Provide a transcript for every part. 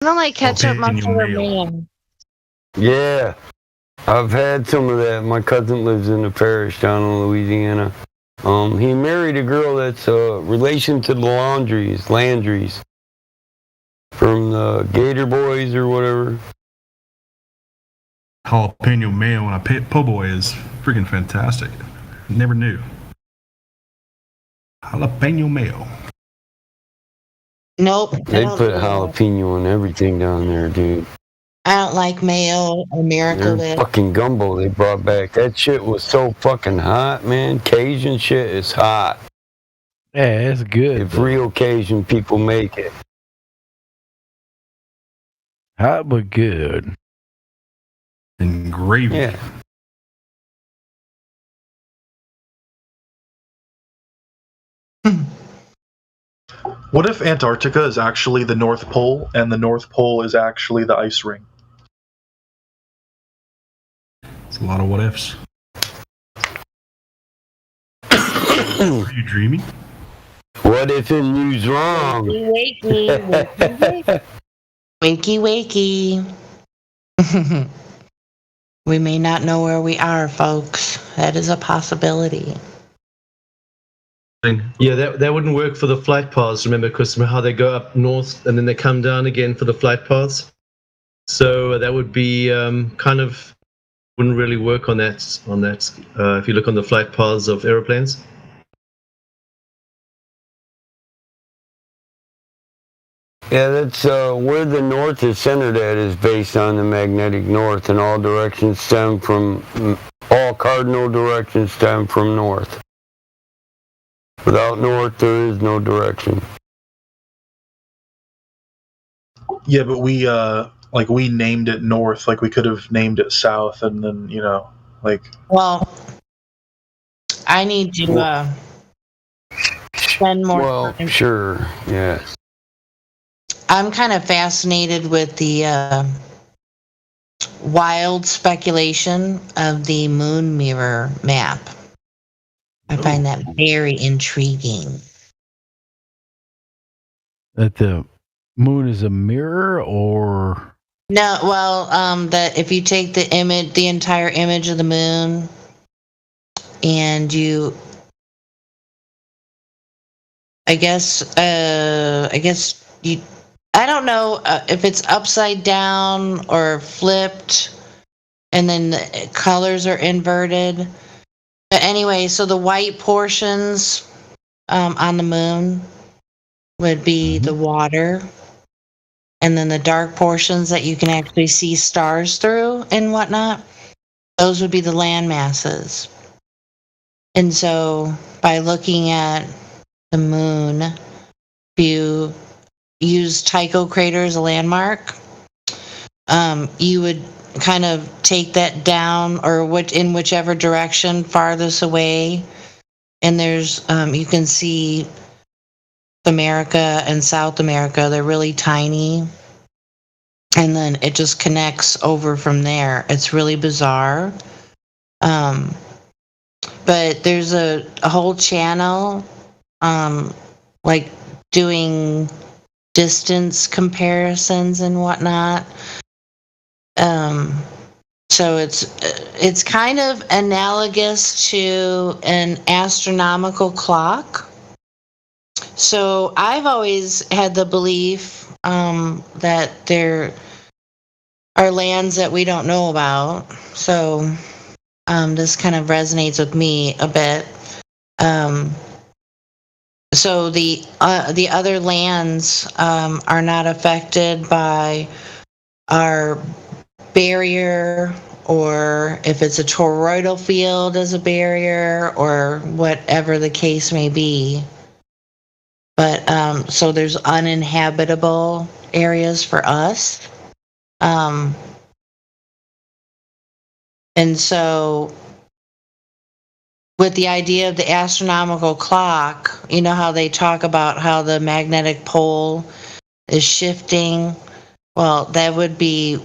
I don't like ketchup, Jalapeno mustard, or mayo. mayo. Yeah, I've had some of that. My cousin lives in the parish down in Louisiana. He married a girl that's a relation to the Landrys, from the Gator Boys or whatever. Jalapeno mayo on a po' boy is freaking fantastic. Never knew. Jalapeno mayo. Nope. They put jalapeno on everything down there, dude. I don't like mayo or Miracle Their Whip. fucking gumbo they brought back. That shit was so fucking hot, man. Cajun shit is hot. Yeah, it's good. If real Cajun people make it. Hot but good. And gravy. Yeah. What if Antarctica is actually the North Pole and the North Pole is actually the ice ring? It's a lot of what ifs. Are you dreaming? What if it moves wrong? Wakey, wakey. Wakey. We may not know where we are, folks. That is a possibility. Yeah, that wouldn't work for the flight paths, remember, because how they go up north and then they come down again for the flight paths. So that would be kind of wouldn't really work on that. If you look on the flight paths of aeroplanes. Yeah, that's where the north is centered at is based on the magnetic north, and all cardinal directions stem from north. Without north, there is no direction. Yeah, but we named it north. Like we could have named it south, and then Well, I need to spend more time. Sure, yeah. I'm kind of fascinated with the wild speculation of the moon mirror map. I find that very intriguing. That the moon is a mirror, or no? Well, that if you take the entire image of the moon, and I guess you. I don't know if it's upside down or flipped, and then the colors are inverted. But anyway, so the white portions on the moon would be the water, and then the dark portions that you can actually see stars through and whatnot, those would be the land masses. And so by looking at the moon, if you use Tycho crater as a landmark, you would kind of take that down or in whichever direction farthest away, and there's you can see America and South America. They're really tiny, and then it just connects over from there. It's really bizarre, but there's a whole channel like doing distance comparisons and whatnot. So it's kind of analogous to an astronomical clock. So I've always had the belief that there are lands that we don't know about. So this kind of resonates with me a bit. So the other lands are not affected by our barrier, or if it's a toroidal field as a barrier, or whatever the case may be. But so there's uninhabitable areas for us, and so with the idea of the astronomical clock, you know how they talk about how the magnetic pole is shifting. Well, that would be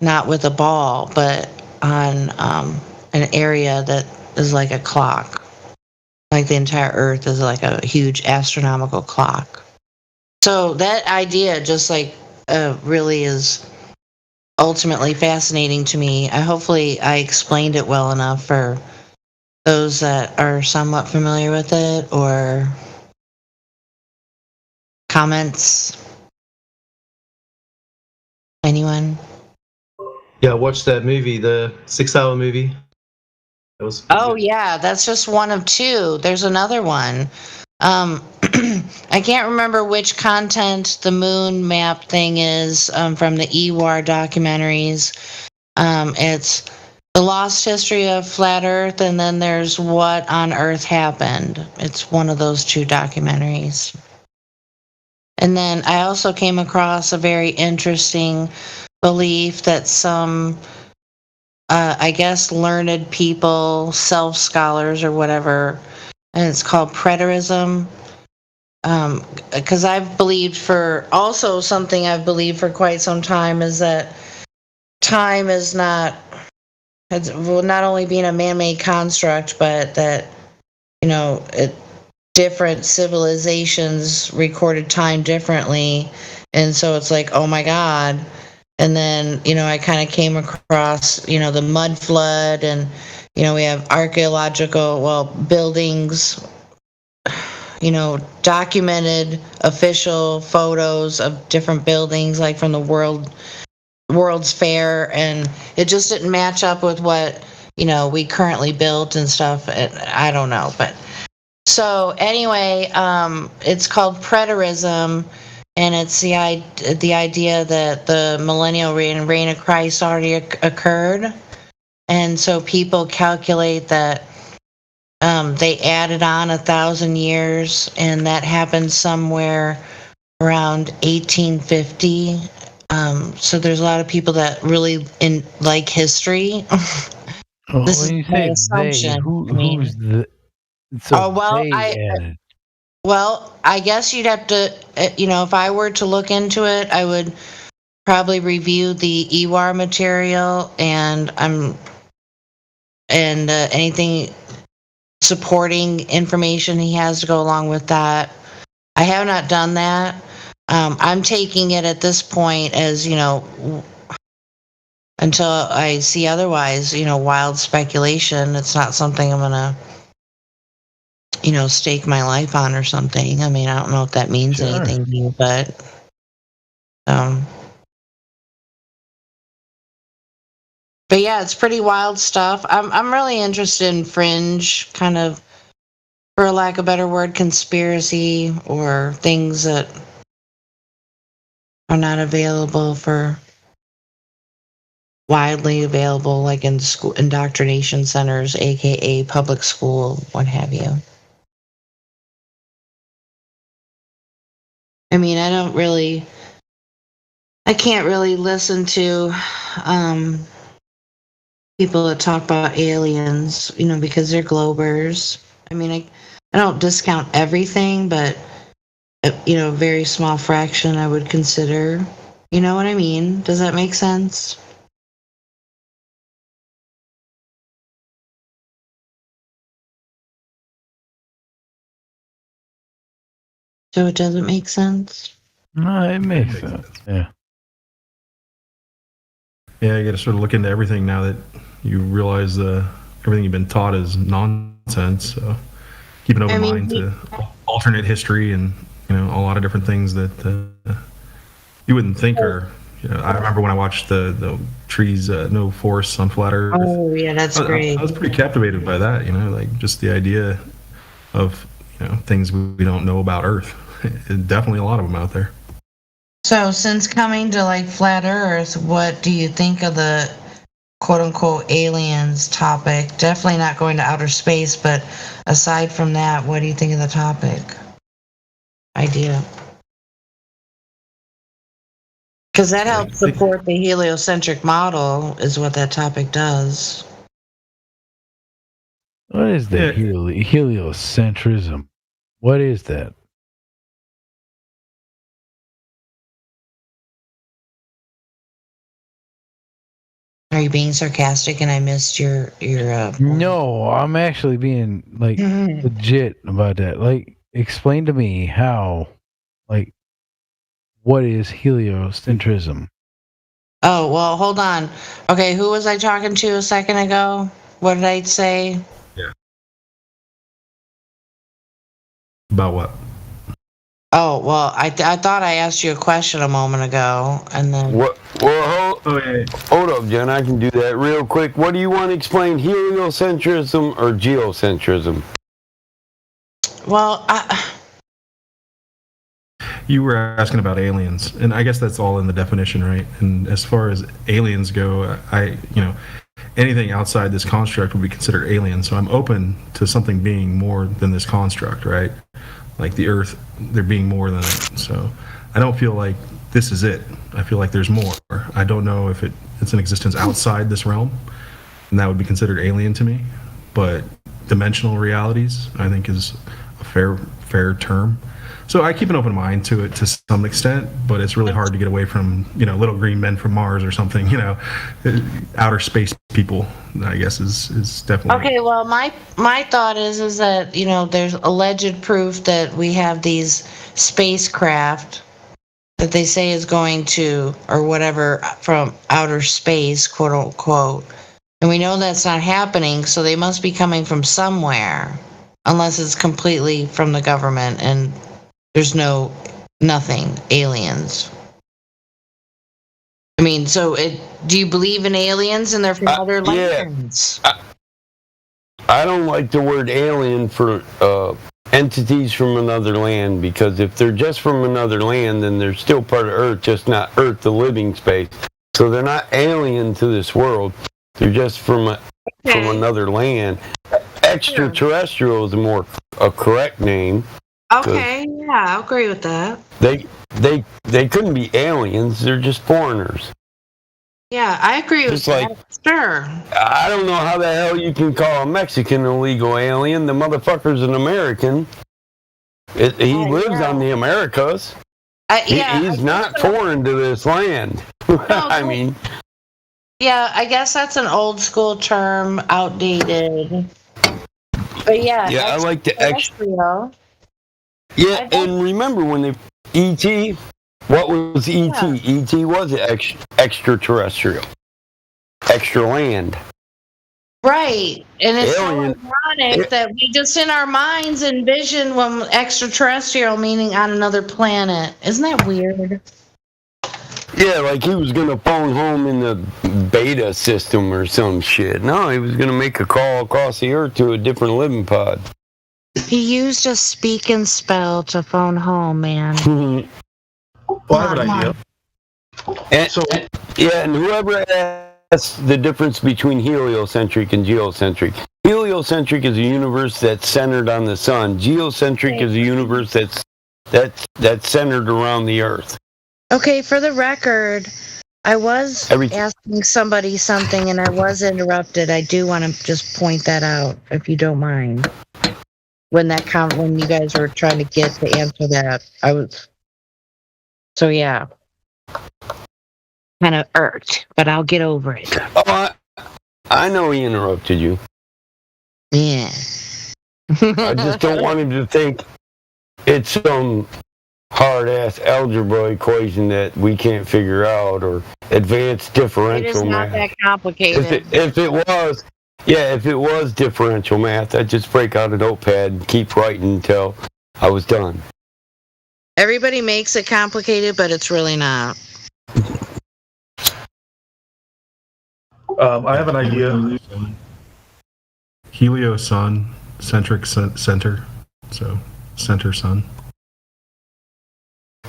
not with a ball, but on an area that is like a clock. Like the entire Earth is like a huge astronomical clock. So that idea just like really is ultimately fascinating to me. Hopefully I explained it well enough for those that are somewhat familiar with it, or comments. Anyone? Yeah, I watched that movie, the 6-hour movie. That was pretty Oh good. yeah, that's just one of two. There's another one. I can't remember which content the moon map thing is from the EWAR documentaries. It's The Lost History of Flat Earth, and then there's What on Earth Happened. It's one of those two documentaries. And then I also came across a very interesting belief that some, I guess, learned people, self scholars or whatever, and it's called preterism. Because I've believed for also something I've believed for quite some time is that time is not, it's well, not only being a man-made construct, but that different civilizations recorded time differently, and so it's like, oh my god. And then I kind of came across the mud flood, and we have archaeological buildings, documented official photos of different buildings, like from the World's Fair, and it just didn't match up with what we currently built and stuff. And I don't know, but so anyway, it's called preterism, and it's the idea that the millennial reign of Christ already occurred, and so people calculate that they added on 1,000 years, and that happened somewhere around 1850. So there's a lot of people that really like history. Oh, This when is you my say assumption. they, I mean, who's the? So Oh, well, they added. I guess you'd have to, if I were to look into it, I would probably review the EWAR material and anything supporting information he has to go along with that. I have not done that. I'm taking it at this point as until I see otherwise, wild speculation. It's not something I'm gonna stake my life on or something. I mean, I don't know if that means Sure. anything to you, but but yeah, it's pretty wild stuff. I'm really interested in fringe kind of, for lack of a better word, conspiracy, or things that are not available for widely available, like in school indoctrination centers, aka public school, what have you. I mean, I can't really listen to people that talk about aliens, because they're globers. I mean, I don't discount everything, but a very small fraction I would consider. You know what I mean? Does that make sense? So it doesn't make sense? No, it makes makes sense. sense. Yeah. Yeah, you got to sort of look into everything now that you realize everything you've been taught is nonsense. So keep an open mind to alternate history and a lot of different things that you wouldn't think are. I remember when I watched the trees, no force on flat Earth. Oh yeah, that's great. I was pretty captivated by that. Like just the idea of things we don't know about Earth. Definitely a lot of them out there. So since coming to like flat Earth, what do you think of the quote unquote aliens topic? Definitely not going to outer space, but aside from that, what do you think of the topic? Idea. Because that helps support the heliocentric model, is what that topic does. What is the Yeah. heliocentrism? What is that? Are you being sarcastic and I missed your No, I'm actually being like legit about that. Like, explain to me how, like, what is heliocentrism? Oh, well, hold on. Okay, who was I talking to a second ago? What did I say? About what? Oh, well, I thought I asked you a question a moment ago, and then... What? Well, Oh, yeah. hold up, Jen. I can do that real quick. What do you want to explain? Heliocentrism or geocentrism? Well, You were asking about aliens, and I guess that's all in the definition, right? And as far as aliens go, anything outside this construct would be considered alien. So I'm open to something being more than this construct, right? Like the Earth, there being more than it. So I don't feel like this is it. I feel like there's more. I don't know if it's an existence outside this realm, and that would be considered alien to me. But dimensional realities, I think, is a fair term. So I keep an open mind to it to some extent, but it's really hard to get away from, little green men from Mars or something, outer space people, I guess is definitely. okay, well, my thought is that, there's alleged proof that we have these spacecraft that they say is going to, or whatever, from outer space, quote unquote. And we know that's not happening, so they must be coming from somewhere, unless it's completely from the government and there's nothing, aliens. I mean, do you believe in aliens and they're from other lands? I don't like the word alien for entities from another land, because if they're just from another land, then they're still part of Earth, just not Earth, the living space. So they're not alien to this world. They're just from another land. Extraterrestrial is a correct name. Okay, yeah, I'll agree with that. They couldn't be aliens. They're just foreigners. Yeah, I agree with that. Sure. I don't know how the hell you can call a Mexican a legal alien. The motherfucker's an American. He lives on the Americas. He's not foreign to this land. I mean... Yeah, I guess that's an old school term, outdated. But yeah. Yeah, I like the extra. Yeah, and remember when E.T., what was E.T.? Yeah. E.T. was extraterrestrial. Extra land. Right. And it's Alien. so ironic that we just in our minds envision when extraterrestrial meaning on another planet. Isn't that weird? Yeah, like he was going to phone home in the beta system or some shit. No, he was going to make a call across the Earth to a different living pod. He used a speak and spell to phone home, man. Well, I have an idea. And whoever asks the difference between heliocentric and geocentric. Heliocentric is a universe that's centered on the sun. Geocentric is a universe that's centered around the Earth. Okay, for the record, I was asking somebody something and I was interrupted. I do want to just point that out, if you don't mind. When you guys were trying to get to answer that, so yeah, kind of irked, but I'll get over it. Oh, I know he interrupted you. Yeah. I just don't want him to think it's some hard-ass algebra equation that we can't figure out, or advanced differential It is not math. that complicated. If it was differential math, I'd just break out a notepad and keep writing until I was done. Everybody makes it complicated, but it's really not. I have an idea. Helio sun, centric center. So center sun.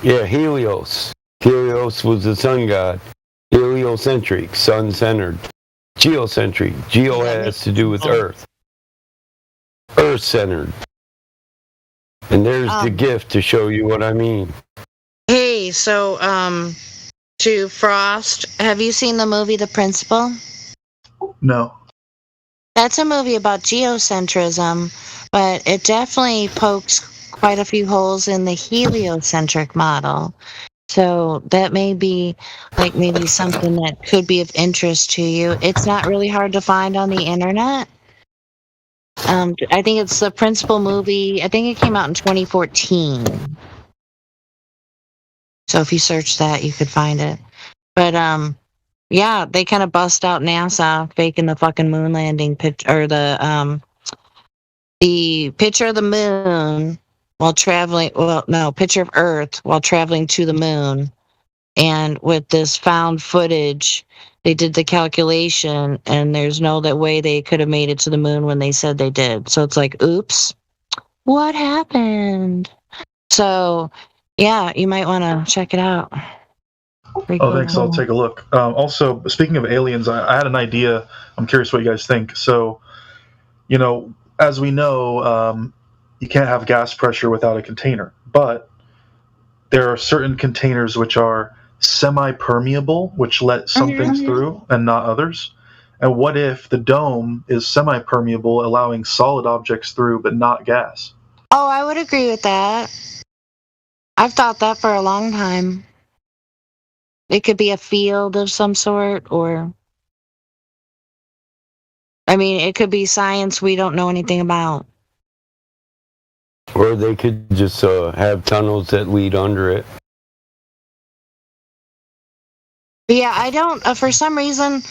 Yeah, Helios. Helios was the sun god. Heliocentric, sun-centered. Geocentric. Geo has to do with Earth. Earth-centered. And there's the gift to show you what I mean. Hey, so, to Frost, have you seen the movie The Principal? No. That's a movie about geocentrism, but it definitely pokes quite a few holes in the heliocentric model. So that may be maybe something that could be of interest to you. It's not really hard to find on the internet. I think it's the Principal movie. I think it came out in 2014. So if you search that, you could find it. But yeah, they kind of bust out NASA faking the fucking moon landing or the picture of the moon while traveling. Well, no, picture of Earth while traveling to the moon. And with this found footage, they did the calculation, and there's no that way they could have made it to the moon when they said they did. So it's like, oops, what happened? So, yeah, you might want to check it out. Pretty Oh, cool. thanks. I'll take a look. Also, speaking of aliens, I had an idea. I'm curious what you guys think. So, as we know, you can't have gas pressure without a container, but there are certain containers which are semi-permeable, which let some things through and not others. And what if the dome is semi-permeable, allowing solid objects through but not gas? Oh, I would agree with that. I've thought that for a long time. It could be a field of some sort, or I mean, it could be science we don't know anything about. Or they could just have tunnels that lead under it. But yeah, I don't, for some reason,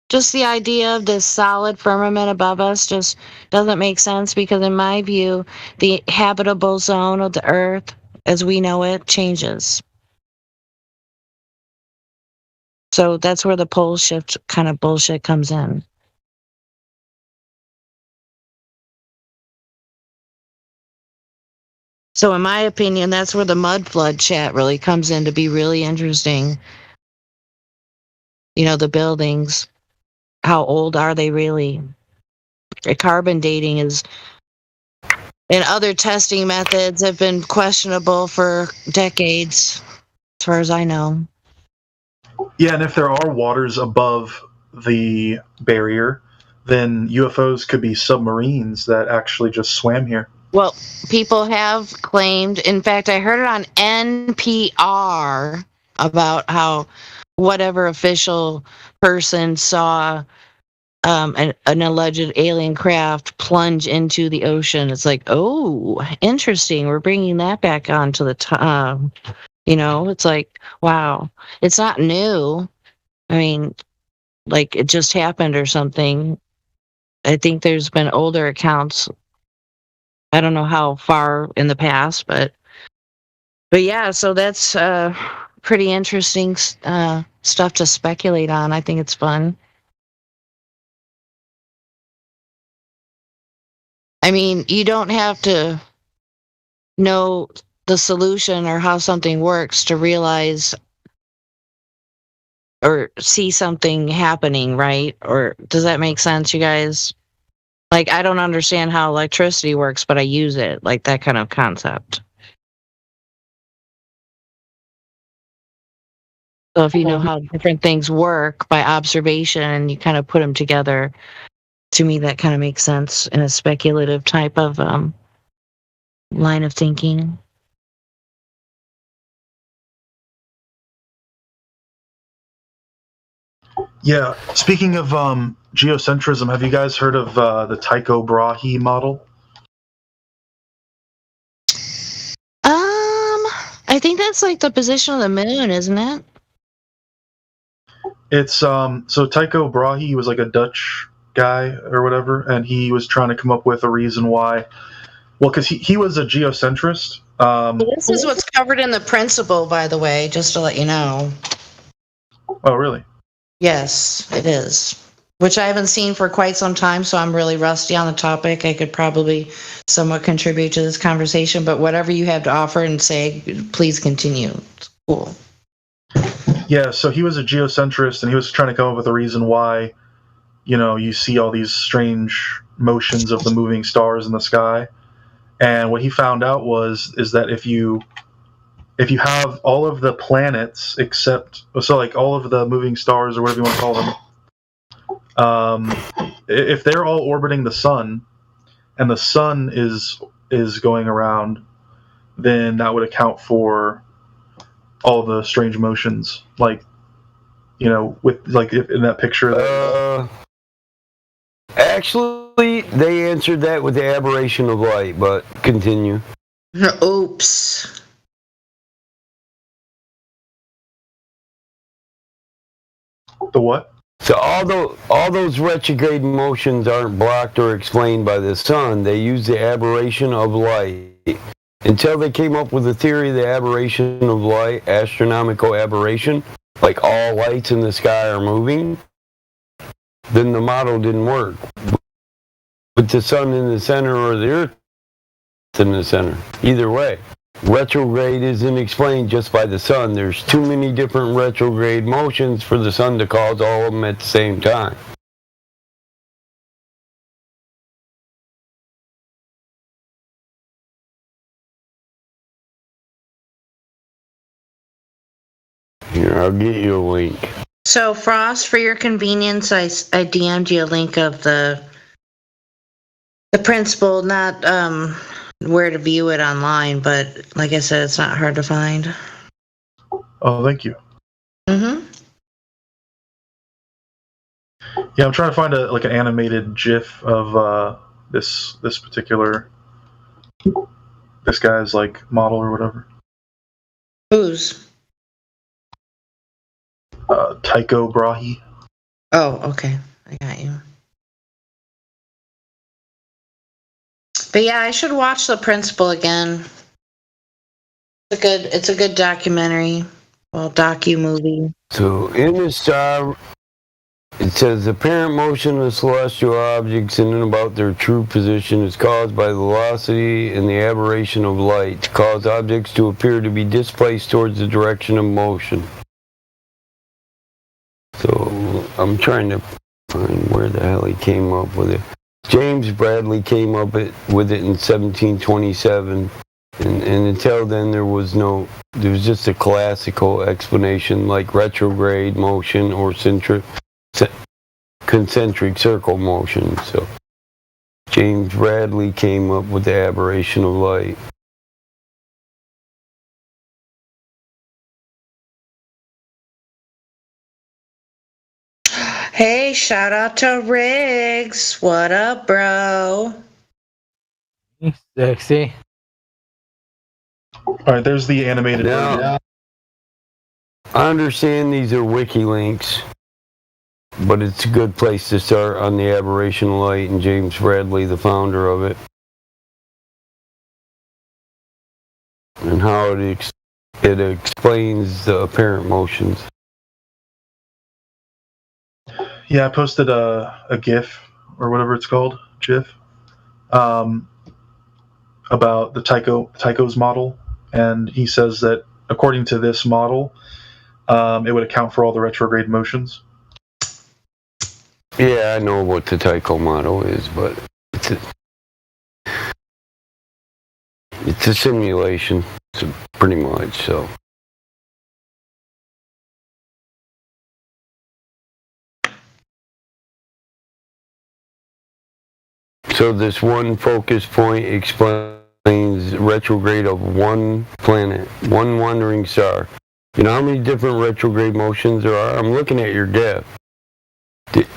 just the idea of this solid firmament above us just doesn't make sense because, in my view, the habitable zone of the Earth, as we know it, changes. So that's where the pole shift kind of bullshit comes in. So in my opinion, that's where the mud flood chat really comes in to be really interesting. The buildings, how old are they really? Carbon dating and other testing methods have been questionable for decades, as far as I know. Yeah, and if there are waters above the barrier, then UFOs could be submarines that actually just swam here. Well, people have claimed, in fact, I heard it on NPR about how whatever official person saw an alleged alien craft plunge into the ocean. It's like, oh, interesting. We're bringing that back onto the top. It's like, wow. It's not new. I mean, like it just happened or something. I think there's been older accounts. I don't know how far in the past, but yeah, so that's pretty interesting stuff to speculate on. I think it's fun. I mean, you don't have to know the solution or how something works to realize or see something happening, right? Or does that make sense, you guys? Like, I don't understand how electricity works, but I use it, like that kind of concept. So if you know how different things work by observation and you kind of put them together, to me that kind of makes sense in a speculative type of line of thinking. Yeah. Speaking of geocentrism, have you guys heard of the Tycho Brahe model? I think that's like the position of the moon, isn't it? It's so Tycho Brahe was like a Dutch guy or whatever, and he was trying to come up with a reason why. Well, because he was a geocentrist. This is what's covered in the principle, by the way, just to let you know. Oh, really? Yes, it is. Which I haven't seen for quite some time, so I'm really rusty on the topic. I could probably somewhat contribute to this conversation, but whatever you have to offer and say, please continue. It's cool. Yeah, so he was a geocentrist, and he was trying to come up with a reason why, you see all these strange motions of the moving stars in the sky. And what he found out is that if you have all of the planets except like all of the moving stars or whatever you want to call them, if they're all orbiting the sun, and the sun is going around, then that would account for all the strange motions, like with like in that picture. Actually, they answered that with the aberration of light, but continue. Oops. The what? So all those retrograde motions aren't blocked or explained by the sun. They use the aberration of light. Until they came up with the theory of the aberration of light, astronomical aberration, like all lights in the sky are moving, then the model didn't work. With the sun in the center or the earth in the center, either way. Retrograde isn't explained just by the sun. There's too many different retrograde motions for the sun to cause all of them at the same time. Here, I'll get you a link. So, Frost, for your convenience, I DM'd you a link of the principle, not where to view it online, but like I said, it's not hard to find. Oh, thank you. Mm-hmm. Yeah, I'm trying to find an animated GIF of this particular this guy's like model or whatever. Whose? Tycho Brahe. Oh, okay. I got you. But yeah, I should watch The Principal again. It's a good documentary. Well, docu-movie. So in the star, it says apparent motion of celestial objects in and about their true position is caused by the velocity and the aberration of light to cause objects to appear to be displaced towards the direction of motion. So I'm trying to find where the hell he came up with it. James Bradley came up with it in 1727, and until then there was just a classical explanation like retrograde motion or concentric circle motion. So James Bradley came up with the aberration of light. Hey, shout out to Riggs. What up, bro? Sexy. All right, there's the animated version. Now, I understand these are wiki links, but it's a good place to start on the aberration of light and James Bradley, the founder of it, and how it explains the apparent motions. Yeah, I posted a GIF or whatever it's called, GIF, about the Tycho's model, and he says that according to this model, it would account for all the retrograde motions. Yeah, I know what the Tycho model is, but it's a simulation, pretty much. So this one focus point explains retrograde of one planet, one wandering star. You know how many different retrograde motions there are? I'm looking at your GIF. Did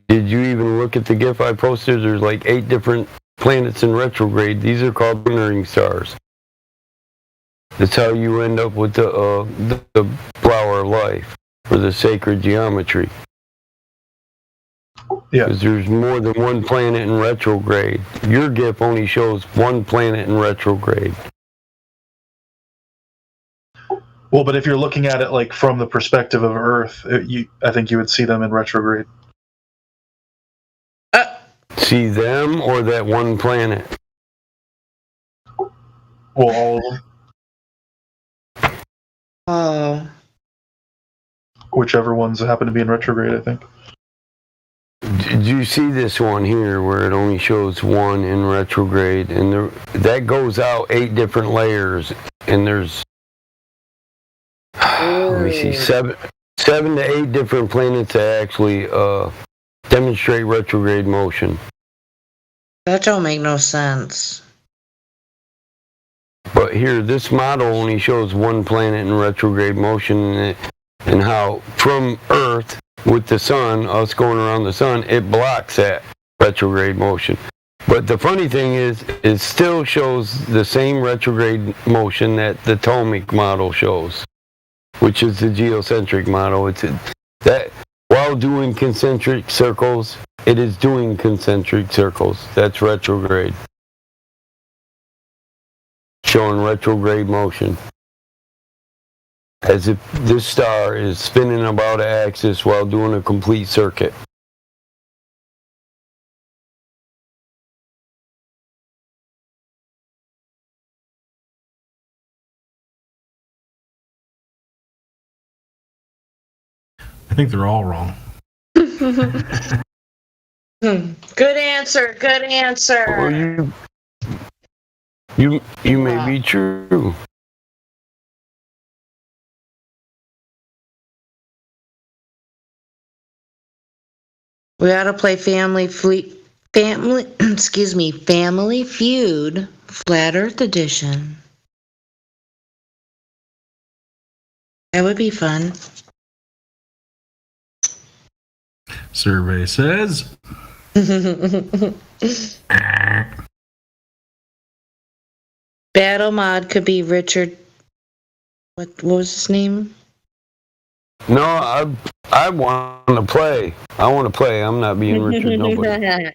you even look at the GIF I posted? There's like 8 different planets in retrograde. These are called wandering stars. That's how you end up with the flower of life, or the sacred geometry. Yeah. Because there's more than one planet in retrograde. Your GIF only shows one planet in retrograde. Well, but if you're looking at it like from the perspective of Earth, I think you would see them in retrograde. See them or that one planet? Well, all of them. Oh. Whichever ones happen to be in retrograde, I think. Did you see this one here where it only shows one in retrograde, and that goes out 8 different layers, and there's let me see, 7 to 8 different planets that actually demonstrate retrograde motion. That don't make no sense. But here, this model only shows one planet in retrograde motion, and how from Earth with the sun, us going around the sun, it blocks that retrograde motion. But the funny thing is, it still shows the same retrograde motion that the Ptolemaic model shows, which is the geocentric model. That while doing concentric circles, it is doing concentric circles. That's retrograde. Showing retrograde motion. As if this star is spinning about an axis while doing a complete circuit. I think they're all wrong. Good answer. Good answer. Or you may be true. We ought to play Family Feud, Flat Earth Edition. That would be fun. Survey says. Battle mod could be Richard. What was his name? No, I want to play. I want to play. I'm not being Richard Nobody.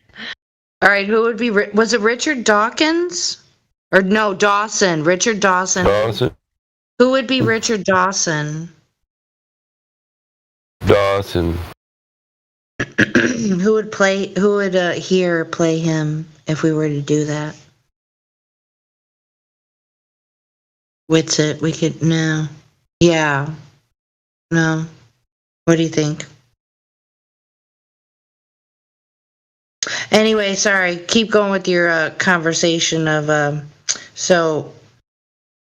All right, who would be? Was it Richard Dawkins? Or no, Dawson. Richard Dawson. Dawson. Who would be Richard Dawson? Dawson. Who would play? Who would here play him if we were to do that? Witsit. We could no. Yeah. No. What do you think? Anyway, sorry. Keep going with your conversation of so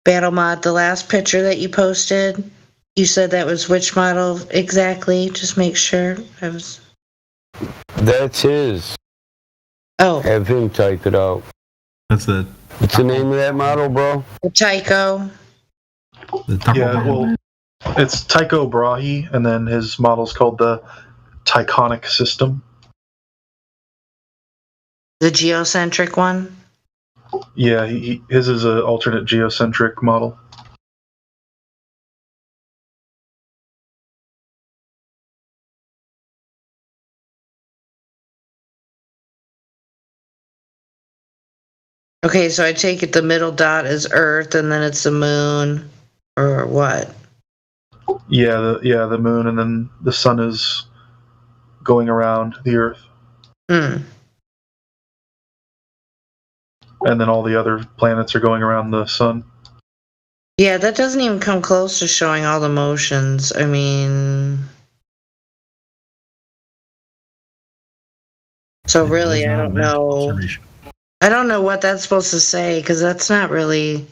Battle Mod. The last picture that you posted, you said that was which model exactly? Just make sure I was. That's his. Oh, Have him type it out. That's the What's the name of that model, bro? Tycho. top Yeah, one. well, it's Tycho Brahe, and then his model's called the Tychonic system. The geocentric one? Yeah, his is an alternate geocentric model. Okay, so I take it the middle dot is Earth, and then it's the moon, or what? Yeah, the moon, and then the sun is going around the Earth, Hmm. and then all the other planets are going around the sun. Yeah, that doesn't even come close to showing all the motions. I mean... So really, I don't know. I don't know what that's supposed to say, because that's not really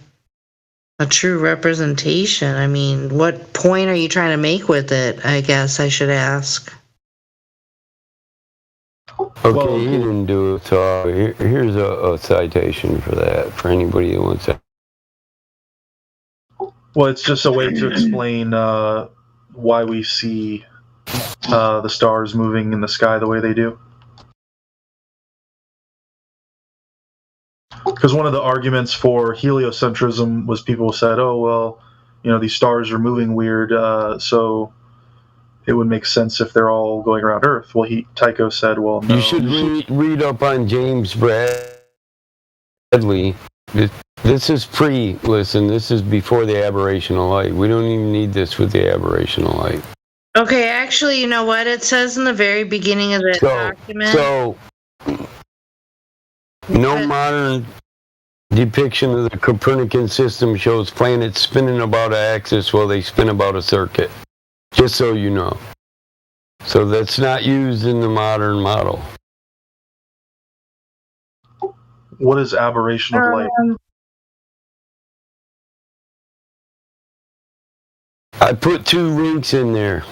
a true representation. I mean, what point are you trying to make with it, I guess I should ask. Okay, Well, he didn't do it, so here's a citation for that, for anybody that wants that. Well, it's just a way to explain why we see the stars moving in the sky the way they do. Because one of the arguments for heliocentrism was people said, oh, well, these stars are moving weird, so it would make sense if they're all going around Earth. Well, Tycho said, well, no. You should read up on James Bradley. This is this is before the aberrational light. We don't even need this with the aberrational light. Okay, actually, you know what? It says in the very beginning of the document. So, no modern depiction of the Copernican system shows planets spinning about an axis while they spin about a circuit. Just so you know. So that's not used in the modern model. What is aberration of light? I put 2 links in there.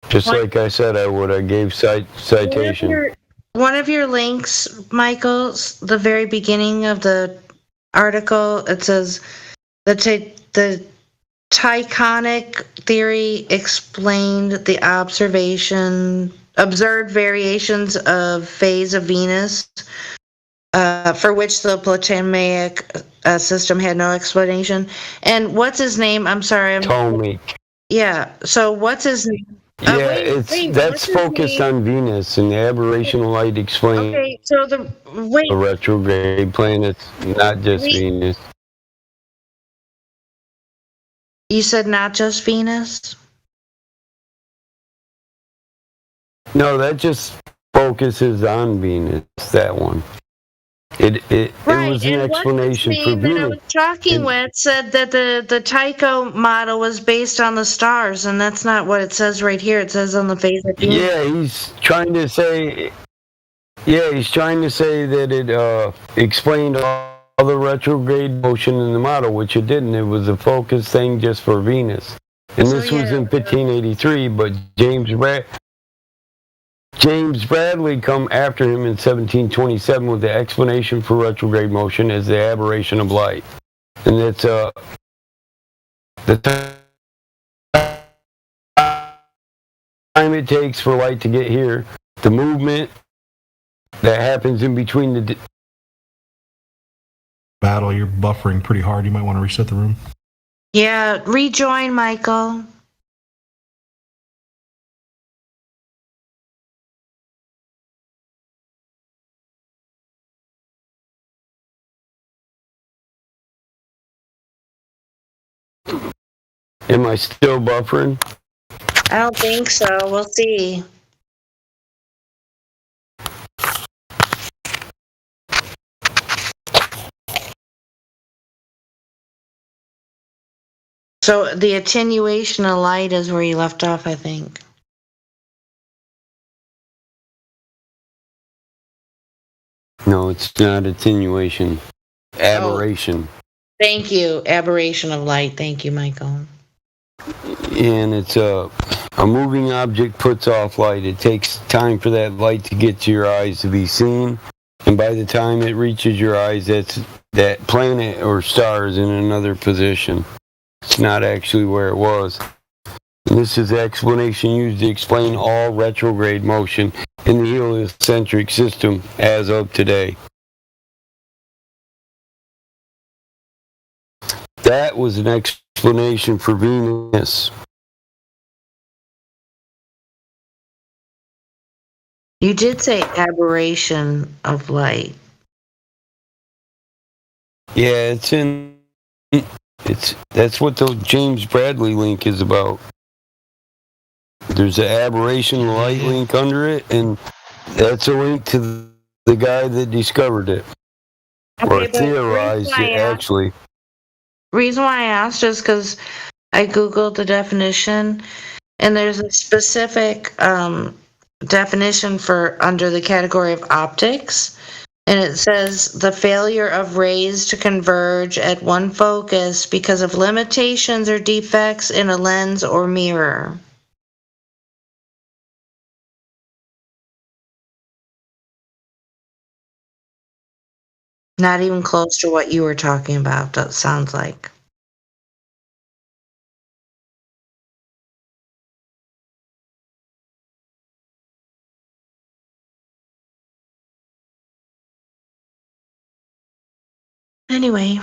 Just like I said I would. I gave citation. One of your links, Michael, the very beginning of the article, it says the Tychonic theory explained the observed variations of phase of Venus, for which the Ptolemaic system had no explanation. And what's his name? I'm sorry. Ptolemy. Yeah. So what's his name? Yeah, Wait. that's What's his focused name? on Venus, and the aberrational light explains Okay. So the retrograde planets, not just wait. Venus. You said not just Venus. No, that just focuses on Venus. That one. It Right. was an And what's his explanation for name that I Venus. was talking And, with said that the Tycho model was based on the stars, and that's not what it says right here. It says on the face of Venus. yeah, he's trying to say. Yeah, he's trying to say that it explained all the retrograde motion in the model, which it didn't. It was a focus thing just for Venus. And So this was yeah. in 1583, but James Bradley come after him in 1727 with the explanation for retrograde motion as the aberration of light. And it's the time it takes for light to get here, the movement that happens in between the Battle, you're buffering pretty hard. You might want to reset the room. Yeah. Rejoin, Michael. Am I still buffering? I don't think so. We'll see. So the attenuation of light is where you left off, I think. No, it's not attenuation. Aberration. Thank you. Aberration of light. Thank you, Michael. And it's a moving object puts off light. It takes time for that light to get to your eyes to be seen. And by the time it reaches your eyes, that planet or star is in another position. It's not actually where it was. And this is the explanation used to explain all retrograde motion in the heliocentric system as of today. That was an explanation for Venus. You did say aberration of light. Yeah, that's what the James Bradley link is about. There's an aberration light link under it, and that's a link to the guy that discovered it. Or Okay, but theorized it, actually. reason why I asked is because I googled the definition, and there's a specific definition for under the category of optics, and it says the failure of rays to converge at one focus because of limitations or defects in a lens or mirror. Not even close to what you were talking about, that sounds like. Anyway.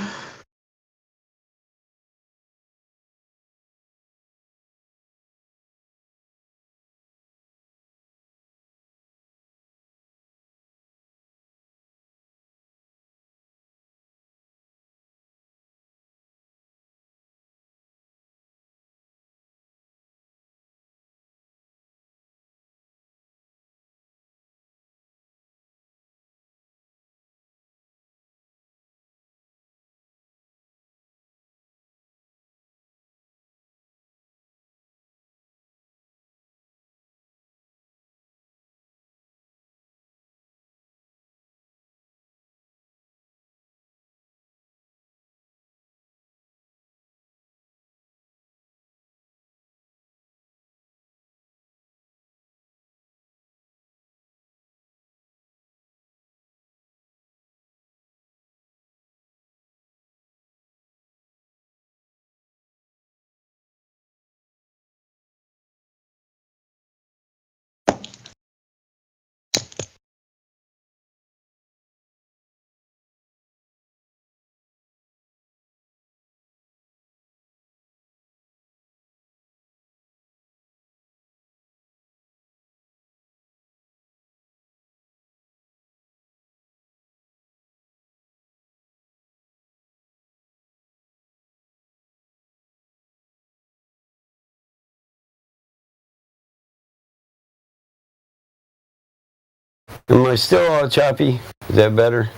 Am I still all choppy? Is that better?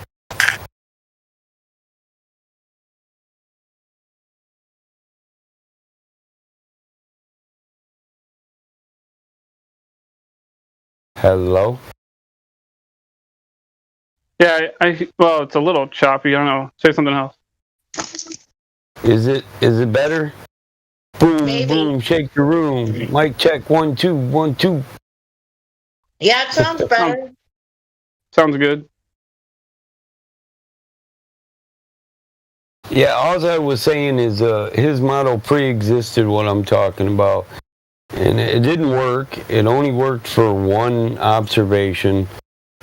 Hello? Yeah, well, it's a little choppy. I don't know. Say something else. Is it better? Boom, Maybe. boom, shake the room. Mic check, 1 2 1 2. Yeah, it sounds better. Sounds good. Yeah, all I was saying is his model pre-existed what I'm talking about. And it didn't work. It only worked for one observation.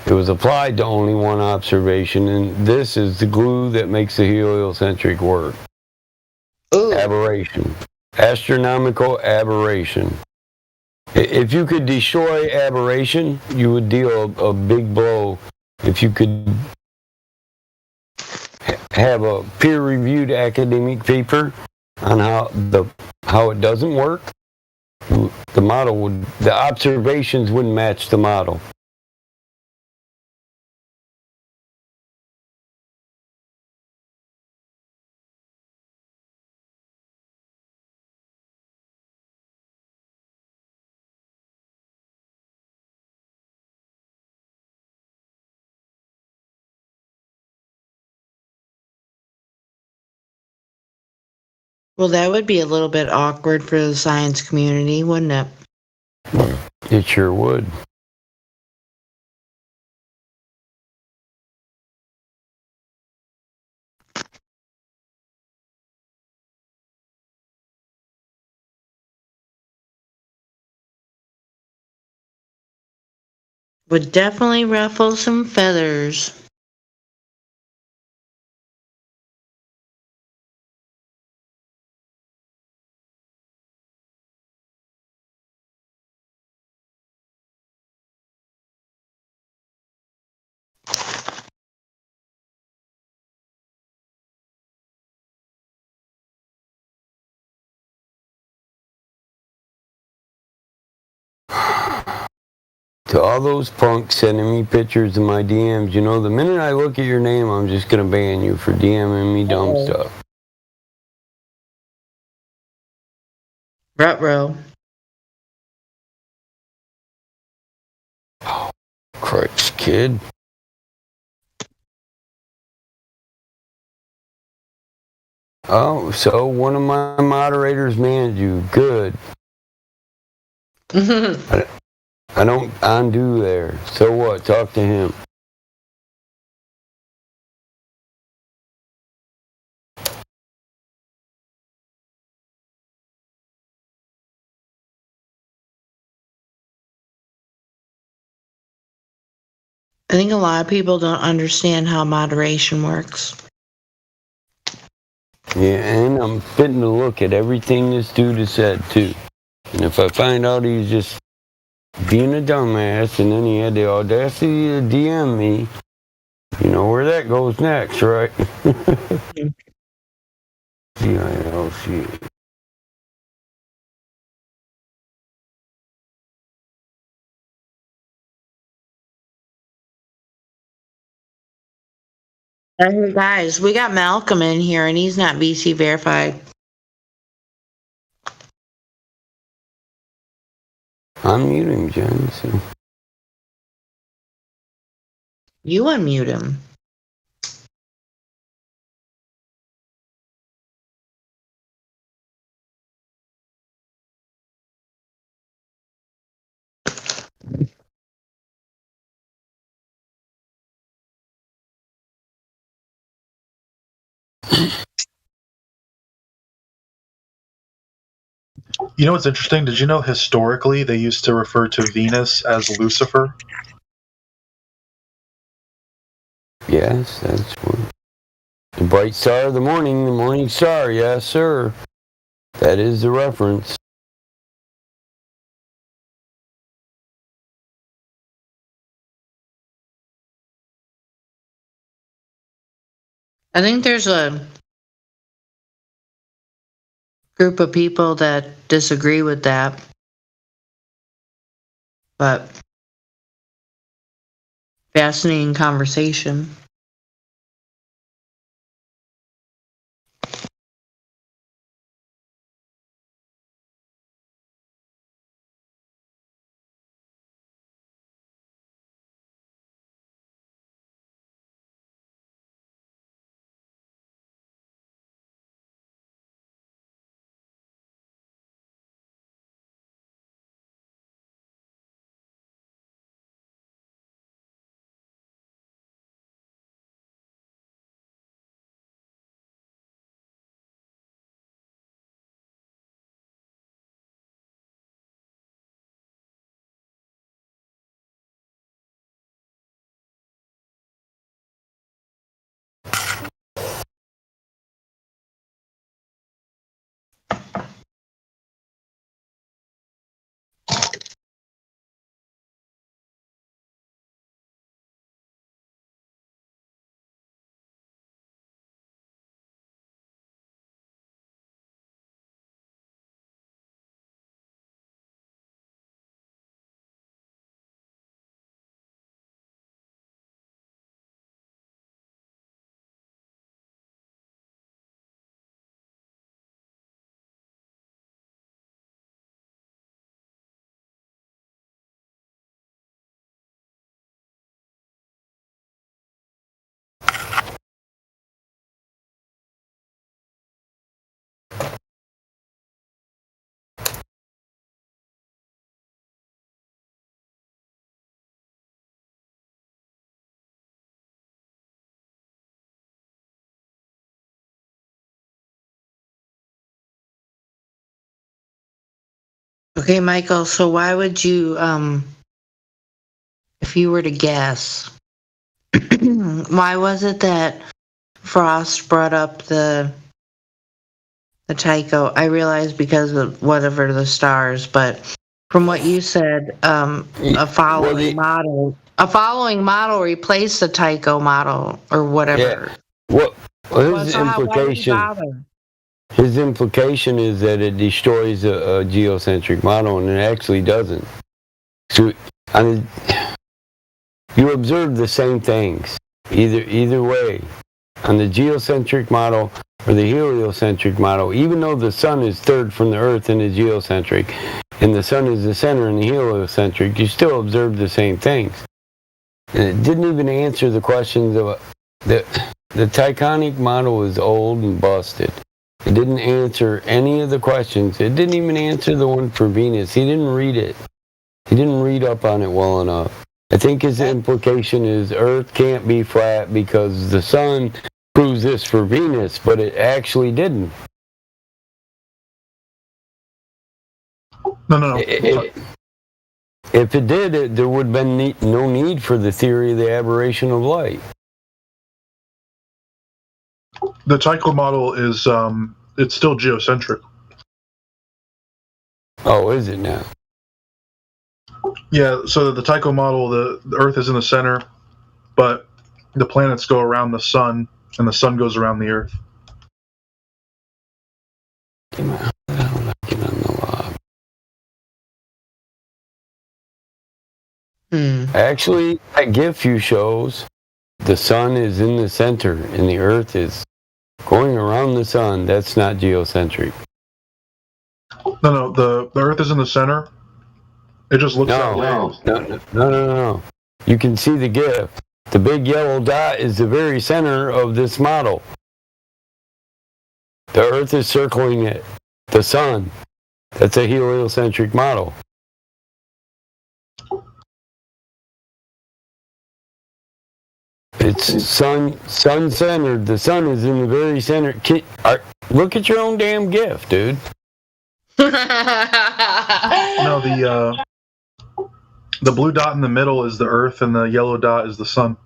It was applied to only one observation, and this is the glue that makes the heliocentric work. Ooh. Aberration. Astronomical aberration. If you could destroy aberration, you would deal a big blow. If you could have a peer-reviewed academic paper on how it doesn't work, the observations wouldn't match the model. Well, that would be a little bit awkward for the science community, wouldn't it? It sure would. Would definitely ruffle some feathers. To all those punks sending me pictures in my DMs, you know, the minute I look at your name, I'm just gonna ban you for DMing me dumb stuff. Ruh-roh. Christ, kid. Oh, so one of my moderators manned you. Good. I don't undo there. So what? Talk to him. I think a lot of people don't understand how moderation works. Yeah, and I'm fitting to look at everything this dude has said, too. And if I find out he's just being a dumbass and then he had the audacity to DM me, you know where that goes next, right? D-I-L-C. Hey guys, we got Malcolm in here and he's not BC verified. Unmute him, Jen. So. You unmute him. You know what's interesting? Did you know historically they used to refer to Venus as Lucifer? Yes, that's one. The bright star of the morning star, yes, sir. That is the reference. I think there's a group of people that disagree with that. But fascinating conversation. Okay, Michael, so why would you, if you were to guess, why was it that Frost brought up the Tycho? I realize because of whatever the stars, but from what you said, a following model replaced the Tycho model or whatever. Yeah. Well, Well, his so why did he implication. bother? His implication is that it destroys a geocentric model, and it actually doesn't. So, I mean, you observe the same things either way on the geocentric model or the heliocentric model. Even though the sun is third from the Earth in the geocentric, and the sun is the center in the heliocentric, you still observe the same things. And it didn't even answer the questions of the Tychonic model is old and busted. It didn't answer any of the questions. It didn't even answer the one for Venus. He didn't read it. He didn't read up on it well enough. I think his implication is Earth can't be flat because the sun proves this for Venus, but it actually didn't. No. If it did, there would have been no need for the theory of the aberration of light. The Tycho model is it's still geocentric. Oh, is it now? Yeah, so the Tycho model, the Earth is in the center, but the planets go around the sun, and the sun goes around the Earth. Get on the log. Actually, that GIF you shows, the sun is in the center, and the Earth is going around the sun. That's not geocentric. No, the Earth is in the center. It just looks that way. No. You can see the GIF. The big yellow dot is the very center of this model. The Earth is circling it. The sun. That's a heliocentric model. It's sun-centered. The sun is in the very center. Look at your own damn GIF, dude. No, the blue dot in the middle is the Earth, and the yellow dot is the sun.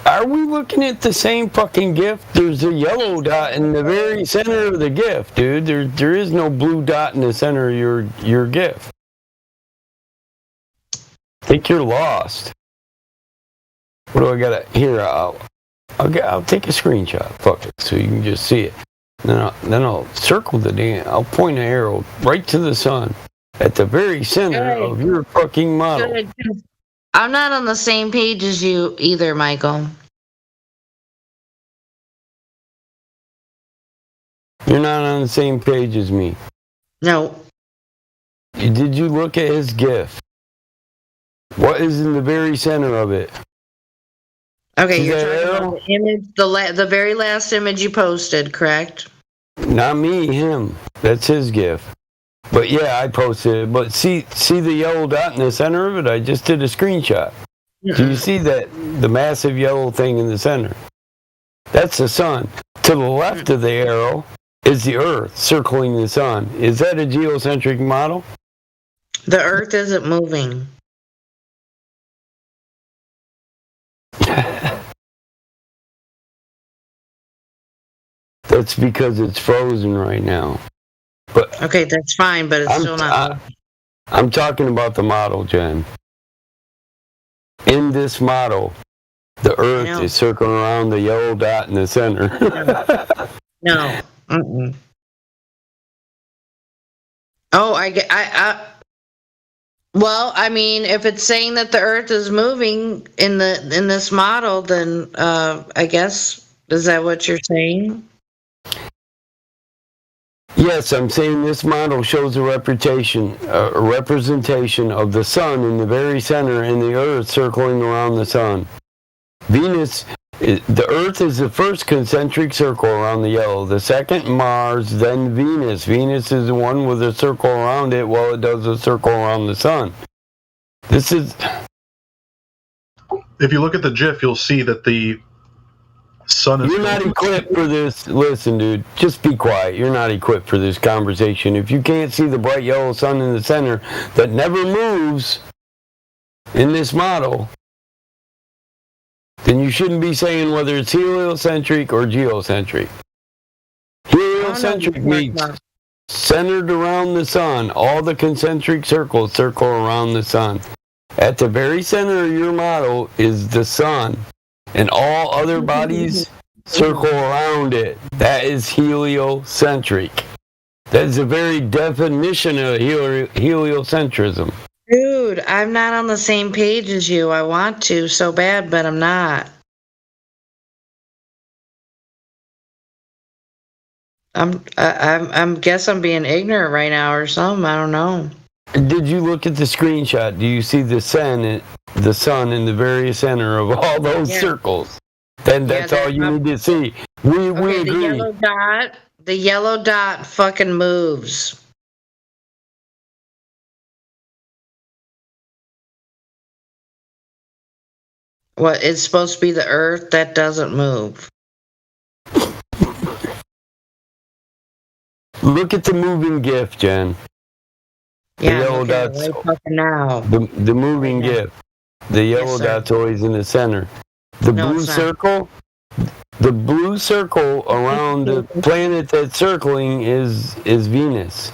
Are we looking at the same fucking GIF? There's a yellow dot in the very center of the GIF, dude. There is no blue dot in the center of your GIF. I think you're lost. What do I gotta here? I'll take a screenshot. Fuck it, so you can just see it. Then I'll circle the damn. I'll point an arrow right to the sun at the very center of your fucking model. I'm not on the same page as you either, Michael. You're not on the same page as me. No. Did you look at his GIF? What is in the very center of it? Okay, See you're that talking arrow? about the image, the very last image you posted, correct? Not me, him. That's his GIF. But yeah, I posted it. But see the yellow dot in the center of it? I just did a screenshot. Do you see that? The massive yellow thing in the center? That's the sun. To the left of the arrow is the Earth circling the sun. Is that a geocentric model? The Earth isn't moving. That's because it's frozen right now. But Okay, that's fine, but it's still not moving. I'm talking about the model, Jen. In this model, the Earth is circling around the yellow dot in the center. No. Mm-mm. Oh, well, I mean, if it's saying that the Earth is moving in this model, then I guess, is that what you're saying? Yes, I'm saying this model shows a representation of the sun in the very center and the Earth circling around the sun. The Earth is the first concentric circle around the yellow. The second, Mars, then Venus. Venus is the one with a circle around it while it does a circle around the sun. This is... If you look at the GIF, you'll see that the sun is... You're not equipped for this. Listen, dude, just be quiet. You're not equipped for this conversation. If you can't see the bright yellow sun in the center that never moves in this model, then you shouldn't be saying whether it's heliocentric or geocentric. Heliocentric means centered around the sun. All the concentric circles circle around the sun. At the very center of your model is the sun, and all other bodies circle around it. That is heliocentric. That is the very definition of heliocentrism. Dude, I'm not on the same page as you. I want to so bad, but I'm not. I'm guess I'm being ignorant right now or something. I don't know. Did you look at the screenshot? Do you see the sun in the very center of all those circles? Then that's all you need to see. We agree. The yellow dot fucking moves. What, it's supposed to be the Earth that doesn't move. Look at the moving GIF, Jen. Yeah, the yellow dot's right fucking now. The moving GIF. The yellow dot's always in the center. The blue circle around the planet that's circling is Venus.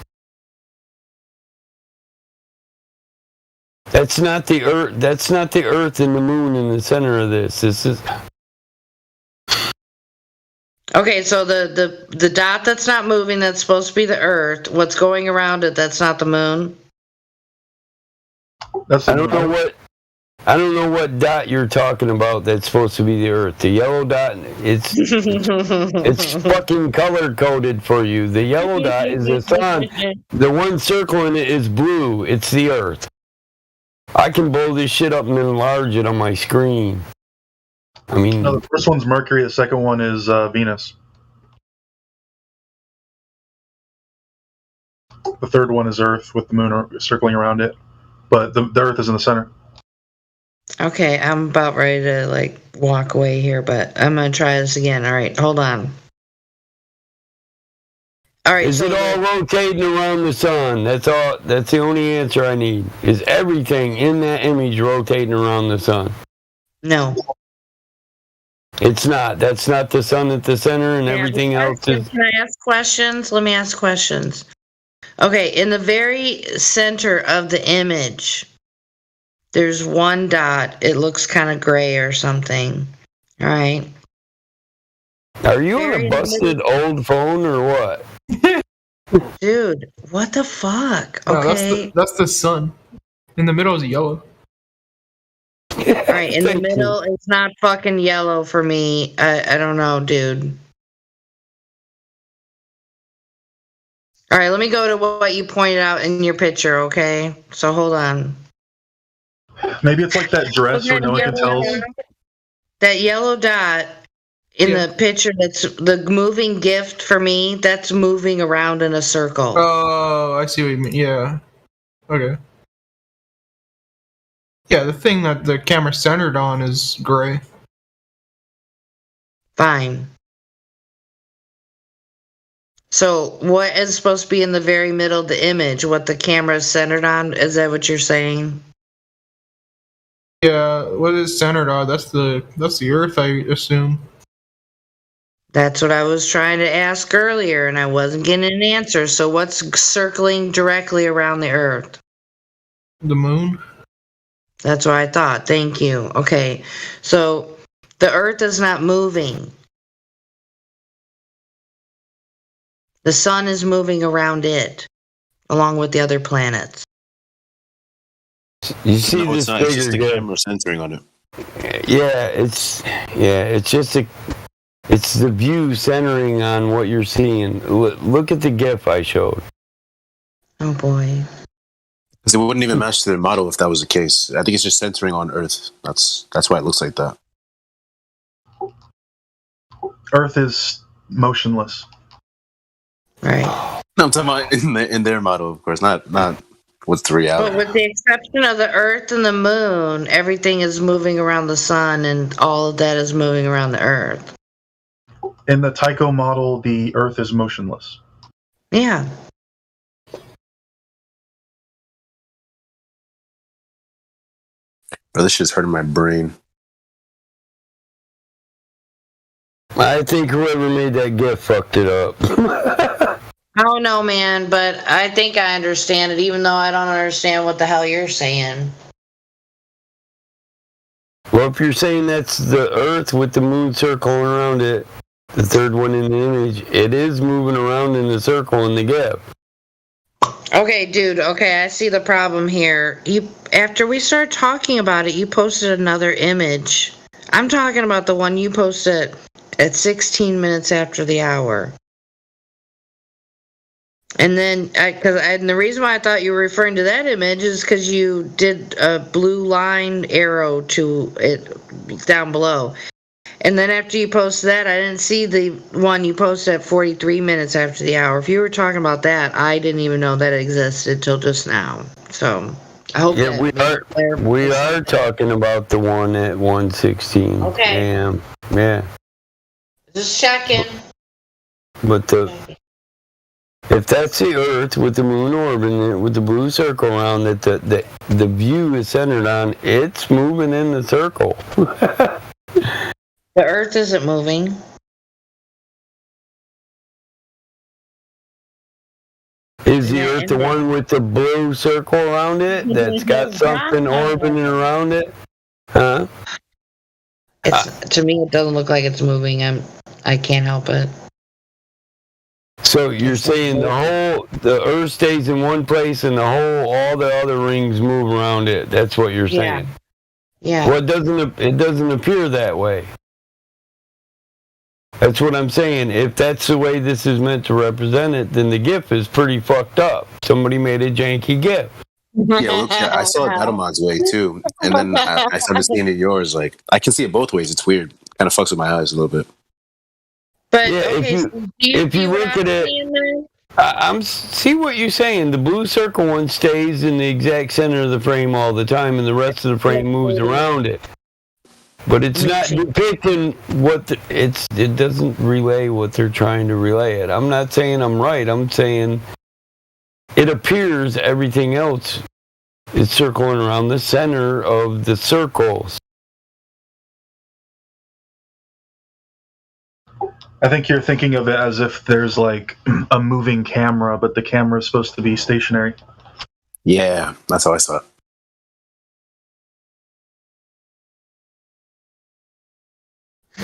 That's not the Earth. That's not the Earth and the Moon in the center of this. This is. Okay, so the dot that's not moving, that's supposed to be the Earth. What's going around it, that's not the Moon. I don't know what dot you're talking about. That's supposed to be the Earth. The yellow dot. It's fucking color coded for you. The yellow dot is the sun. The one circling it is blue. It's the Earth. I can blow this shit up and enlarge it on my screen. I mean... No, the first one's Mercury, the second one is Venus. The third one is Earth with the moon circling around it. But the Earth is in the center. Okay, I'm about ready to, walk away here, but I'm going to try this again. All right, hold on. All right. Is it all rotating around the sun? That's all. That's the only answer I need. Is everything in that image rotating around the sun? No. It's not. That's not the sun at the center, and everything else is. Can I ask questions? Let me ask questions. Okay, in the very center of the image, there's one dot. It looks kind of gray or something. All right. Are you on a busted old phone or what? Dude, what the fuck? No, Okay. that's the sun. In the middle is yellow. All right, in the Thank you. middle, it's not fucking yellow for me. I don't know, dude. All right, let me go to what you pointed out in your picture, okay? So hold on. Maybe it's like that dress where no one can tell. That yellow dot in the picture, that's the moving gift for me, that's moving around in a circle. Oh, I see what you mean. Yeah. Okay. Yeah, the thing that the camera's centered on is gray. Fine. So what is supposed to be in the very middle of the image, what the camera is centered on? Is that what you're saying? Yeah, what is centered on? That's the Earth, I assume. That's what I was trying to ask earlier, and I wasn't getting an answer. So what's circling directly around the Earth? The moon. That's what I thought. Thank you. Okay. So the Earth is not moving. The sun is moving around it, along with the other planets. You see No, this it's not. It's just the figure, camera centering on it. it's the view centering on what you're seeing. Look at the GIF I showed. Oh boy. Because it wouldn't even match to their model if that was the case. I think it's just centering on Earth. That's why it looks like that. Earth is motionless. Right. No, I'm talking about in their model, of course, not what's the reality. But with the exception of the Earth and the moon, everything is moving around the sun, and all of that is moving around the Earth. In the Tycho model, the Earth is motionless. Yeah. Bro, this shit's hurting my brain. I think whoever made that GIF fucked it up. I don't know, man, but I think I understand it, even though I don't understand what the hell you're saying. Well, if you're saying that's the Earth with the moon circling around it, the third one in the image, it is moving around in the circle in the GIF. Okay, dude, okay, I see the problem here. After we started talking about it, you posted another image. I'm talking about the one you posted at 16 minutes after the hour. And then, and the reason why I thought you were referring to that image is because you did a blue line arrow to it down below. And then after you posted that, I didn't see the one you posted at 43 minutes after the hour. If you were talking about that, I didn't even know that it existed till just now. So I hope. Yeah, we are talking about the one at 1:16 a.m. Yeah. Just checking. But if that's the Earth with the moon orbiting it with the blue circle around it, the view is centered on, it's moving in the circle. The Earth isn't moving. Is the Earth the one with the blue circle around it that's got something orbiting around it? Huh? To me, it doesn't look like it's moving. I can't help it. So you're saying the Earth stays in one place and all the other rings move around it. That's what you're saying. Yeah. Well, it doesn't appear that way. That's what I'm saying. If that's the way this is meant to represent it, then the GIF is pretty fucked up. Somebody made a janky GIF. Yeah, I saw it Battlemod's way too, and then I started seeing it yours. Like I can see it both ways. It's weird. Kind of fucks with my eyes a little bit. But yeah, if you look at it, I'm see what you're saying. The blue circle one stays in the exact center of the frame all the time, and the rest of the frame moves around it. But it's not depicting it doesn't relay what they're trying to relay it. I'm not saying I'm right. I'm saying it appears everything else is circling around the center of the circles. I think you're thinking of it as if there's like a moving camera, but the camera is supposed to be stationary. Yeah, that's how I saw it.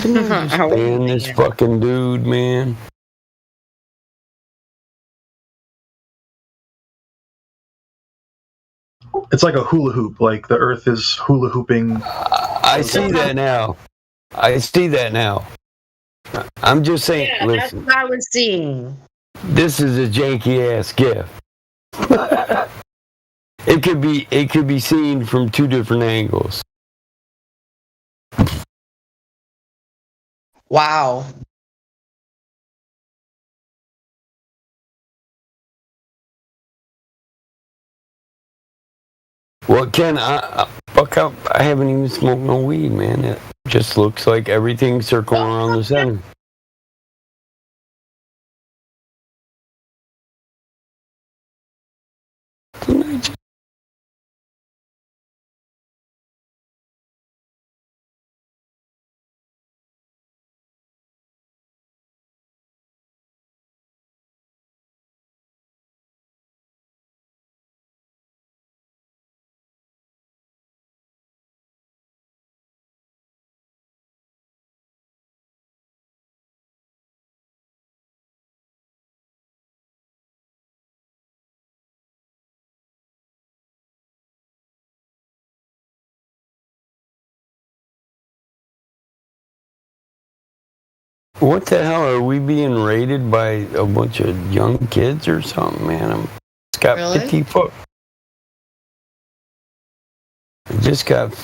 Man, this fucking dude, man. It's like a hula hoop. Like the Earth is hula hooping I see that now. I see that now. I'm just saying, Yeah, that's listen, what I was seeing. this is a janky ass gift. It could be seen from two different angles. Wow. Well, Ken, fuck up. I haven't even smoked no weed, man. It just looks like everything's circling around the center. Didn't I just- What the hell? Are we being raided by a bunch of young kids or something, man? It's got Really? 50 foot. I just got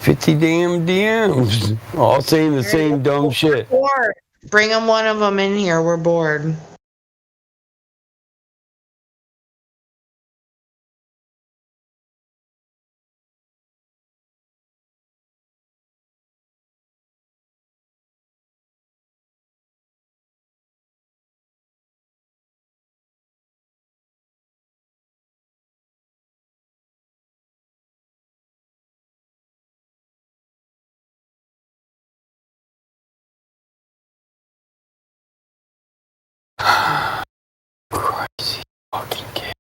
50 damn DMs, all saying the same dumb shit. Bored. Bring them one of them in here. We're bored. Crazy fucking kid.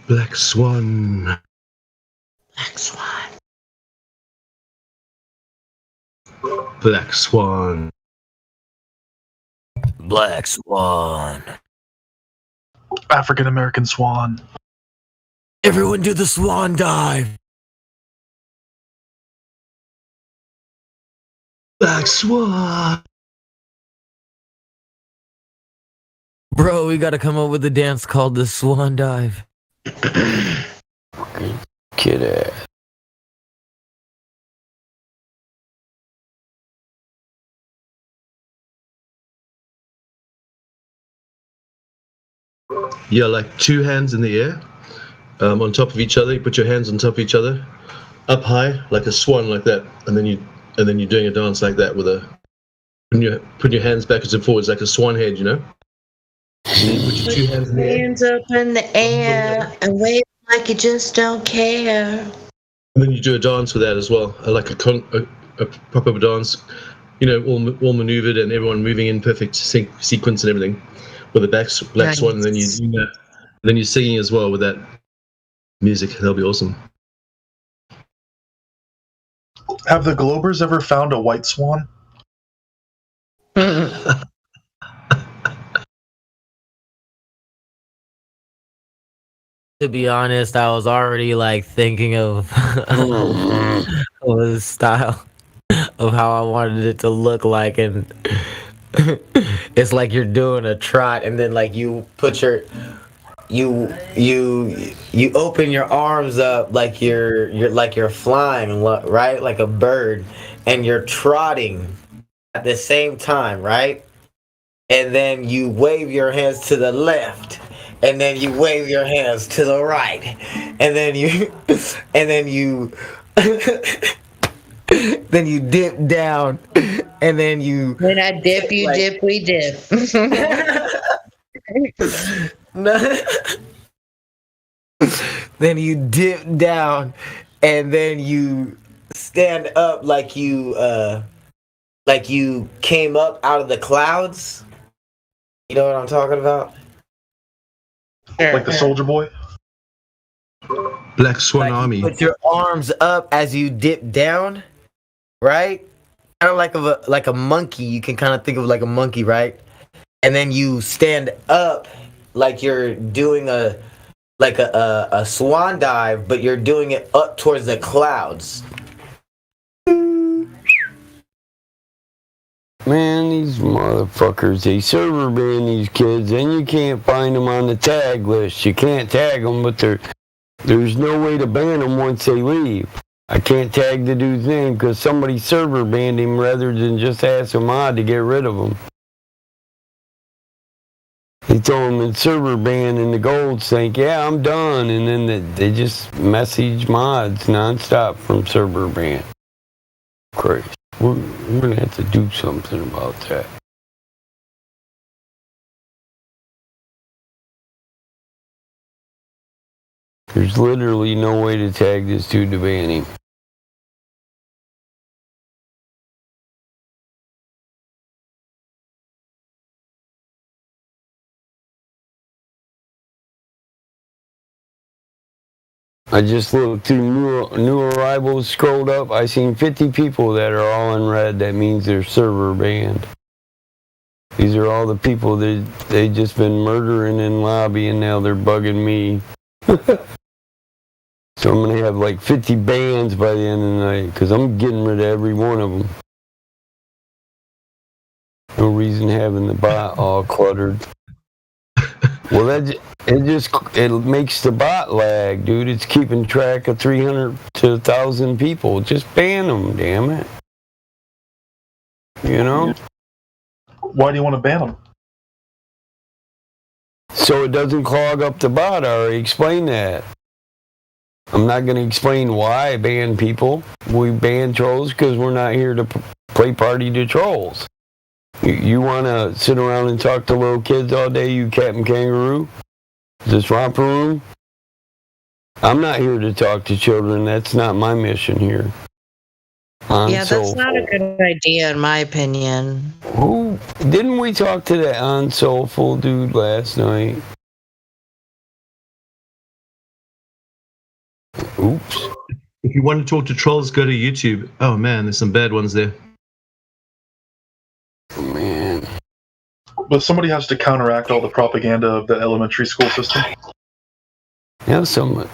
Black Swan. Black Swan. Black Swan. Black Swan. African American swan. Everyone do the swan dive. Black Swan. Bro, we gotta come up with a dance called the swan dive. Kid ass. Yeah, like two hands in the air, on top of each other. You put your hands on top of each other, up high like a swan, like that, and then you're doing a dance like that with putting your hands backwards and forwards like a swan head, you know. And then you put your two hands in the air, Hands up in the air and wave like you just don't care. and then you do a dance with that as well, like a proper dance, you know, all maneuvered and everyone moving in perfect sequence and everything, with a black Nice. swan, and then you're singing as well with that music. That'll be awesome. Have the Globers ever found a white swan? To be honest, I was already like thinking of the style of how I wanted it to look like, and it's like you're doing a trot, and then like you put you open your arms up like you're flying, right, like a bird, and you're trotting at the same time, right? And then you wave your hands to the left, and then you wave your hands to the right, and then you then you dip down, and then you When I dip, you like- dip, we dip. then you dip down, and then you stand up like you came up out of the clouds. You know what I'm talking about? Like the Soldier Boy? Black Swan Like Army. you put your arms up as you dip down, right? Kind of like a monkey. You can kind of think of like a monkey, right? and then you stand up like you're doing a swan dive, but you're doing it up towards the clouds. Man, these motherfuckers, they server ban these kids, and you can't find them on the tag list. You can't tag them, but there's no way to ban them once they leave. I can't tag the dude's name because somebody server banned him rather than just ask a mod to get rid of him. They told him it's server ban, and the golds think, yeah, I'm done, and then they just message mods nonstop from server ban. Crazy. We're going to have to do something about that. There's literally no way to tag this dude to ban him. I just looked through new arrivals, scrolled up. I seen 50 people that are all in red. That means they're server banned. These are all the people that they just been murdering in lobby, and now they're bugging me. So I'm gonna have like 50 bans by the end of the night because I'm getting rid of every one of them. No reason having the bot all cluttered. Well, it makes the bot lag, dude. It's keeping track of 300 to 1,000 people. Just ban them, damn it. You know? Why do you want to ban them? So it doesn't clog up the bot. I already explained that. I'm not going to explain why I ban people. We ban trolls because we're not here to play party to trolls. You want to sit around and talk to little kids all day, you Captain Kangaroo? This romper room? I'm not here to talk to children. That's not my mission here. Yeah, that's not a good idea, in my opinion. Didn't we talk to that unsoulful dude last night? Oops. If you want to talk to trolls, go to YouTube. Oh man, there's some bad ones there. Man. But somebody has to counteract all the propaganda of the elementary school system. Yeah, someone.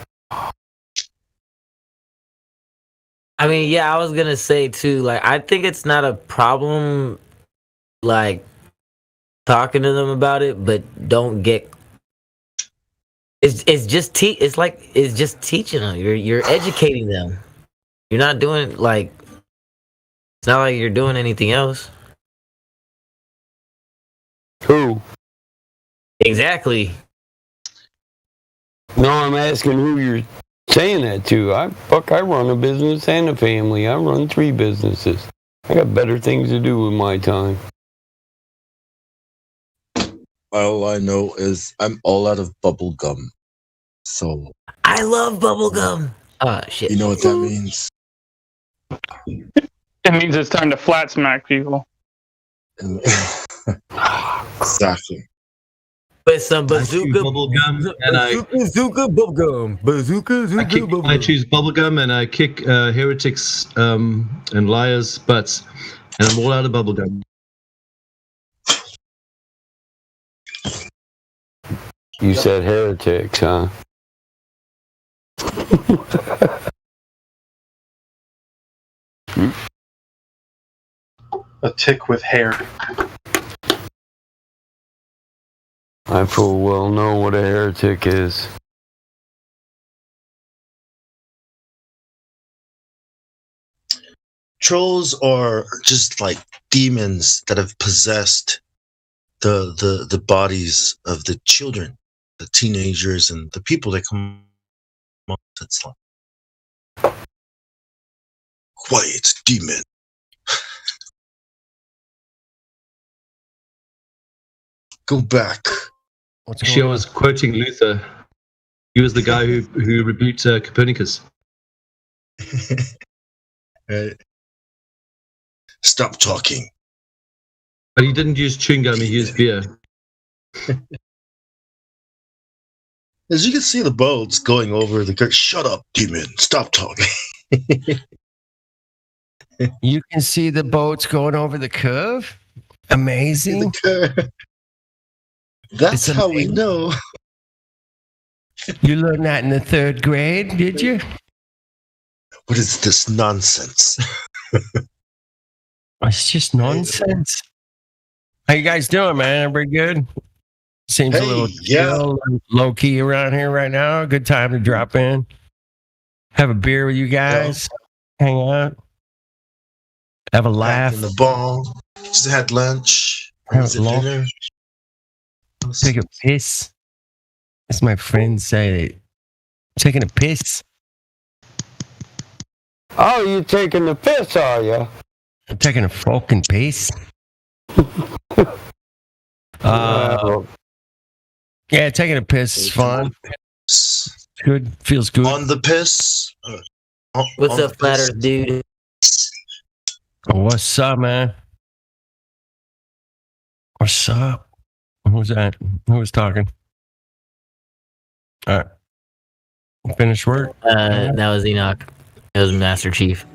I mean, yeah, I was gonna say too. Like, I think it's not a problem, like talking to them about it, but don't get. It's just it's just teaching them. You're educating them. You're not doing like. It's not like you're doing anything else. Who? Exactly. No, I'm asking who you're saying that to. I run a business and a family. I run 3 businesses. I got better things to do with my time. All I know is I'm all out of bubble gum. So I love bubble gum. Oh shit. You know what that means? It means it's time to flat smack people. Exactly. But some bazooka bubblegum and bazooka bubblegum. Bazooka bubblegum. I choose bubblegum and I kick heretics and liars' butts, and I'm all out of bubblegum. You said heretics, huh? A tick with hair. I full well know what a heretic is. Trolls are just like demons that have possessed the bodies of the children, the teenagers, and the people that come up. It's like, quiet, demon. Go back. She was quoting Luther. He was the guy who rebuked Copernicus. Right. Stop talking. But he didn't use chewing gum, he used beer. As you can see the boats going over the curve. Shut up, demon. Stop talking. You can see the boats going over the curve? Amazing. That's It's how we amazing. know. You learned that in the 3rd grade, did you? What is this nonsense? It's just nonsense. How you guys doing, man? Everybody good? Seems a Hey, little yeah. chill, low key around here right now. Good time to drop in, have a beer with you guys, hang out, have a laugh, In the ball. Just had lunch. Have Was it lunch. dinner? take a piss. As my friends say, taking a piss. Oh, you taking the piss, are you? I'm taking a fucking piss. Yeah, taking a piss is fun. Good, feels good. On the piss. What's on up, the flat piss. Earth dude? What's up, man? What's up? Who's that? Who was talking? All right. Finish work? That was Enoch. It was Master Chief.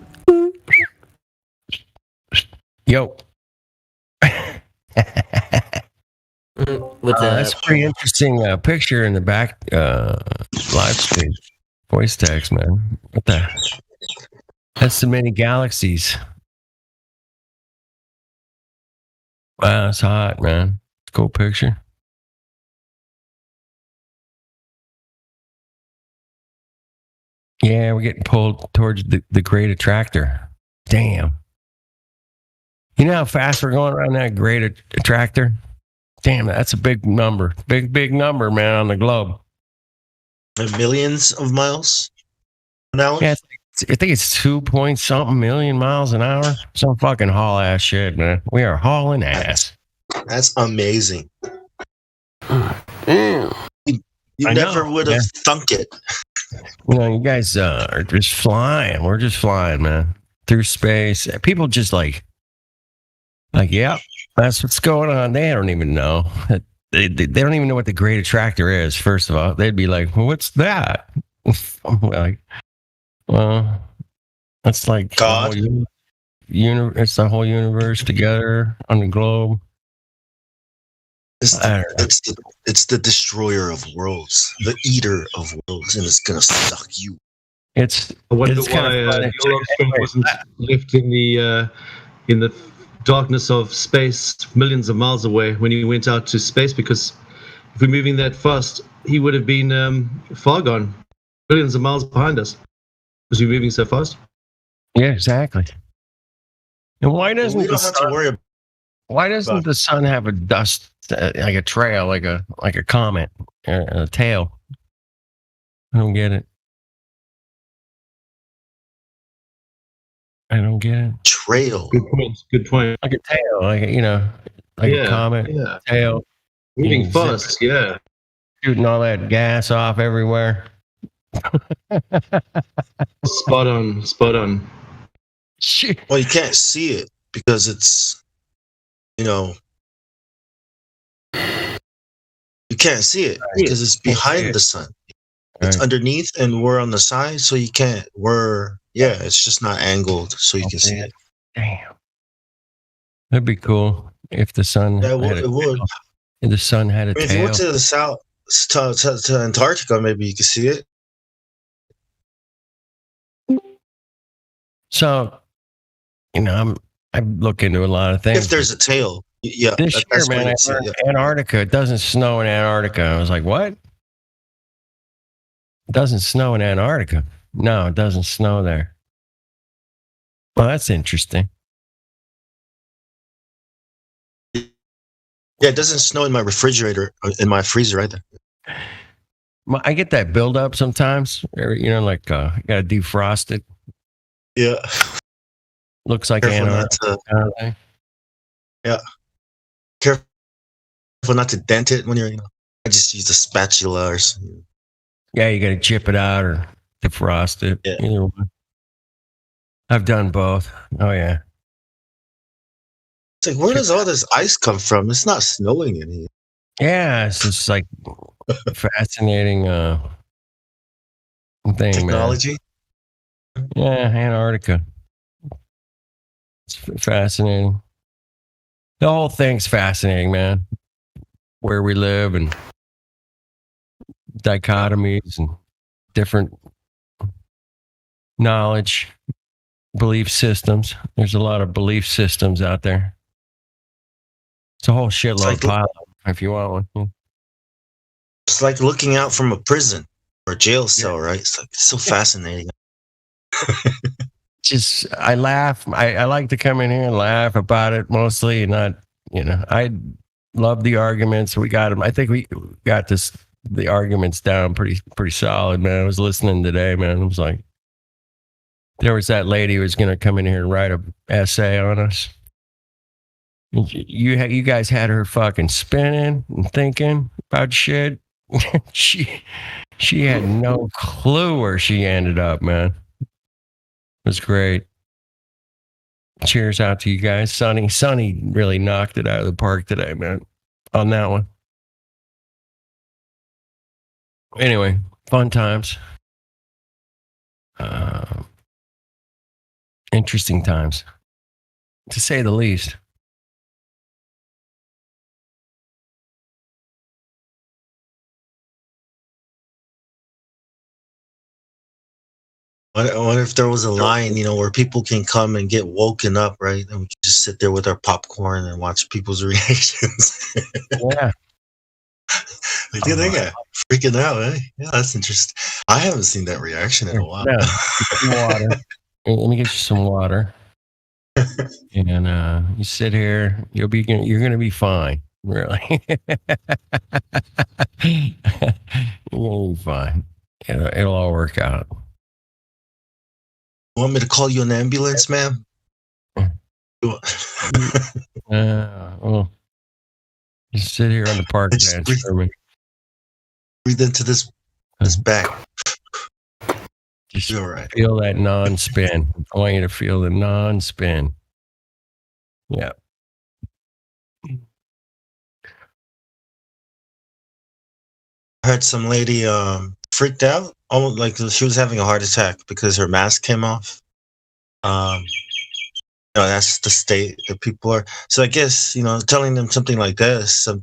Yo. What's That's a pretty interesting picture in the back live stream. Voice text, man. What the? That's the many galaxies. Wow, it's hot, man. Cool picture. Yeah, we're getting pulled towards the great attractor. Damn. You know how fast we're going around that great attractor? Damn, that's a big number. Big number, man, on the globe. Millions of miles an hour? Yeah, I think it's 2-point-something million miles an hour. Some fucking haul ass shit, man. We are hauling ass. That's amazing. Damn. You I never know, would have yeah. thunk it. You know, you guys are just flying. We're just flying, man, through space. People just like, yeah, that's what's going on. They don't even know. They don't even know what the great attractor is. First of all, they'd be like, well, "What's that?" I'm like, well, that's like God. The whole it's the whole universe together on the globe. It's the destroyer of worlds, the eater of worlds, and it's gonna suck you. I wonder it's why kind of funny. Neil Armstrong wasn't left in the darkness of space, millions of miles away, when he went out to space. Because if we're moving that fast, he would have been far gone, billions of miles behind us, because we're moving so fast. Yeah, exactly. And why doesn't We the don't have to sun? worry Why doesn't about- the sun have a dust like a trail, like a comet, a tail? I don't get it. I don't get it. trail. Good point. Like a tail, like a comet Yeah. tail, Moving zip, fast, yeah. shooting all that gas off everywhere. Spot on. Shit. Well, you can't see it because it's, you can't see it because it's behind the sun. It's Right. underneath, and we're on the side, so you can't. It's just not angled, so you can see it. Damn. That'd be cool if the sun Yeah, had it would. if the sun had a I mean, if you tail. went to the south, to Antarctica, maybe you could see it. So, I look into a lot of things. If there's a tail, yeah. This year, that's man, when I you'd see it, learned yeah. Antarctica. It doesn't snow in Antarctica. I was like, what? It doesn't snow in Antarctica. No, it doesn't snow there. Well, that's interesting. Yeah, it doesn't snow in my refrigerator, in my freezer either. I get that buildup sometimes. You got to defrost it. Yeah. Looks like Careful not Antarctica. to. kind of thing. Yeah. Careful not to dent it when you're. I just use a spatula or something. Yeah, you got to chip it out or defrost it. Yeah. Either one. I've done both. Oh yeah. It's like, where does all this ice come from? It's not snowing in here. Yeah, it's just like fascinating thing, Technology. man. Yeah, Antarctica. It's fascinating. The whole thing's fascinating, man. where we live and dichotomies and different knowledge, belief systems. There's a lot of belief systems out there. It's a whole shitload pile if you want one. It's like looking out from a prison or a jail cell, right? It's like so fascinating. Just I laugh. I like to come in here and laugh about it mostly, and not, I love the arguments. We got them. I think we got the arguments down pretty solid, man. I was listening today, man. It was like there was that lady who was going to come in here and write an essay on us. You guys had her fucking spinning and thinking about shit. she had no clue where she ended up, man. It was great. Cheers out to you guys. Sonny really knocked it out of the park today, man, on that one. Anyway, fun times. Interesting times, to say the least. What if there was a line, where people can come and get woken up, right? And we can just sit there with our popcorn and watch people's reactions. Yeah. Like, they got freaking out, eh? Yeah, that's interesting. I haven't seen that reaction in a while. Yeah. Some water. Let me get you some water. And you sit here, you're gonna be fine. Really. You're gonna be fine. It'll all work out. You want me to call you an ambulance, ma'am? Well, just sit here on the park bench for me. Breathe into this back. Just all right. Feel that non-spin. I want you to feel the non-spin. Yeah. I heard some lady freaked out, almost like she was having a heart attack because her mask came off. That's the state that people are. So I guess, telling them something like this, a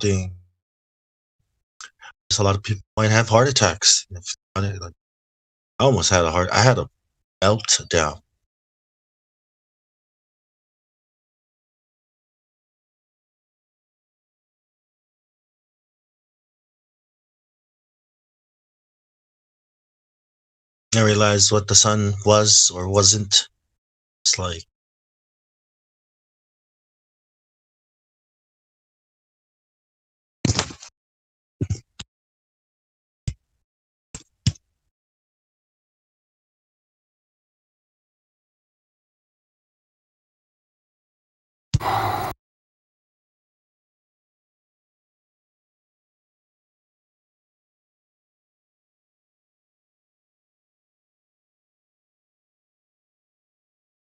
lot of people might have heart attacks. I almost had I had a meltdown. I realized what the sun was or wasn't. It's like,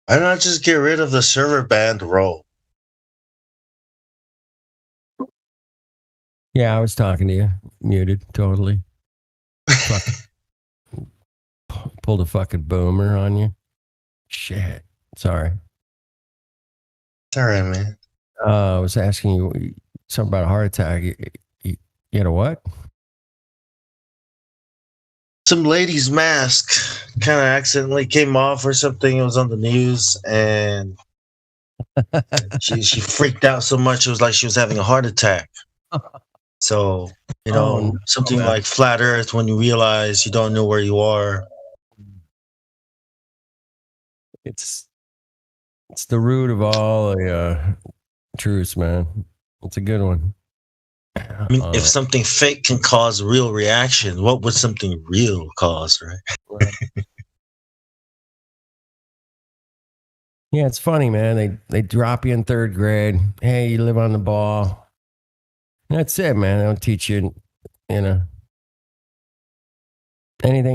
why not just get rid of the server band role? Yeah, I was talking to you. Muted, totally. Pulled a fucking boomer on you. Shit. Sorry. It's all right, man. I was asking you something about a heart attack. You had a what? Some lady's mask kind of accidentally came off or something. It was on the news, and she freaked out so much. It was like she was having a heart attack. So, something like flat Earth, when you realize you don't know where you are. It's the root of all truths, man. It's a good one. I mean, if something fake can cause real reaction, what would something real cause, right? Yeah, it's funny, man. They drop you in third grade. Hey, you live on the ball. That's it, man. They don't teach you, anything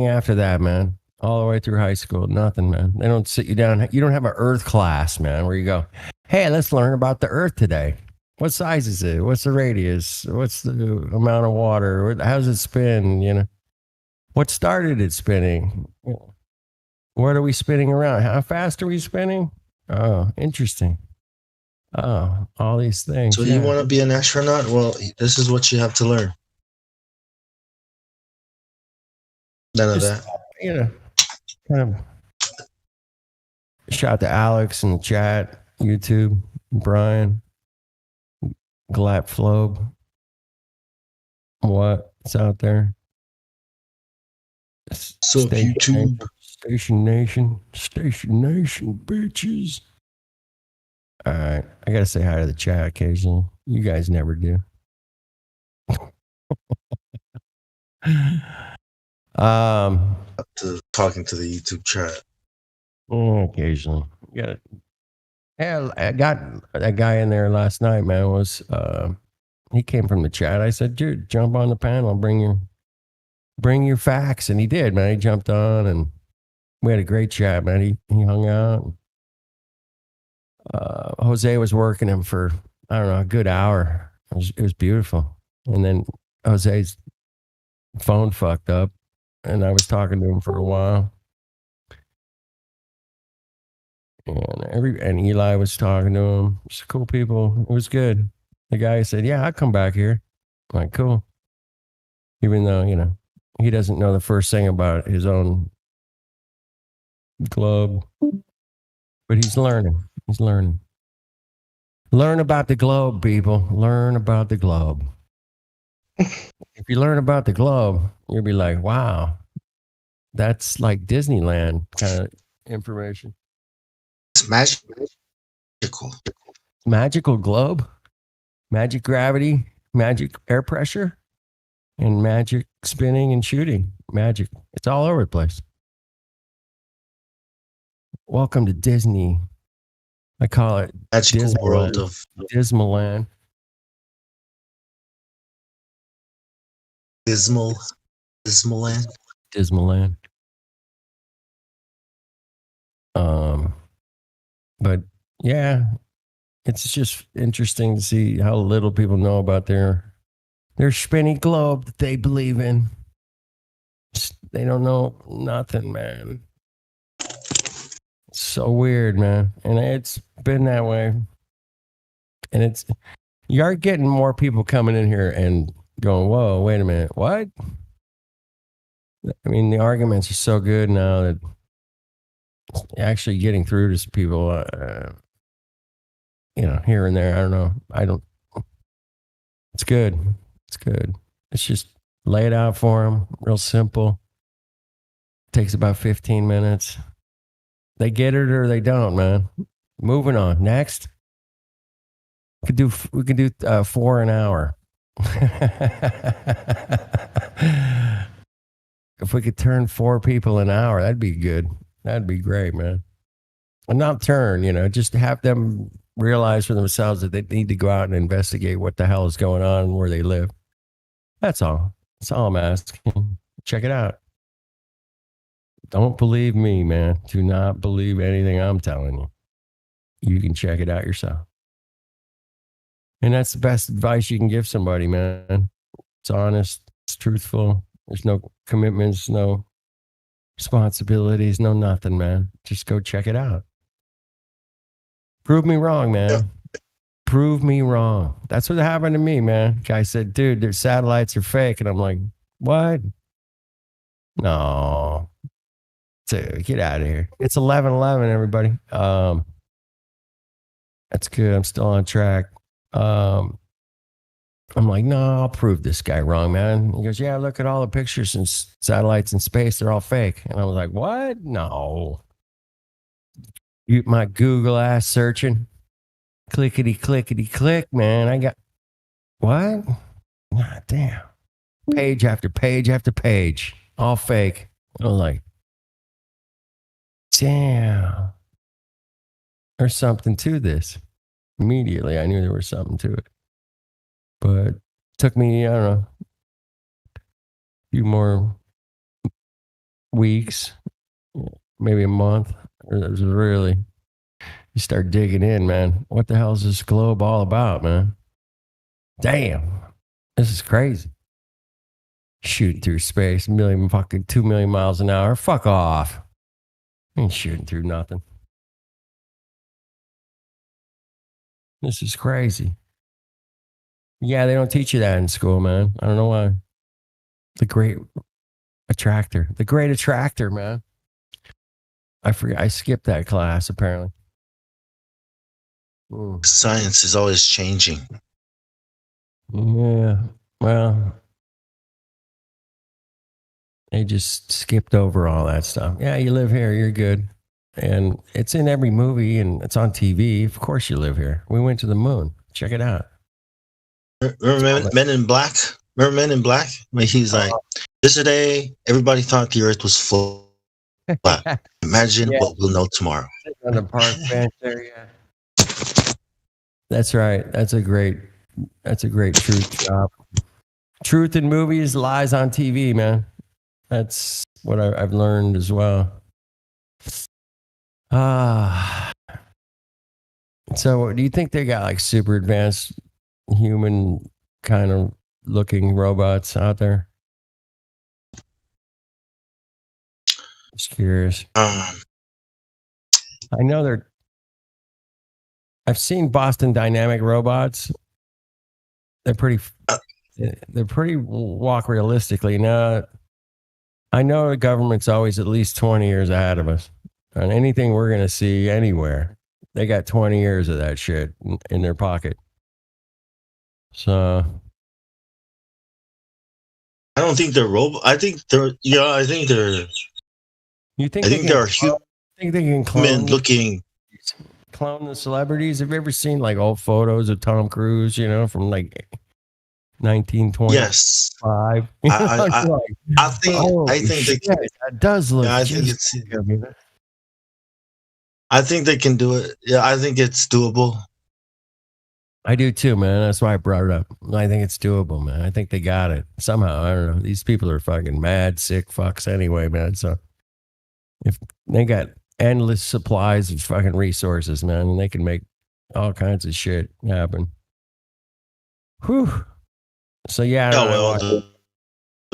after that, man. All the way through high school, nothing, man. They don't sit you down. You don't have an Earth class, man, where you go, hey, let's learn about the Earth today. What size is it? What's the radius? What's the amount of water? How does it spin? What started it spinning? What are we spinning around? How fast are we spinning? Oh, interesting. Oh, all these things. So yeah. you want to be an astronaut? Well, this is what you have to learn. None of Just, that. you know, kind of shout out to Alex in the chat, YouTube, Brian, Glap Flobe. What's out there? So YouTube. Station Nation, bitches. All right, I gotta say hi to the chat occasionally. You guys never do. Up to talking to the YouTube chat. Occasionally, you got it. Yeah, I got that guy in there last night. Man, was he came from the chat? I said, dude, jump on the panel, bring your facts, and he did. Man, he jumped on, and we had a great chat. Man, he hung out. Jose was working him for, I don't know, a good hour. It was beautiful. And then Jose's phone fucked up, and I was talking to him for a while. And Eli was talking to him. It's cool people. It was good. The guy said, "Yeah, I'll come back here." I'm like, cool. Even though, he doesn't know the first thing about his own globe, but he's learning. He's learning. Learn about the globe, people. Learn about the globe. If you learn about the globe, you'll be like, wow, that's like Disneyland kind of information. It's magical. Magical globe, magic gravity, magic air pressure, and magic spinning and shooting. Magic. It's all over the place. Welcome to Disney. I call it magical world of Dismaland. Dismaland. Dismaland. But yeah, it's just interesting to see how little people know about their spinny globe that they believe in. They don't know nothing, man. It's so weird, man. And it's been that way. And you are getting more people coming in here and going, whoa, wait a minute, what? I mean, the arguments are so good now that actually getting through to people, here and there. I don't know. It's good. It's good. It's just lay it out for them. Real simple. Takes about 15 minutes. They get it or they don't, man. Moving on. Next. We could do 4 an hour. If we could turn 4 people an hour, that'd be good. That'd be great, man. And not turn, just have them realize for themselves that they need to go out and investigate what the hell is going on and where they live. That's all. That's all I'm asking. Check it out. Don't believe me, man. Do not believe anything I'm telling you. You can check it out yourself. And that's the best advice you can give somebody, man. It's honest. It's truthful. There's no commitments, no responsibilities, no nothing, man. Just go check it out. Prove me wrong, man. Yeah. Prove me wrong. That's what happened to me, man. Guy said, dude, their satellites are fake. And I'm like, what? No. Dude, get out of here. It's 11:11, everybody. That's good. I'm still on track. I'm like, no, I'll prove this guy wrong, man. He goes, yeah, look at all the pictures and satellites in space. They're all fake. And I was like, what? No. My Google ass searching. Clickety, clickety, click, man. I got, what? God damn. Page after page after page. All fake. I was like, damn. There's something to this. Immediately, I knew there was something to it. But it took me, I don't know, a few more weeks, maybe a month. It was really, you start digging in, man. What the hell is this globe all about, man? Damn, this is crazy. Shooting through space, 2 million miles an hour. Fuck off. I ain't shooting through nothing. This is crazy. Yeah, they don't teach you that in school, man. I don't know why. The great attractor. The great attractor, man. I forgot. I skipped that class, apparently. Ooh. Science is always changing. Yeah. Well, they just skipped over all that stuff. Yeah, you live here, you're good. And it's in every movie and it's on TV. Of course you live here. We went to the moon. Check it out. Remember Men in Black? Remember Men in Black? When he's like, yesterday, everybody thought the earth was flat. Imagine what we'll know tomorrow. On the park bench there, yeah. That's right. That's a great truth job. Truth in movies, lies on TV, man. That's what I've learned as well. So do you think they got like super advanced human kind of looking robots out there? Just curious. I know I've seen Boston Dynamic robots. They're pretty walk realistically. Now, I know the government's always at least 20 years ahead of us. On anything we're going to see anywhere, they got 20 years of that shit in their pocket. So I don't think they're robots. I think they're. Yeah, I think they're. You think? I think they're human. Think they can clone looking. Clone the celebrities? Have you ever seen like old photos of Tom Cruise? You know, from like 1925. Yes. I think they can. That does look. Yeah, I think they can do it. Yeah, I think it's doable. I do too, man. That's why I brought it up. I think it's doable, man. I think they got it somehow. I don't know. These people are fucking mad, sick fucks anyway, man. So if they got endless supplies of fucking resources, man, and they can make all kinds of shit happen. Whew. So yeah, the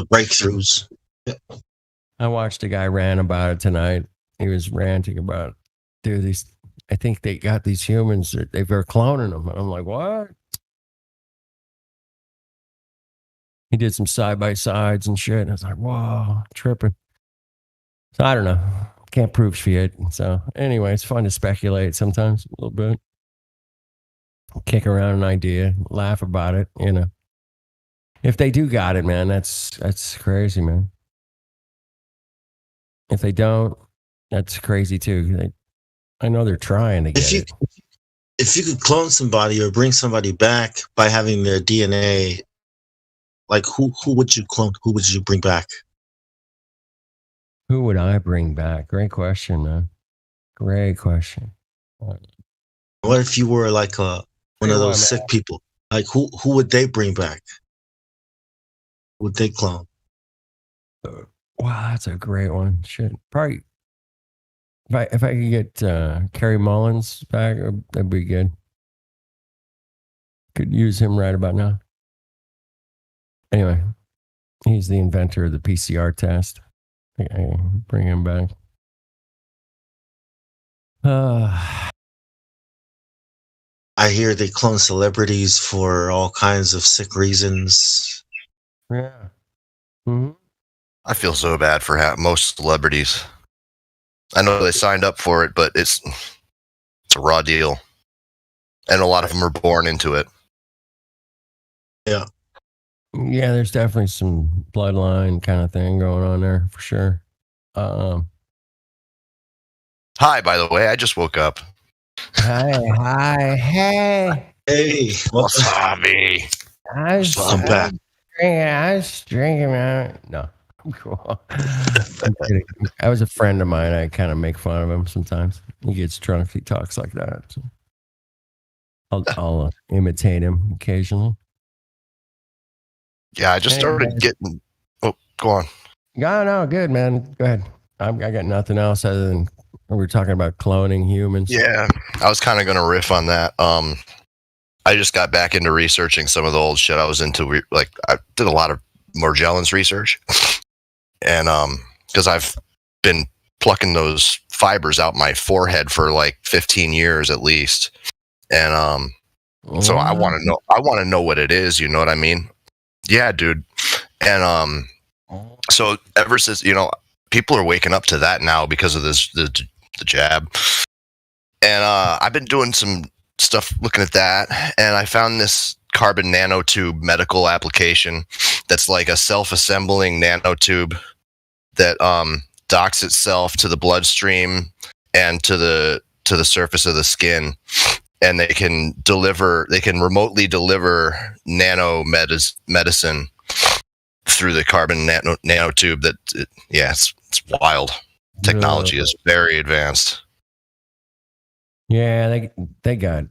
breakthroughs. I watched a guy rant about it tonight. He was ranting about, dude, I think they got these humans that they're cloning them. And I'm like, what? He did some side by sides and shit. And I was like, whoa, tripping. So I don't know. Can't prove shit. So anyway, it's fun to speculate sometimes a little bit. Kick around an idea, laugh about it, you know. If they do got it, man, that's crazy, man. If they don't, that's crazy too. I know they're trying to get it. If you could clone somebody or bring somebody back by having their DNA, like who would you clone? Who would you bring back? Who would I bring back? Great question, man. Great question. What if you were like one of those sick people? Like who would they bring back? Would they clone? Wow, that's a great one. Shit, probably. If I could get Kerry Mullins back, that'd be good. Could use him right about now. Anyway, he's the inventor of the PCR test. I bring him back. I hear they clone celebrities for all kinds of sick reasons. Yeah. Mm-hmm. I feel so bad for most celebrities. I know they signed up for it, but it's a raw deal. And a lot of them are born into it. Yeah. Yeah, there's definitely some bloodline kind of thing going on there for sure. Hi, by the way, I just woke up. Hey. Hey, Wasabi. I was drinking, man. No, I'm cool. I'm kidding. I was a friend of mine. I kind of make fun of him sometimes. He gets drunk. He talks like that. So I'll imitate him occasionally. Yeah, I just started getting. Oh, go on. No, good, man. Go ahead. I got nothing else other than we were talking about cloning humans. Yeah, I was kind of going to riff on that. I just got back into researching some of the old shit I was into. Like, I did a lot of Morgellons research, and because I've been plucking those fibers out my forehead for like 15 years at least, and So I want to know. I want to know what it is. You know what I mean? Yeah, dude. And so ever since people are waking up to that now because of the jab, and I've been doing some stuff looking at that, and I found this carbon nanotube medical application that's like a self-assembling nanotube that docks itself to the bloodstream and to the surface of the skin, and they can remotely deliver medicine through the carbon nanotube. It's wild. Technology is very advanced. Yeah, they got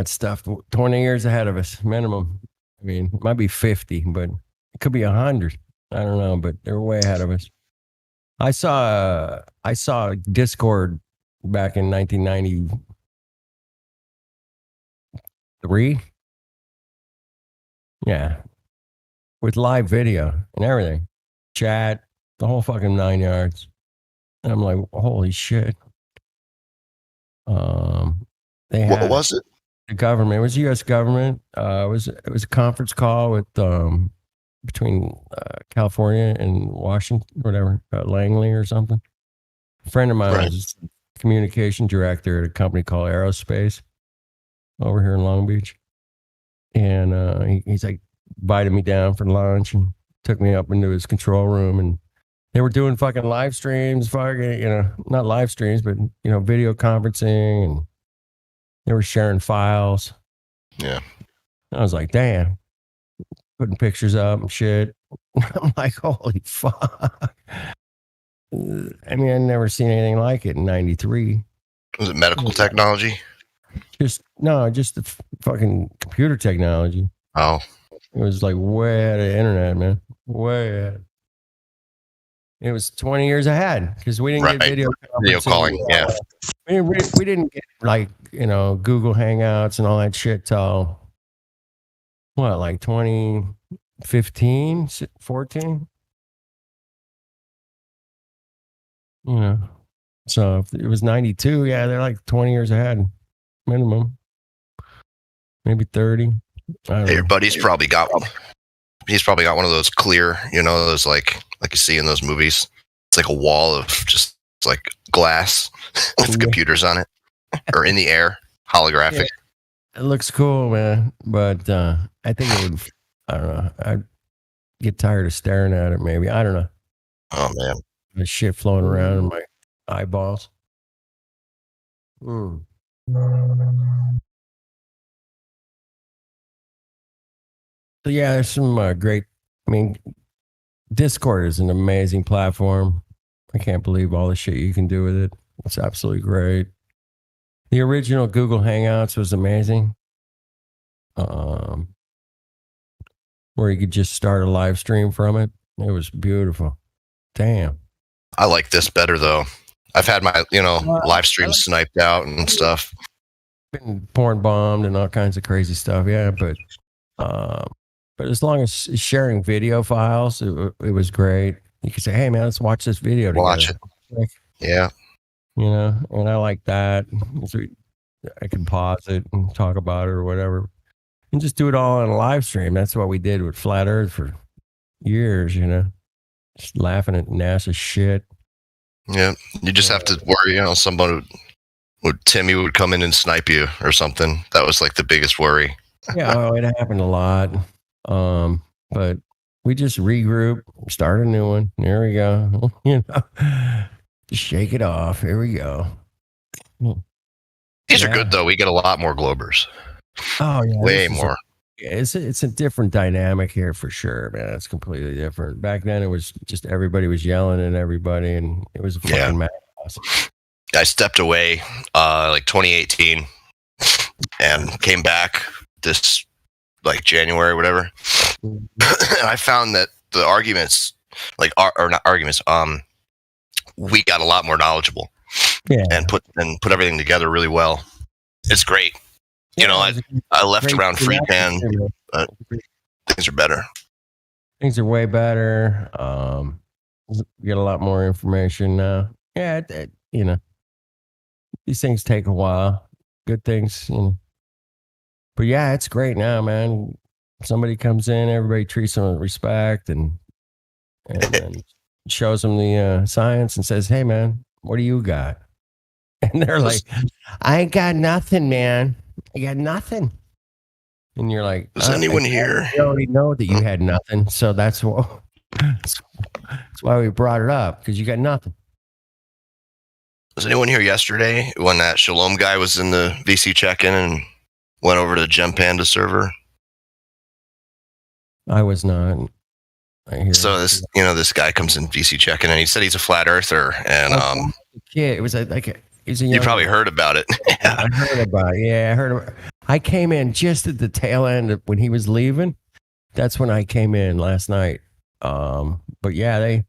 stuff 20 years ahead of us minimum. I mean, it might be 50, but it could be 100. I don't know, but they're way ahead of us. I saw Discord back in 1993. Yeah, with live video and everything, chat, the whole fucking 9 yards. And I'm like, holy shit. They had What was it? The government. It was the U.S. government. It was a conference call with between California and Washington, whatever, Langley or something. A friend of mine was communication director at a company called Aerospace over here in Long Beach, and he's like invited me down for lunch and took me up into his control room, and they were doing fucking live streams, not live streams, but video conferencing, and they were sharing files. Yeah. I was like, damn, putting pictures up and shit. I'm like, holy fuck. I mean, I'd never seen anything like it in 93. Was it medical technology? Just the fucking computer technology. Oh. It was like way ahead of the internet, man. Way ahead. It was 20 years ahead because we didn't get video calling. Yeah. We didn't get Google Hangouts and all that shit till what, like 2015, 14? So if it was 92, yeah, they're like 20 years ahead minimum. Maybe 30. Your buddy's probably got one. He's probably got one of those clear, those like you see in those movies. It's like a wall of just like glass with computers on it, or in the air, holographic. Yeah. It looks cool, man. But I think it would. I don't know. I'd get tired of staring at it. Maybe, I don't know. Oh man, the shit flowing around in my eyeballs. So yeah, there's some great. I mean, Discord is an amazing platform. I can't believe all the shit you can do with it. It's absolutely great. The original Google Hangouts was amazing. Where you could just start a live stream from it. It was beautiful. Damn. I like this better though. I've had my, live streams sniped out and stuff. Been porn bombed and all kinds of crazy stuff. Yeah, but as long as sharing video files, it was great. You could say, "Hey, man, let's watch this video together." Watch it. Yeah. And I like that. So I can pause it and talk about it or whatever, and just do it all on a live stream. That's what we did with Flat Earth for years. Just laughing at NASA shit. Yeah, you just have to worry. Someone Timmy would come in and snipe you or something. That was like the biggest worry. Yeah, it happened a lot. But we just regroup, start a new one. There we go. Just shake it off. Here we go. These are good though. We get a lot more Globers. Oh yeah, way more. It's a different dynamic here for sure, man. It's completely different. Back then, it was just everybody was yelling at everybody, and it was a fucking madhouse. I stepped away like 2018 and came back this like January or whatever. And I found that the arguments, or not arguments, we got a lot more knowledgeable and put everything together really well. It's great. I left around free pan, but things are better. Things are way better. We get a lot more information now. Yeah, these things take a while. Good things, But yeah, it's great now, man. Somebody comes in, everybody treats them with respect, and then shows them the science and says, "Hey, man, what do you got?" And they're like, "I ain't got nothing, man. I got nothing." And you're like, Is anyone here? I already know that you had nothing, so that's why we brought it up, because you got nothing. Was anyone here yesterday when that Shalom guy was in the VC check-in and went over to the Gem Panda server? I was not. So this guy comes in VC check-in and he said he's a flat earther, and it was you probably heard about it. I heard about it. Yeah, I heard about it. I came in just at the tail end of when he was leaving. That's when I came in last night. But yeah,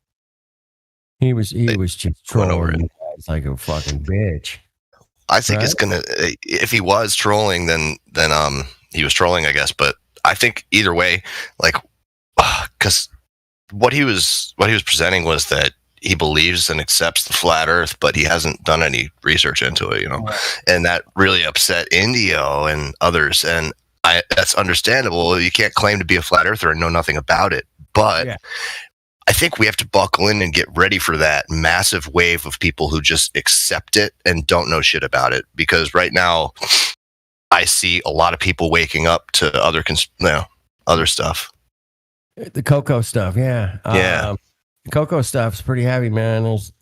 he was just trolling you guys like a fucking bitch. I think it's gonna, if he was trolling, then he was trolling, I guess. But I think either way, like, because what he was presenting was that he believes and accepts the flat Earth, but he hasn't done any research into it, and that really upset Indio and others. And that's understandable. You can't claim to be a flat earther and know nothing about it, but I think we have to buckle in and get ready for that massive wave of people who just accept it and don't know shit about it. Because right now, I see a lot of people waking up to other stuff. The cocoa stuff, yeah. The cocoa stuff's pretty heavy, man. There's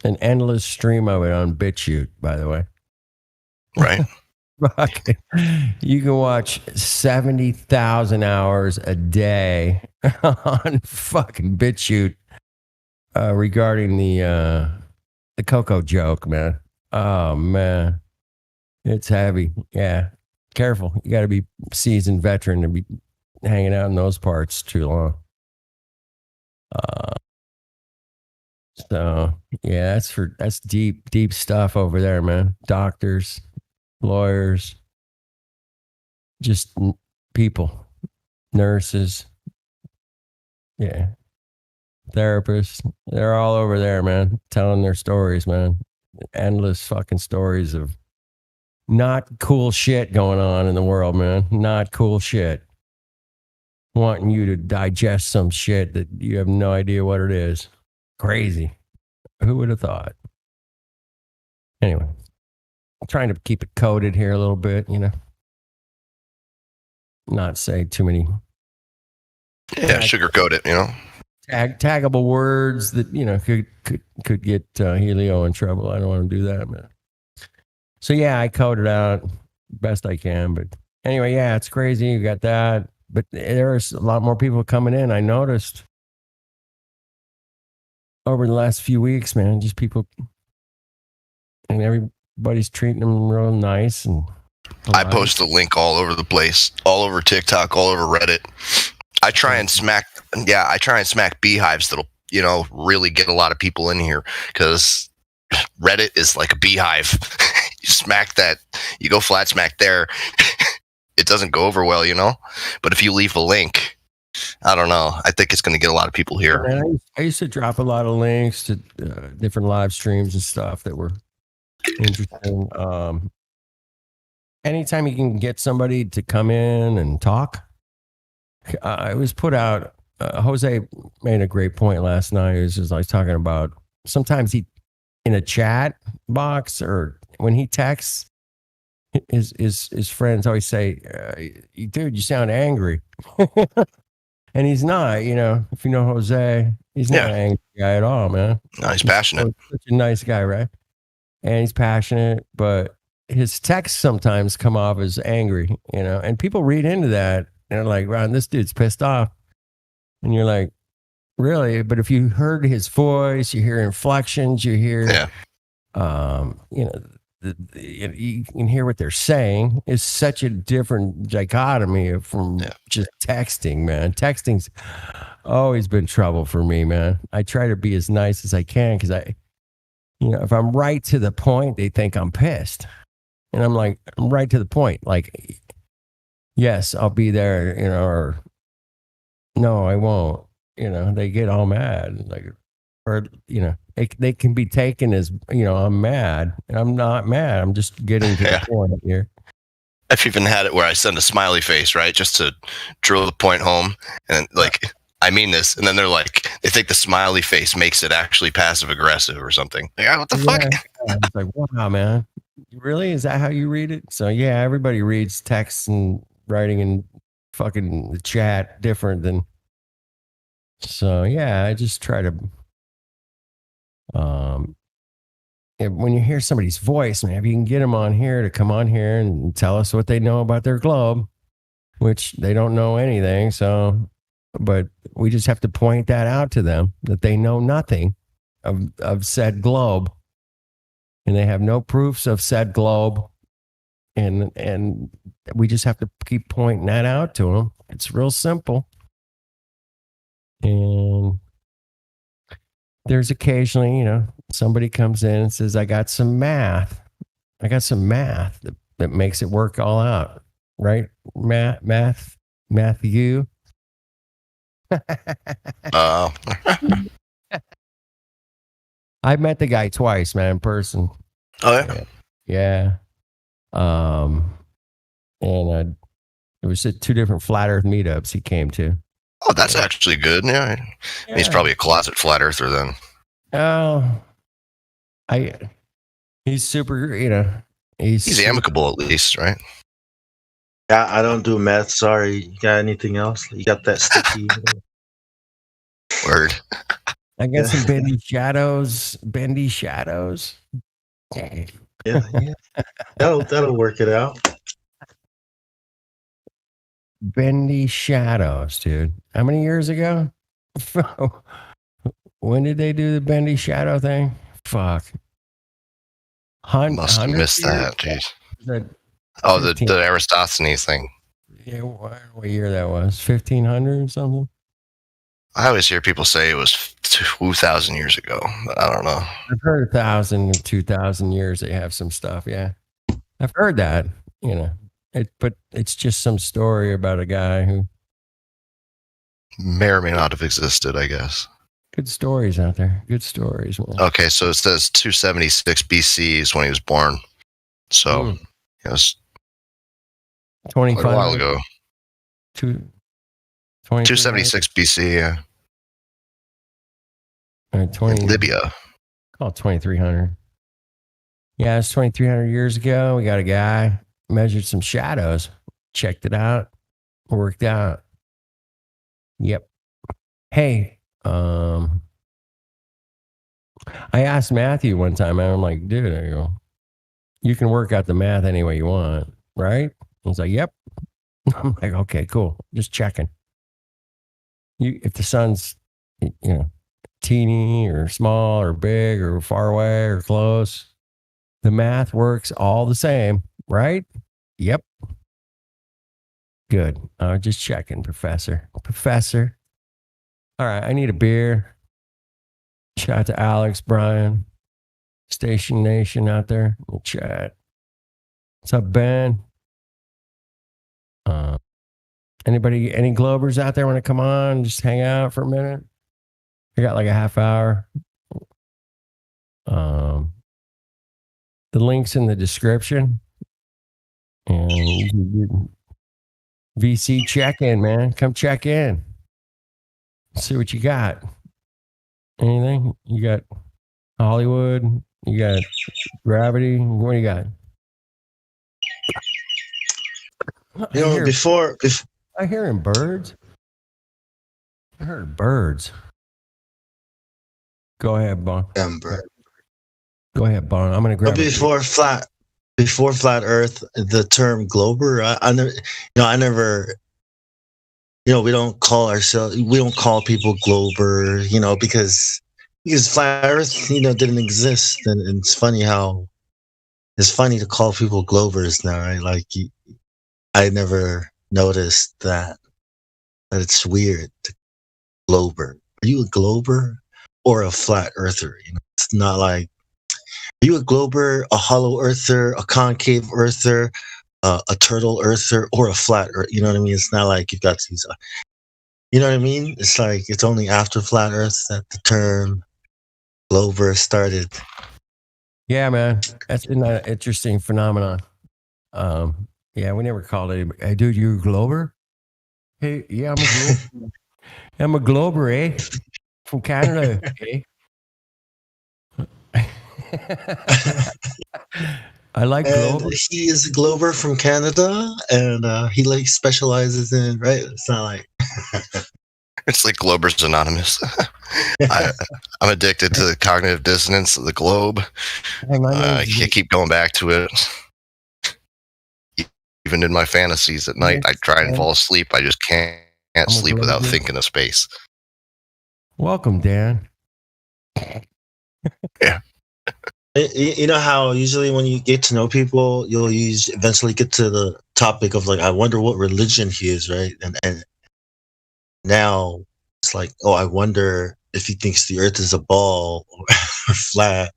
an endless stream of it on BitChute, by the way. Right. You can watch 70,000 hours a day on fucking BitChute regarding the cocoa joke, man. Oh man, it's heavy. Yeah, careful. You got to be seasoned veteran to be hanging out in those parts too long. So yeah, that's deep stuff over there, man. Doctors, lawyers, just people, nurses, yeah, therapists. They're all over there, man, telling their stories, man. Endless fucking stories of not cool shit going on in the world, man. Not cool shit. Wanting you to digest some shit that you have no idea what it is. Crazy. Who would have thought? Anyway, I'm trying to keep it coded here a little bit, not say too many. Yeah, sugarcoat it, taggable words that could get Helio in trouble. I don't want to do that, man. So yeah, I coded out best I can, but anyway, yeah, it's crazy. You got that, but there's a lot more people coming in. I noticed over the last few weeks, man, just people, and everybody's treating them real nice. And I post the link all over the place, all over TikTok, all over Reddit. I try and smack beehives that'll, really get a lot of people in here, because Reddit is like a beehive. You smack that, you go flat smack there. It doesn't go over well, but if you leave a link, I don't know. I think it's going to get a lot of people here. Man, I used to drop a lot of links to different live streams and stuff that were interesting. Anytime you can get somebody to come in and talk, it was put out. Jose made a great point last night. It was just like talking about sometimes he, in a chat box or when he texts, his friends always say, "Dude, you sound angry." And he's not, if you know Jose, he's not an angry guy at all, man. No, he's passionate. Such a nice guy, right? And he's passionate, but his texts sometimes come off as angry, and people read into that and they're like, "Ron, this dude's pissed off." And you're like, really? But if you heard his voice, you hear inflections, you hear, you can hear what they're saying. It's such a different dichotomy from just texting, man. Texting's always been trouble for me, man. I try to be as nice as I can because if I'm right to the point, they think I'm pissed. And I'm like, I'm right to the point. Like, yes, I'll be there, or no, I won't. They get all mad. Like, or, they can be taken as, I'm mad. And I'm not mad. I'm just getting to the point here. I've even had it where I send a smiley face, right, just to drill the point home, and like I mean this, and then they're like, they think the smiley face makes it actually passive aggressive or something. Like, what the fuck? It's like, wow, man, really? Is that how you read it? So yeah, everybody reads text and writing and fucking the chat different than. So yeah, I just try to. When you hear somebody's voice, man, if you can get them on here to come on here and tell us what they know about their globe, which they don't know anything. So, but we just have to point that out to them that they know nothing of said globe, and they have no proofs of said globe, and we just have to keep pointing that out to them. It's real simple, and there's occasionally, somebody comes in and says, I got some math that makes it work all out. Right? Matthew. I met the guy twice, man, in person. Oh yeah. Yeah. And it was at 2 different flat earth meetups he came to. Oh, that's actually good. Yeah. He's probably a closet flat earther then. Oh, he's super, he's amicable at least, right? Yeah, I don't do math. Sorry. You got anything else? You got that sticky? Word. I got some bendy shadows. Yeah. That'll work it out. Bendy shadows, dude. How many years ago? When did they do the bendy shadow thing? Fuck. Must have missed that. Jeez. The Eratosthenes thing. Yeah, what year that was? 1500 or something? I always hear people say it was 2,000 years ago, but I don't know. I've heard 1,000 and 2,000 years they have some stuff. Yeah, I've heard that. But it's just some story about a guy who may or may not have existed, I guess. Good stories out there. Good stories. Man. Okay, so it says 276 BC is when he was born. So it was 25 a while ago. 276 BC, yeah. Libya. Call it 2,300. Yeah, it's 2,300 years ago. We got a guy measured some shadows, checked it out, worked out. Yep. Hey, I asked Matthew one time, and I'm like, dude, you can work out the math any way you want, right? He's like, yep. I'm like, okay, cool. Just checking. If the sun's, teeny or small or big or far away or close, the math works all the same, right? Yep. Good. Just checking, Professor. All right, I need a beer. Shout out to Alex, Brian, Station Nation out there in the chat. What's up, Ben? Any Globers out there want to come on? Just hang out for a minute. I got like a half hour. The link's in the description. And VC check-in, man. Come check in. See what you got. Anything? You got Hollywood? You got Gravity? What do you got? I hear birds. I heard birds. Go ahead, Bon. Go ahead, Bon. I'm gonna grab. Before flat Earth, the term glober. I never. We don't call people glober. Because flat Earth, didn't exist, and it's funny to call people globers now, right? Like, I never noticed that it's weird. Glober. Are you a glober or a flat earther? It's not like, are you a glober, a hollow earther, a concave earther, a turtle earther, or a flat earth? You know what I mean? It's not like you've got these. You know what I mean? It's like it's only after flat Earth that the term glober started. Yeah, man, that's been an interesting phenomenon. Yeah, we never called anybody. Hey, dude, you a Glober? Hey, yeah, I'm a Glober. I'm a Glober, eh? From Canada, eh? I like And Glober. he is a Glober from Canada, and he like specializes in right. It's not like It's like Glober's Anonymous. I'm addicted to the cognitive dissonance of the globe. Hey, my I name's can't keep going back to it. Even in my fantasies at night, I try and fall asleep. I just can't I'm a sleep without Glober. thinking of space. Welcome, Dan. you know how usually when you get to know people, you'll eventually get to the topic of like, I wonder what religion he is, right? And now it's like, oh, I wonder if he thinks the Earth is a ball or flat.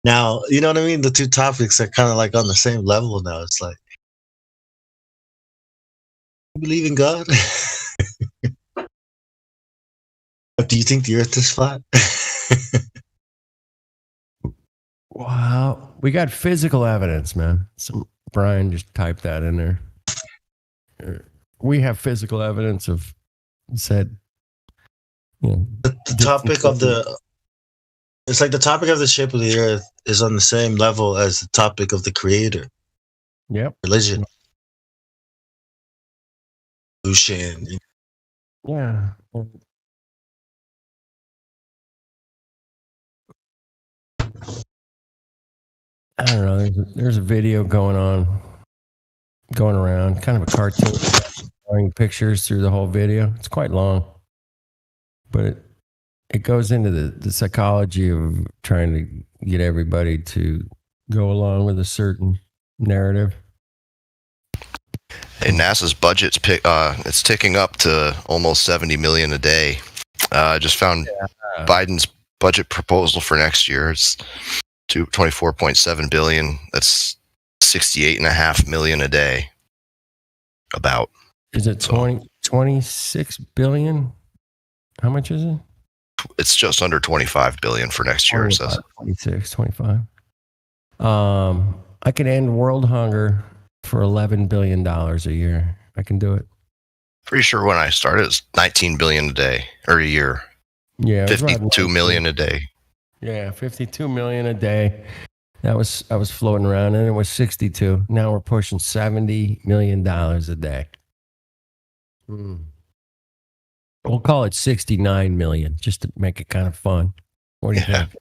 Now, you know what I mean? The two topics are kind of like on the same level now. It's like, you believe in God? But do you think the Earth is flat? Wow, we got physical evidence, man. So Brian just typed that in there. We have physical evidence of said. The topic of it's like the topic of the shape of the Earth is on the same level as the topic of the Creator. Yep. Religion. Evolution. Yeah. I don't know. There's a video going around, kind of a cartoon, drawing pictures through the whole video. It's quite long, but it goes into the psychology of trying to get everybody to go along with a certain narrative. And NASA's budget's it's ticking up to almost 70 million a day. I just found Biden's budget proposal for next year. It's 24.7 billion. That's 68.5 million a day. About. Is it 26 billion? How much is it? It's just under 25 billion for next year. It says 26, 25. I can end world hunger for $11 billion a year. I can do it. Pretty sure when I started, it was 19 billion a day or a year. Yeah, 52 million a day. Yeah, 52 million a day. I was floating around, and it was 62. Now we're pushing $70 million a day. We'll call it 69 million just to make it kind of fun. What do you think?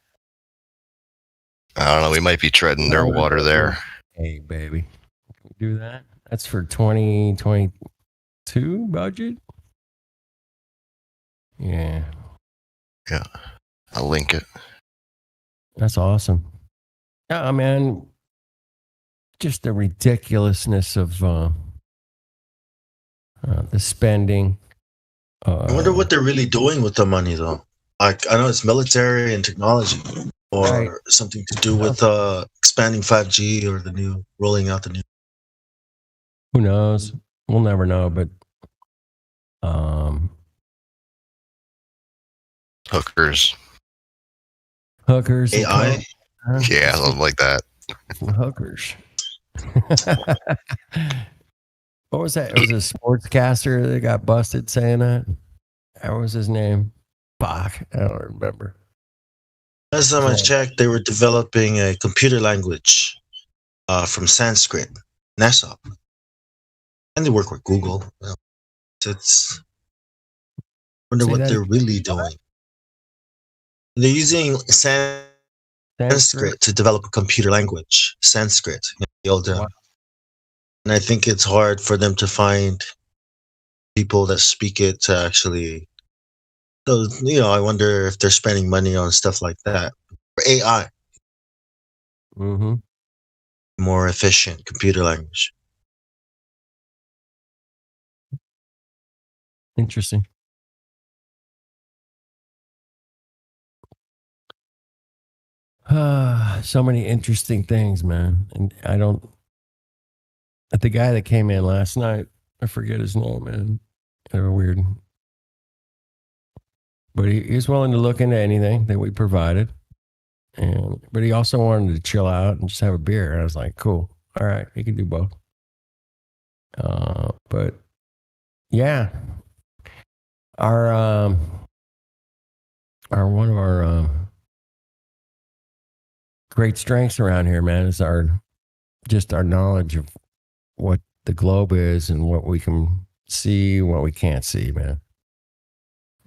I don't know. We might be treading their water there. Hey, baby. Can we do that? That's for 2022 budget? Yeah. Yeah. I'll link it. That's awesome. Yeah, man. Just the ridiculousness of the spending. I wonder what they're really doing with the money, though. Like, I know it's military and technology, or something to do with expanding 5G or rolling out the new. Who knows? We'll never know, but Hookers. AI? Yeah, something like that. Hookers. What was that? It was a sportscaster that got busted saying that. What was his name? Bach. I don't remember. Last time I checked, they were developing a computer language from Sanskrit, NASA, and they work with Google. It's wonder what they're really doing. They're using Sanskrit to develop a computer language. Sanskrit, the old. And I think it's hard for them to find people that speak it to actually. So, I wonder if they're spending money on stuff like that. For AI. Mm-hmm. More efficient computer language. Interesting. So many interesting things, man. And the guy that came in last night, I forget his name, man. They were weird. But he's willing to look into anything that we provided. But he also wanted to chill out and just have a beer. And I was like, cool. All right, he can do both. yeah, our one of our great strengths around here, man, is our knowledge of what the globe is and what we can see, what we can't see, man.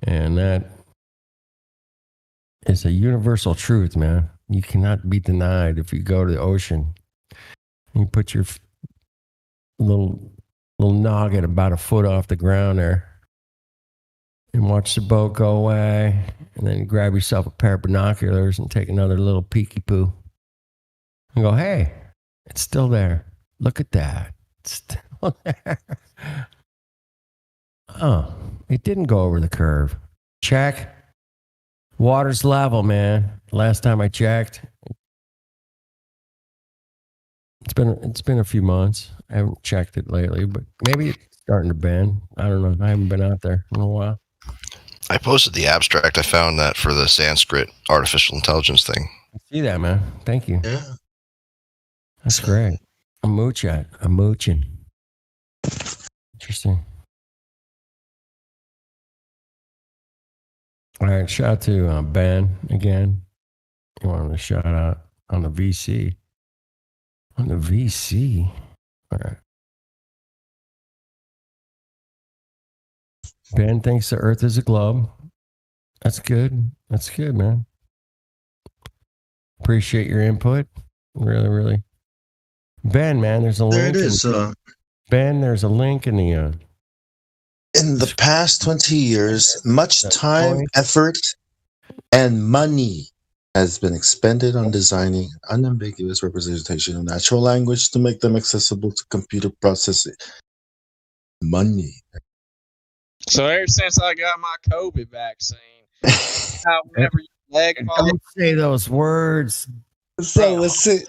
And that is a universal truth, man. You cannot be denied. If you go to the ocean, you put your little noggin about a foot off the ground there and watch the boat go away, and then grab yourself a pair of binoculars and take another little peeky poo and go, hey, it's still there. Look at that. It's still there. Oh, it didn't go over the curve. Check. Water's level, man. Last time I checked. It's been a few months. I haven't checked it lately, but maybe it's starting to bend. I don't know. I haven't been out there in a while. I posted the abstract. I found that for the Sanskrit artificial intelligence thing. I see that, man. Thank you. Yeah. That's great. I'm mooching. Interesting. All right, shout out to Ben again. You wanted to shout out on the VC. On the VC. All right. Ben thinks the Earth is a globe. That's good. That's good, man. Appreciate your input. Really, really. Ben, man, there's a link. There it is. Ben, there's a link in the. In the past 20 years, much time, effort, and money has been expended on designing unambiguous representation of natural language to make them accessible to computer processing. Money. So ever since I got my COVID vaccine, whenever your leg falls, Don't say those words. So let's see.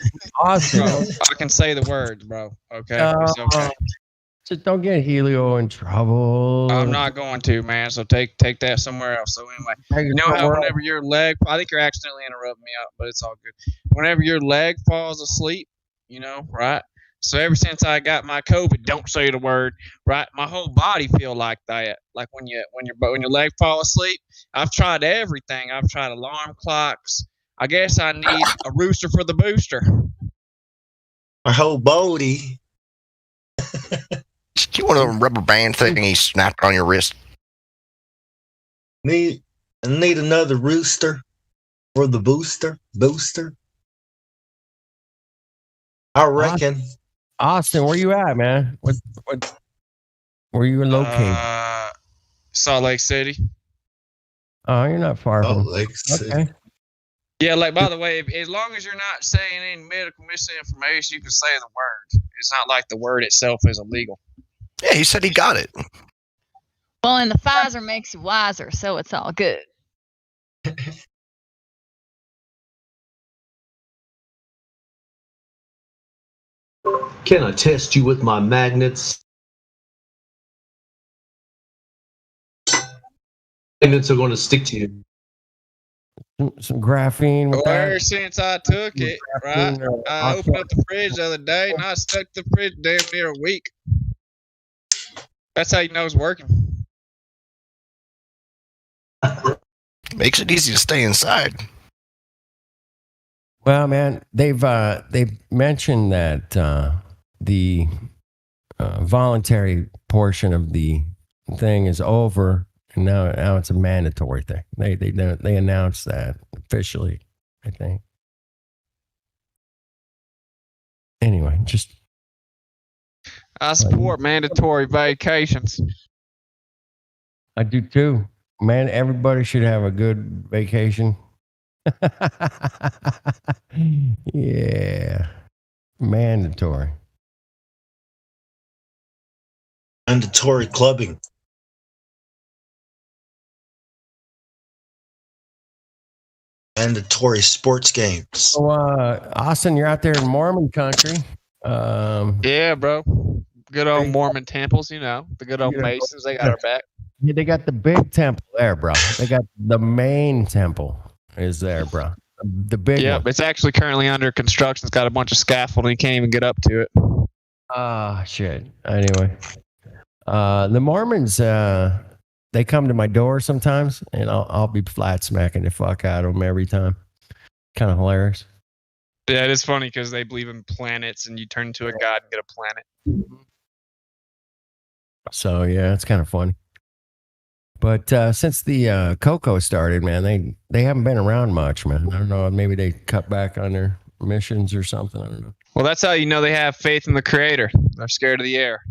Awesome. bro, I can say the words, bro. Okay, it's okay. Just don't get Helio in trouble. I'm not going to, man. So take that somewhere else. So anyway, you know how whenever your leg, I think you're accidentally interrupting me out, but it's all good. Whenever your leg falls asleep, you know, right? So ever since I got my COVID, don't say the word, right? My whole body feel like that. Like when your leg fall asleep. I've tried everything. I've tried alarm clocks. I guess I need a rooster for the booster. My whole body. Do you want a rubber band thing he snapped on your wrist? Need another rooster for the booster. I reckon. Austin, where you at, man? What where you located? Salt Lake City. Oh, you're not far from Lake City. Okay. Yeah, like by the way, as long as you're not saying any medical misinformation, you can say the word. It's not like the word itself is illegal. Yeah, he said he got it. Well, and the Pfizer makes you wiser, so it's all good. Can I test you with my magnets? Magnets are going to stick to you. Some graphene. With Well, ever that. since I took it, right? I opened up the fridge the other day and I stuck the fridge damn near a week. That's how you know it's working. Makes it easy to stay inside. Well, man, they've mentioned that the voluntary portion of the thing is over, and now it's a mandatory thing. They announced that officially, I think. Anyway, just I support mandatory vacations. I do too. Man, everybody should have a good vacation. Yeah. Mandatory. Mandatory clubbing. Mandatory sports games. So, Austin, you're out there in Mormon country. Yeah, bro. Good old Mormon temples, you know. The good old Masons, they got our back. Yeah, they got the big temple there, bro. They got the main temple is there, bro. The big Yep, one. it's actually currently under construction. It's got a bunch of scaffolding. You can't even get up to it. Ah, shit. Anyway. The Mormons, they come to my door sometimes, and I'll be flat smacking the fuck out of them every time. Kind of hilarious. Yeah, it is funny because they believe in planets, and you turn into a god and get a planet. So yeah, it's kind of funny. But since the Coco started, man, they haven't been around much, man. I don't know. Maybe they cut back on their missions or something. I don't know. Well, that's how you know they have faith in the Creator. They're scared of the air.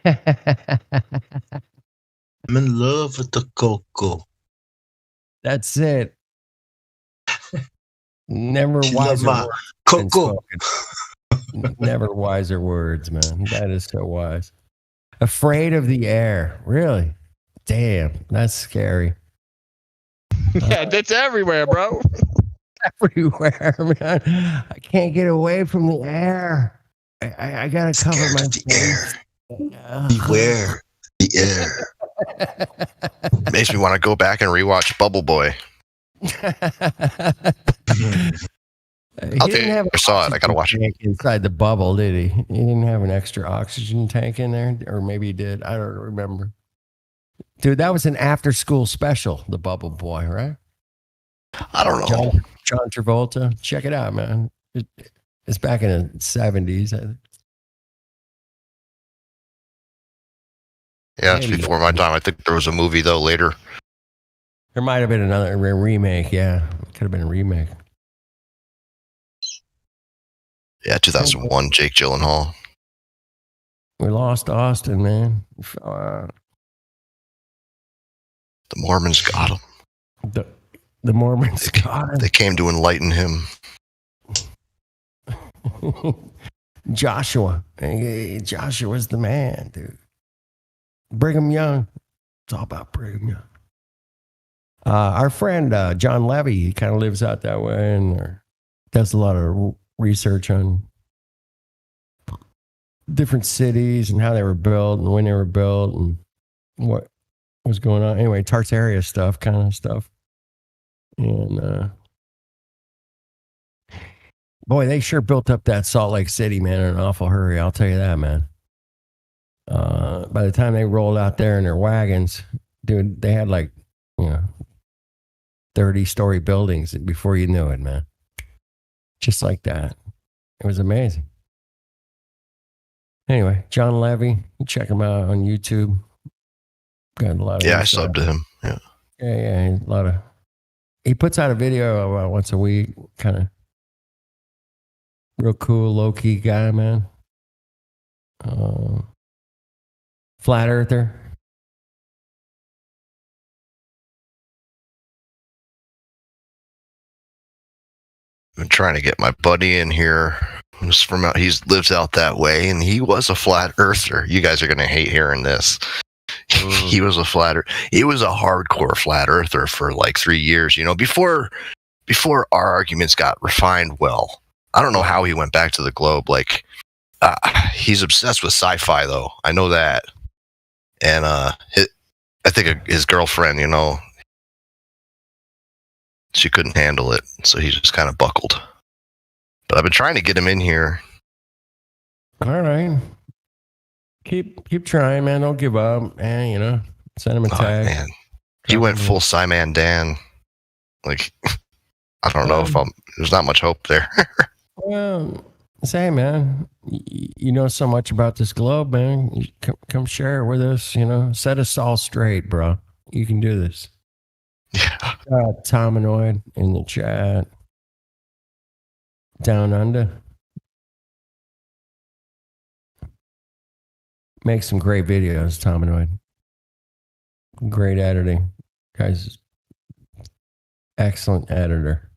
I'm in love with the Coco. That's it. Never She wiser love my words than Coco. spoken. Never wiser words, man. That is so wise. Afraid of the air. Really? Damn, that's scary. Yeah, that's everywhere, bro. Everywhere, man. I can't get away from the air. I gotta cover my face. Beware the air. Makes me want to go back and rewatch Bubble Boy. I saw it. I gotta watch it. Inside the bubble, did he? He didn't have an extra oxygen tank in there, or maybe he did. I don't remember. Dude, that was an after-school special, The Bubble Boy, right? I don't know. John Travolta. Check it out, man. It's back in the 70s. Yeah, it's before my time. I think there was a movie though later. There might have been another remake. Yeah, it could have been a remake. Yeah, 2001. Jake Gyllenhaal. We lost Austin, man. The Mormons got him. The Mormons got him. They came to enlighten him. Joshua. Joshua's the man, dude. Brigham Young. It's all about Brigham Young. Our friend John Levy, he kind of lives out that way and does a lot of research on different cities and how they were built and when they were built and what was going on. Anyway, Tartaria stuff, kind of stuff. And boy, they sure built up that Salt Lake City, man, in an awful hurry. I'll tell you that, man. By the time they rolled out there in their wagons, dude, they had 30-story buildings before you knew it, man. Just like that. It was amazing. Anyway, John Levy, check him out on YouTube. Got a lot of I subbed to him. Yeah. Yeah, a lot of. He puts out a video about once a week, kind of real cool, low key guy, man. Flat earther. Been trying to get my buddy in here. He lives out that way, and he was a flat earther. You guys are gonna hate hearing this. He was a he was a hardcore flat earther for like 3 years. You know, before our arguments got refined. Well, I don't know how he went back to the globe. Like, he's obsessed with sci-fi, though. I know that. And I think his girlfriend, you know, she couldn't handle it, so he just kind of buckled. But I've been trying to get him in here. All right. Keep trying, man. Don't give up. Man, you know, send him a tag. Man. He went full Simon Dan. Like, I don't know if there's not much hope there. Well, say, man, you know so much about this globe, man. You come share it with us, you know. Set us all straight, bro. You can do this. Yeah. Tominoid in the chat. Down under. Make some great videos, Tominoid. Great editing. Guys, excellent editor.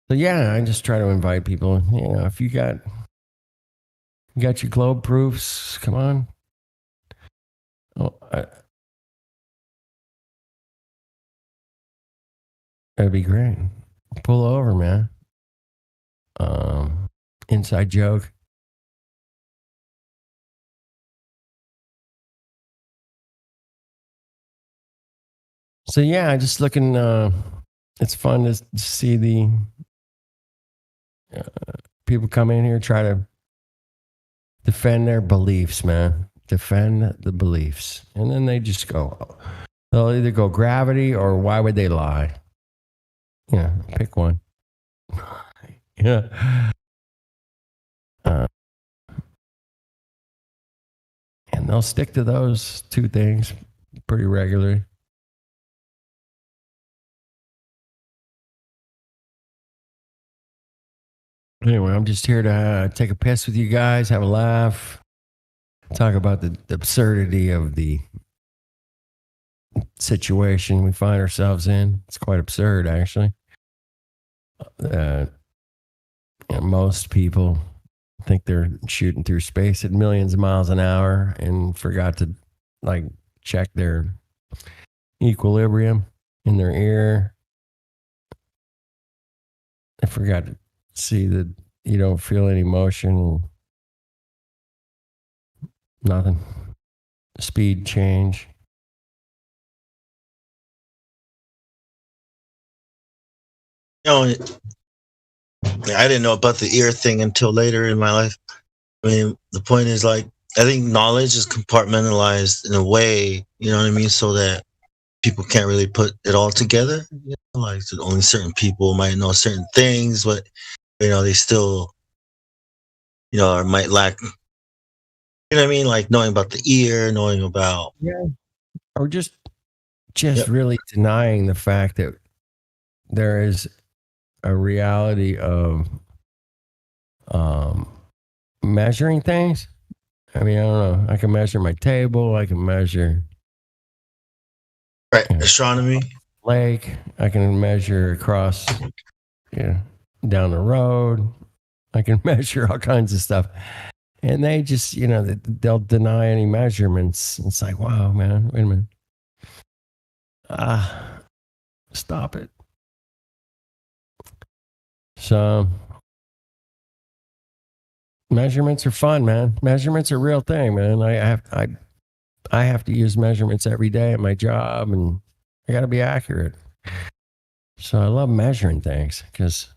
So yeah, I just try to invite people. You know, if you got your globe proofs, come on. Oh, that'd be great. Pull over, man. Inside joke. So yeah, just looking it's fun to see the people come in here try to defend their beliefs, man. Defend the beliefs, and then they just go. They'll either go gravity or why would they lie? Yeah, pick one. Yeah. And they'll stick to those two things pretty regularly. Anyway, I'm just here to take a piss with you guys, have a laugh, talk about the absurdity of the situation we find ourselves in. It's quite absurd, actually. Most people think they're shooting through space at millions of miles an hour and forgot to like check their equilibrium in their ear. I forgot to see that you don't feel any motion, nothing. Speed change. You know, I didn't know about the ear thing until later in my life. I mean, the point is like, I think knowledge is compartmentalized in a way, you know what I mean? So that people can't really put it all together. You know, like only certain people might know certain things, but, you know, they still, you know, or might lack, you know what I mean? Like knowing about the ear, knowing about. Yeah. Or just really denying the fact that there is a reality of measuring things. I mean, I don't know. I can measure my table. I can measure astronomy. Lake. I can measure across, down the road. I can measure all kinds of stuff. And they just, they'll deny any measurements. It's like, wow, man, wait a minute. Stop it. So measurements are fun, man. Measurements are a real thing, man. I have to use measurements every day at my job, and I got to be accurate. So I love measuring things because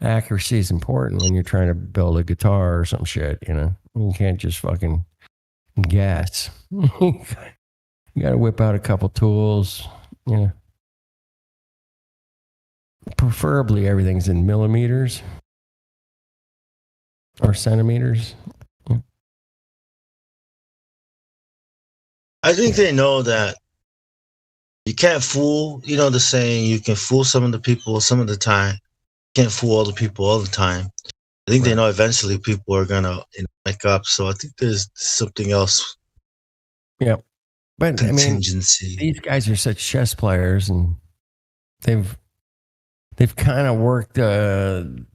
accuracy is important when you're trying to build a guitar or some shit. You can't just fucking guess. You got to whip out a couple tools. Preferably everything's in millimeters or centimeters. I think they know that you can't fool, the saying, you can fool some of the people some of the time. You can't fool all the people all the time. I think they know eventually people are going to wake up. So I think there's something else. Yeah. But contingency. I mean, these guys are such chess players, and they've kind of worked, kind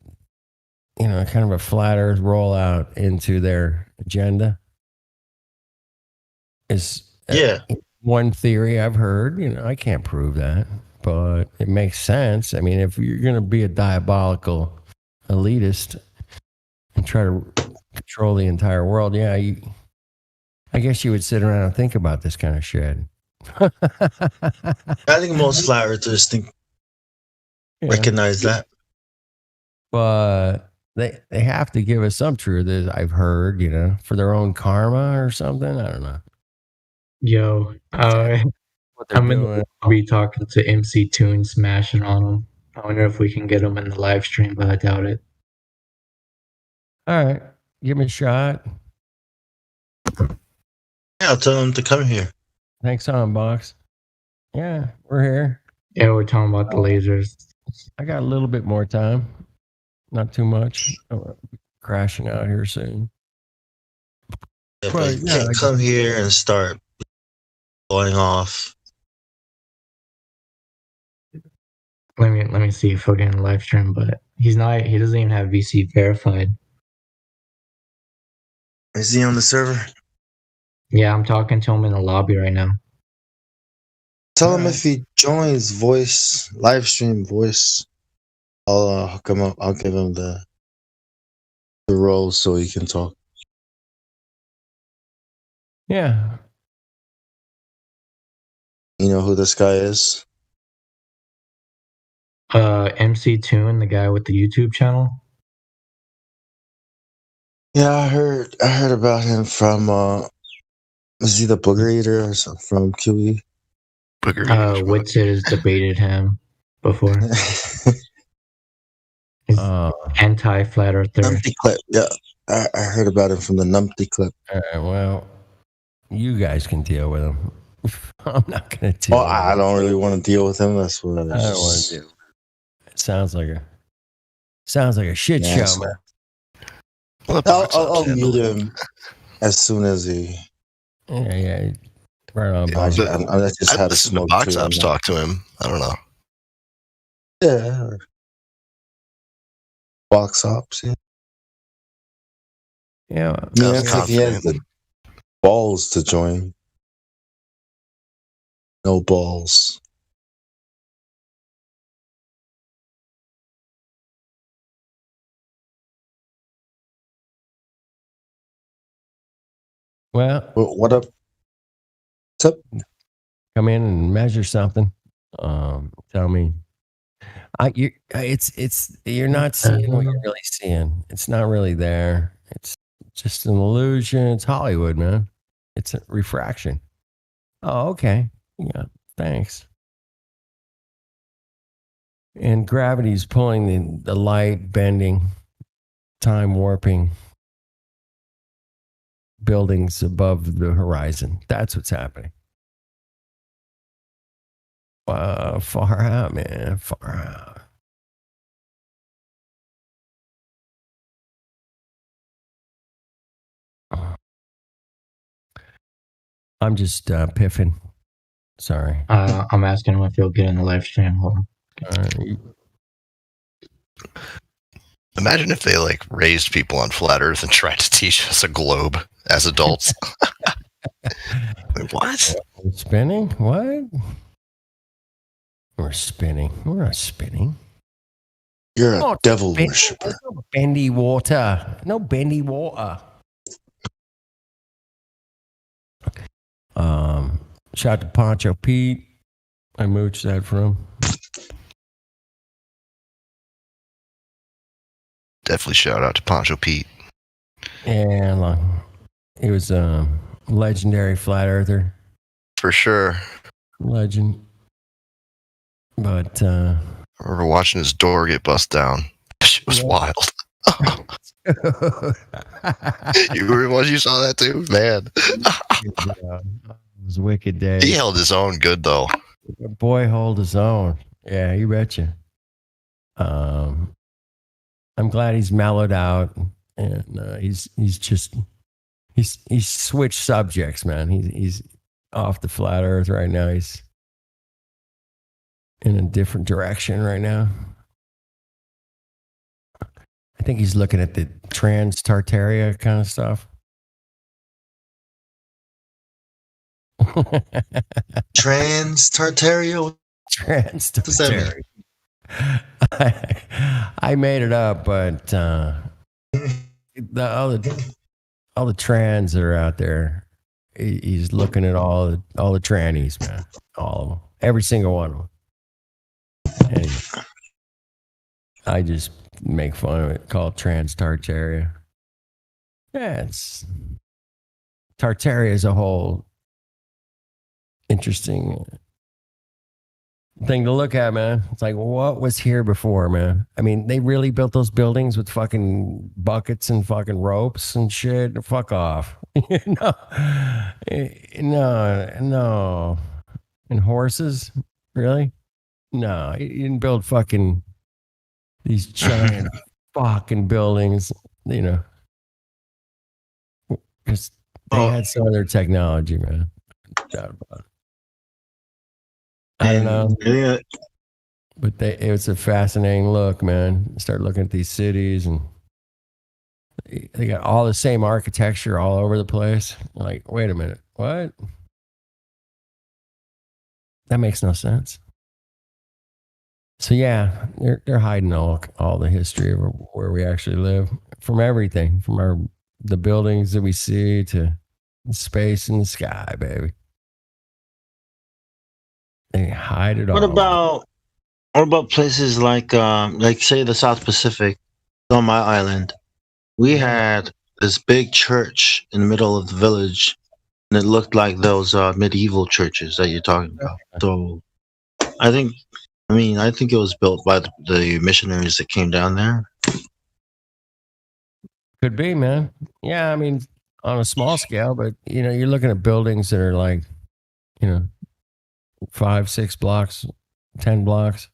of a flat earth rollout into their agenda. Is one theory I've heard. I can't prove that, but it makes sense. I mean, if you're going to be a diabolical elitist and try to control the entire world, I guess you would sit around and think about this kind of shit. I think most flat earthers recognize that. But they have to give us some truth, as I've heard, for their own karma or something. I don't know. Yo, I'm in the lobby talking to MC Toon, smashing on him. I wonder if we can get him in the live stream, but I doubt it. All right, give me a shot. Yeah, I'll tell him to come here. Thanks, Box. Yeah, we're here. Yeah, we're talking about the lasers. I got a little bit more time. Not too much. I'm crashing out here soon. Yeah, but you can't come here and start going off. Let me see if we're getting a live stream, but he doesn't even have VC verified. Is he on the server? Yeah, I'm talking to him in the lobby right now. Tell him if he joins voice, live stream voice, I'll hook him up. I'll give him the role so he can talk. Yeah. You know who this guy is? MC Toon, the guy with the YouTube channel. Yeah, I heard about him from is he the Booger Eater or something from QE? Witsit has debated him before. He's anti-flat earther. Numpty clip. Yeah, I heard about him from the Numpty clip. All right, well, you guys can deal with him. I'm not gonna deal. Well, I don't really want to deal with him. That's what I don't want to do. It sounds like a shit show, so- man. I'll mute him as soon as he. Yeah. Right on. I Bob. just I'd had a listen to smoke Box too. Ops talk to him. I don't know. Yeah. Box Ops. Yeah. Yeah. Yeah, I think he has the balls to join. No balls. Well, what up? What's up? Come in and measure something. Tell me. You're not seeing what you're really seeing. It's not really there. It's just an illusion. It's Hollywood, man. It's a refraction. Oh, okay. Yeah, thanks. And gravity's pulling the light, bending, time warping buildings above the horizon. That's what's happening. Far out, man. Far out. I'm just piffing. Sorry. I'm asking him if he'll get in the live stream. Hold on. All right. Imagine if they like raised people on flat Earth and tried to teach us a globe as adults. Wait, what? We're spinning? What? We're spinning. We're not spinning. You're a devil worshiper. No bendy water. No bendy water. Shout to Poncho Pete. I mooched that from. Definitely shout out to Poncho Pete. Yeah, he was a legendary flat earther. For sure. Legend. But I remember watching his door get bust down. It was wild. You saw that too? Man. It was a wicked day. He held his own good though. Boy, hold his own. Yeah, you betcha. I'm glad he's mellowed out, and he's switched subjects, man. He's off the flat Earth right now. He's in a different direction right now. I think he's looking at the trans Tartaria kind of stuff. Trans Tartaria? Trans What does that mean? Tartaria. I made it up, but all the trans that are out there, he's looking at all the trannies, man. All of them. Every single one of them. And I just make fun of it, call it trans Tartaria. Yeah, it's Tartaria as a whole interesting thing to look at, man. It's like, what was here before, man? I mean, they really built those buildings with fucking buckets and fucking ropes and shit. Fuck off. No. And horses? Really? No, you didn't build fucking these giant fucking buildings, because they had some of their technology, man. No doubt about it. I don't know. But it was a fascinating look, man. Start looking at these cities, and they got all the same architecture all over the place. Like, wait a minute, what? That makes no sense. So yeah, they're hiding all the history of where we actually live, from everything, from the buildings that we see to the space in the sky, baby. They hide it all. What about What about places like say the South Pacific, on my island? We had this big church in the middle of the village, and it looked like those medieval churches that you're talking about. So, I think, I think it was built by the missionaries that came down there. Could be, man. Yeah, I mean, on a small scale, but you're looking at buildings that are like, 5, 6 blocks, 10 blocks.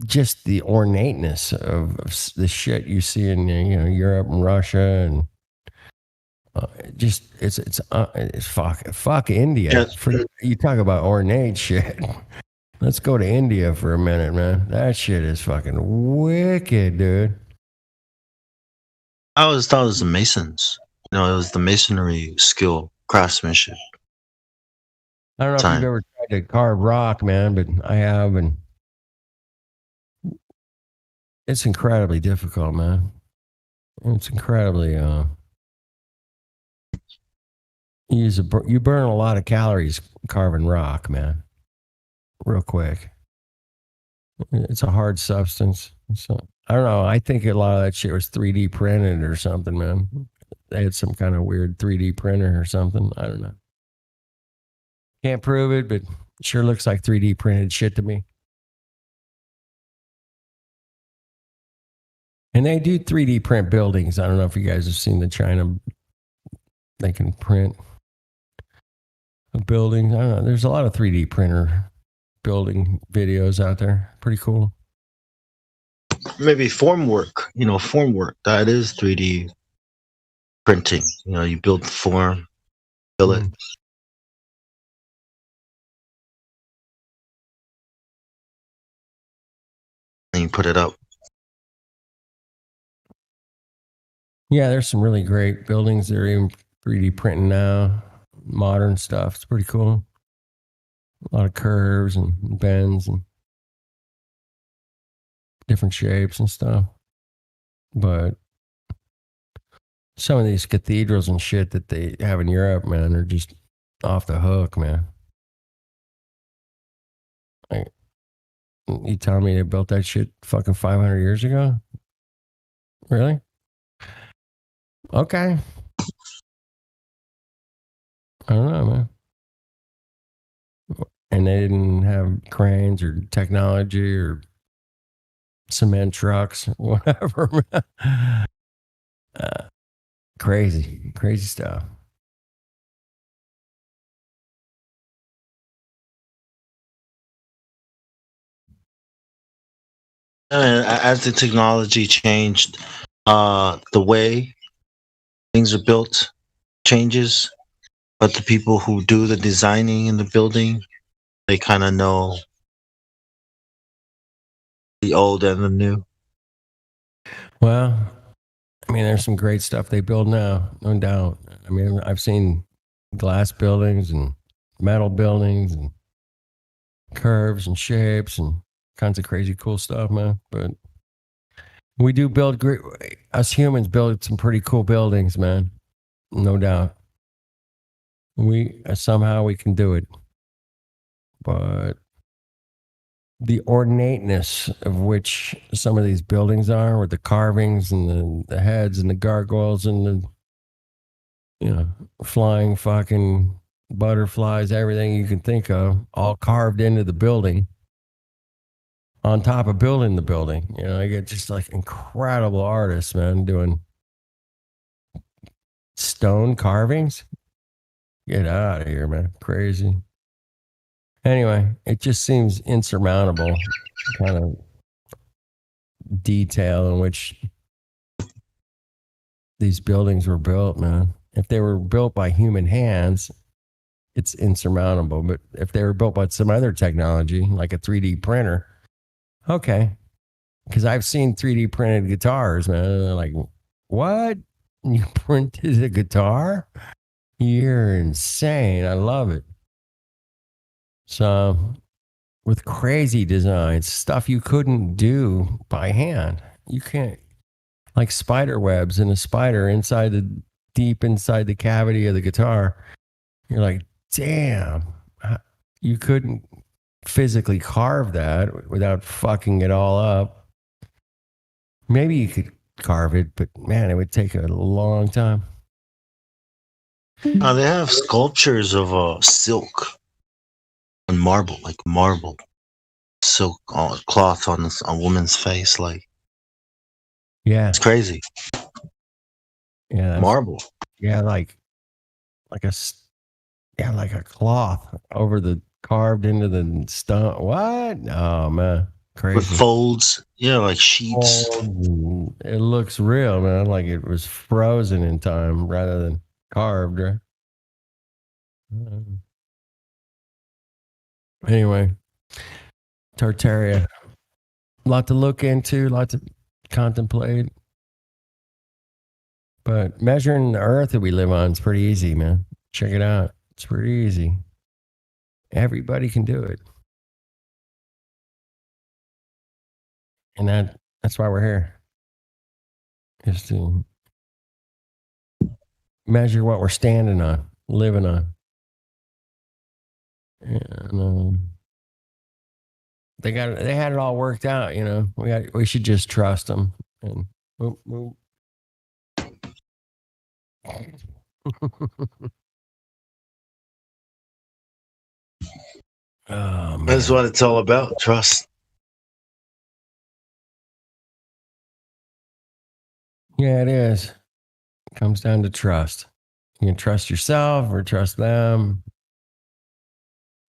Just the ornateness of the shit you see in Europe and Russia and it's fuck India. Yeah. You talk about ornate shit. Let's go to India for a minute, man. That shit is fucking wicked, dude. I always thought it was the Masons. It was the masonry skill, craftsmanship. I don't know if you've ever tried to carve rock, man, but I have, and it's incredibly difficult, man. It's incredibly you burn a lot of calories carving rock, man. Real quick. It's a hard substance. So I don't know. I think a lot of that shit was 3D printed or something, man. They had some kind of weird 3D printer or something. I don't know. Can't prove it, but it sure looks like 3D printed shit to me. And they do 3D print buildings. I don't know if you guys have seen the China. They can print a building. I don't know. There's a lot of 3D printer building videos out there. Pretty cool. Maybe formwork. Formwork. That is 3D printing. You build the form, fill it. And you put it up. Yeah, there's some really great buildings that are even 3D printing now. Modern stuff. It's pretty cool. A lot of curves and bends and different shapes and stuff. But some of these cathedrals and shit that they have in Europe, man, are just off the hook, man. You telling me they built that shit fucking 500 years ago? Really? Okay. I don't know, man. And they didn't have cranes or technology or cement trucks or whatever. Crazy stuff. And as the technology changed, the way things are built changes, but the people who do the designing in the building, they kind of know the old and the new. Well, I mean, there's some great stuff they build now, no doubt. I mean, I've seen glass buildings and metal buildings and curves and shapes and kinds of crazy cool stuff, man. But we do build great. Us humans build some pretty cool buildings, man. No doubt. Somehow we can do it, but the ornateness of which some of these buildings are, with the carvings and the heads and the gargoyles and the flying fucking butterflies, everything you can think of, all carved into the building. On top of building the building, I get just like incredible artists, man, doing stone carvings. Get out of here, man. Crazy. Anyway, it just seems insurmountable kind of detail in which these buildings were built, man. If they were built by human hands, it's insurmountable. But if they were built by some other technology, like a 3D printer, okay. Because I've seen 3D printed guitars, man. And they're like, what? You printed a guitar? You're insane. I love it. So, with crazy designs, stuff you couldn't do by hand. You can't, like spider webs and a spider deep inside the cavity of the guitar. You're like, damn, you couldn't physically carve that without fucking it all up. Maybe you could carve it, but man, it would take a long time. They have sculptures of silk and marble, like marble silk cloth on a woman's face. Like, yeah, it's crazy. Yeah, marble. Yeah, like a cloth over the carved into the stone. What? Oh man, crazy. With folds, yeah, like sheets. It looks real, man. Like it was frozen in time rather than carved, right? Anyway, Tartaria. A lot to look into, a lot to contemplate. But measuring the earth that we live on is pretty easy, man. Check it out. It's pretty easy. Everybody can do it. And that's why we're here. Is to measure what we're standing on, living on. And they had it all worked out, you know. We should just trust them and move. Oh, man. That's what it's all about. Trust. Yeah, it is. It comes down to trust. You can trust yourself or trust them.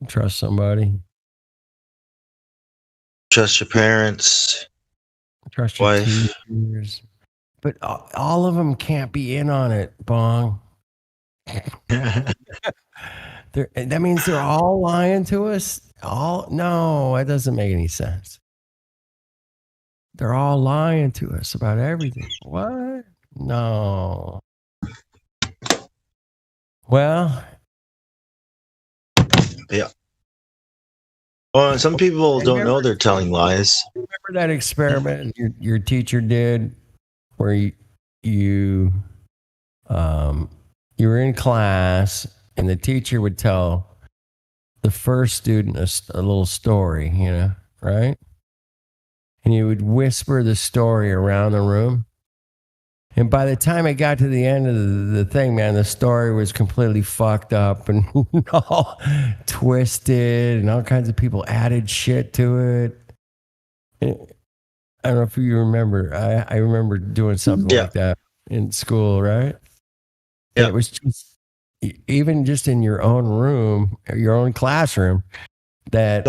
Trust somebody. Trust your parents. Trust your wife. teachers. But all of them can't be in on it, Bong. That means they're all lying to us. No, that doesn't make any sense. They're all lying to us about everything. What? No. Well. Yeah. Well, some people don't know they're telling lies. Remember that experiment your teacher did where you were in class and the teacher would tell the first student a little story, you know, right? And you would whisper the story around the room. And by the time it got to the end of the thing, man, the story was completely fucked up and all twisted, and all kinds of people added shit to it. I don't know if you remember. I remember doing something like that in school, right? Yeah. It was just, even just in your own room, your own classroom, that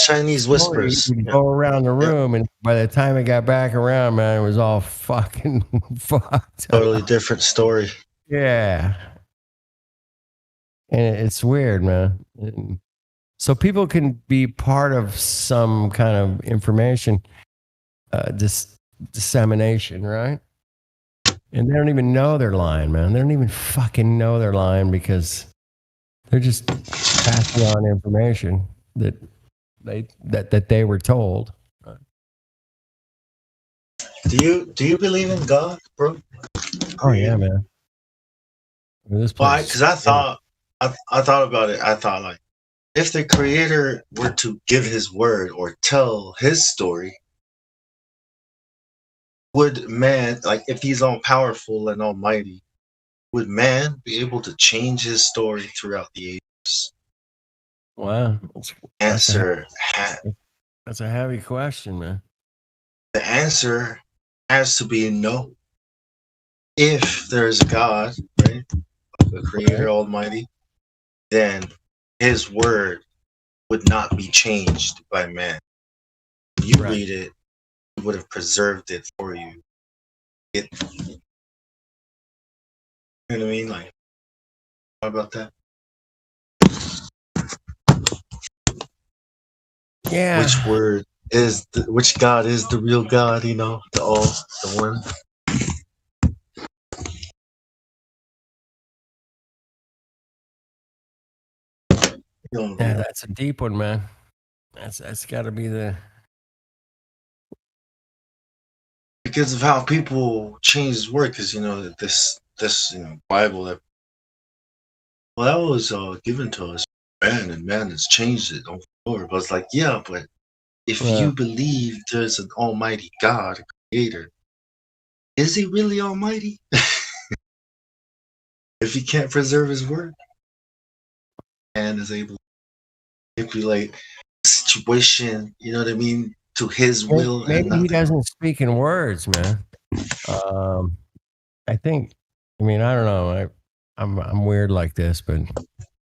Chinese whispers would go around the room, and by the time it got back around, man, it was all fucking fucked. Totally different story. Yeah, and it's weird, man. And so people can be part of some kind of information dissemination, right? And they don't even know they're lying, man. They don't even fucking know they're lying because they're just passing on information that they were told. Do you believe in God, bro? Oh yeah, man. Why? Because I thought about it. I thought, like, if the Creator were to give His word or tell His story, would man, like, if He's all powerful and almighty, would man be able to change His story throughout the ages? Wow. Answer. That's a heavy question, man. The answer has to be no. If there's a God, right, the Creator Almighty, then His word would not be changed by man. When you read it, He would have preserved it for you. You know what I mean? Like, what about that? Yeah. Which God is the real God, you know, the one. Yeah, that's a deep one, man. That's got to be the, because of how people change His word. Because this Bible that was given to us, man, and man has changed it. Don't Lord. But it's like, yeah, but if Yeah. you believe there's an almighty God, a creator, is he really almighty? If he can't preserve his word and is able to manipulate the situation, you know what I mean, to his will and Maybe he nothing. doesn't speak in words, man. I think. I mean, I don't know. I'm weird like this, but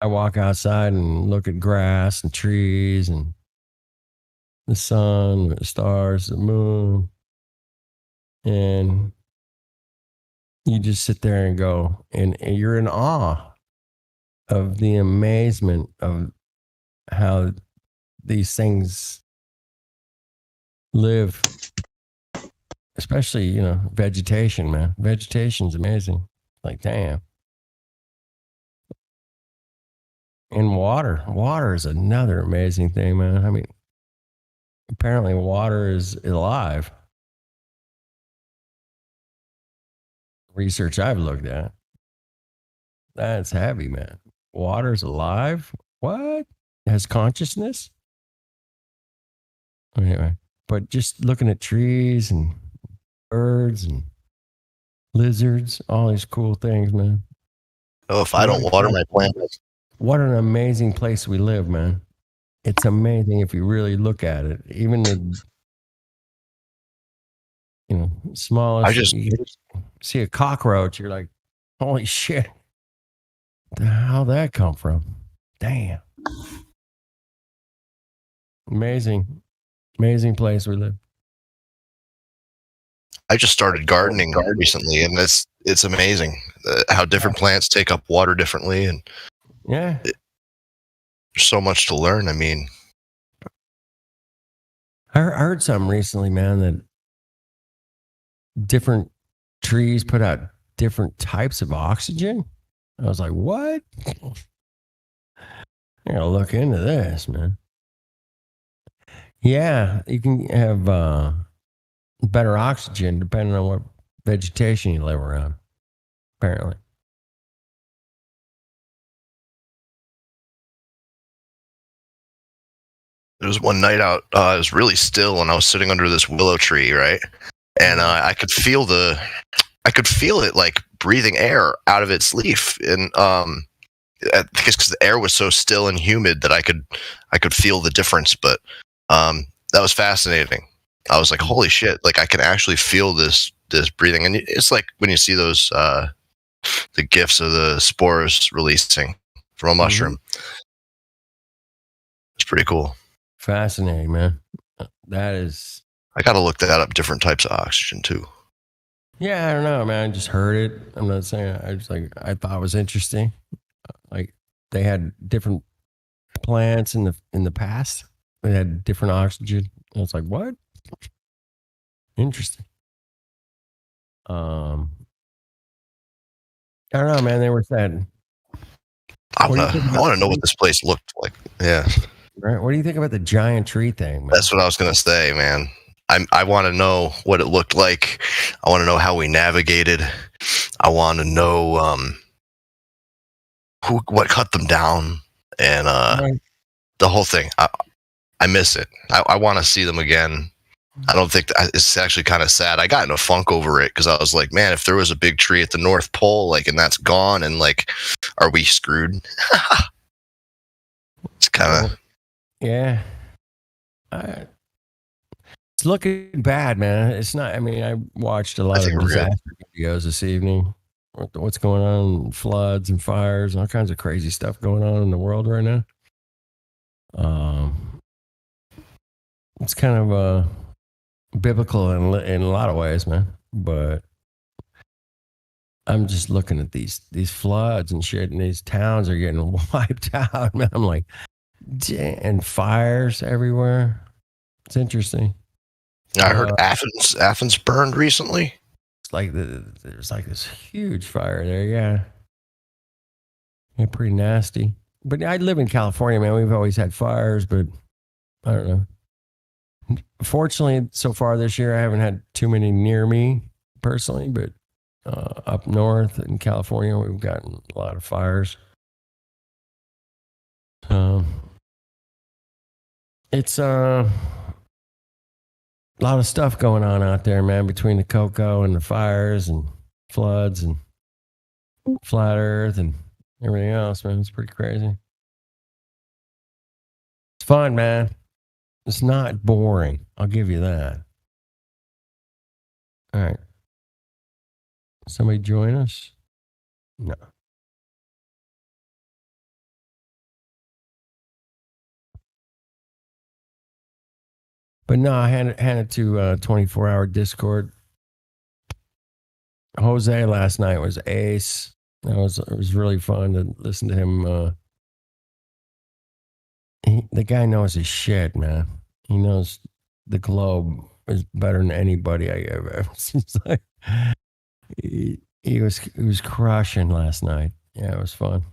I walk outside and look at grass and trees and the sun, the stars, the moon, and you just sit there and go, and you're in awe of the amazement of how these things live, especially, vegetation, man. Vegetation's amazing. Like, damn. And water is another amazing thing, man. I mean, apparently water is alive. Research I've looked at. That's heavy, man. Water's alive? What? It has consciousness? Anyway, but just looking at trees and birds and lizards, all these cool things, man. Oh, if I don't water my plants. What an amazing place we live, man. It's amazing if you really look at it. Even the smallest. You see a cockroach, you're like, holy shit. How'd that come from? Damn. Amazing place we live. I just started gardening recently, and it's amazing how different plants take up water differently, and yeah, there's so much to learn. I mean, I heard something recently, man, that different trees put out different types of oxygen. I was like, what? I gotta look into this, man. Yeah, you can have better oxygen depending on what vegetation you live around, apparently. there was one night out, it was really still, and I was sitting under this willow tree, right? And I could feel it like breathing air out of its leaf, and because the air was so still and humid that I could feel the difference. But that was fascinating. I was like, holy shit, like I can actually feel this breathing. And it's like when you see those the gifs of the spores releasing from a mushroom. It's pretty cool. Fascinating, man. That is. I got to look that up. Different types of oxygen too. Yeah, I don't know, man. I just heard it. I'm not saying. I thought it was interesting. Like they had different plants in the past. They had different oxygen. I was like, what? Interesting. I don't know, man. They were sad. I want to know what this place looked like. Yeah. Right. What do you think about the giant tree thing, man? That's what I was gonna say, man. I want to know what it looked like. I want to know how we navigated. I want to know what cut them down, and the whole thing. I miss it. I want to see them again. I don't think it's actually kind of sad. I got in a funk over it because I was like, man, if there was a big tree at the North Pole, like, and that's gone, and like, are we screwed? It's kind of yeah. It's looking bad, man. It's not. I mean, I watched a lot of disaster videos this evening. What's going on? Floods and fires and all kinds of crazy stuff going on in the world right now. It's kind of biblical in a lot of ways, man. But I'm just looking at these floods and shit, and these towns are getting wiped out, man. I'm like, and fires everywhere. It's interesting. I heard Athens burned recently. It's like there's like this huge fire there. Yeah, pretty nasty. But I live in California, man. We've always had fires, but I don't know. Fortunately, so far this year, I haven't had too many near me personally, but up north in California, we've gotten a lot of fires. it's a lot of stuff going on out there, man, between the cocoa and the fires and floods and flat earth and everything else, man. It's pretty crazy. It's fun, man. It's not boring. I'll give you that. All right. Somebody join us? No. But no, I handed it to 24-hour Discord. Jose last night was ace. It was really fun to listen to him. The guy knows his shit, man. He knows the globe is better than anybody I ever seen. Like, he was crushing last night. Yeah, it was fun.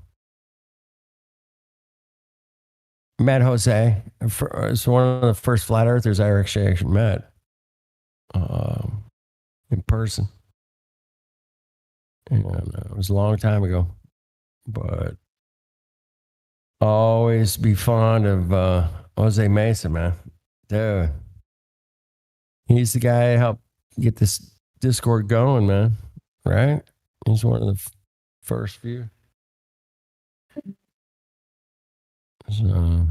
Met Jose. It's one of the first flat earthers I actually met in person. And it was a long time ago, but always be fond of Jose Mesa, man. Dude, he's the guy who helped get this Discord going, man. Right? He's one of the first few. So,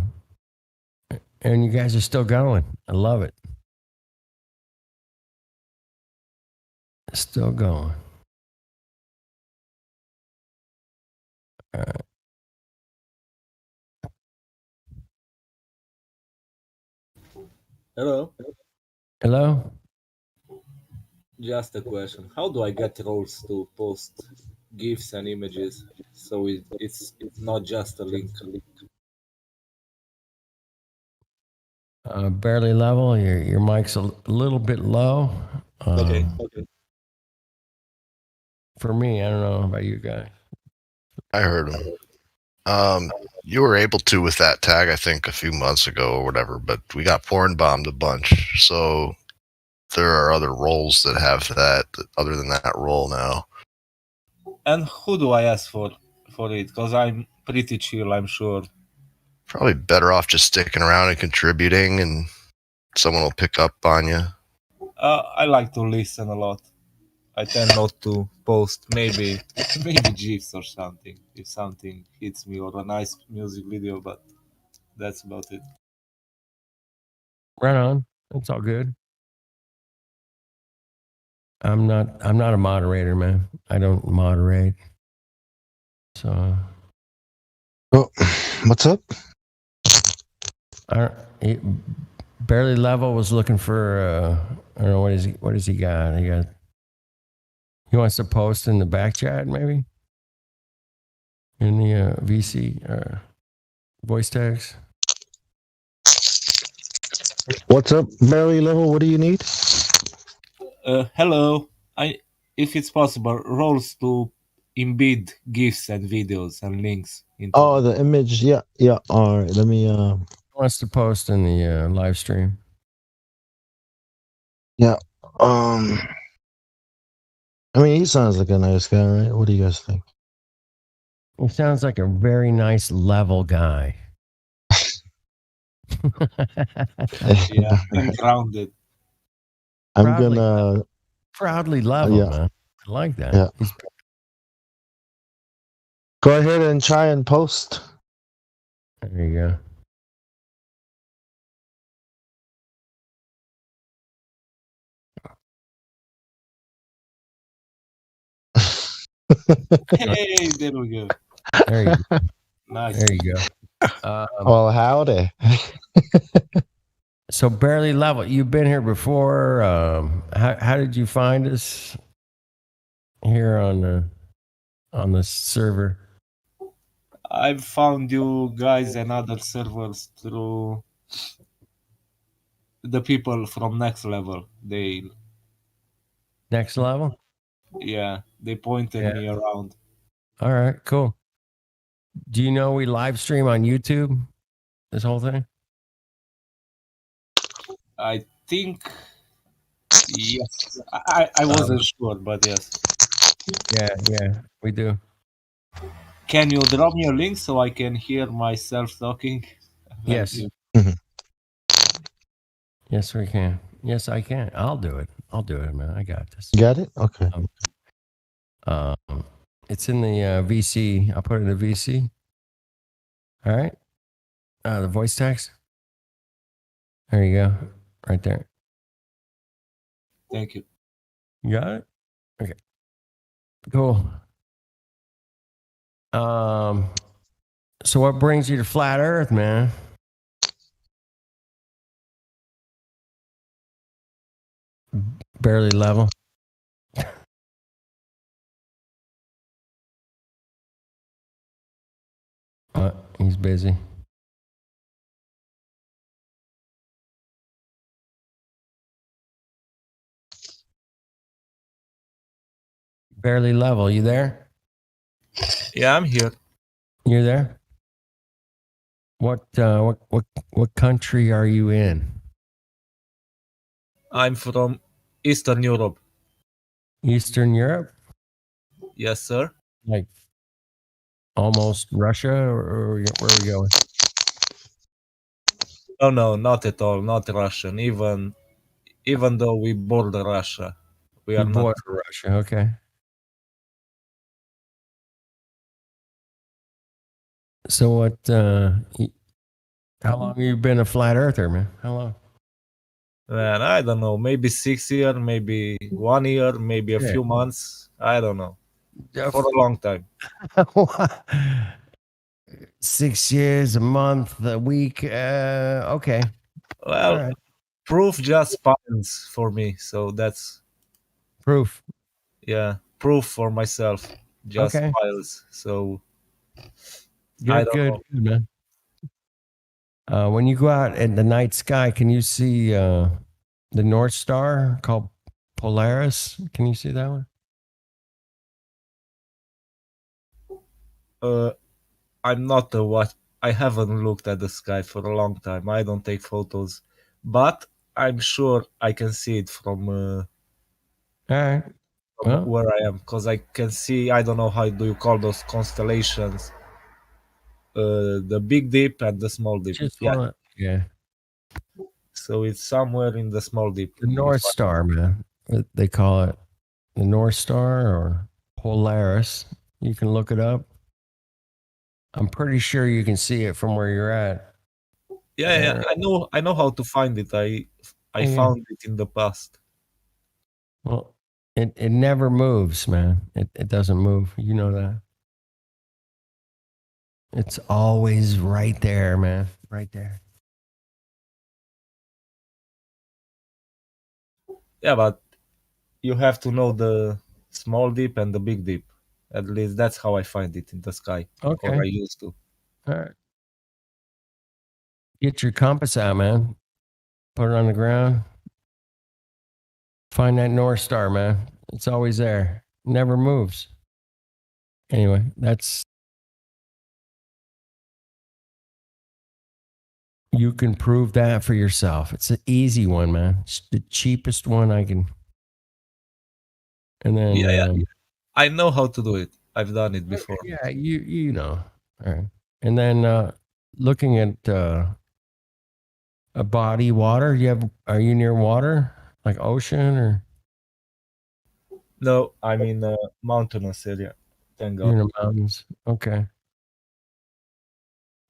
and you guys are still going. I love it. Still going. All right. Hello. Hello? Just a question. How do I get roles to post GIFs and images so it's not just a link? Barely level. Your mic's a little bit low. Okay. For me, I don't know about you guys. I heard him. You were able to with that tag, I think, a few months ago or whatever, but we got porn bombed a bunch. So there are other roles that have that other than that role now. And who do I ask for it? Because I'm pretty chill, I'm sure. Probably better off just sticking around and contributing, and someone will pick up on you. I like to listen a lot. I tend not to post maybe GIFs or something if something hits me, or a nice music video, but that's about it. Right on. It's all good. I'm not a moderator, man. I don't moderate. So what's up? Barely Level was looking for I don't know what does he got? He wants to post in the back chat, maybe? In the VC voice tags. What's up, Barely Level? What do you need? Hello. If it's possible, roles to embed GIFs and videos and links into. Oh, the image. Yeah. All right. Let me. Wants to post in the live stream. Yeah. I mean, he sounds like a nice guy, right? What do you guys think? He sounds like a very nice level guy. Yeah, I'm grounded. I'm gonna proudly level, yeah. man. I like that. Yeah. Go ahead and try and post. There you go. Hey, there we go. There you go. Nice. There you go. Well, howdy. So Barely Level, you've been here before. How did you find us here on the server? I've found you guys and other servers through the people from Next Level. Next Level? They pointed me around. All right, cool. Do you know we live stream on YouTube? This whole thing? I think yes. I wasn't sure, but yes. Yeah, we do. Can you drop me a link so I can hear myself talking? Yes. Yes, we can. Yes, I can. I'll do it. I'll do it, man. I got this. Got it? Okay. It's in the VC. I'll put it in the VC. All right. The voice text. There you go. Right there. Thank you. You got it? Okay. Cool. So what brings you to flat Earth, man? Barely level. He's busy. Barely level. You there? Yeah, I'm here. You're there? What country are you in? I'm from Eastern Europe. Eastern Europe? Yes, sir. Like almost Russia, or where are we going? No, not at all. Not Russian. Even though we border Russia, we are You not. border Russia, okay. So what? How long have you been a flat earther, man? How long? Man, I don't know. Maybe 6 years, maybe 1 year, maybe a Yeah. few months. I don't know. Yeah, For a long time. 6 years, a month, a week. Okay. Well, All right. proof just piles for me. So that's Proof. yeah, proof for myself just Okay. piles. So I Good, don't good, know. good, man. When you go out in the night sky, can you see the North Star called Polaris? Can you see that one? I'm not a what. I haven't looked at the sky for a long time. I don't take photos, but I'm sure I can see it from All right. Well, where I am because I can see. I don't know how do you call those constellations. The big dip and the small dip. just Yeah. want, yeah. So it's somewhere in the small dip. The North Star, man. They call it the North Star or Polaris. You can look it up. I'm pretty sure you can see it from where you're at. Yeah. I know how to find it. I Yeah. found it in the past. Well, it never moves, man. It doesn't move. You know that. It's always right there, man. Right there. Yeah, but you have to know the small dip and the big dip. At least that's how I find it in the sky. Okay. Or I used to. All right. Get your compass out, man. Put it on the ground. Find that North Star, man. It's always there. Never moves. Anyway, you can prove that for yourself. It's an easy one, man. It's the cheapest one I can. And then Yeah. I know how to do it. I've done it before. yeah, you know. All right. And then looking at a body water, are you near water? Like ocean or No, I'm in a mountainous area. Thank you're God. in the mountains? Okay.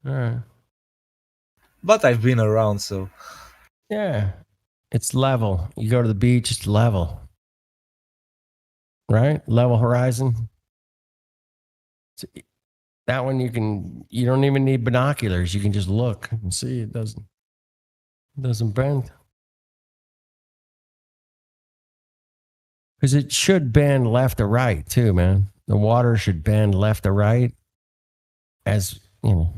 All right. But I've been around, so Yeah. It's level. You go to the beach, it's level. Right? Level horizon. So that one you don't even need binoculars. You can just look and see it doesn't bend. Because it should bend left or right too, man. The water should bend left or right. As you know.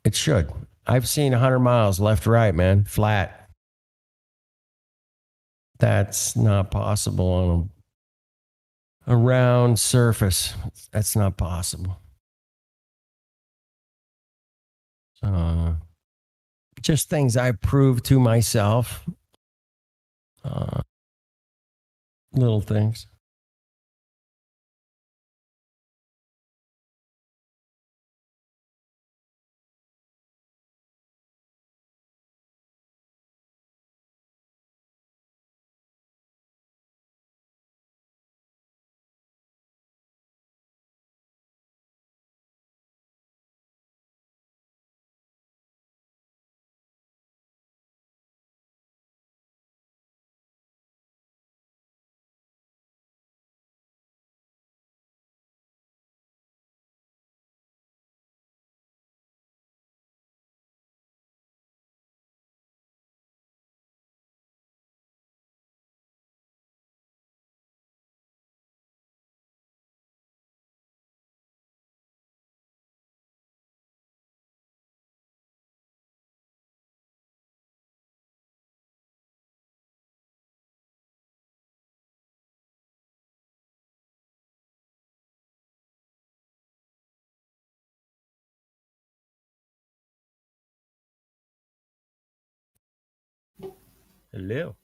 It should. I've seen 100 miles left to right, man. Flat. That's not possible on a round surface. That's not possible. Just things I prove to myself. Little things. Hello.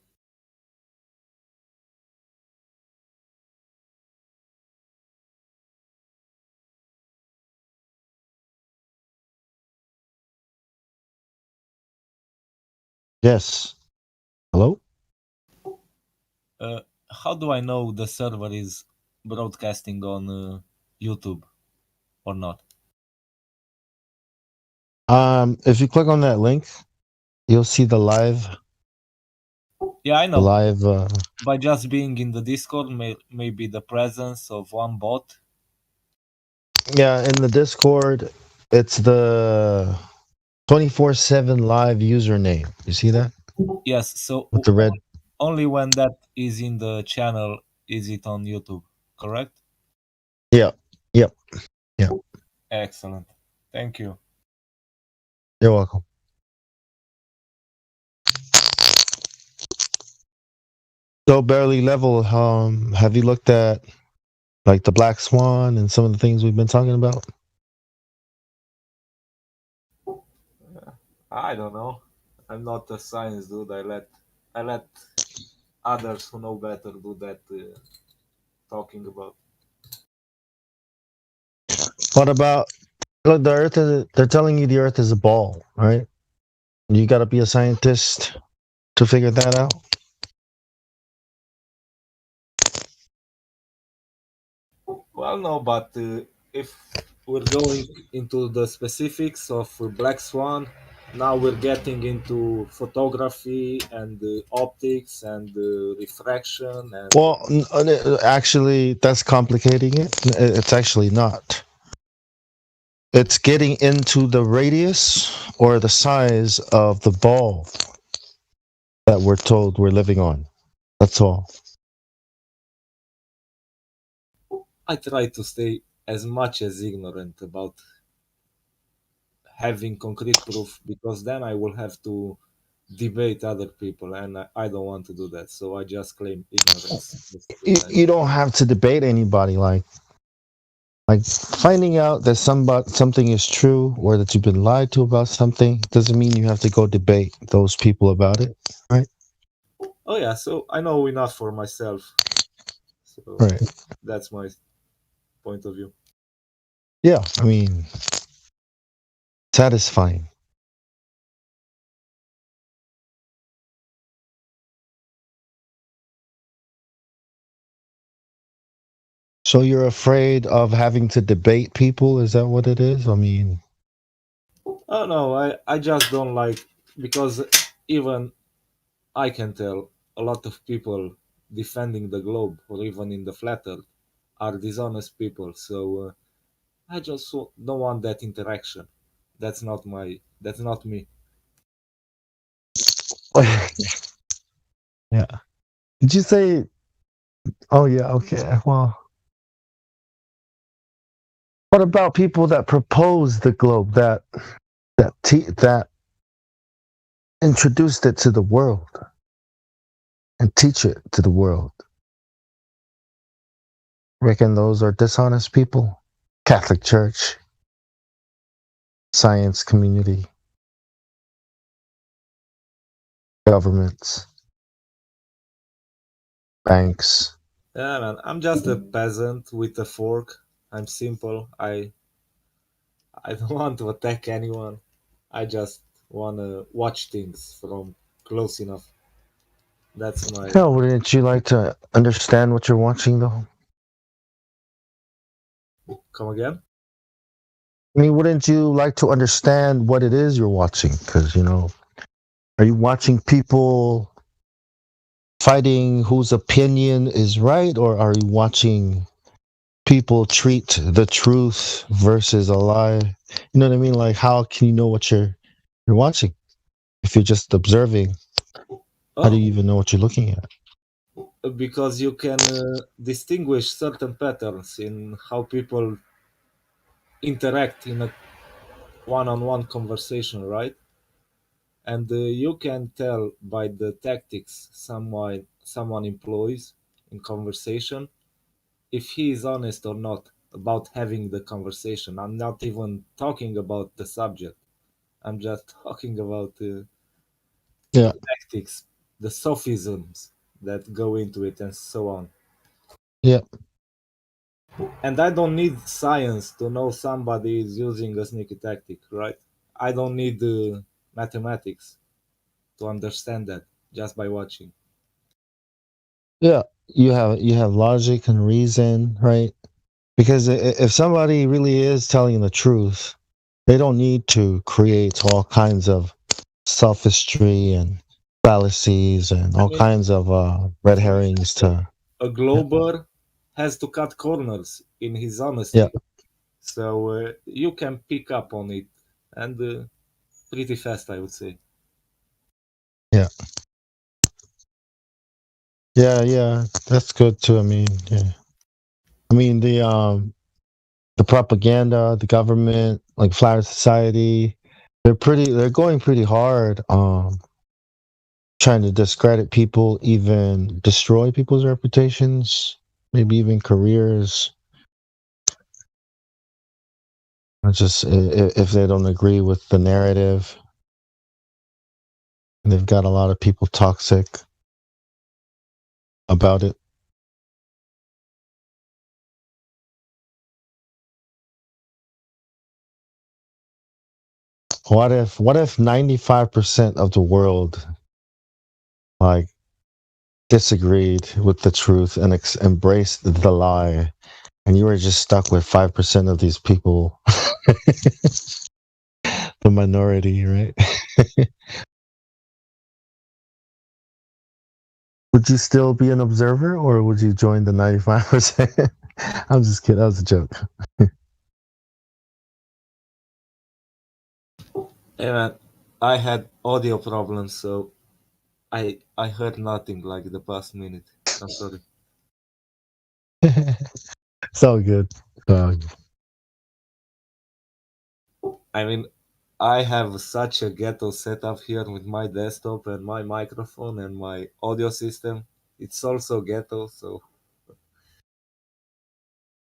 Yes. Hello? How do I know the server is broadcasting on YouTube or not? If you click on that link, you'll see the live. Yeah, I The know. live. By just being in the Discord, maybe the presence of one bot. Yeah, in the Discord, it's the 24/7 live username. You see that? Yes, so With the red. only when that is in the channel is it on YouTube, correct? Yeah. Yep. Yeah. Excellent. Thank you. You're welcome. So barely level. Have you looked at like the Black Swan and some of the things we've been talking about? I don't know. I'm not a science dude. I let others who know better do that talking about. What about look? The Earth is. They're telling you the Earth is a ball, right? You got to be a scientist to figure that out. Well, no, but if we're going into the specifics of Black Swan, now we're getting into photography and optics and refraction and. Well, actually, that's complicating it. It's actually not. It's getting into the radius or the size of the ball that we're told we're living on. That's all. I try to stay as much as ignorant about having concrete proof because then I will have to debate other people and I don't want to do that. So I just claim ignorance. You don't have to debate anybody. Like finding out that something is true or that you've been lied to about something doesn't mean you have to go debate those people about it, right? Oh yeah, so I know enough for myself. So Right. that's my point of view. Yeah, I mean, satisfying. So you're afraid of having to debate people? Is that what it is? I mean, Oh no, I just don't like because even I can tell a lot of people defending the globe or even in the flat earth are dishonest people. So I just don't want that interaction. That's not me. yeah. Did you say? Oh yeah. Okay. Well, what about people that propose the globe that introduced it to the world and teach it to the world? Reckon those are dishonest people? Catholic Church, science community, governments, banks. Yeah, man, I'm just a peasant with a fork. I'm simple. I don't want to attack anyone. I just want to watch things from close enough. That's my. Hell, wouldn't you like to understand what you're watching, though? Come again? I mean, wouldn't you like to understand what it is you're watching? Because, are you watching people fighting whose opinion is right, or are you watching people treat the truth versus a lie? You know what I mean? Like, how can you know what you're watching if you're just observing? How do you even know what you're looking at? Because you can distinguish certain patterns in how people interact in a one-on-one conversation, right? And you can tell by the tactics someone employs in conversation if he is honest or not about having the conversation. I'm not even talking about the subject. I'm just talking about Yeah. tactics the sophisms that go into it and so on. Yep. And I don't need science to know somebody is using a sneaky tactic, right? I don't need mathematics to understand that just by watching. Yeah, you have logic and reason, right? Because if somebody really is telling the truth, they don't need to create all kinds of sophistry and fallacies and all kinds of red herrings to. A glober has to cut corners in his honesty. Yeah. So you can pick up on it, and pretty fast, I would say. Yeah. Yeah, that's good too. I mean, yeah. I mean the propaganda, the government, like Flat Earth Society, they're going pretty hard trying to discredit people, even destroy people's reputations, maybe even careers. Just if they don't agree with the narrative. And they've got a lot of people toxic about it. What if 95% of the world like disagreed with the truth and embraced the lie, and you were just stuck with 5% of these people, the minority, right? Would you still be an observer, or would you join the 95%? I'm just kidding. That was a joke. Yeah, I had audio problems, so I heard nothing like the past minute. I'm sorry. It's all good. I mean, I have such a ghetto setup here with my desktop and my microphone and my audio system. It's also ghetto, so As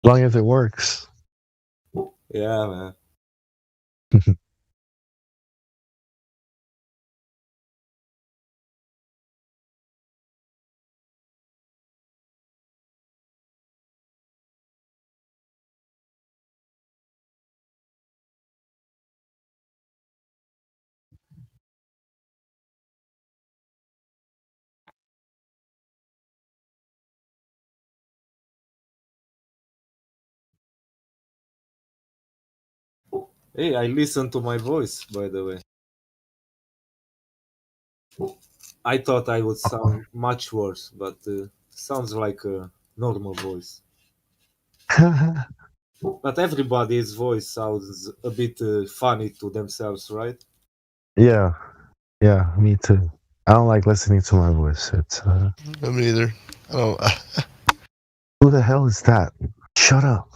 long as it works. yeah, man. Hey, I listen to my voice, by the way. I thought I would sound much worse, but sounds like a normal voice. But everybody's voice sounds a bit funny to themselves, right? Yeah, me too. I don't like listening to my voice. It's Me either. I don't. Who the hell is that? Shut up.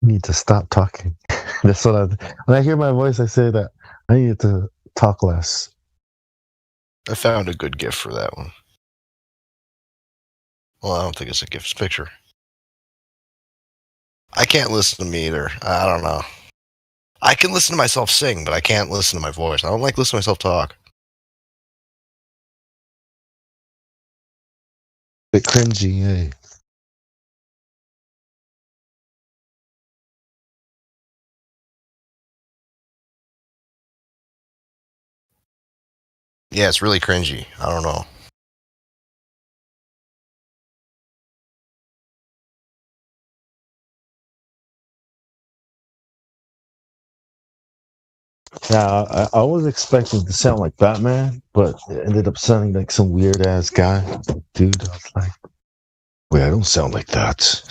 You need to stop talking. That's what when I hear my voice, I say that I need to talk less. I found a good gift for that one. Well, I don't think it's a gift. It's a picture. I can't listen to me either. I don't know. I can listen to myself sing, but I can't listen to my voice. I don't like listening to myself talk. Bit cringy, eh? Yeah, it's really cringy. I don't know. Yeah, I was expecting to sound like Batman, but it ended up sounding like some weird ass guy. Dude, I was like, wait, I don't sound like that.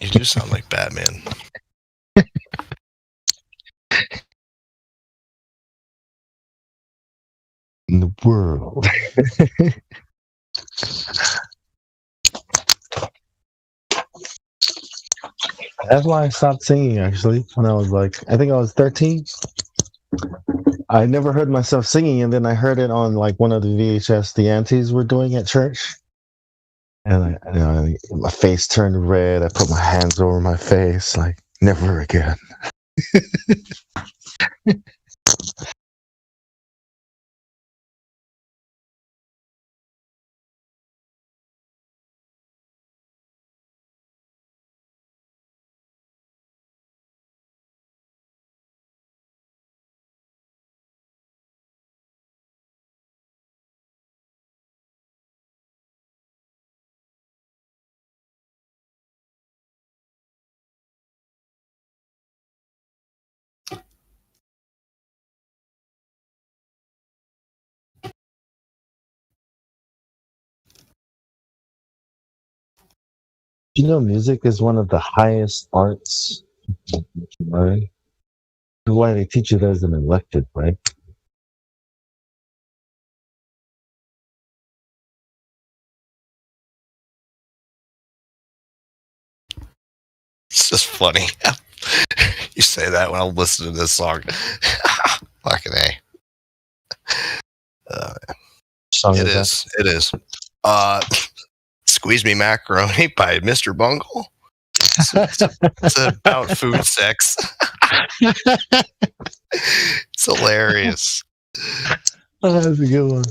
You do sound like Batman. In the world. That's why I stopped singing, actually, when I was like, I think I was 13. I never heard myself singing, and then I heard it on like one of the VHS the aunties were doing at church. And my face turned red. I put my hands over my face, like, never again. You know, music is one of the highest arts. Right? That's why they teach it as an elective, right? It's just funny. You say that when I'm listening to this song. Fucking A. It is. It is. Squeeze Me Macaroni by Mr. Bungle. It's about food sex. It's hilarious. Oh, that's a good one.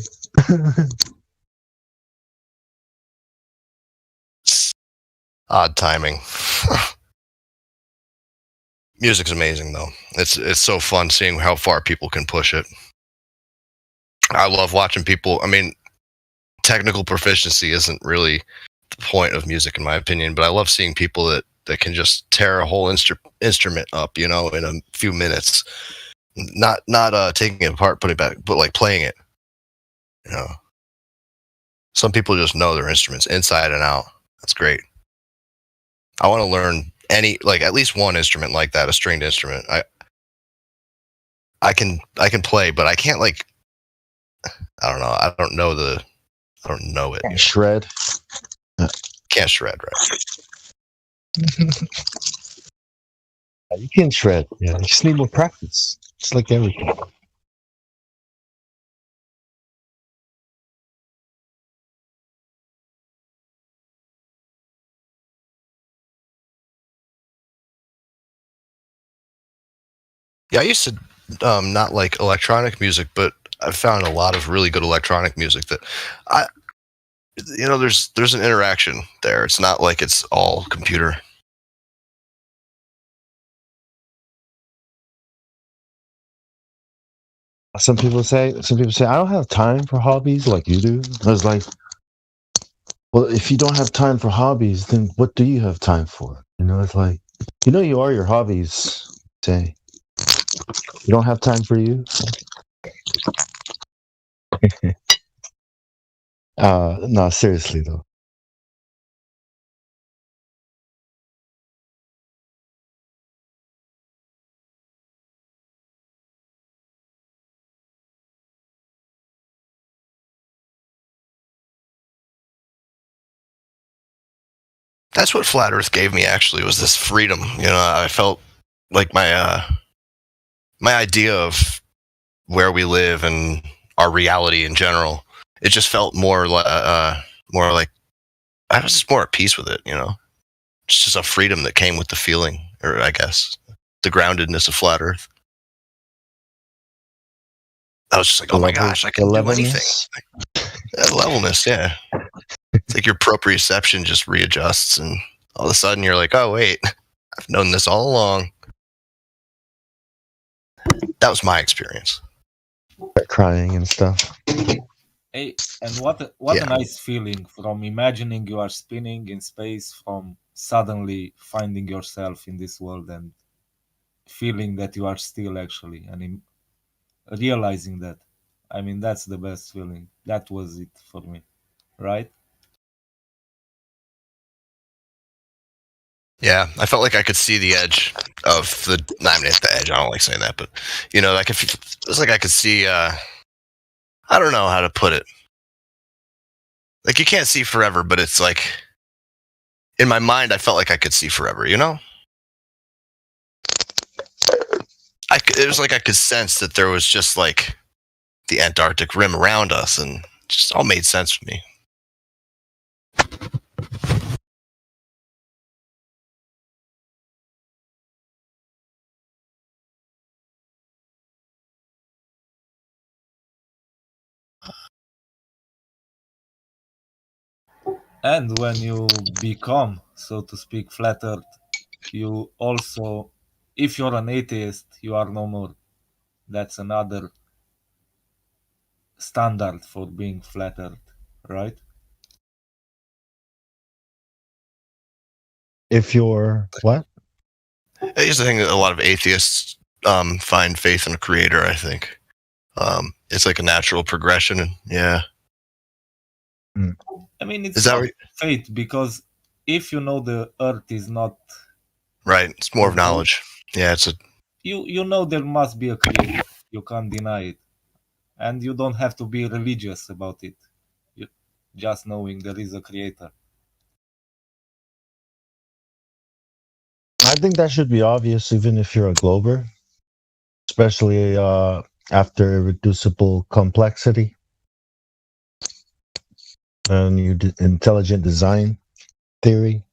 Odd timing. Music's amazing though. It's so fun seeing how far people can push it. I love watching people. I mean, technical proficiency isn't really the point of music in my opinion, but I love seeing people that can just tear a whole instrument up, in a few minutes. Not taking it apart, putting it back, but like playing it. Some people just know their instruments inside and out. That's great. I want to learn at least one instrument like that, a stringed instrument. I can play, but I can't I don't know. I don't know it. Can't shred. Can't shred, right? You can shred. Yeah, you just need more practice. It's like everything. Yeah, I used to not like electronic music, but I've found a lot of really good electronic music that there's an interaction there. It's not like it's all computer. Some people say I don't have time for hobbies like you do. I was like, well, if you don't have time for hobbies, then what do you have time for? It's like, you are your hobbies. Say, you don't have time for you. No, seriously though. That's what Flat Earth gave me, actually, was this freedom. I felt like my idea of where we live and our reality in general, it just felt more like I was just more at peace with it. It's just a freedom that came with the feeling, or I guess the groundedness of Flat Earth. I was just like, oh my gosh, I can do anything. Levelness, yeah. It's like your proprioception just readjusts, and all of a sudden you're like, oh wait, I've known this all along. That was my experience. Crying and stuff. Hey, and what a nice feeling from imagining you are spinning in space, from suddenly finding yourself in this world and feeling that you are still actually, and realizing that. I mean, that's the best feeling. That was it for me, right? Yeah, I felt like I could see the edge of the. I mean, the edge. I don't like saying that, but it was like I could see. I don't know how to put it. Like you can't see forever, but it's like in my mind, I felt like I could see forever. It was like I could sense that there was just like the Antarctic rim around us, and it just all made sense for me. And when you become, so to speak, flat earth, you also, if you're an atheist, you are no more. That's another standard for being flat earth, right? If you're what? Here's the thing that a lot of atheists find faith in a creator, I think. It's like a natural progression, and yeah. I mean, it's not faith, because if you know the Earth is not Right. It's more of knowledge. Yeah, it's a you know there must be a creator. You can't deny it, and you don't have to be religious about it. You, just knowing there is a creator. I think that should be obvious, even if you're a Glober, especially after irreducible complexity and your intelligent design theory.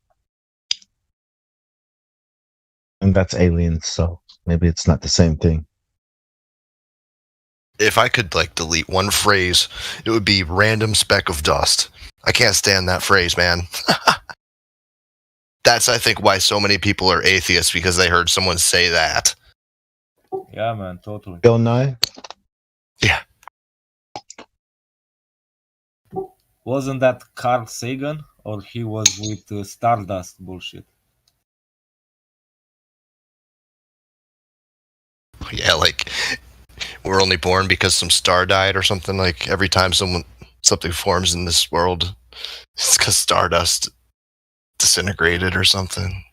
And that's aliens, so maybe it's not the same thing. if I could like delete one phrase, it would be random speck of dust. I can't stand that phrase, man. That's, I think, why so many people are atheists, because they heard someone say that. Yeah, man, totally. Bill Nye? Yeah. Wasn't that Carl Sagan, or he was with Stardust bullshit? Yeah, like we're only born because some star died or something. Like every time something forms in this world, it's because stardust disintegrated or something.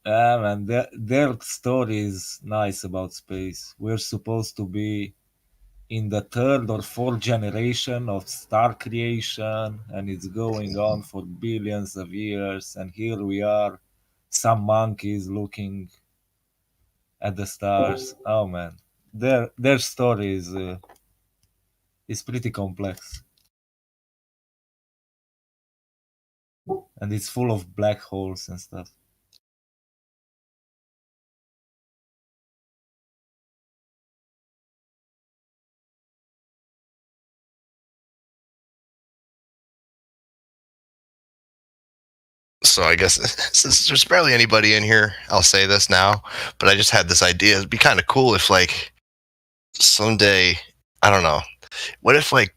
Yeah, man, their story is nice about space. We're supposed to be in the third or fourth generation of star creation, and it's going on for billions of years. And here we are, some monkeys looking at the stars. Oh man, their story is pretty complex, and it's full of black holes and stuff. So I guess since there's barely anybody in here, I'll say this now, but I just had this idea. It'd be kind of cool if, like, someday, I don't know, what if, like,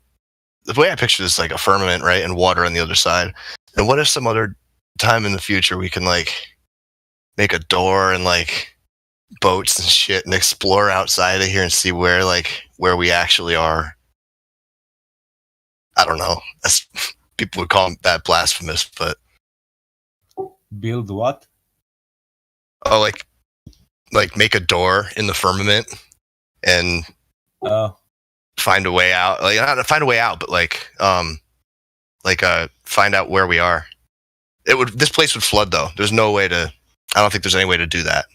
the way I picture this, like a firmament, right, and water on the other side. And what if some other time in the future we can, like, make a door and, like, boats and shit and explore outside of here and see where we actually are. I don't know. That's, people would call that blasphemous, but build what? Oh, like make a door in the firmament and find a way out. Like not to find a way out, but find out where we are. This place would flood though. There's no way to. I don't think there's any way to do that.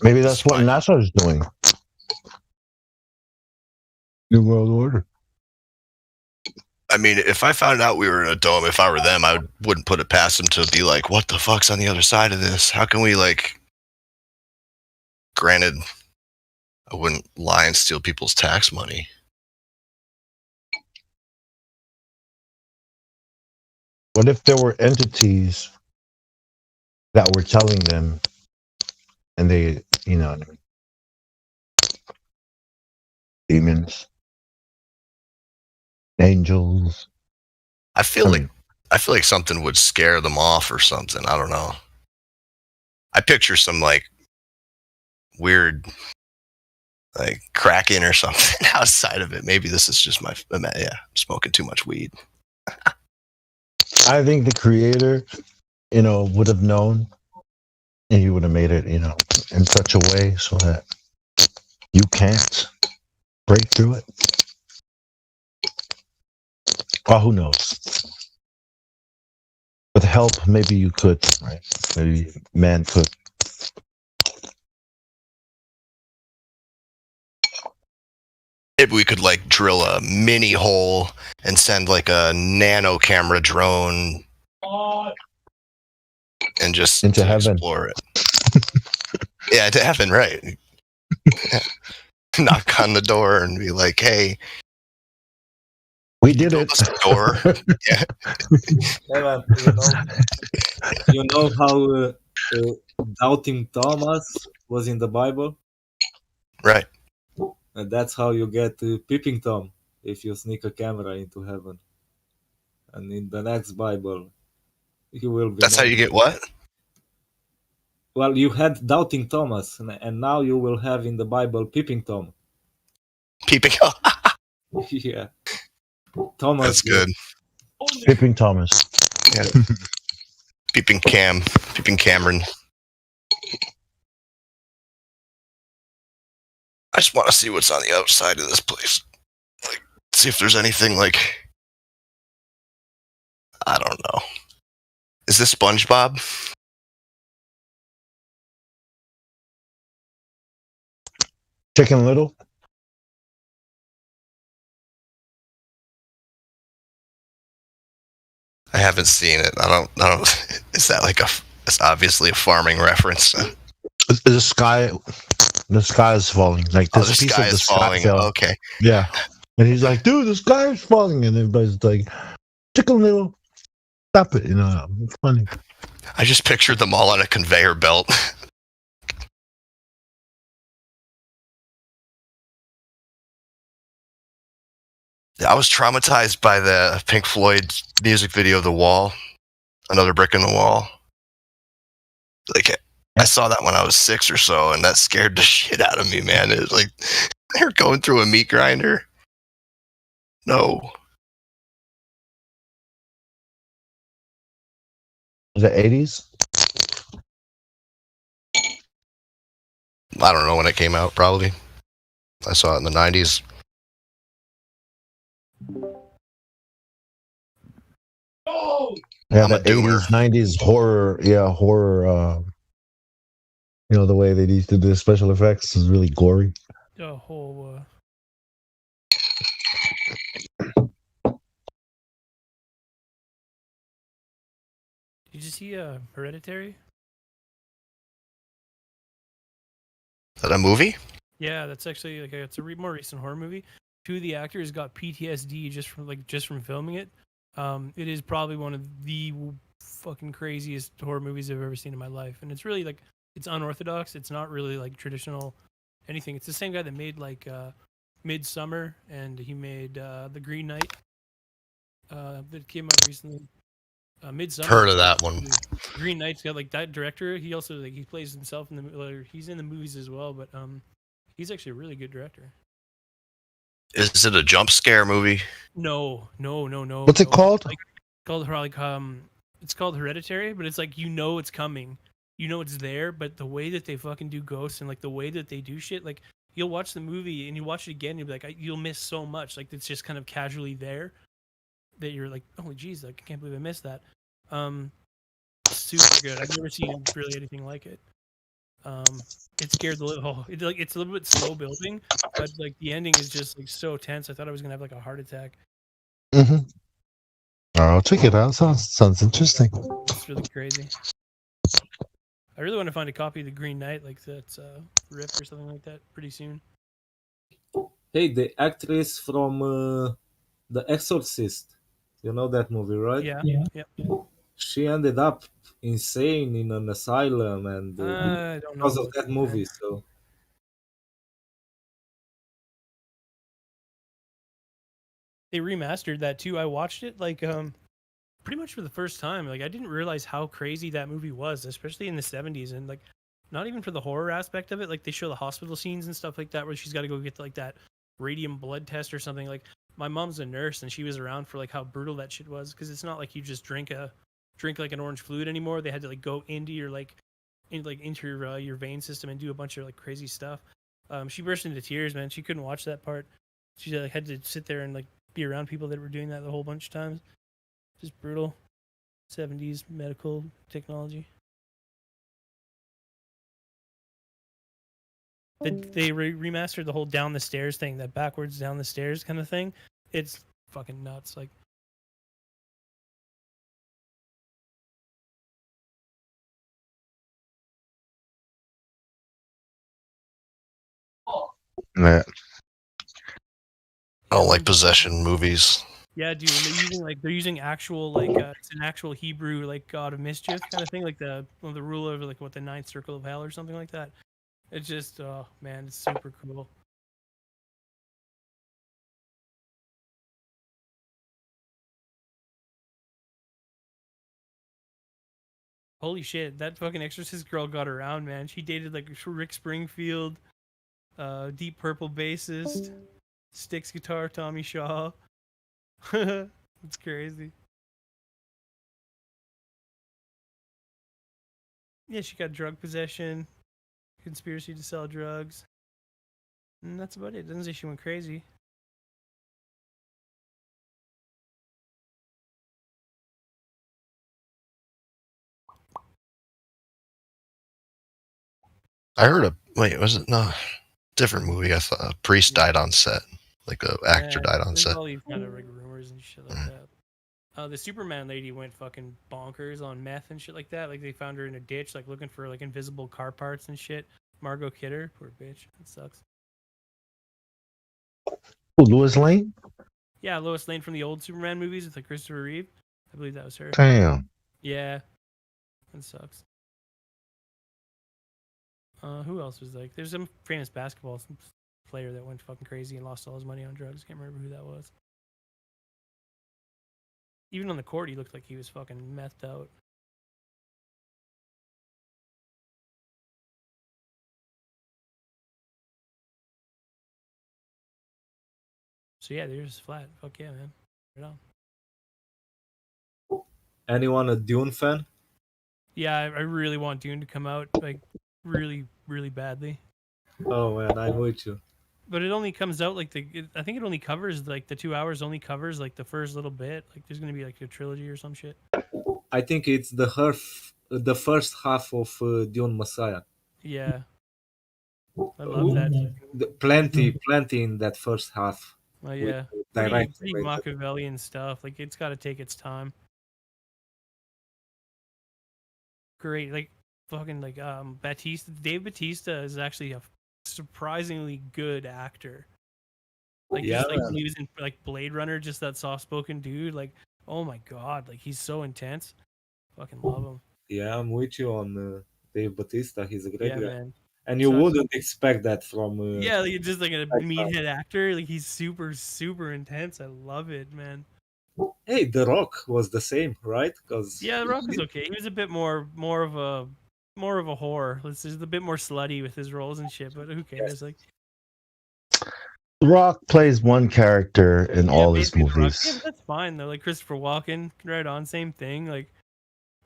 Maybe that's what NASA is doing. New World Order. I mean, if I found out we were in a dome, if I were them, I wouldn't put it past them to be like, what the fuck's on the other side of this? How can we, like... Granted, I wouldn't lie and steal people's tax money. What if there were entities that were telling them, and they, you know, demons, angels? I feel like something would scare them off or something. I don't know. I picture some like weird like Kraken or something outside of it. Maybe this is just I'm smoking too much weed. I think the creator, you know, would have known, and he would have made it, you know, in such a way so that you can't break through it. Well, who knows? With help, maybe you could, right? Maybe man could. Maybe we could like drill a mini hole and send like a nano camera drone and just into heaven. Explore it. Yeah, to heaven, right? Knock on the door and be like, "Hey, we did it." Door. Yeah. Yeah, man, you know how doubting Thomas was in the Bible? Right. And that's how you get peeping Tom if you sneak a camera into heaven. And in the next Bible, you will be. That's how you get what? Well, you had doubting Thomas, and now you will have in the Bible peeping Tom. Peeping Tom. Yeah. Thomas. That's good. Peeping Thomas. Yeah. Peeping Cameron. I just want to see what's on the outside of this place. Like, see if there's anything like, I don't know. Is this SpongeBob? Chicken Little. I haven't seen it. I don't. Is that like it's obviously a farming reference? The sky is falling. Like Oh, this the piece sky of the is sky falling. fell. Okay. Yeah. And he's like, dude, the sky is falling. And everybody's like, Chicken Little, stop it. You know, it's funny. I just pictured them all on a conveyor belt. I was traumatized by the Pink Floyd music video, The Wall, Another Brick in the Wall. Like, I saw that when I was 6 or so, and that scared the shit out of me, man. It was like, they're going through a meat grinder. No. Was it 80s? I don't know when it came out, probably. I saw it in the 90s. Yeah, I'm a the 80s, 90s horror. Yeah, horror. You know, the way they used to do special effects is really gory. The whole. Did you see Hereditary? Is that a movie? Yeah, that's actually like it's a more recent horror movie. Two of the actors got PTSD just from filming it. It is probably one of the fucking craziest horror movies I've ever seen in my life, and it's really like it's unorthodox. It's not really like traditional anything. It's the same guy that made like Midsummer, and he made The Green Knight that came out recently. Midsummer. Heard of that one. Green Knight's got like that director. He also like he plays himself in the he's in the movies as well, but he's actually a really good director. Is it a jump scare movie? No. What's it called? It's called Hereditary, but it's like it's coming. You know it's there, but the way that they fucking do ghosts and like the way that they do shit, like you'll watch the movie and you watch it again, you'll be like, you'll miss so much. Like it's just kind of casually there that you're like, holy jeez, like, I can't believe I missed that. Super good. I've never seen really anything like it. It scared the little. It's a little bit slow building, but like the ending is just like so tense. I thought I was gonna have like a heart attack. Mm-hmm. I'll check it out. Sounds interesting. It's really crazy. I really want to find a copy of The Green Knight, like that's Rip or something like that, pretty soon. Hey, the actress from The Exorcist. You know that movie, right? Yeah. She ended up insane in an asylum, and I don't know because of about that that, movie. man. So They remastered that too. I watched it like pretty much for the first time. Like I didn't realize how crazy that movie was, especially in the 70s, and like not even for the horror aspect of it. Like they show the hospital scenes and stuff like that where she's got to go get like that radium blood test or something. Like my mom's a nurse and she was around for like how brutal that shit was, because it's not like you just drink like an orange fluid anymore. They had to like go into your into your vein system and do a bunch of like crazy stuff. She burst into tears, man. She couldn't watch that part. She like had to sit there and like be around people that were doing that the whole bunch of times. Just brutal. 70s medical technology. They remastered the whole down the stairs thing, that backwards down the stairs kind of thing. It's fucking nuts. Like, Yeah. I don't like possession movies. yeah, dude, they're using actual like it's an actual Hebrew like god of mischief kind of thing, like the ruler of like the ninth circle of hell or something like that. It's just oh man, it's super cool. Holy shit, that fucking Exorcist girl got around, man. She dated like Rick Springfield, Deep Purple bassist, Styx guitar, Tommy Shaw. It's crazy. Yeah, she got drug possession, conspiracy to sell drugs, and that's about it. Doesn't say she went crazy. I heard was it no different movie? I thought a priest died on set, like a actor died on There's set. all these kind of like rumors and shit like that. The Superman lady went fucking bonkers on meth and shit like that. Like they found her in a ditch, like looking for like invisible car parts and shit. Margot Kidder, poor bitch, that sucks. Oh, Lois Lane. Yeah, Lois Lane from the old Superman movies with like Christopher Reeve. I believe that was her. Damn. Yeah, that sucks. Who else was like? There's some famous basketball player that went fucking crazy and lost all his money on drugs. Can't remember who that was. Even on the court, he looked like he was fucking methed out. So yeah, they're just flat. Fuck yeah, man. Right on. Anyone a Dune fan? Yeah, I really want Dune to come out, like, really, really badly. Oh man, I'm with you. But it only comes out like I think it only covers like the 2 hours only covers like the first little bit. Like there's gonna be like a trilogy or some shit. I think it's the first half of Dune Messiah. Yeah, I love that. Plenty in that first half. Oh yeah, pretty Machiavellian stuff. Like it's got to take its time. Great, like fucking like Batista. Dave Batista is actually a surprisingly good actor. Like Yeah, just, like man. when he was in like Blade Runner, just that soft-spoken dude. Like, oh my god, like he's so intense. Fucking love him. Yeah, I'm with you on Dave Bautista. He's a great Yeah, guy. man. And you So- wouldn't expect that from. Yeah, like just like a Like, meathead actor. Like he's super, super intense. I love it, man. Hey, The Rock was the same, right? Because Yeah, The Rock was okay. He was a bit more of a whore. It's just a bit more slutty with his roles and shit. But who cares? Like, The Rock plays one character in all his basically The Rock. Yeah, movies. but that's fine though. Like Christopher Walken, right on, same thing. Like,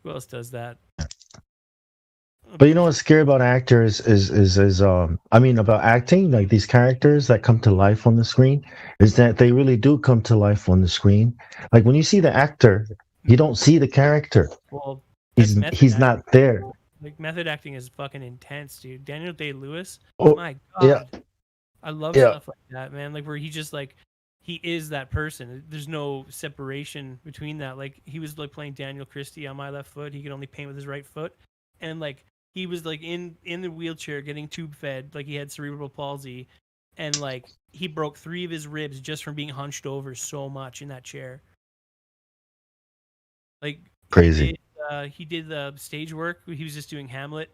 who else does that? But you know what's scary about actors is I mean about acting, like these characters that come to life on the screen, is that they really do come to life on the screen. Like when you see the actor, you don't see the character. Well, He's method he's not there. Like method acting is fucking intense, dude. Daniel Day-Lewis, Oh, my yeah. god, I love Yeah. stuff like that, man. Like where he just like he is that person. There's no separation between that. Like he was like playing Daniel Christie on My Left Foot. He could only paint with his right foot, and like he was like in the wheelchair getting tube fed. Like he had cerebral palsy, and like he broke 3 of his ribs just from being hunched over so much in that chair. Like Crazy. he did the stage work. He was just doing Hamlet.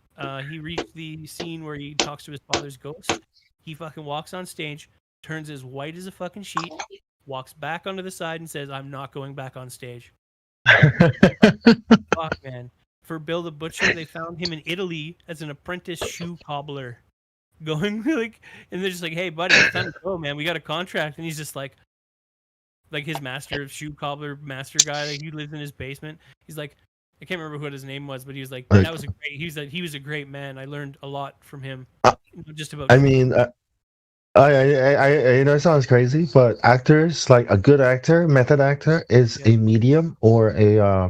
He reached the scene where he talks to his father's ghost. He fucking walks on stage, turns as white as a fucking sheet, walks back onto the side and says, "I'm not going back on stage." Fuck, man. For Bill the Butcher, they found him in Italy as an apprentice shoe cobbler. Going like, and they're just like, "Hey, buddy, it's time to go, man. We got a contract." And he's just like his master shoe cobbler master guy. Like he lives in his basement. He's like, I can't remember what his name was, but he was like, Like- that was a great. He was a great man. I learned a lot from him. Just about. I mean, I you know it sounds crazy, but actors, like a good actor, method actor, is a medium or a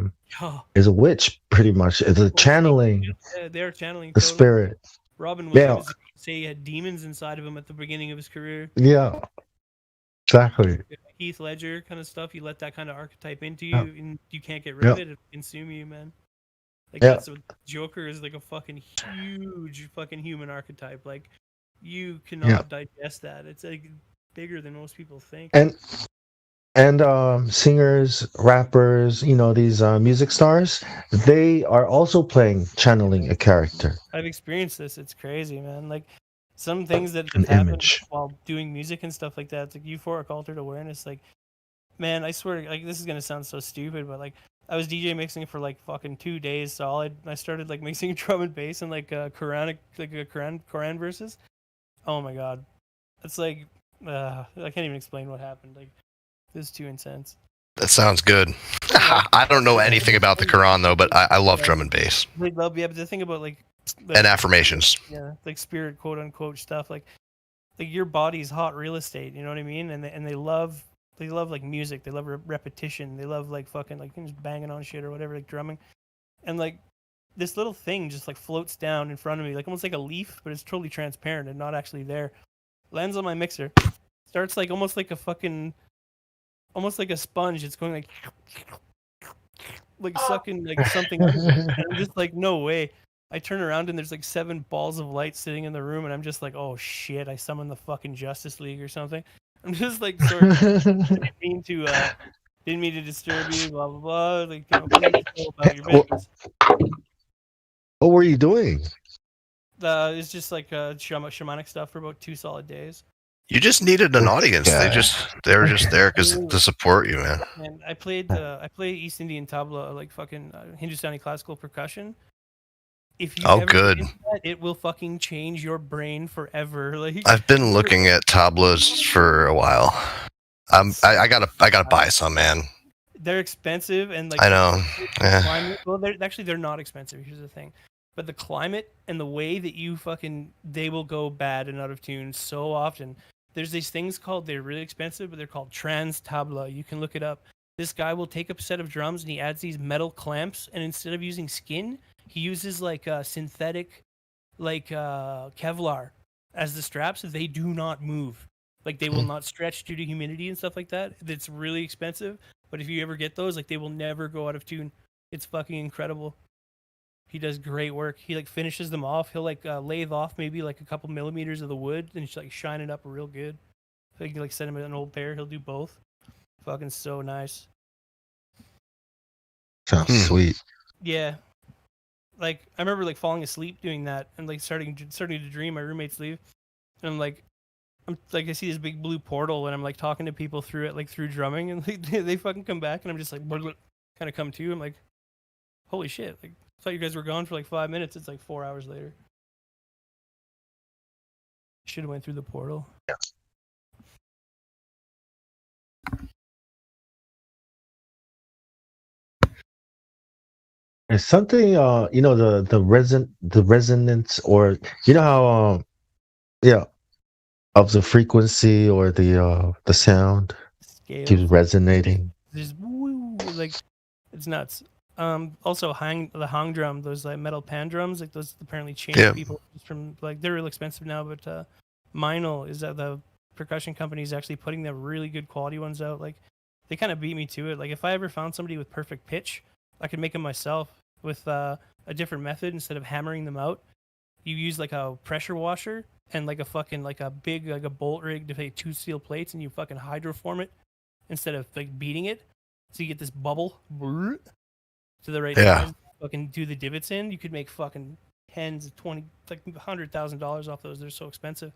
is a witch, pretty much. It's a channeling They're channeling the totally. spirit. Robin Yeah. Williams say he had demons inside of him at the beginning of his career. Yeah, exactly. Heath Ledger kind of stuff. You let that kind of archetype into you, Yeah. and you can't get rid of Yeah. it. It'll consume you, man. Like Yeah. that's what Joker is, like a fucking huge fucking human archetype. Like you cannot digest that. It's like bigger than most people think. And singers, rappers, you know, these music stars, they are also playing channeling a character. I've experienced this. It's crazy, man. Like some things that An happen image. while doing music and stuff like that. It's like euphoric altered awareness. Like, man, I swear, like this is gonna sound so stupid, but like I was DJ mixing for like fucking 2 days solid. I started like mixing drum and bass and like Quranic, like Quran verses. Oh my god, it's like I can't even explain what happened. Like this is too intense. That sounds good. I don't know anything about the Quran though, but I love drum and bass They love, yeah, but the thing about like and affirmations. yeah, like spirit quote unquote stuff, like your body's hot real estate, you know what I mean? And they love like music, they love repetition, they love like fucking like just banging on shit or whatever, like drumming, and like this little thing just like floats down in front of me, like almost like a leaf, but it's totally transparent and not actually there. Lands on my mixer, starts like almost like a sponge. It's going like sucking like something. And I'm just like, no way. I turn around and there's like 7 balls of light sitting in the room, and I'm just like, oh shit! I summoned the fucking Justice League or something. I'm just like, sorry, didn't mean to disturb you, blah blah blah. Like, please go about your business. What were you doing? It's just like shamanic stuff for about 2 solid days. You just needed an audience. Yeah. They were just there to support you, man. And I play East Indian tabla, like fucking Hindustani classical percussion. If you ever good. get into that, it will fucking change your brain forever. Like I've been looking at tablas for a while. I gotta buy some, man. they're expensive and like I know. Yeah. Climate, well, they're not expensive. Here's the thing, but the climate and the way that they will go bad and out of tune so often. There's these things they're really expensive, but they're called trans tabla. You can look it up. This guy will take a set of drums and he adds these metal clamps, and instead of using skin, he uses like synthetic, like Kevlar as the straps. So they do not move. Like they will not stretch due to humidity and stuff like that. It's really expensive, but if you ever get those, like they will never go out of tune. It's fucking incredible. He does great work. He like finishes them off. He'll like lathe off maybe like a couple millimeters of the wood, and just like shine it up real good. So you can like send him an old pair. He'll do both. Fucking so nice. Sounds sweet. Yeah. Like I remember like falling asleep doing that and like starting to dream. My roommates leave, and I'm like I see this big blue portal, and I'm like talking to people through it, like through drumming, and they fucking come back, and I'm just like kind of come to. I'm like, holy shit! Like I thought you guys were gone for like 5 minutes. It's like 4 hours later. Should have went through the portal. Yeah. It's something the resonance, or how of the frequency or the sound keeps resonating. There's like it's nuts. Also the hang drum, those like metal pan drums, like those apparently change people from like they're real expensive now, but Meinl is that the percussion company is actually putting the really good quality ones out. Like they kind of beat me to it. Like if I ever found somebody with perfect pitch, I could make them myself with a different method. Instead of hammering them out, you use like a pressure washer and like a fucking like a big like a bolt rig to take 2 steel plates, and you fucking hydroform it instead of like beating it, so you get this bubble to the right size. Fucking do the divots in. You could make fucking tens of 20 like $100,000 off those. They're so expensive.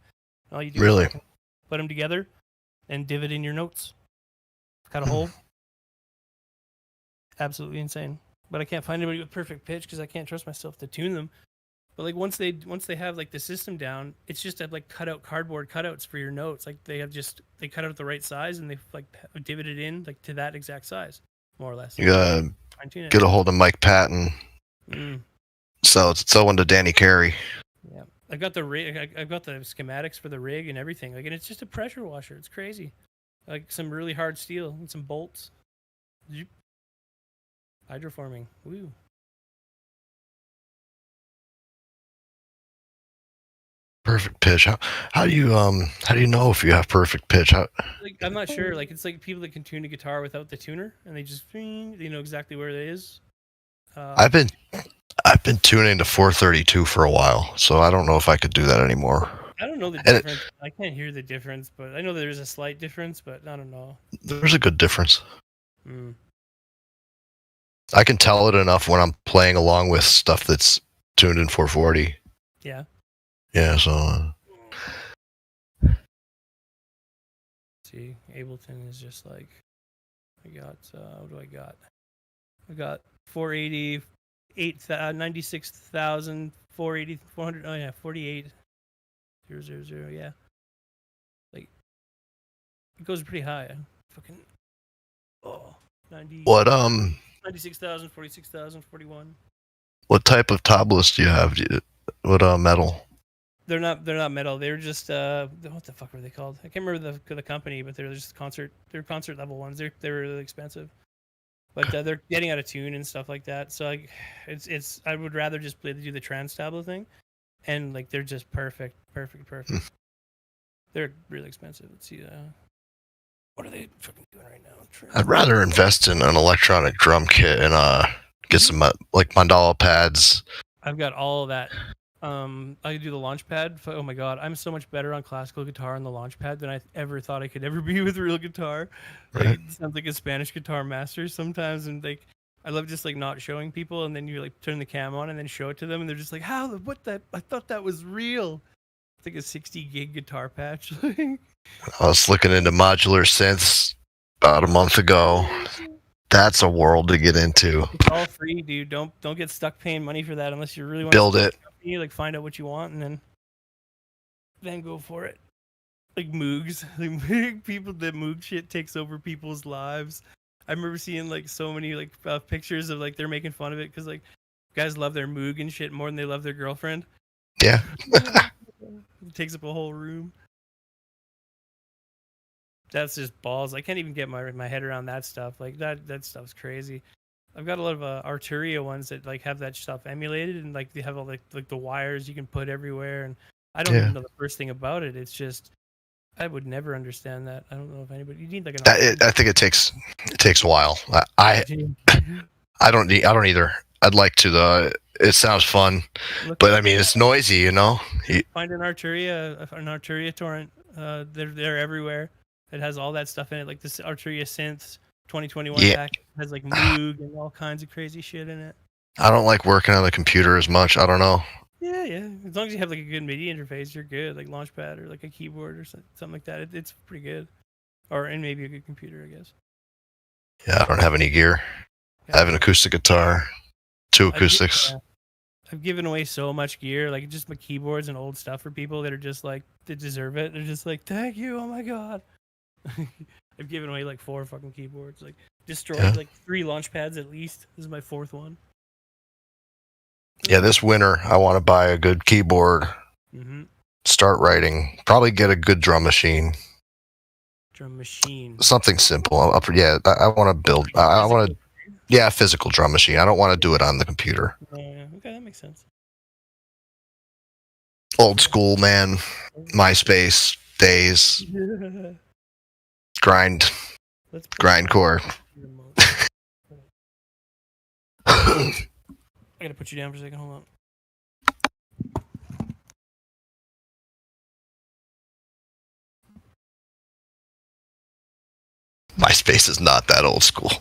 All you do Really? is put them together and divot in your notes. Cut a hole. Absolutely insane. But I can't find anybody with perfect pitch because I can't trust myself to tune them. But like once they have like the system down, it's just like cut out cardboard cutouts for your notes. Like they cut out the right size, and they like divoted in like to that exact size, more or less. You gotta get a hold of Mike Patton. Sell one to Danny Carey. Yeah, I got the rig. I've got the schematics for the rig and everything. Like, and it's just a pressure washer. It's crazy. Like some really hard steel and some bolts. Hydroforming. Woo. Perfect pitch. How do you know if you have perfect pitch? Like I'm not sure. Like it's like people that can tune a guitar without the tuner, and they just they know exactly where it is. I've been tuning to 432 for a while, so I don't know if I could do that anymore. I don't know the difference. I can't hear the difference, but I know there's a slight difference, but I don't know. There's a good difference. I can tell it enough when I'm playing along with stuff that's tuned in 440. Yeah. Yeah, so. See, Ableton is just like, I got, what do I got? I got 480, 96,000, 480, 400, oh yeah, 48, 000, yeah. Like, it goes pretty high. Fucking, 90, What 96,000, 46,000, 41. what type of tablas do you have? What metal? They're not metal. They're just what the fuck were they called? I can't remember the company, but they're just concert level ones. They're really expensive, but they're getting out of tune and stuff like that. So like, it's I would rather just do the trans tablet thing, and like they're just perfect. They're really expensive. Let's see. What are they fucking doing right now? I'd rather invest in an electronic drum kit and get some like mandala pads. I've got all of that. I do the launch pad. Oh my god, I'm so much better on classical guitar on the launch pad than I ever thought I could ever be with real guitar. Like, Right. it sounds like a Spanish guitar master sometimes, and like I love just like not showing people, and then you like turn the cam on and then show it to them, and they're just like, "How? What that? I thought that was real." It's like a 60 gig guitar patch. I was looking into modular synths about a month ago. That's a world to get into. It's all free, dude. Don't get stuck paying money for that unless you really want Build to it. company, like find out what you want and then go for it. Like Moogs, like people, the Moog shit takes over people's lives. I remember seeing like so many like pictures of like they're making fun of it because like guys love their Moog and shit more than they love their girlfriend. Yeah. It takes up a whole room. That's just balls. I can't even get my head around that stuff. Like that stuff's crazy. I've got a lot of Arturia ones that like have that stuff emulated and like they have all like the wires you can put everywhere, and I don't even know the first thing about it. It's just I would never understand that. I don't know if anybody. You need like an. I think it takes a while. I don't either. I'd like to though. It sounds fun, but I mean it's noisy, you know. Find an Arturia torrent. They're everywhere. It has all that stuff in it, like this Arturia Synths 2021 Yeah. pack. It has like Moog and all kinds of crazy shit in it. I don't like working on the computer as much. I don't know. Yeah. As long as you have like a good MIDI interface, you're good. Like Launchpad or like a keyboard or something like that. It's pretty good. And maybe a good computer, I guess. Yeah, I don't have any gear. I have an acoustic guitar, 2 acoustics. I've given away so much gear, like just my keyboards and old stuff for people that are just like that deserve it. They're just like, thank you, oh my god. I've given away like 4 fucking keyboards, like destroyed like 3 launch pads at least. This is my 4th one. Yeah, this winter I want to buy a good keyboard. Mhm. Start writing. Probably get a good drum machine. Drum machine. Something simple. I want to build. I want to. Yeah, a physical drum machine. I don't want to do it on the computer. Yeah, okay, that makes sense. Old school, man. MySpace days. Grindcore. I gotta put you down for a second. Hold on. MySpace is not that old school.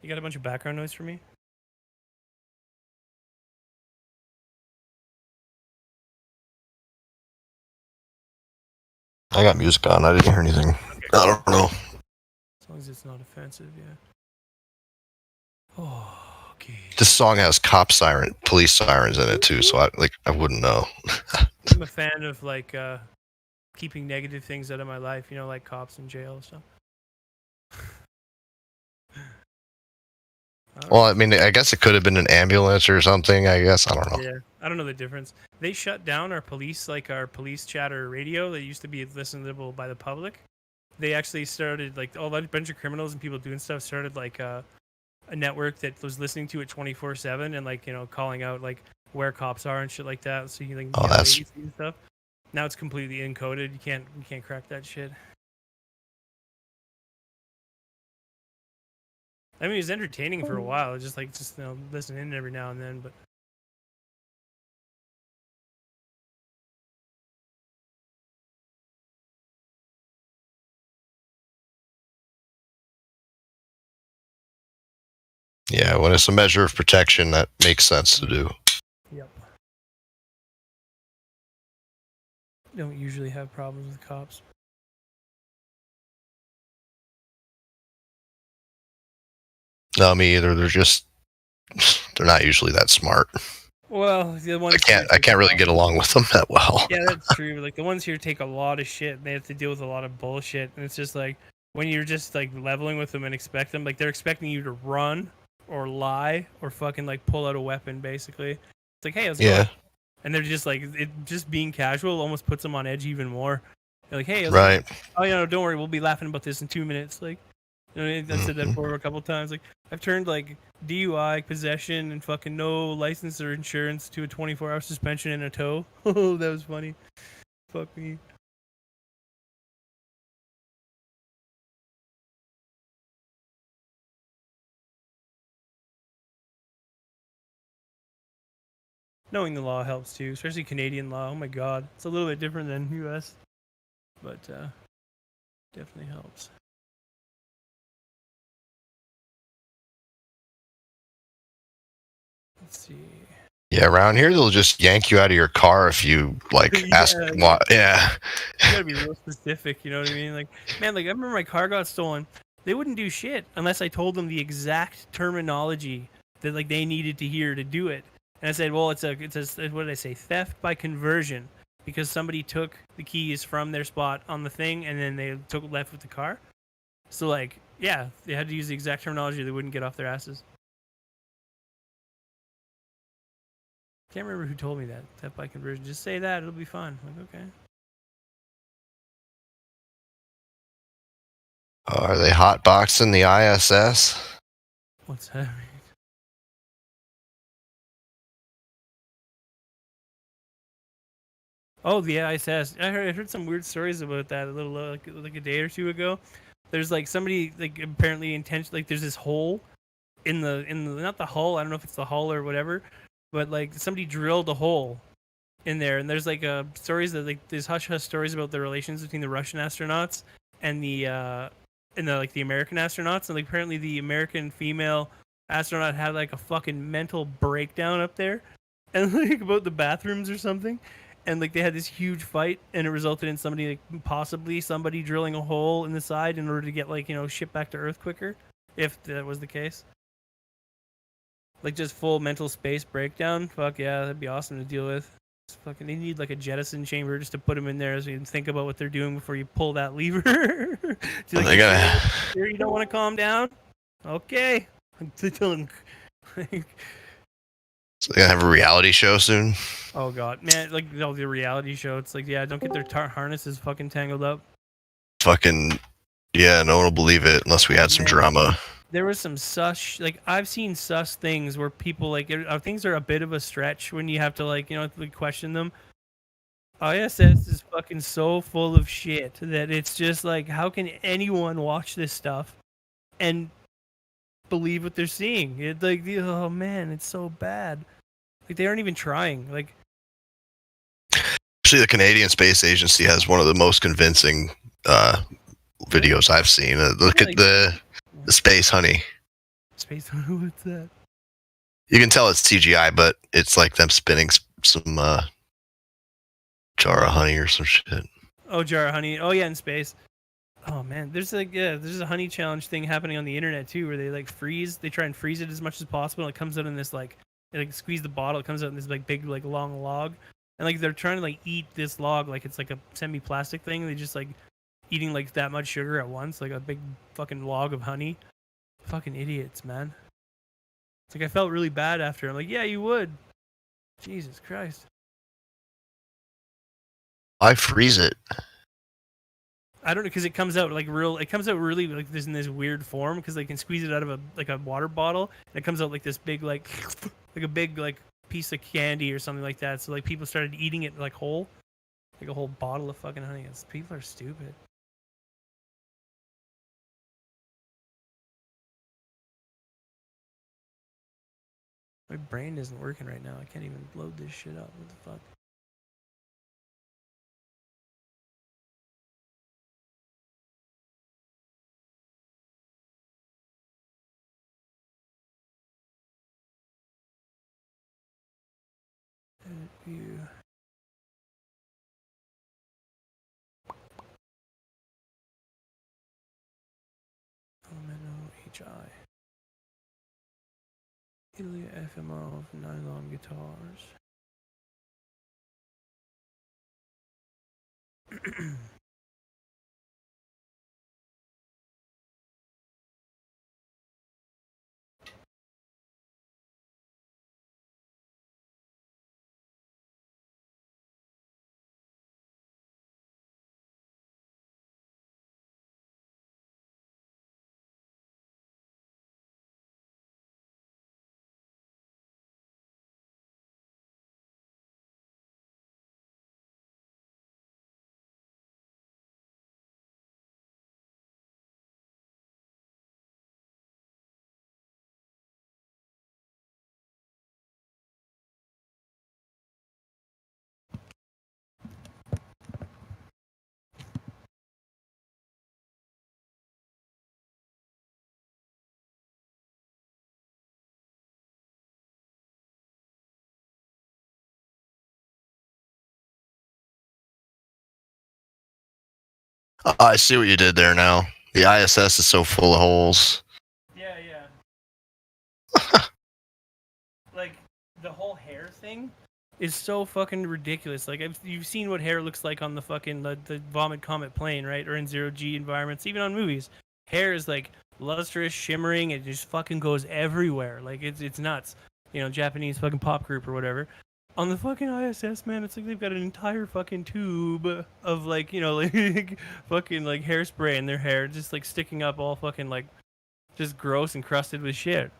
You got a bunch of background noise for me? I got music on. I didn't hear anything. I don't know. As long as it's not offensive, yeah. Oh, okay. This song has police sirens in it too, so I wouldn't know. I'm a fan of like keeping negative things out of my life, you know, like cops in jail and stuff. Well, I mean, I guess it could have been an ambulance or something. I guess I don't know. Yeah, I don't know the difference. They shut down our police, like our police chatter radio that used to be listenable by the public. They actually started like a bunch of criminals and people doing stuff started like a network that was listening to it 24/7 and like calling out like where cops are and shit like that. So you like that's and stuff. Now it's completely encoded. You can't crack that shit. I mean, it was entertaining for a while. Just listen in every now and then, but. Yeah, when it's a measure of protection, that makes sense to do. Yep. Don't usually have problems with cops. No, me either. They're not usually that smart. Well, the ones I can't really get along with them that well. Yeah, that's true. Like the ones here take a lot of shit. And they have to deal with a lot of bullshit, and it's just like when you're just like leveling with them and expect them, like they're expecting you to run or lie or fucking like pull out a weapon. Basically, it's like, hey, how's it going? And they're just like just being casual almost puts them on edge even more. They're like, hey, how's it going? Oh, don't worry, we'll be laughing about this in 2 minutes. Like, I said that for a couple of times. Like, I've turned like DUI, possession, and fucking no license or insurance to a 24-hour suspension and a tow. Oh, that was funny. Fuck me. Knowing the law helps too, especially Canadian law. Oh my god, it's a little bit different than U.S., but definitely helps. Let's see. Yeah, around here they'll just yank you out of your car if you like ask. Why. Yeah. You gotta be real specific. You know what I mean? Like, man, like I remember my car got stolen. They wouldn't do shit unless I told them the exact terminology that like they needed to hear to do it. And I said, well, it's a what did I say? Theft by conversion, because somebody took the keys from their spot on the thing and then they left with the car. So like, yeah, they had to use the exact terminology. They wouldn't get off their asses. Can't remember who told me that. Theft by conversion. Just say that. It'll be fun. I'm like, okay. Are they hotboxing the ISS? What's that? Oh, the ISS. I heard some weird stories about that a little like a day or two ago. There's like somebody like apparently intentionally like there's this hole in the not the hull. I don't know if it's the hull or whatever, but like somebody drilled a hole in there, and there's like stories that like there's hush stories about the relations between the Russian astronauts and the American astronauts, and like apparently the American female astronaut had like a fucking mental breakdown up there, and like about the bathrooms or something. And like they had this huge fight, and it resulted in somebody drilling a hole in the side in order to get like shipped back to Earth quicker, if that was the case. Like just full mental space breakdown. Fuck yeah, that'd be awesome to deal with. They need like a jettison chamber just to put them in there so you can think about what they're doing before you pull that lever. Sure you don't want to calm down? Okay. So they're gonna have a reality show soon. Oh god, man! Like the reality show, it's like don't get their harnesses fucking tangled up. Fucking yeah, no one will believe it unless we had some drama. There was some sus I've seen sus things where people like things are a bit of a stretch when you have to like question them. ISS is fucking so full of shit that it's just like, how can anyone watch this stuff and believe what they're seeing? It's like, oh man, it's so bad. Like they aren't even trying. Like, actually, the Canadian Space Agency has one of the most convincing videos I've seen. Look at the space honey. Space honey, what's that? You can tell it's CGI, but it's like them spinning some jar of honey or some shit. Oh, jar of honey. Oh yeah, in space. Oh man, there's a honey challenge thing happening on the internet too, where they like they try and freeze it as much as possible, and it comes out in this like, they like squeeze the bottle, it comes out in this like big like long log, and like they're trying to like eat this log like it's like a semi-plastic thing. They just like eating like that much sugar at once, like a big fucking log of honey. Fucking idiots, man. It's like I felt really bad after. I'm like, yeah, you would. Jesus Christ. I freeze it. I don't know, because it comes out like real. It comes out really like this in this weird form because they can squeeze it out of a water bottle, and it comes out like this big like a big like piece of candy or something like that. So like people started eating it like whole, like a whole bottle of fucking honey. People are stupid. My brain isn't working right now. I can't even load this shit up. What the fuck? Edit view. Elemental HI. Ilya FMO nylon guitars. I see what you did there now. The ISS is so full of holes. Yeah. Like the whole hair thing is so fucking ridiculous. Like you've seen what hair looks like on the fucking the Vomit Comet plane, right? Or in zero G environments, even on movies. Hair is like lustrous, shimmering. It just fucking goes everywhere. Like it's nuts. You know, Japanese fucking pop group or whatever. On the fucking ISS, man, it's like they've got an entire fucking tube of like, you know, like fucking like hairspray in their hair, just like sticking up all fucking like just gross and crusted with shit.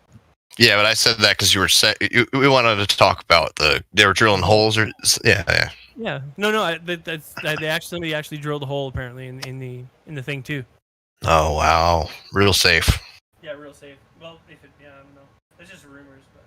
Yeah, but I said that because you were saying we wanted to talk about they were drilling holes or yeah. Yeah. No. They actually drilled a hole apparently in the thing too. Oh wow, real safe. Yeah, real safe. Well, I don't know. It's just rumors, but.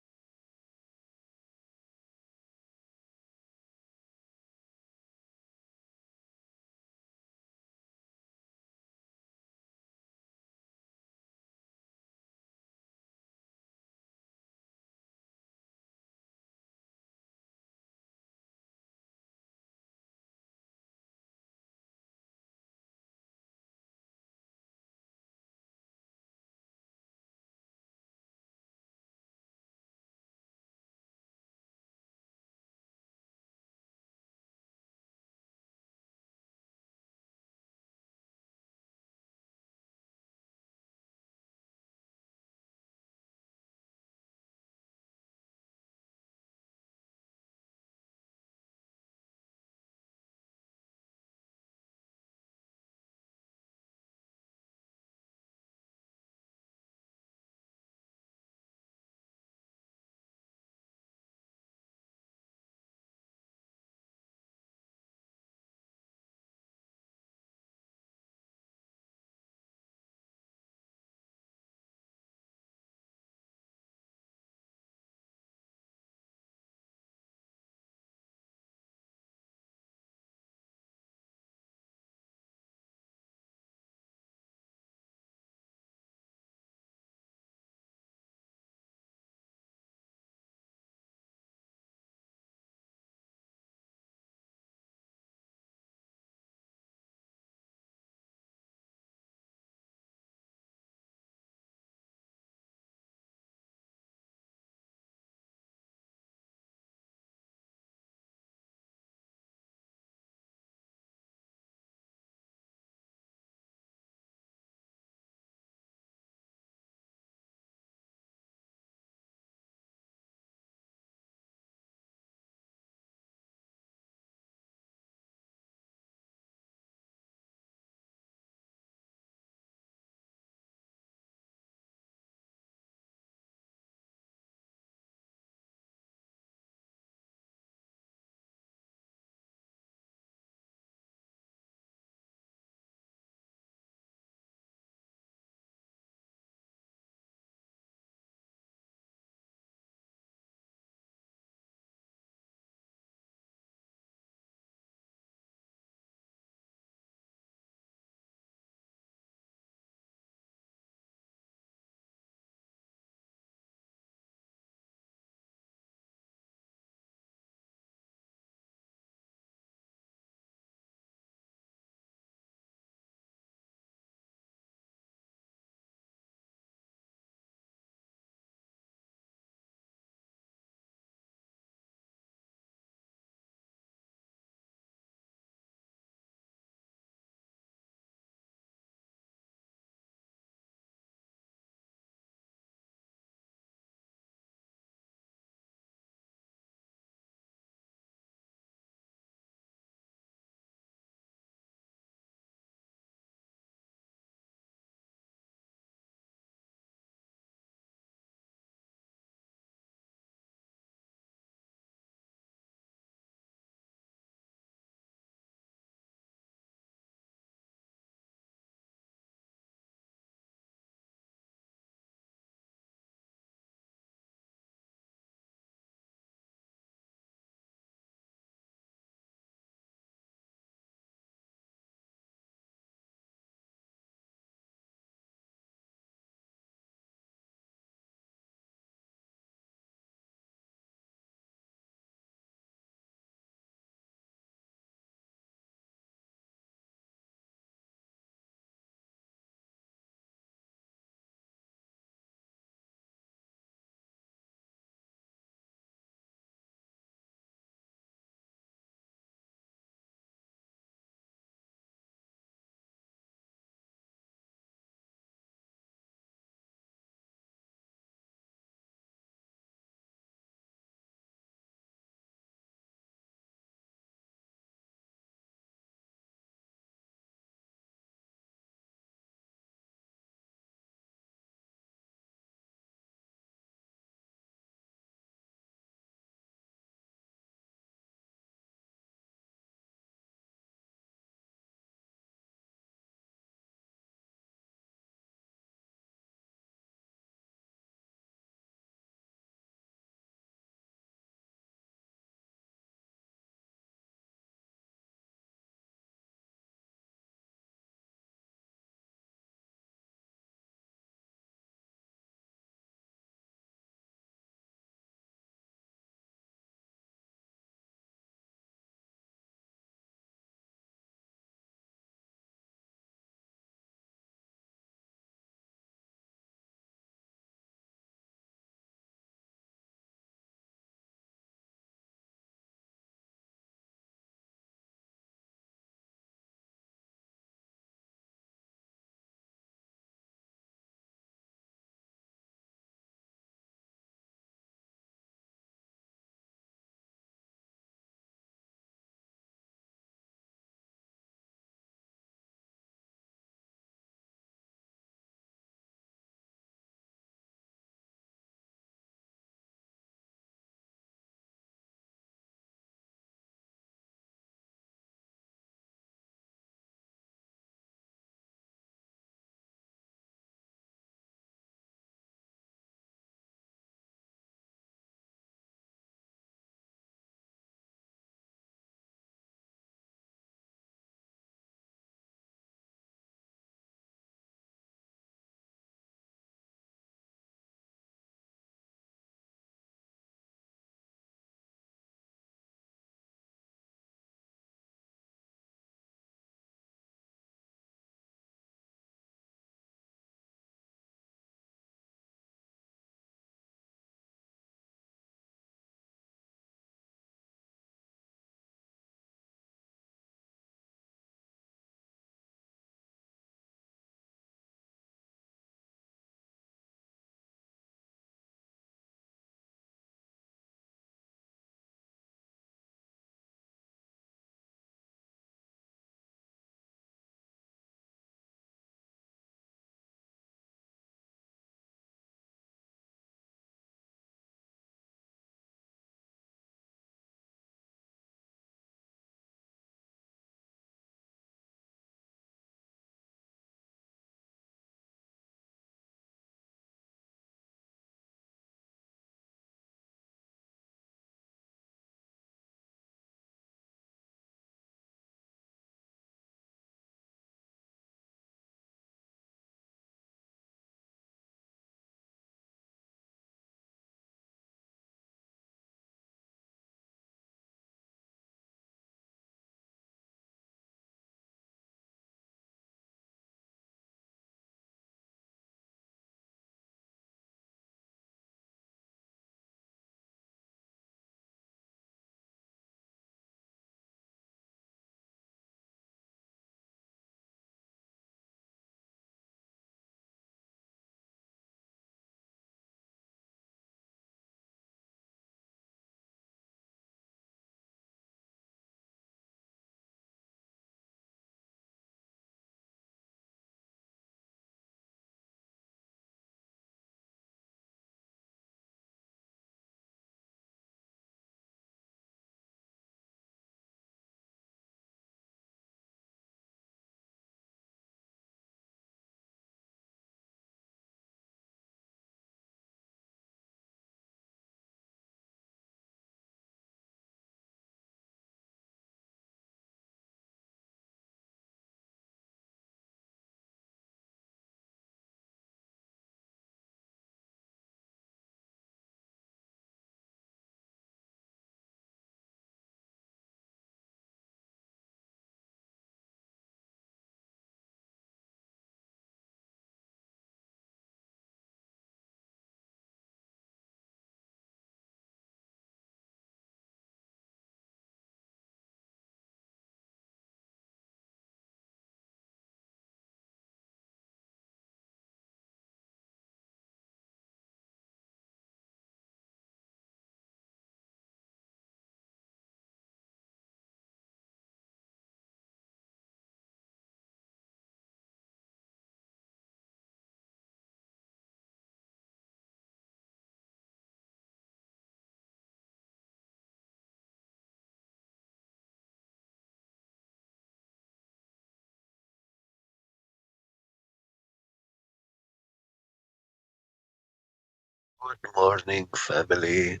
Good morning, family.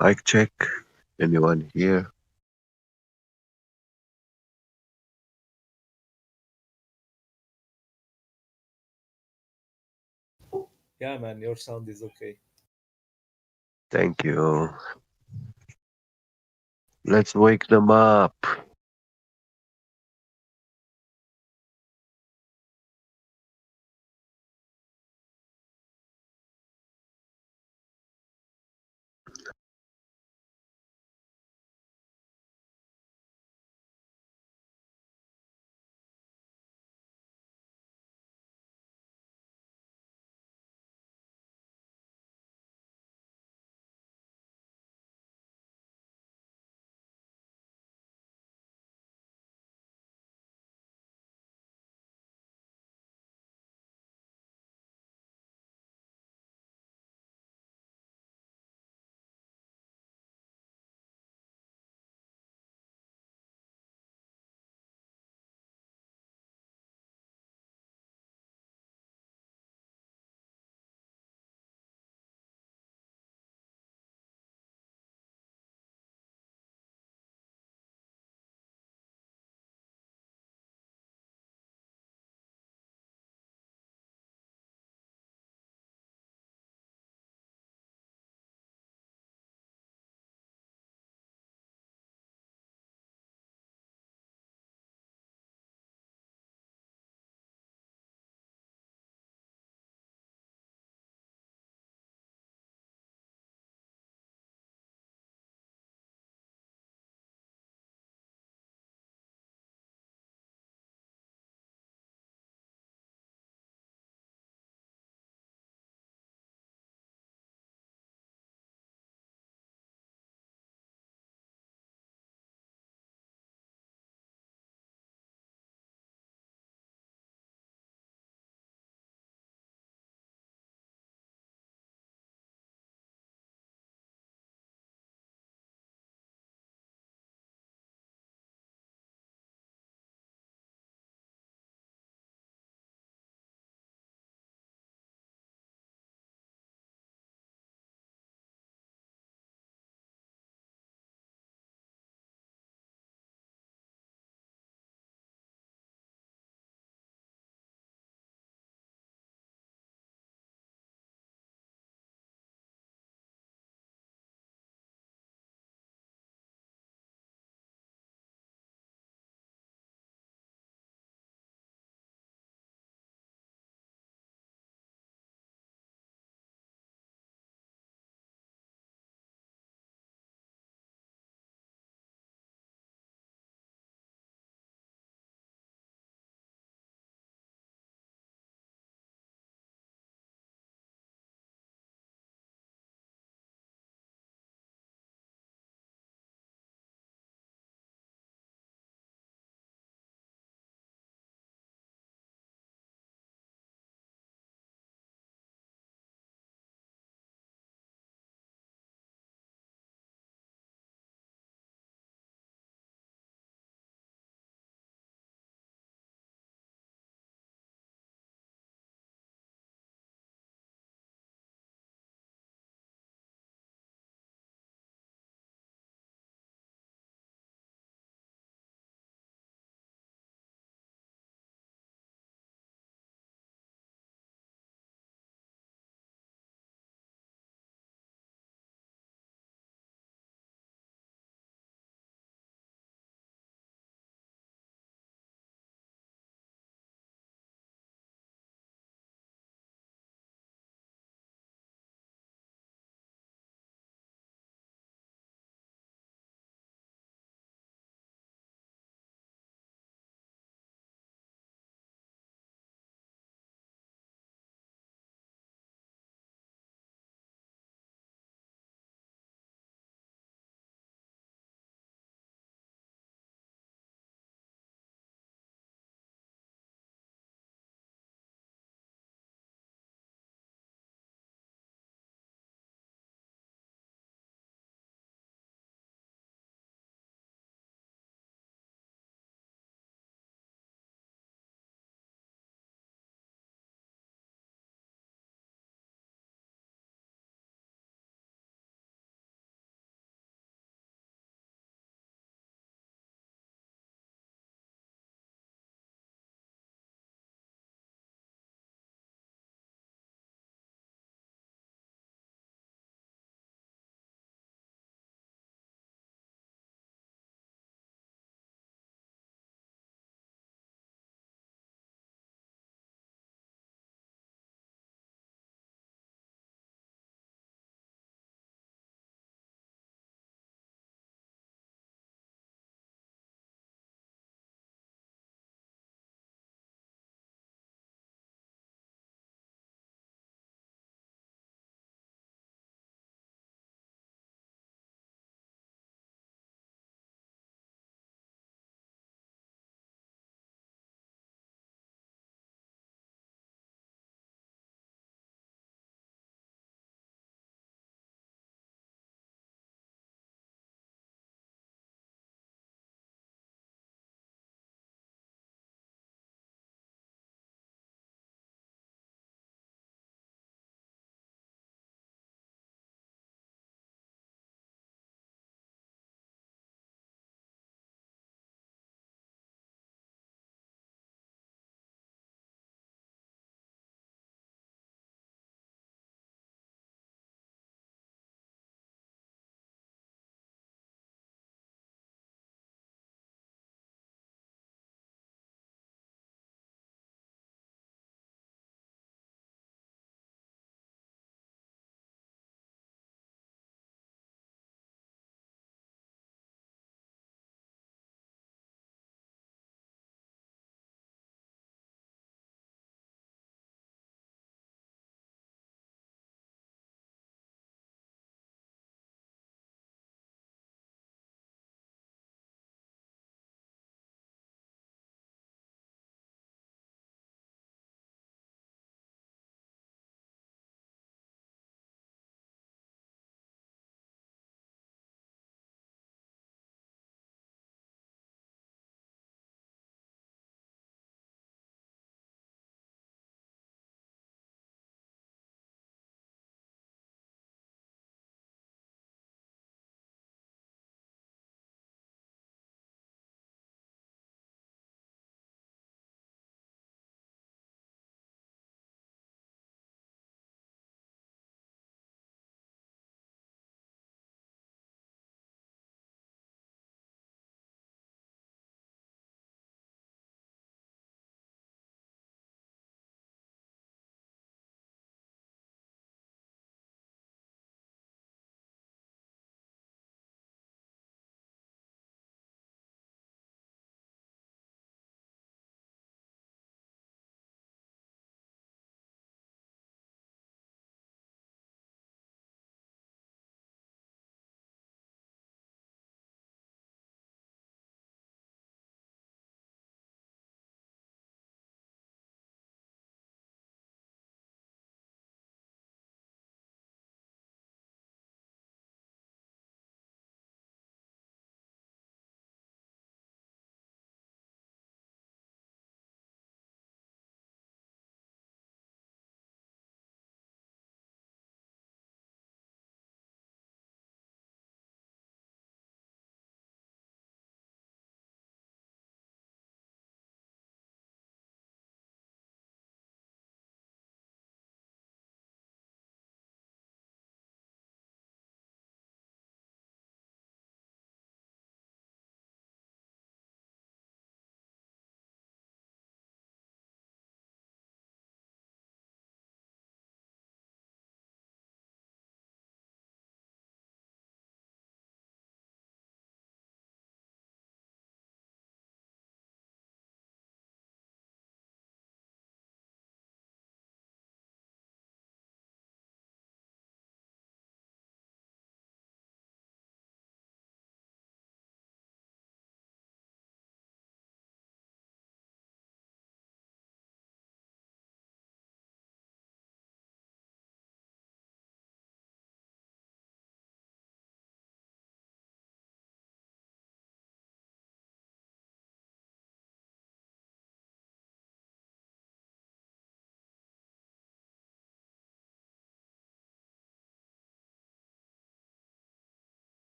Mic check. Anyone here? Yeah, man, your sound is okay. Thank you. Let's wake them up.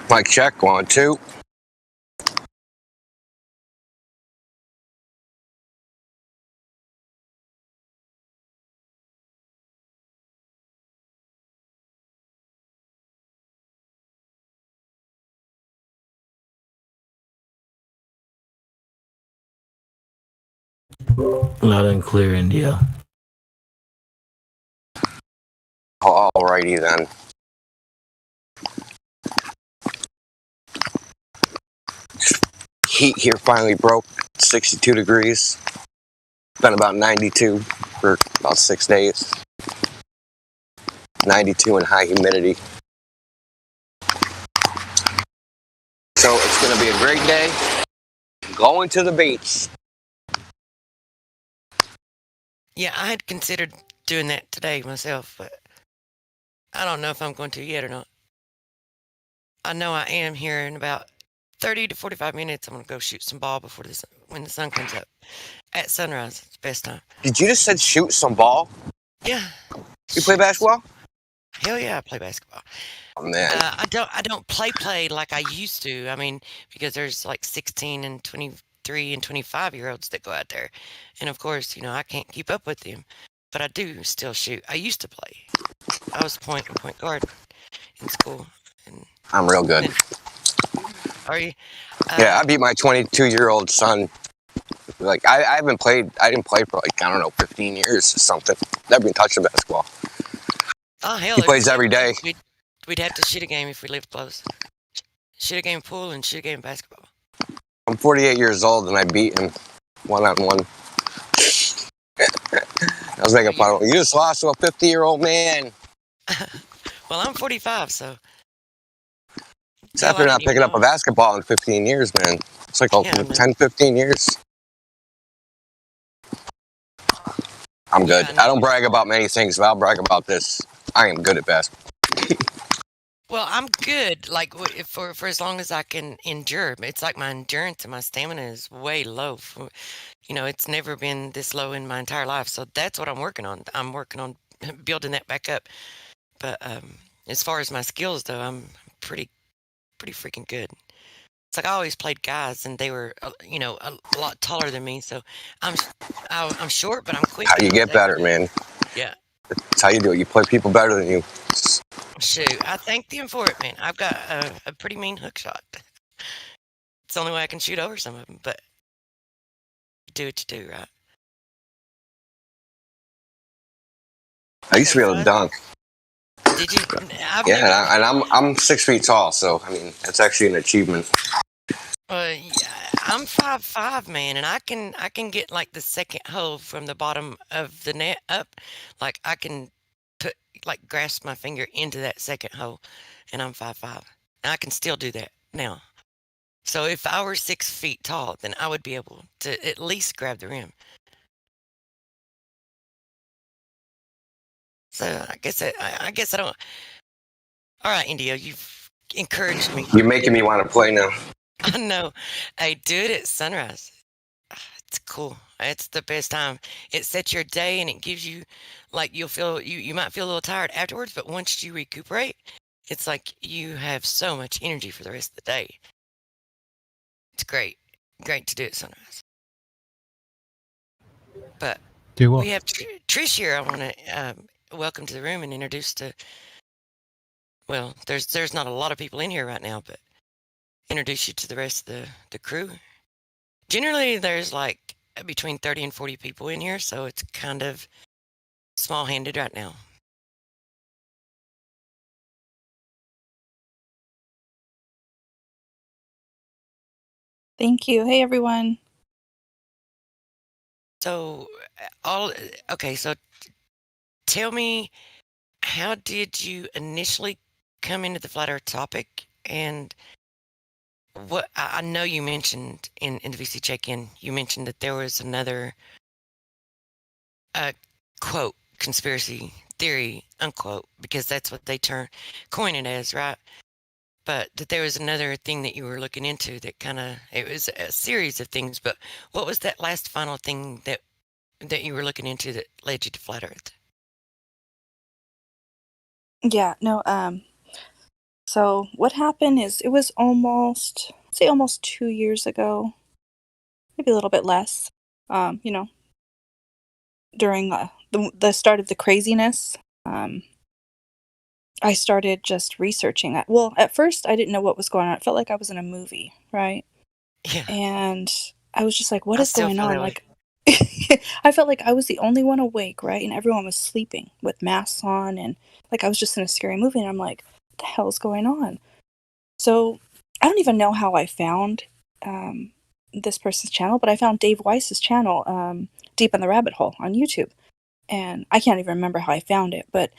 Mic check, 1, 2. Loud and clear, India. Alrighty then. Heat here finally broke, 62 degrees. Been about 92 for about 6 days. 92 and high humidity. So it's going to be a great day. Going to the beach. Yeah, I had considered doing that today myself, but I don't know if I'm going to yet or not. I know I am here in about 30 to 45 minutes. I'm going to go shoot some ball before when the sun comes up. At sunrise, it's the best time. Did you just said shoot some ball? Yeah. You play basketball? Hell yeah, I play basketball. Oh man. I don't play like I used to. I mean, because there's like 16 and 23 and 25-year-olds that go out there. And of course, I can't keep up with them. But I do still shoot. I used to play. I was point guard in school. I'm real good. Are you? Yeah, I beat my 22-year-old son. Like I didn't play for like, I don't know, 15 years or something. Never been touched a basketball. Oh hell! He plays every day. We'd have to shoot a game if we lived close. Shoot a game of pool and shoot a game of basketball. I'm 48 years old and I beat him 1-on-1. I was making fun of him. You just lost to a 50-year-old man. Well, I'm 45, so. It's after not picking up a basketball in 15 years, man. It's like 10, 15 years. I'm good. I don't brag about many things, but I'll brag about this. I am good at basketball. Well, I'm good. Like for as long as I can endure. It's like my endurance and my stamina is way low. It's never been this low in my entire life. So that's what I'm working on. I'm working on building that back up. But as far as my skills, though, I'm pretty freaking good. It's like I always played guys, and they were, a lot taller than me. So I'm short, but I'm quick. How you get better, man? Yeah. That's how you do it. You play people better than you. Shoot, I thank them for it, man. I've got a pretty mean hook shot. It's the only way I can shoot over some of them, but you do what you do, right? I used to be able to dunk. Did you? Yeah, and I'm 6 feet tall, so I mean that's actually an achievement. Yeah, I'm 5'5", man, and I can get like the second hole from the bottom of the net up. Like I can grasp my finger into that second hole, and I'm 5'5". And I can still do that now. So if I were 6 feet tall, then I would be able to at least grab the rim. So I guess I don't. All right, Indio, you've encouraged me. You're making me want to play now. I know. I do it at sunrise. It's cool. It's the best time. It sets your day and it gives you, like, you might feel a little tired afterwards, but once you recuperate, it's like you have so much energy for the rest of the day. It's great. Great to do at sunrise. But Do what? we have Trish here. I want to welcome to the room and introduce to, well, there's not a lot of people in here right now, but introduce you to the rest of the crew. Generally, there's like between 30 and 40 people in here, so it's kind of small-handed right now. Thank you. Hey, everyone. So, okay, so tell me, how did you initially come into the flat Earth topic? And what I know you mentioned in the VC check-in, you mentioned that there was another quote conspiracy theory unquote, because that's what they coin it as, right? But that there was another thing that you were looking into that it was a series of things. But what was that last final thing that you were looking into that led you to flat Earth? Yeah, no, So what happened is it was almost, say almost 2 years ago, maybe a little bit less. You know, during the start of the craziness, I started just researching it. Well, at first I didn't know what was going on. It felt like I was in a movie, right? Yeah. And I was just like, what I is still going feel on? that way. Like, I felt like I was the only one awake, right? And everyone was sleeping with masks on, and like I was just in a scary movie. And I'm like, what the hell is going on? So I don't even know how I found this person's channel, but I found Dave Weiss's channel, Deep in the Rabbit Hole on YouTube. And I can't even remember how I found it, but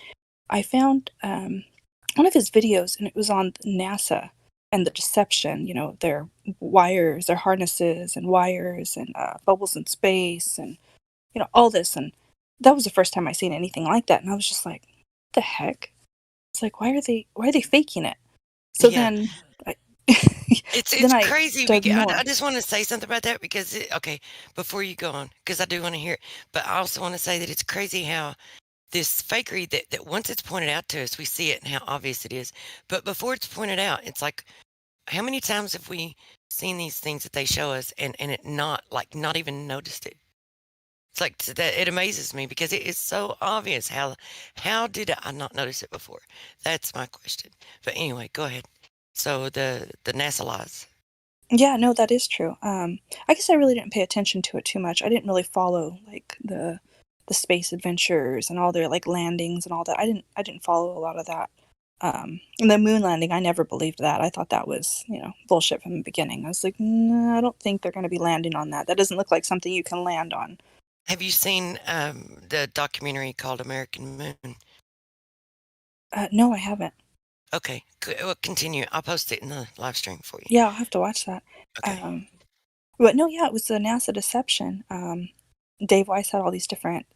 I found one of his videos, and it was on NASA and the deception, you know, their wires, their harnesses and wires and bubbles in space and, you know, all this. And that was the first time I seen anything like that. And I was just like, what the heck? It's like, why are they faking it? So Yeah. then I, It's then I crazy. dug Because more. I just want to say something about that because okay, before you go on, because I do want to hear it, but I also want to say that it's crazy how this fakery that once it's pointed out to us, we see it and how obvious it is. But before it's pointed out, it's like, how many times have we seen these things that they show us and it not even noticed it? It's like that. It amazes me because it is so obvious. How did I not notice it before? That's my question. But anyway, go ahead. So the NASA lies. Yeah, no, that is true. I guess I really didn't pay attention to it too much. I didn't really follow like the space adventures and all their like landings and all that. I didn't follow a lot of that. And the moon landing, I never believed that. I thought that was, you know, bullshit from the beginning. I was like, no, I don't think they're going to be landing on that. That doesn't look like something you can land on. Have you seen the documentary called American Moon? No, I haven't. Okay, well, continue. I'll post it in the live stream for you. Yeah, I'll have to watch that. But no, yeah, it was the NASA deception. Dave Weiss had all these different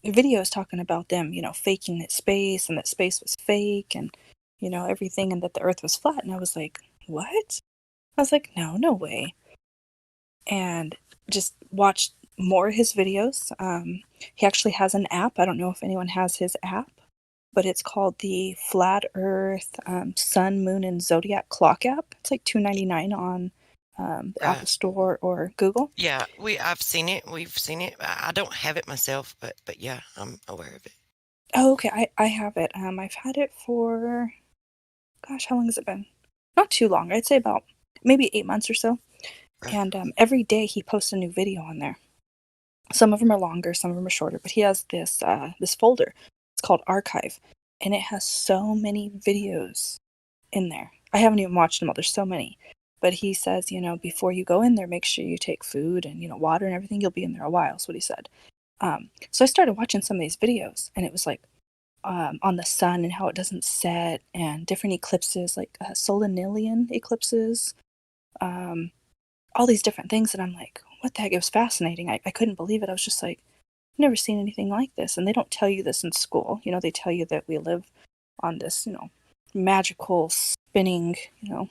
videos talking about them, you know, faking that space and that space was fake and, you know, everything and that the earth was flat. And I was like, what? I was like, no way. And just watched more of his videos. He actually has an app. I don't know if anyone has his app, but it's called the Flat Earth Sun, Moon, and Zodiac Clock app. It's like $2.99 on the Apple Store or Google. Yeah, I've seen it. We've seen it. I don't have it myself, but yeah, I'm aware of it. Oh, okay. I have it. I've had it for, gosh, how long has it been? Not too long. I'd say about maybe 8 months or so. And every day he posts a new video on there. Some of them are longer, some of them are shorter. But he has this this folder. It's called Archive, and it has so many videos in there. I haven't even watched them all. There's so many. But he says, you know, before you go in there, make sure you take food and, you know, water and everything. You'll be in there a while. That's what he said. So I started watching some of these videos, and it was like on the sun and how it doesn't set, and different eclipses, like solennilian eclipses, all these different things. And I'm like, what the heck? It was fascinating. I couldn't believe it. I was just like, I've never seen anything like this. And they don't tell you this in school. You know, they tell you that we live on this, you know, magical spinning, you know,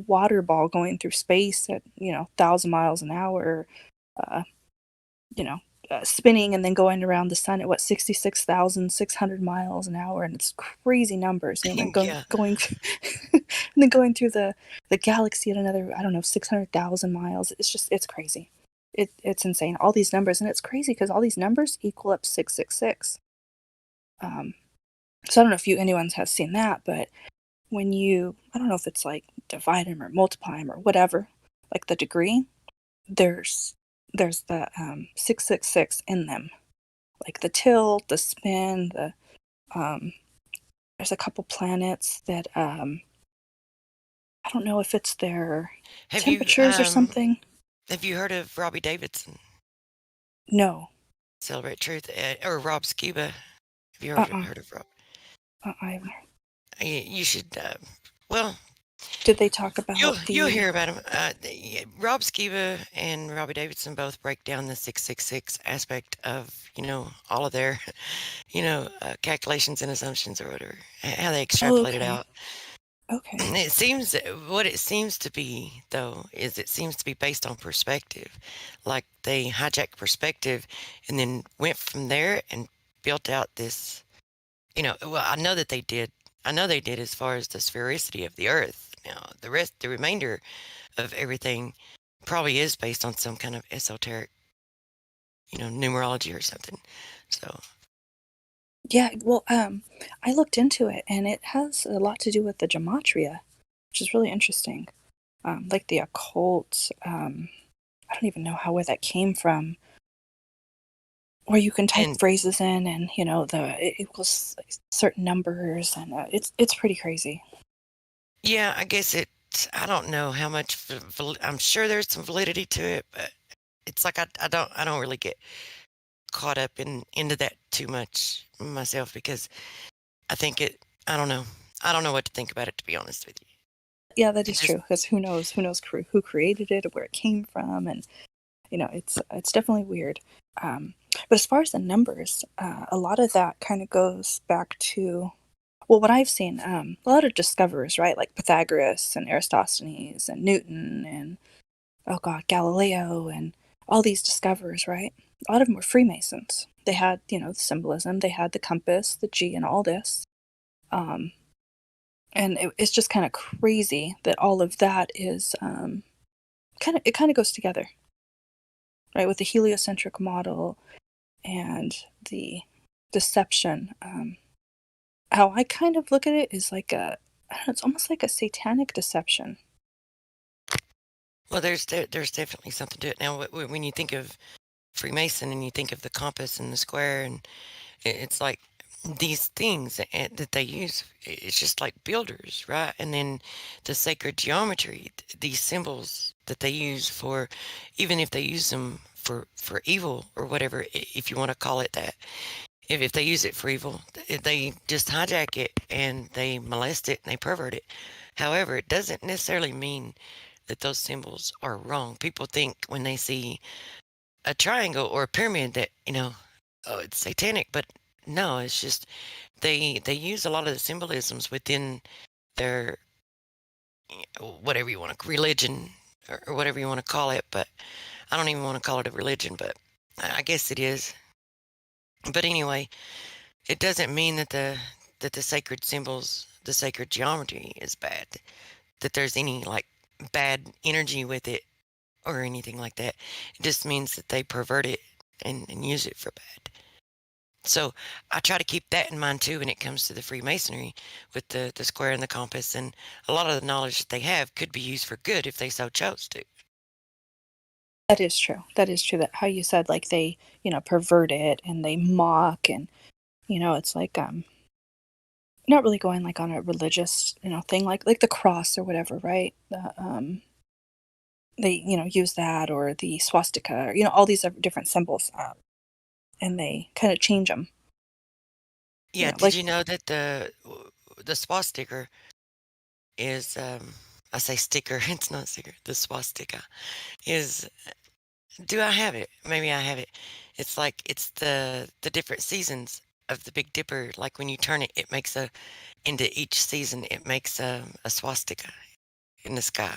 water ball going through space at, you know, 1,000 miles an hour, you know, spinning and then going around the sun at what, 66,600 miles an hour, and it's crazy numbers. You know, going and then going through the galaxy at another, I don't know, 600,000 miles. It's crazy. It's insane. All these numbers, and it's crazy because all these numbers equal up 666. So I don't know if anyone has seen that, but when you, I don't know if it's like divide them or multiply them or whatever, like the degree, there's the 666 in them, like the tilt, the spin, the there's a couple planets that I don't know if it's their temperatures or something. Have you heard of Robbie Davidson? No. Celebrate Truth, or Rob Skiba? Have you ever heard of Rob? I haven't heard. You should. Well, did they talk about? You'll hear about him. Rob Skiba and Robbie Davidson both break down the 666 aspect of, you know, all of their, you know, calculations and assumptions or whatever, how they extrapolate it out. Okay. It seems what it seems to be, though, is it seems to be based on perspective. Like they hijacked perspective and then went from there and built out this, you know, well, I know that they did I know they did as far as the sphericity of the Earth. Now, the remainder of everything probably is based on some kind of esoteric, numerology or something. So, Yeah, well, I looked into it, and it has a lot to do with the gematria, which is really interesting. Like the occult. I don't even know where that came from. Where you can type phrases in, and it equals certain numbers, and it's pretty crazy. yeah, I guess I don't know how much. I'm sure there's some validity to it, but it's like I don't really get caught up into that too much myself, because I think I don't know. I don't know what to think about it, to be honest with you. Yeah, that is true, because who knows who created it or where it came from, and it's definitely weird. But as far as the numbers, a lot of that kind of goes back to, well, what I've seen, a lot of discoverers, right, like Pythagoras and Eratosthenes and Newton and Galileo and all these discoverers, right? A lot of them were Freemasons. They had, the symbolism, they had the compass, the G, and all this. And it's just kind of crazy that all of that is it kind of goes together, right? With the heliocentric model and the deception. How I kind of look at it is like it's almost like a satanic deception. Well, there's definitely something to it. Now, when you think of Freemason and you think of the compass and the square, and it's like these things that they use, it's just like builders, right? And then the sacred geometry, these symbols that they use for, even if they use them for evil or whatever, if you want to call it that, if they use it for evil, they just hijack it and they molest it and they pervert it. However, it doesn't necessarily mean that those symbols are wrong. People think when they see a triangle or a pyramid that, it's satanic, but no, it's just they use a lot of the symbolisms within their whatever you want to, religion or whatever you want to call it, but I don't even want to call it a religion, but I guess it is. But anyway, it doesn't mean that the sacred symbols, the sacred geometry is bad, that there's any like bad energy with it or anything like that. It just means that they pervert it and use it for bad. So I try to keep that in mind too when it comes to the Freemasonry with the square and the compass, and a lot of the knowledge that they have could be used for good if they so chose to. That is true. That how you said, like, they, pervert it and they mock, and, it's like, not really going like on a religious, thing, like the cross or whatever, right? They, use that, or the swastika, or, all these different symbols, and they kind of change them. Yeah, did you know that the swastika is, I say sticker, it's not sticker, the swastika is, do I have it? Maybe I have it. It's like, it's the different seasons of the Big Dipper. Like when you turn it, it makes into each season, it makes a swastika in the sky.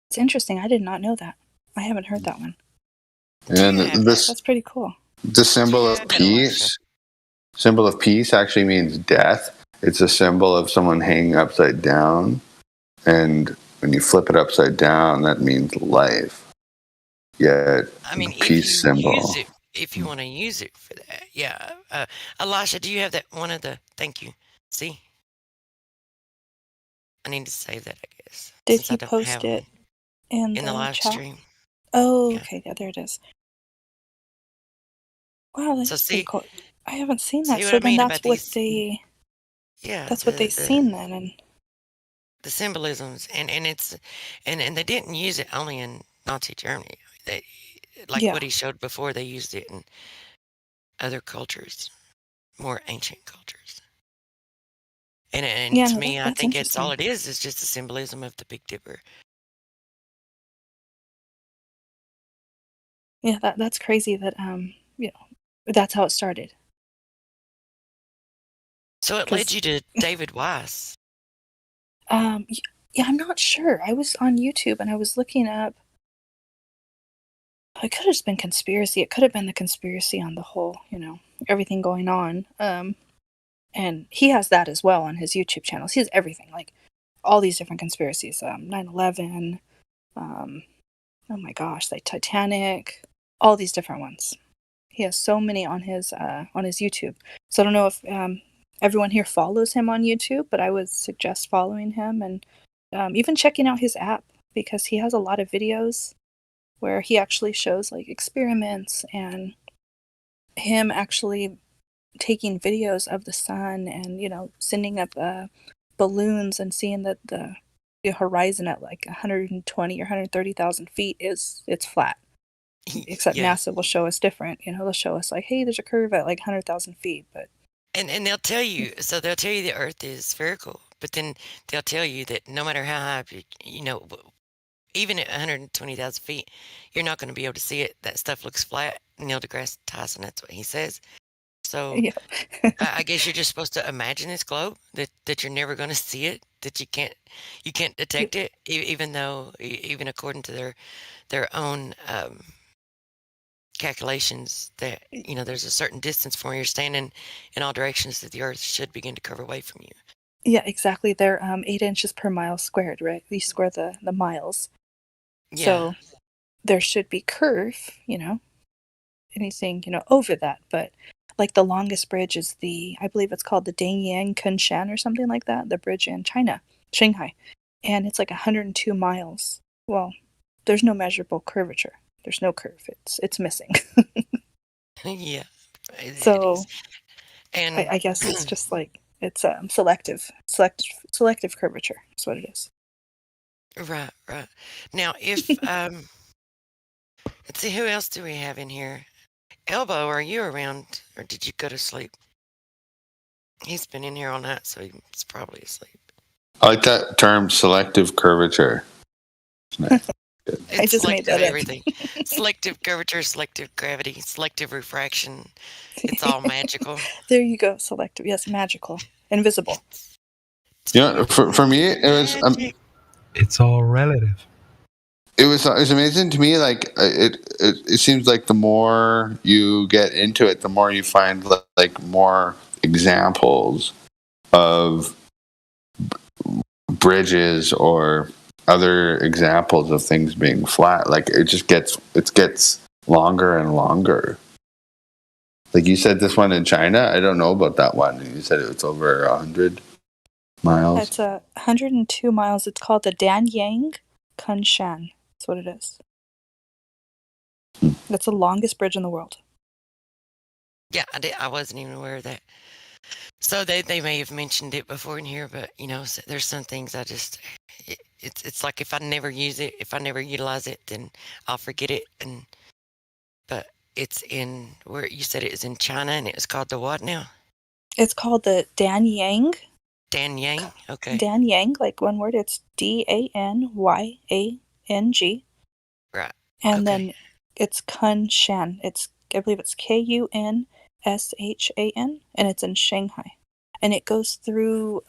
It's interesting. I did not know that. I haven't heard that one. And That's pretty cool. The symbol of peace. Symbol of peace actually means death. It's a symbol of someone hanging upside down, and when you flip it upside down, that means life. Yet, I mean, peace symbol. If you want to use it for that, yeah. Elisha, do you have that one of the? Thank you. See, I need to save that, I guess. Did he post it in the live chat? stream? Oh, okay. Yeah, there it is. Wow, that's So pretty cool. I haven't seen that. So then that's what they. Yeah, that's what they've seen then, and the symbolisms, and it's and they didn't use it only in Nazi Germany. They, like what he showed before, they used it in other cultures, more ancient cultures. And to me, I think it's all it is just the symbolism of the Big Dipper. Yeah, that's crazy that that's how it started. So it led you to David Weiss. Yeah, I'm not sure. I was on YouTube and I was looking up. It could have just been conspiracy. It could have been the conspiracy on the whole, everything going on. And and he has that as well on his YouTube channels. He has everything, like all these different conspiracies, 9/11, oh my gosh, like Titanic, all these different ones. He has so many on his YouTube. So I don't know if everyone here follows him on YouTube, but I would suggest following him and even checking out his app, because he has a lot of videos where he actually shows like experiments and him actually taking videos of the sun and, you know, sending up balloons and seeing that the horizon at like 120 or 130,000 feet it's flat. Except Yeah. NASA will show us different. You know, they'll show us like, hey, there's a curve at like 100,000 feet, but And they'll tell you, so they'll tell you the Earth is spherical, but then they'll tell you that no matter how high, you know, even at 120,000 feet, you're not going to be able to see it. That stuff looks flat. Neil deGrasse Tyson, that's what he says. So yeah. I guess you're just supposed to imagine this globe, that you're never going to see it, that you can't detect it, even though, even according to their own calculations, that, you know, there's a certain distance from where you're standing in all directions that the Earth should begin to curve away from you. Yeah, exactly. They're 8 inches per mile squared, right? You square the miles. Yeah. So there should be curve, you know, anything, you know, over that. But like the longest bridge is I believe it's called the Dangyang Kunshan or something like that, the bridge in China, Shanghai. And it's like 102 miles. Well, there's no measurable curvature. There's no curve. It's missing. Yeah. It So is. And I guess it's just like it's selective curvature. That's what it is. right. Now, if let's see, who else do we have in here? Elbow, are you around, or did you go to sleep? He's been in here all night, so he's probably asleep. I like that term, selective curvature. I just made that up. Everything. Selective curvature, selective gravity, selective refraction. It's all magical. There you go. Selective. Yes, magical. Invisible. You know, for me, it was. It's all relative. It was amazing to me. Like it seems like the more you get into it, the more you find like more examples of bridges or other examples of things being flat. Like it gets longer and longer. Like you said, this one in China, I don't know about that one. You said it was over 100 miles. It's 102 miles. It's called the Danyang Kunshan. That's what it is. That's the longest bridge in the world. Yeah, I wasn't even aware of that. So they may have mentioned it before in here, but you know, there's some things I just it's like if I never use it, if I never utilize it, then I'll forget it. But it's in where you said it is in China, and it was called the what now? It's called the Danyang. Danyang. Okay. Danyang, like one word. It's Danyang. Right. And then it's Kunshan. I believe it's Kunshan, and it's in Shanghai, and it goes through.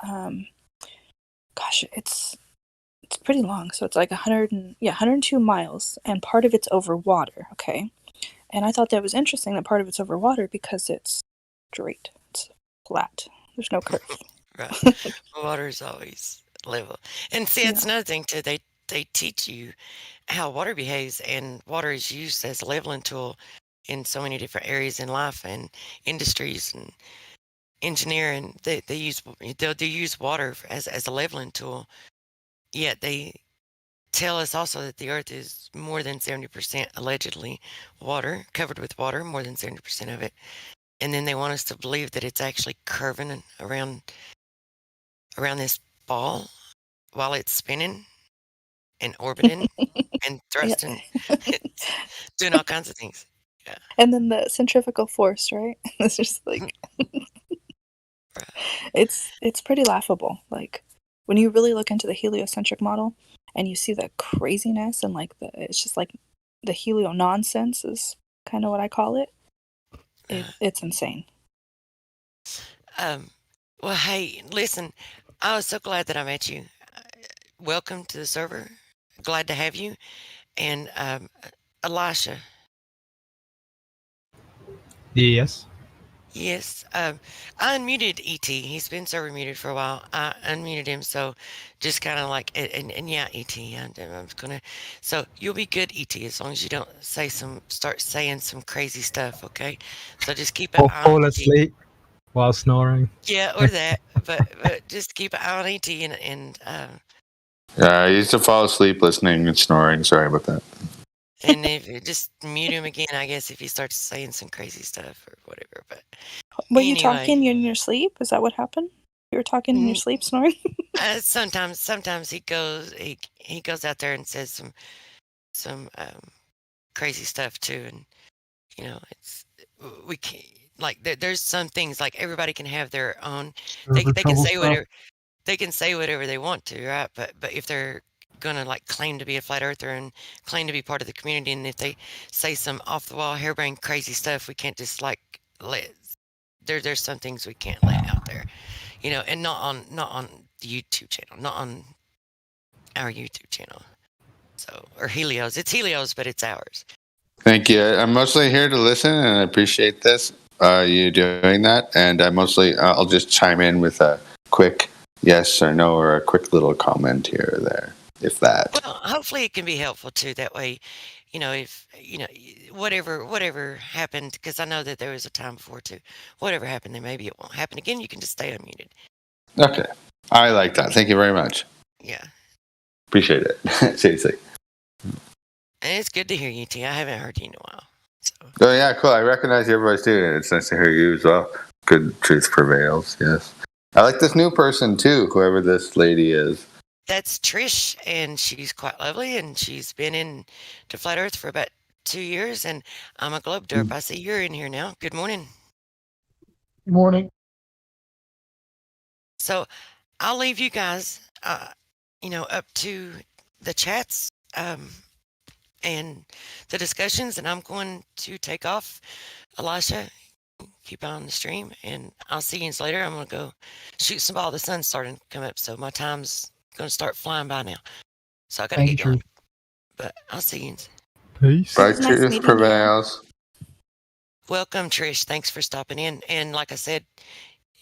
It's pretty long. So it's like 102 miles, and part of it's over water. Okay, and I thought that was interesting that part of it's over water because it's straight, it's flat. There's no curve. Right. Water is always level, and see, it's another thing too. They teach you how water behaves, and water is used as a leveling tool in so many different areas in life and industries and engineering. They'll use water as a leveling tool. Yet they tell us also that the Earth is more than 70% allegedly water, covered with water, more than 70% of it. And then they want us to believe that it's actually curving around this ball while it's spinning and orbiting and thrusting. It's doing all kinds of things. Yeah. And then the centrifugal force, right? It's just like it's pretty laughable. Like when you really look into the heliocentric model and you see the craziness and like it's just like the helio nonsense is kind of what I call it. It's insane. Well, hey, listen, I was so glad that I met you. Welcome to the server. Glad to have you. And Elisha. Yes. Yes. I unmuted ET. He's been server muted for a while. I unmuted him, so just kind of like, and yeah, ET. I'm gonna. So you'll be good, ET, as long as you don't start saying some crazy stuff. Okay. So just keep an eye Fall on ET. asleep while snoring. Yeah, or that. but just keep an eye on ET and Yeah, I used to fall asleep listening and snoring. Sorry about that. and if you just mute him again, I guess if he starts saying some crazy stuff or whatever. But Were you anyway. talking in your sleep? Is that what happened? You were talking in your sleep, snoring? Sometimes he goes out there and says some crazy stuff too, and it's we can't like there's some things like everybody can have their own. They can say whatever they want to, right? But if they're gonna like claim to be a flat earther and claim to be part of the community, and if they say some off the wall harebrained crazy stuff, we can't just like let there's some things we can't let out there, and not on the YouTube channel, not on our YouTube channel. So or Helios, it's Helios, but it's ours. Thank you. I'm mostly here to listen, and I appreciate this. You doing that, and I'll just chime in with a quick yes or no or a quick little comment here or there, if that. Well, hopefully it can be helpful too. That way, if whatever happened, because I know that there was a time before too. Whatever happened, then maybe it won't happen again. You can just stay unmuted. Okay, I like that. Thank you very much. Yeah, appreciate it. Seriously. and it's good to hear you, T. I haven't heard you in a while. Oh yeah, cool. I recognize your voice too, and it's nice to hear you as well. Good truth prevails. Yes, I like this new person too. Whoever this lady is. That's Trish, and she's quite lovely, and she's been in to Flat Earth for about 2 years, and I'm a globe derp. I see you're in here now. Good morning. Good morning. So I'll leave you guys, up to the chats and the discussions, and I'm going to take off. Elisha, keep on the stream, and I'll see you later. I'm going to go shoot some ball. The sun's starting to come up, so my time's going to start flying by now. So I got to get going. But I'll see you. Peace. Bye, truth prevails. Welcome, Trish. Thanks for stopping in. And like I said,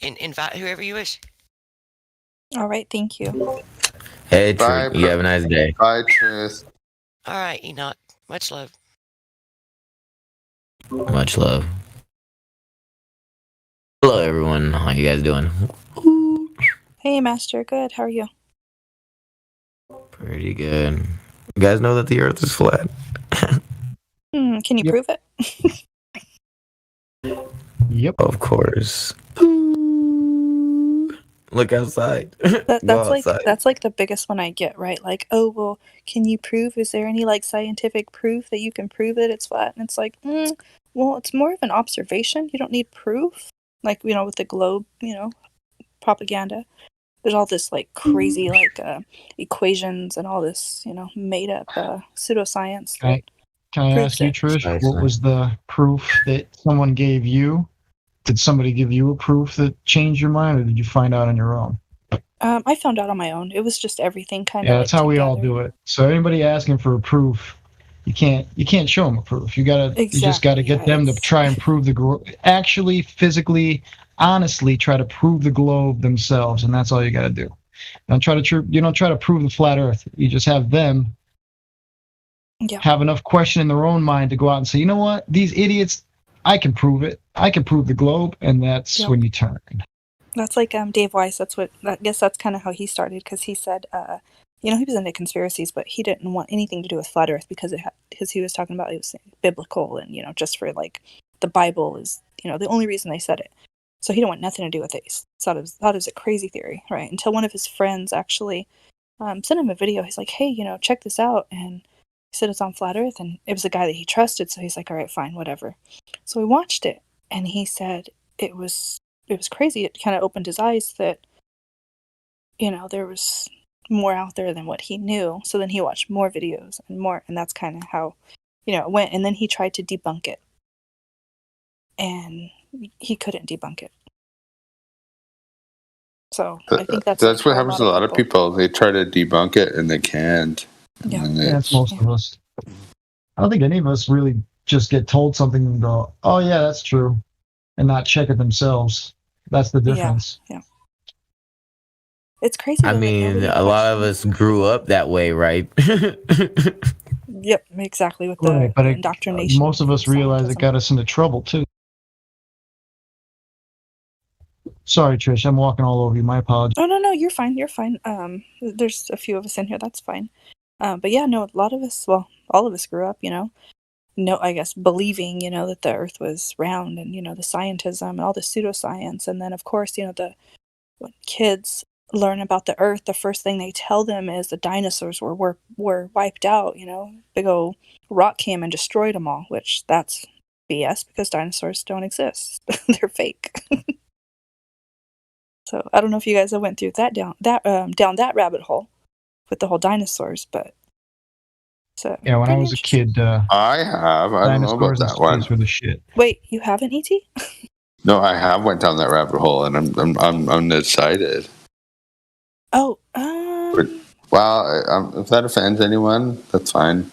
invite whoever you wish. All right, thank you. Hey, Truth. You have a nice day. Bye, Truth. All right, Enoch. Much love. Much love. Hello, everyone. How you guys doing? Hey, Master. Good. How are you? Pretty good. You guys know that the Earth is flat? Can you prove it? Yep. Of course. Look outside. That's like the biggest one I get, right? Like, oh well, can you prove? Is there any like scientific proof that you can prove that it's flat? And it's like, well, it's more of an observation. You don't need proof. Like with the globe, propaganda. There's all this like crazy like equations and all this made up pseudoscience. Can I ask you, Trish, what was the proof that someone gave you? Did somebody give you a proof that changed your mind, or did you find out on your own? I found out on my own. It was just everything kind of. Yeah, that's how we all do it. So anybody asking for a proof, you can't show them a proof. You just gotta get them to try and prove the globe. Actually, physically, honestly, try to prove the globe themselves, and that's all you gotta do. You don't try to prove the flat Earth. You just have them have enough question in their own mind to go out and say, you know what, these idiots. I can prove it. I can prove the globe, and that's when you turn. That's like Dave Weiss. I guess that's kind of how he started, because he said, he was into conspiracies, but he didn't want anything to do with flat Earth because he was talking about it was biblical and just for like the Bible is the only reason they said it. So he didn't want nothing to do with it. He thought it was a crazy theory, right? Until one of his friends actually sent him a video. He's like, hey, check this out, and he said it's on flat Earth, and it was a guy that he trusted, so he's like, all right, fine, whatever. So we watched it, and he said it was crazy. It kind of opened his eyes that there was more out there than what he knew. So then he watched more videos and more, and that's kind of how it went. And then he tried to debunk it, and he couldn't debunk it. So I think that's what happens to a lot of people. They try to debunk it and they can't. Yeah, that's most of us. I don't think any of us really just get told something and go, "Oh yeah, that's true." and not check it themselves. That's the difference. Yeah. It's crazy. I mean, a lot of us grew up that way, right? Yep, exactly. With the Right, but indoctrination. most of us realize it got us into trouble too. Sorry, Trish, I'm walking all over you. My apologies. Oh no, you're fine. You're fine. There's a few of us in here. That's fine. But yeah, no, a lot of us. Well, all of us grew up, I guess believing, that the Earth was round, and the scientism and all the pseudoscience, and then of course, when kids learn about the Earth, the first thing they tell them is the dinosaurs were wiped out. Big old rock came and destroyed them all, which that's BS because dinosaurs don't exist. They're fake. So I don't know if you guys have went through down that rabbit hole with the whole dinosaurs, but so yeah, when I was a kid, I have. I don't know about that one. Were the shit. Wait, you haven't, ET? No, I have went down that rabbit hole, and I'm excited. Oh, well, if that offends anyone, that's fine.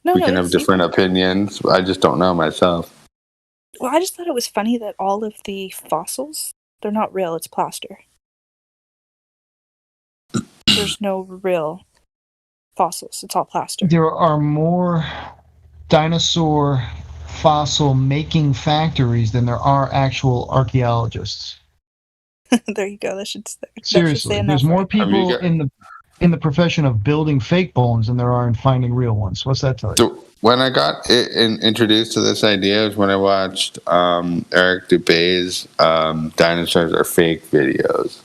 No, we can have different opinions. I just don't know myself. Well, I just thought it was funny that all of the fossils, they're not real, it's plaster. There's no real fossils, it's all plaster. There are more dinosaur fossil making factories than there are actual archaeologists. There you go. Seriously, there's more people in the profession of building fake bones than there are in finding real ones. What's that tell you? So when I got introduced to this idea was when I watched Eric Dubé's "Dinosaurs Are Fake" videos.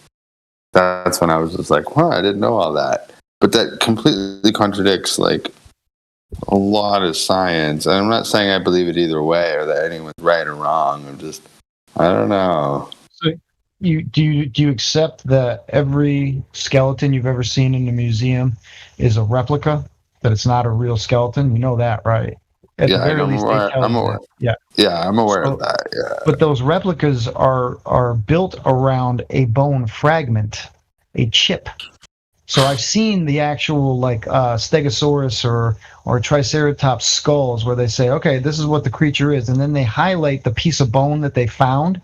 That's when I was just like, "Wow, I didn't know all that." But that completely contradicts like a lot of science. And I'm not saying I believe it either way or that anyone's right or wrong. I don't know. So do you accept that every skeleton you've ever seen in a museum is a replica? That it's not a real skeleton? You know that, right? At the very least, I'm aware. Yeah. Yeah, I'm aware of that. Yeah. But those replicas are built around a bone fragment, a chip. So I've seen the actual like Stegosaurus or Triceratops skulls where they say, okay, this is what the creature is, and then they highlight the piece of bone that they found.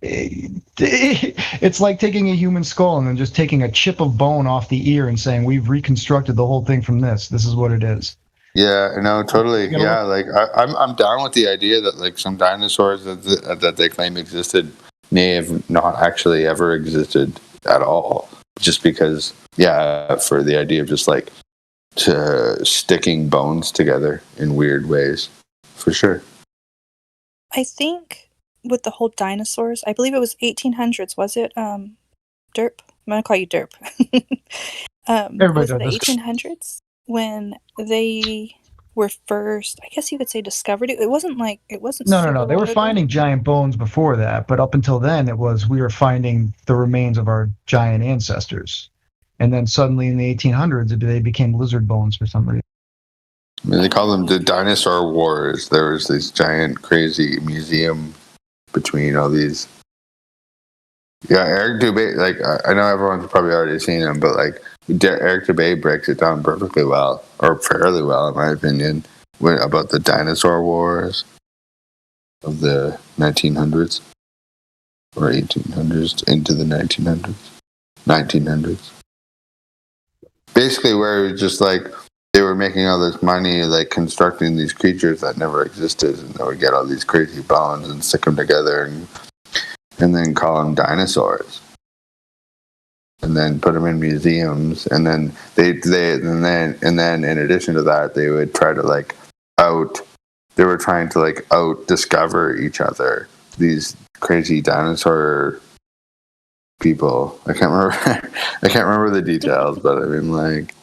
It's like taking a human skull and then just taking a chip of bone off the ear and saying we've reconstructed the whole thing from this. This is what it is. Yeah, no, totally. Yeah, like I'm down with the idea that like some dinosaurs that they claim existed may have not actually ever existed at all. Just because, for the idea of just like sticking bones together in weird ways, for sure. I think with the whole dinosaurs, I believe it was 1800s, was it? Derp? I'm going to call you Derp. Was it the 1800s when they were first, I guess you could say, discovered it? It wasn't. No. They were finding giant bones before that, but up until then, we were finding the remains of our giant ancestors. And then suddenly in the 1800s, they became lizard bones for some reason. I mean, they call them the dinosaur wars. There was this giant, crazy museum between all these. Yeah, Eric Dubé, like, I know everyone's probably already seen him, but, like, Eric Dubé breaks it down perfectly well, or fairly well, in my opinion, about the dinosaur wars of the 1900s, or 1800s, into the 1900s. Basically, where it was just, like, they were making all this money, like, constructing these creatures that never existed, and they would get all these crazy bones and stick them together and then call them dinosaurs, and then put them in museums, and then and then in addition to that, they would try to out discover each other. These crazy dinosaur people. I can't remember the details, but I mean, like,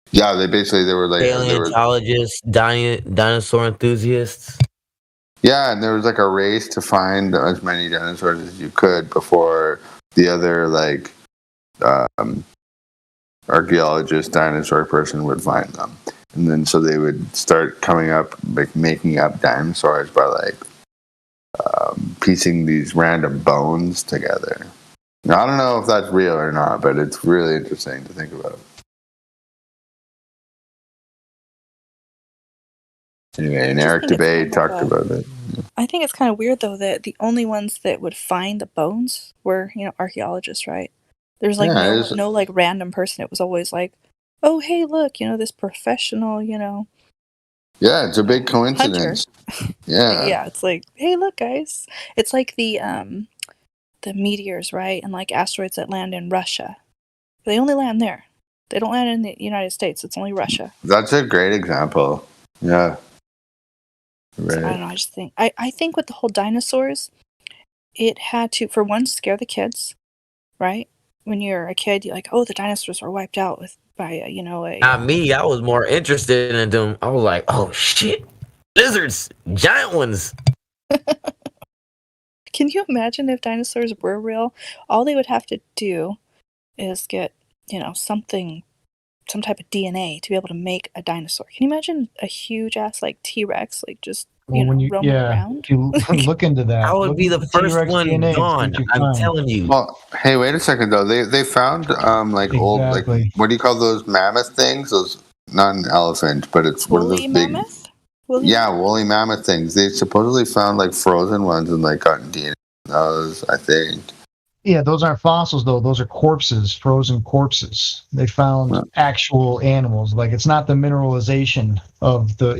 yeah, they were like paleontologists, dinosaur enthusiasts. Yeah, and there was like a race to find as many dinosaurs as you could before the other like archaeologist dinosaur person would find them. And then so they would start coming up, like making up dinosaurs by like piecing these random bones together. Now, I don't know if that's real or not, but it's really interesting to think about. Anyway, and Eric Debate talked about it. I think it's kind of weird though that the only ones that would find the bones were, archaeologists, right? There's like no like random person. It was always like, oh hey, look, this professional, Yeah, it's a big coincidence. Yeah. Yeah, it's like, hey, look, guys. It's like the meteors, right? And like asteroids that land in Russia. They only land there. They don't land in the United States. It's only Russia. That's a great example. Yeah. Right. So, I don't know. I just think I think with the whole dinosaurs, it had to, for one, scare the kids, right? When you're a kid, you're like, oh, the dinosaurs were wiped out by Not me. I was more interested in them. I was like, oh shit, lizards, giant ones. Can you imagine if dinosaurs were real? All they would have to do is get, some type of DNA to be able to make a dinosaur. Can you imagine a huge ass like T-Rex, like just roaming around? If you look into that, I would be the first one DNA, gone. I'm telling you. Well, hey, wait a second though. They found old what do you call those mammoth things? Those, not an elephant, but it's one of those big mammoth? woolly mammoth things. They supposedly found like frozen ones and like gotten DNA from those, I think. Yeah, those aren't fossils though. Those are corpses, frozen corpses. They found actual animals. Like it's not the mineralization of the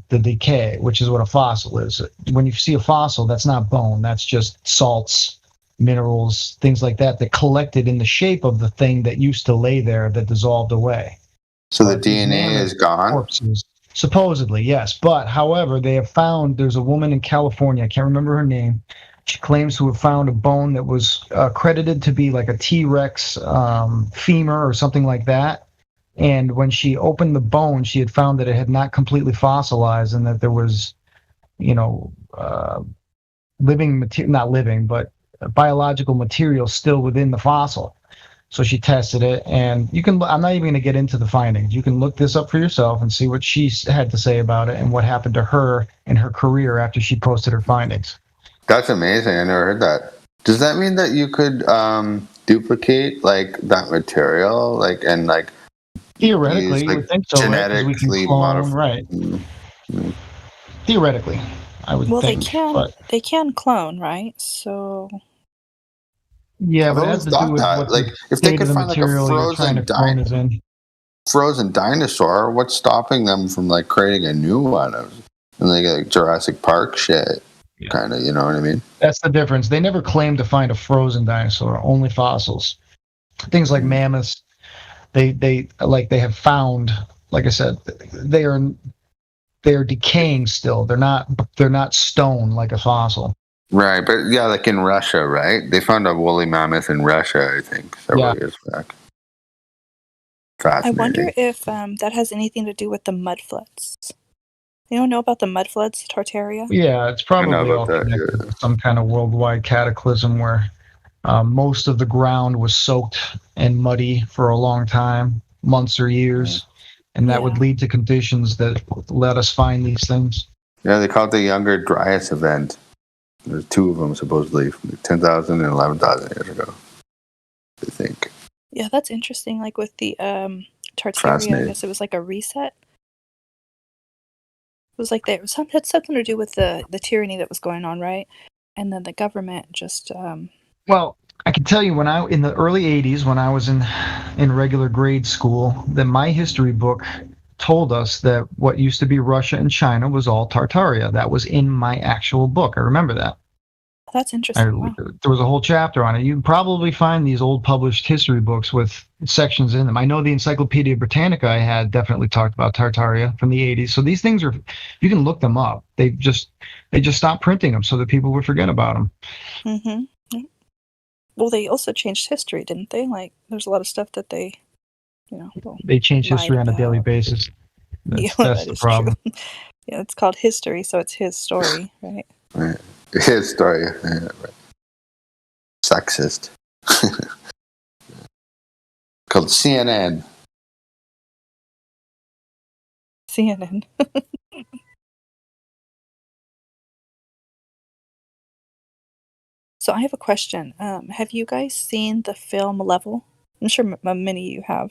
decay, which is what a fossil is. When you see a fossil, that's not bone. That's just salts, minerals, things like that collected in the shape of the thing that used to lay there that dissolved away. So the DNA is gone? Corpses, supposedly, yes. But however, they have found, there's a woman in California, I can't remember her name. She claims to have found a bone that was credited to be like a T-Rex femur or something like that. And when she opened the bone, she had found that it had not completely fossilized and that there was, living material, not living, but biological material still within the fossil. So she tested it, and I'm not even going to get into the findings. You can look this up for yourself and see what she had to say about it and what happened to her in her career after she posted her findings. That's amazing. I never heard that. Does that mean that you could duplicate like that material, and theoretically, use, you would think so, genetically right? 'Cause we can clone, right? Mm-hmm. Theoretically, I would think. Well, they can clone, right? So. Yeah, but it has to do with what if they could find like a frozen dinosaur, what's stopping them from like creating a new one and like Jurassic Park shit? Kind of, you know what I mean? That's the difference. They never claimed to find a frozen dinosaur, only fossils. Things like mammoths, they have found, like I said, they are decaying still. They're not stone like a fossil. Right, but yeah, like in Russia, right? They found a woolly mammoth in Russia, I think, several years back. I wonder if that has anything to do with the mud floods. You don't know about the mud floods, Tartaria? Yeah, it's probably all connected to some kind of worldwide cataclysm where most of the ground was soaked and muddy for a long time, months or years, and that would lead to conditions that let us find these things. Yeah, they call it the Younger Dryas event. There's two of them, supposedly, 10,000 and 11,000 years ago, I think. Yeah, that's interesting. Like with the Tartaria, I guess it was like a reset. It was like it had something to do with the tyranny that was going on, right? And then the government just. Well, I can tell you in the early '80s, when I was in regular grade school, that my history book told us that what used to be Russia and China was all Tartaria. That was in my actual book. I remember that. That's interesting. There was a whole chapter on it. You can probably find these old published history books with sections in them. I know the Encyclopedia Britannica I had definitely talked about Tartaria from the 80s. So these things you can look them up. They just stopped printing them so that people would forget about them. Mm-hmm. Well, they also changed history, didn't they? Like, there's a lot of stuff that they, they change history on a daily basis. That's the problem. Yeah, it's called history, so it's his story, right? Right. His story. Yeah, right. Sexist. Called CNN. CNN. So I have a question. Have you guys seen the film Level? I'm sure many of you have,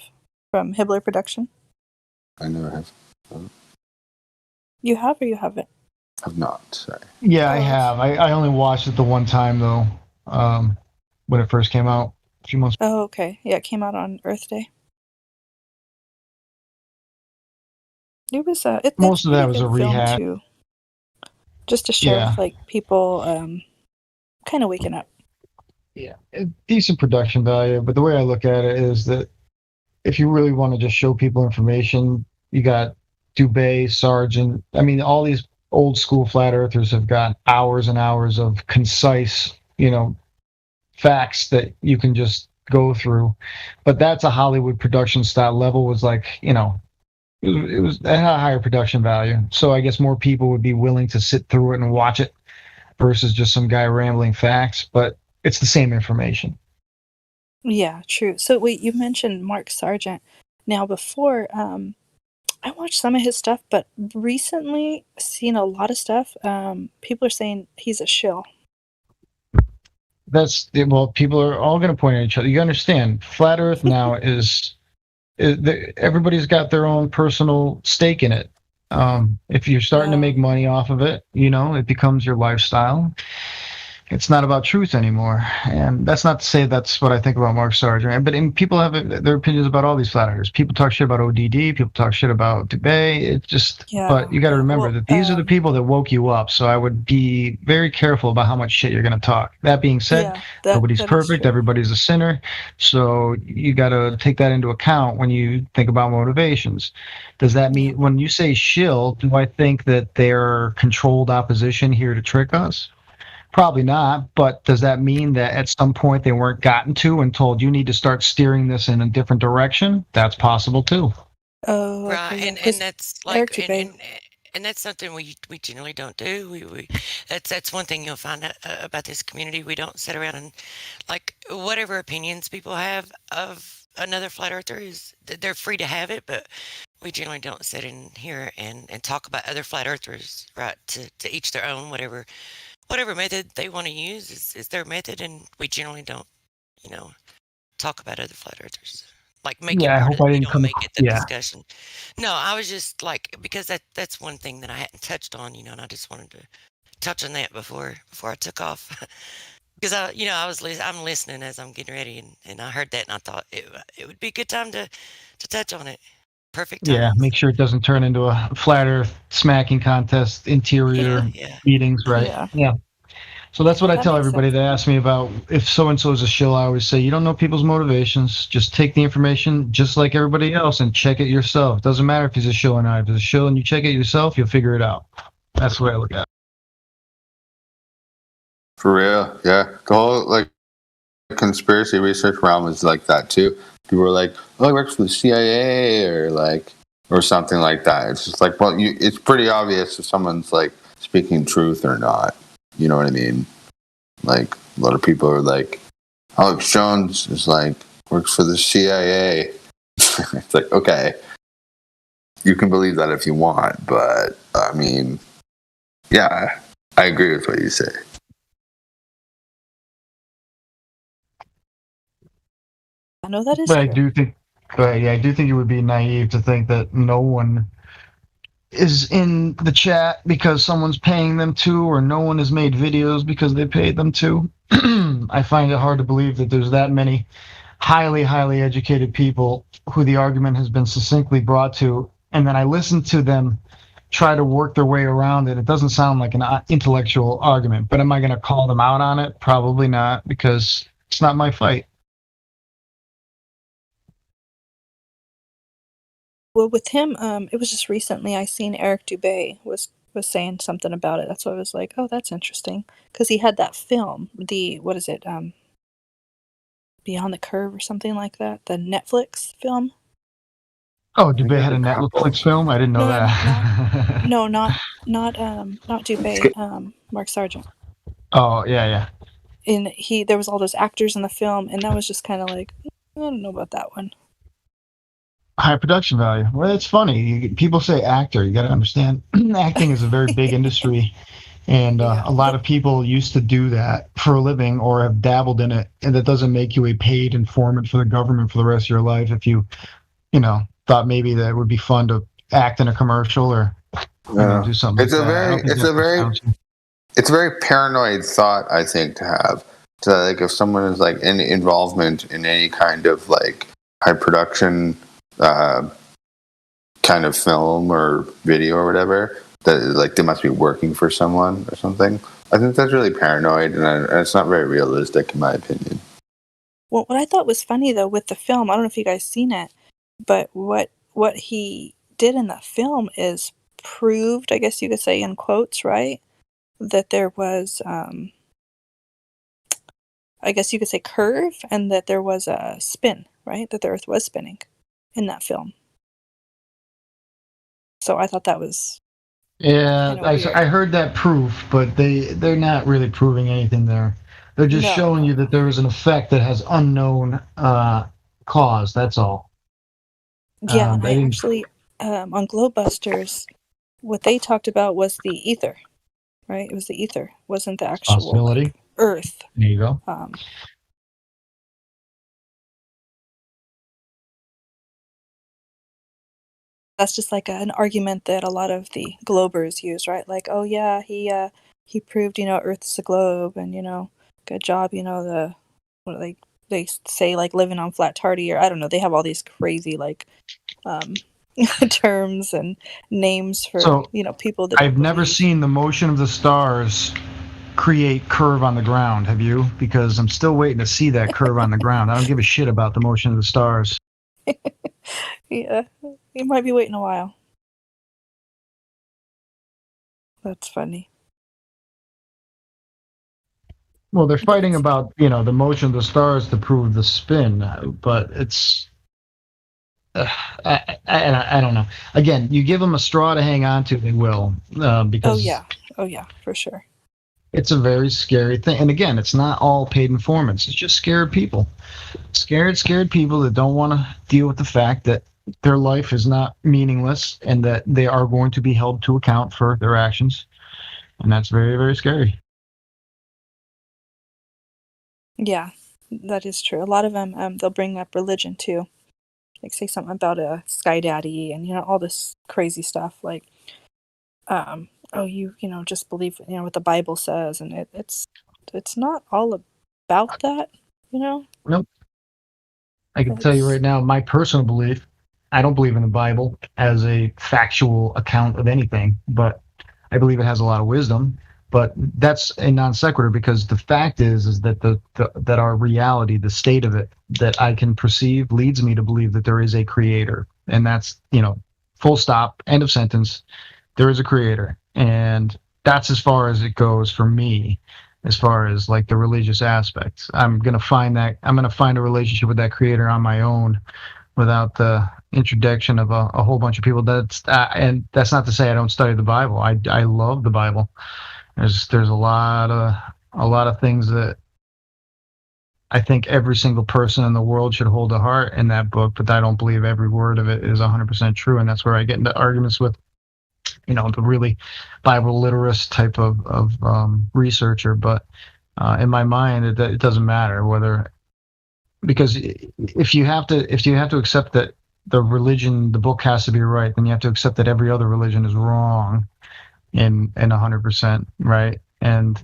from Hibbler Production. I never have. You have or you haven't? I've not. Sorry. Yeah, I have. I only watched it the one time though, when it first came out a few months. Oh, okay. Yeah, it came out on Earth Day. It was Most of that was a rehash. too, just to show like people kind of waking up. Yeah, decent production value. But the way I look at it is that if you really want to just show people information, you got Dubé, Sargent. I mean, all these old school flat earthers have got hours and hours of concise, facts that you can just go through. But that's a Hollywood production style level. Was like, it was it had a higher production value. So I guess more people would be willing to sit through it and watch it versus just some guy rambling facts. But it's the same information. Yeah, true. So wait, you mentioned Mark Sargent. Now before, I watched some of his stuff, but recently seen a lot of stuff. People are saying he's a shill. People are all going to point at each other. You understand, flat Earth now is everybody's got their own personal stake in it. If you're starting to make money off of it, it becomes your lifestyle. It's not about truth anymore. And that's not to say that's what I think about Mark Sargent. But people have their opinions about all these flat earthers. People talk shit about ODD. People talk shit about Dubé. It's just, but you got to remember that these are the people that woke you up. So I would be very careful about how much shit you're going to talk. That being said, nobody's perfect. Everybody's a sinner. So you got to take that into account when you think about motivations. Does that mean when you say shill, do I think that they're controlled opposition here to trick us? Probably not, but does that mean that at some point they weren't gotten to and told you need to start steering this in a different direction? That's possible too. Oh, right, and that's like, and that's something we generally don't do. We that's one thing you'll find out about this community. We don't sit around and like whatever opinions people have of another flat earther is they're free to have it, but we generally don't sit in here and talk about other flat earthers, right? To each their own, whatever method they want to use is their method, and we generally don't, talk about other flat earthers. Like make it part of it. We don't make it the discussion. No, I was just like, because that's one thing that I hadn't touched on, and I just wanted to touch on that before I took off. Because I'm listening as I'm getting ready, and I heard that, and I thought it would be a good time to touch on it. Perfect time. Yeah, make sure it doesn't turn into a flat earth smacking contest, interior meetings, right? Yeah. So that's what I tell everybody that asks me about if so-and-so is a shill. I always say, you don't know people's motivations. Just take the information just like everybody else and check it yourself. Doesn't matter if he's a shill or not. If he's a shill and you check it yourself, you'll figure it out. That's the way I look at it. For real, yeah. The whole conspiracy research realm is like that too. People are like, "Oh, he works for the CIA," or something like that. It's just like, well, it's pretty obvious if someone's speaking truth or not. You know what I mean? Like a lot of people are like, Alex Jones is works for the CIA. It's like, okay, you can believe that if you want, but I mean, yeah, I agree with what you say. I know that is but true. I do think it would be naive to think that no one is in the chat because someone's paying them to, or no one has made videos because they paid them to. I find it hard to believe that there's that many highly, highly educated people who the argument has been succinctly brought to, and then I listen to them try to work their way around it. It doesn't sound like an intellectual argument, but am I going to call them out on it? Probably not, because it's not my fight. Well, with him, it was just recently I seen Eric Dubé was saying something about it. That's why I was like, oh, that's interesting. Because he had that film, what is it, Beyond the Curve or something like that, the Netflix film. Oh, Dubé had a Netflix film? I didn't know that. Not Dubé, Mark Sargent. Oh, yeah. And there was all those actors in the film, and that was just kind of like, I don't know about that one. High production value. Well, it's funny. People say actor. You got to understand, acting is a very big industry, and a lot of people used to do that for a living or have dabbled in it, and that doesn't make you a paid informant for the government for the rest of your life. If you thought maybe that would be fun to act in a commercial or do something. It's a very paranoid thought, I think, to have. So, like, if someone is like any involvement in any kind of like high production kind of film or video or whatever, that like they must be working for someone or something. I think that's really paranoid, and it's not very realistic, in my opinion. Well, what I thought was funny though with the film, I don't know if you guys seen it, but what he did in the film is proved, I guess you could say in quotes, right, that there was, I guess you could say curve, and that there was a spin, right, that the Earth was spinning in that film. So I thought that was I heard that proof, but they're not really proving anything there. They're just showing you that there is an effect that has unknown cause. That's all. Yeah, I actually on Globebusters, what they talked about was the ether, right? It was the ether, wasn't the actual possibility. Earth. There you go. That's just like an argument that a lot of the Globers use, right? Like, oh yeah, he proved, Earth's a globe, and good job, they say like living on flat tardy, or I don't know. They have all these crazy like terms and names for people that I've never seen the motion of the stars create curve on the ground. Have you? Because I'm still waiting to see that curve on the ground. I don't give a shit about the motion of the stars. Yeah, you might be waiting a while. That's funny. Well, they're fighting about the motion of the stars to prove the spin, but it's I don't know. Again, you give them a straw to hang on to, they will, because oh yeah, for sure. It's a very scary thing, and again, it's not all paid informants. It's just scared people, scared people that don't want to deal with the fact that their life is not meaningless and that they are going to be held to account for their actions, and that's very, very scary. Yeah, that is true. A lot of them, they'll bring up religion too, like say something about a sky daddy and all this crazy stuff. Like, oh, you just believe what the Bible says, and it's not all about that, Nope. I can tell you right now, my personal belief. I don't believe in the Bible as a factual account of anything, but I believe it has a lot of wisdom. But that's a non sequitur, because the fact is that that our reality, the state of it that I can perceive, leads me to believe that there is a creator, and that's full stop, end of sentence. There is a creator, and that's as far as it goes for me. As far as like the religious aspects, I'm gonna find a relationship with that creator on my own, without the introduction of a whole bunch of people. And that's not to say I don't study the Bible. I love the Bible. There's a lot of things that I think every single person in the world should hold to heart in that book, but I don't believe every word of it is 100% true, and that's where I get into arguments with the really Bible literist type of researcher. But in my mind, it doesn't matter whether, because if you have to accept that the book has to be right, then you have to accept that every other religion is wrong in 100%, right? And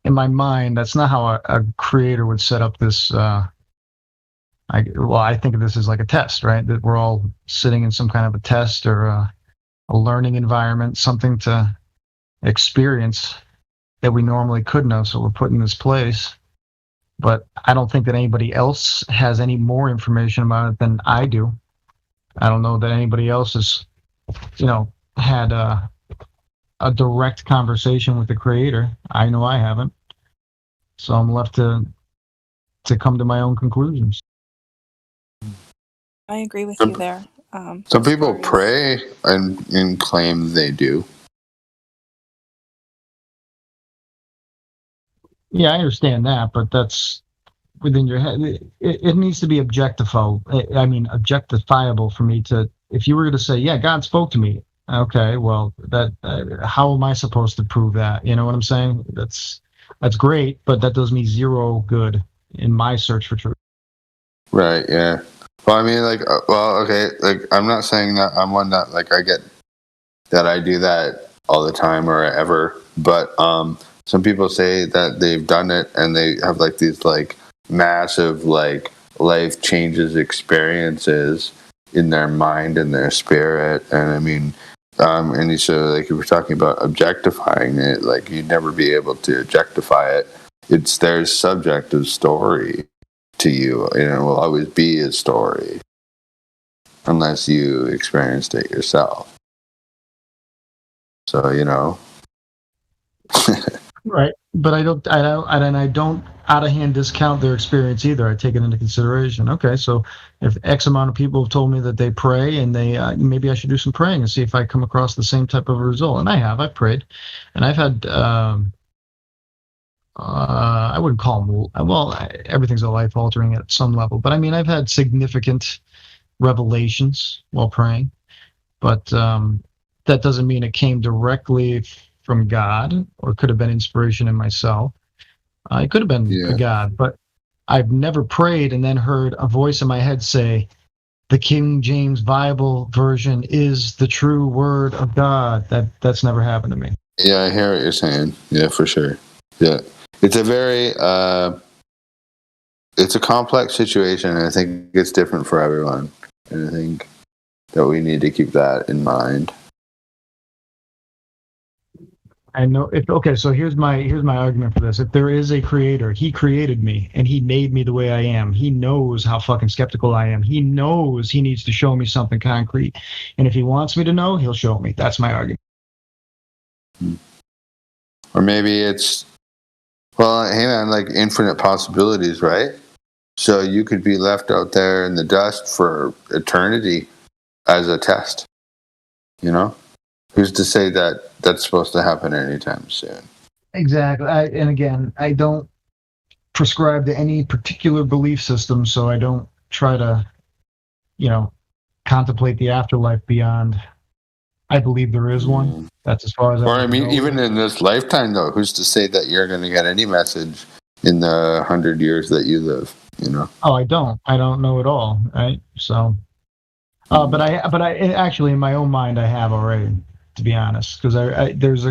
in my mind, that's not how a creator would set up this. I think of this as like a test, right? That we're all sitting in some kind of a test or a learning environment, something to experience that we normally couldn't have. So we're put in this place. But I don't think that anybody else has any more information about it than I do. I don't know that anybody else has, had a direct conversation with the creator. I know I haven't. So I'm left to come to my own conclusions. I agree with you there. Some people pray and claim they do. Yeah, I understand that, but that's within your head. It needs to be objectifiable for me to. If you were to say, "Yeah, God spoke to me," okay, well, that how am I supposed to prove that? You know what I'm saying? That's great, but that does me zero good in my search for truth. Right. Yeah. Well, I mean, okay. Like, I'm not saying that I'm one that I get that I do that all the time or ever, but some people say that they've done it and they have like these like massive like life changes experiences in their mind and their spirit. And I mean, and so like if we're talking about objectifying it, like you'd never be able to objectify it. It's their subjective story to you, and it will always be a story unless you experienced it yourself. So, you know. Right, but I don't out of hand discount their experience either. I take it into consideration. Okay, so if X amount of people have told me that they pray and they maybe I should do some praying and see if I come across the same type of result. And I've prayed, and I've had I wouldn't call them everything's a life altering at some level, but I mean I've had significant revelations while praying, but that doesn't mean it came directly from God, or it could have been inspiration in myself. It could have been God, but I've never prayed and then heard a voice in my head say, the King James Bible version is the true word of God. That's never happened to me. Yeah, I hear what you're saying. Yeah, for sure. Yeah. It's a very, it's a complex situation, and I think it's different for everyone. And I think that we need to keep that in mind. I know. Okay, so here's my argument for this. If there is a creator, he created me and he made me the way I am. He knows how fucking skeptical I am. He knows he needs to show me something concrete. And if he wants me to know, he'll show me. That's my argument. Or maybe it's, well, hey man, like infinite possibilities, right? So you could be left out there in the dust for eternity as a test, you know? Who's to say that that's supposed to happen anytime soon? Exactly. And again, I don't prescribe to any particular belief system, so I don't try to, contemplate the afterlife beyond. I believe there is one. That's as far as I mean, even in this lifetime, though, who's to say that you're going to get any message in the 100 years that you live, you know? Oh, I don't know at all, right? So, but I actually, in my own mind, I have already, to be honest, because there's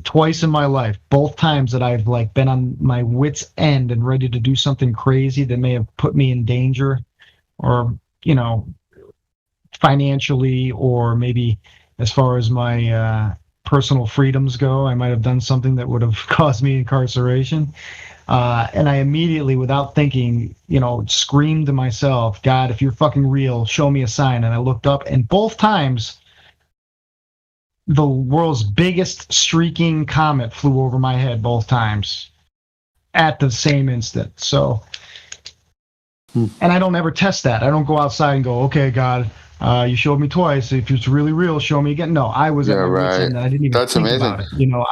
twice in my life, both times that I've like been on my wit's end and ready to do something crazy that may have put me in danger, or financially, or maybe as far as my personal freedoms go, I might have done something that would have caused me incarceration. And I immediately, without thinking, screamed to myself, God, if you're fucking real, show me a sign. And I looked up, and both times, the world's biggest streaking comet flew over my head both times at the same instant. So, and I don't ever test that. I don't go outside and go, okay, God, you showed me twice. If it's really real, show me again. No, I was at my wit's end, and I didn't even That's think amazing. about it.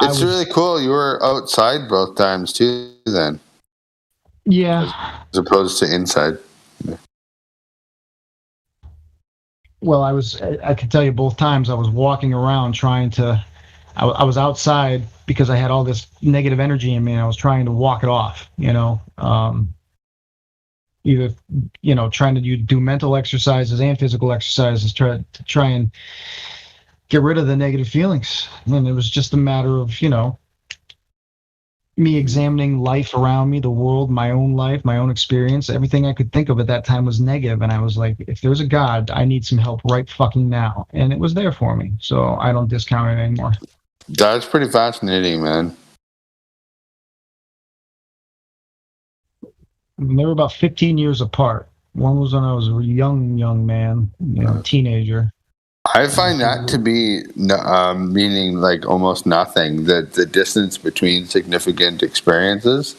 It's really cool. You were outside both times too, then. Yeah. As opposed to inside. Well, I can tell you both times I was walking around trying to, I was outside because I had all this negative energy in me, and I was trying to walk it off, either, trying to do mental exercises and physical exercises to try and get rid of the negative feelings. And it was just a matter of, me examining life around me, the world, my own life, my own experience. Everything I could think of at that time was negative, and I was like, if there's a God, I need some help right fucking now. And it was there for me, so I don't discount it anymore. That's pretty fascinating, man. They were about 15 years apart. One was when I was a young man, teenager. I find that to be meaning like almost nothing. The distance between significant experiences,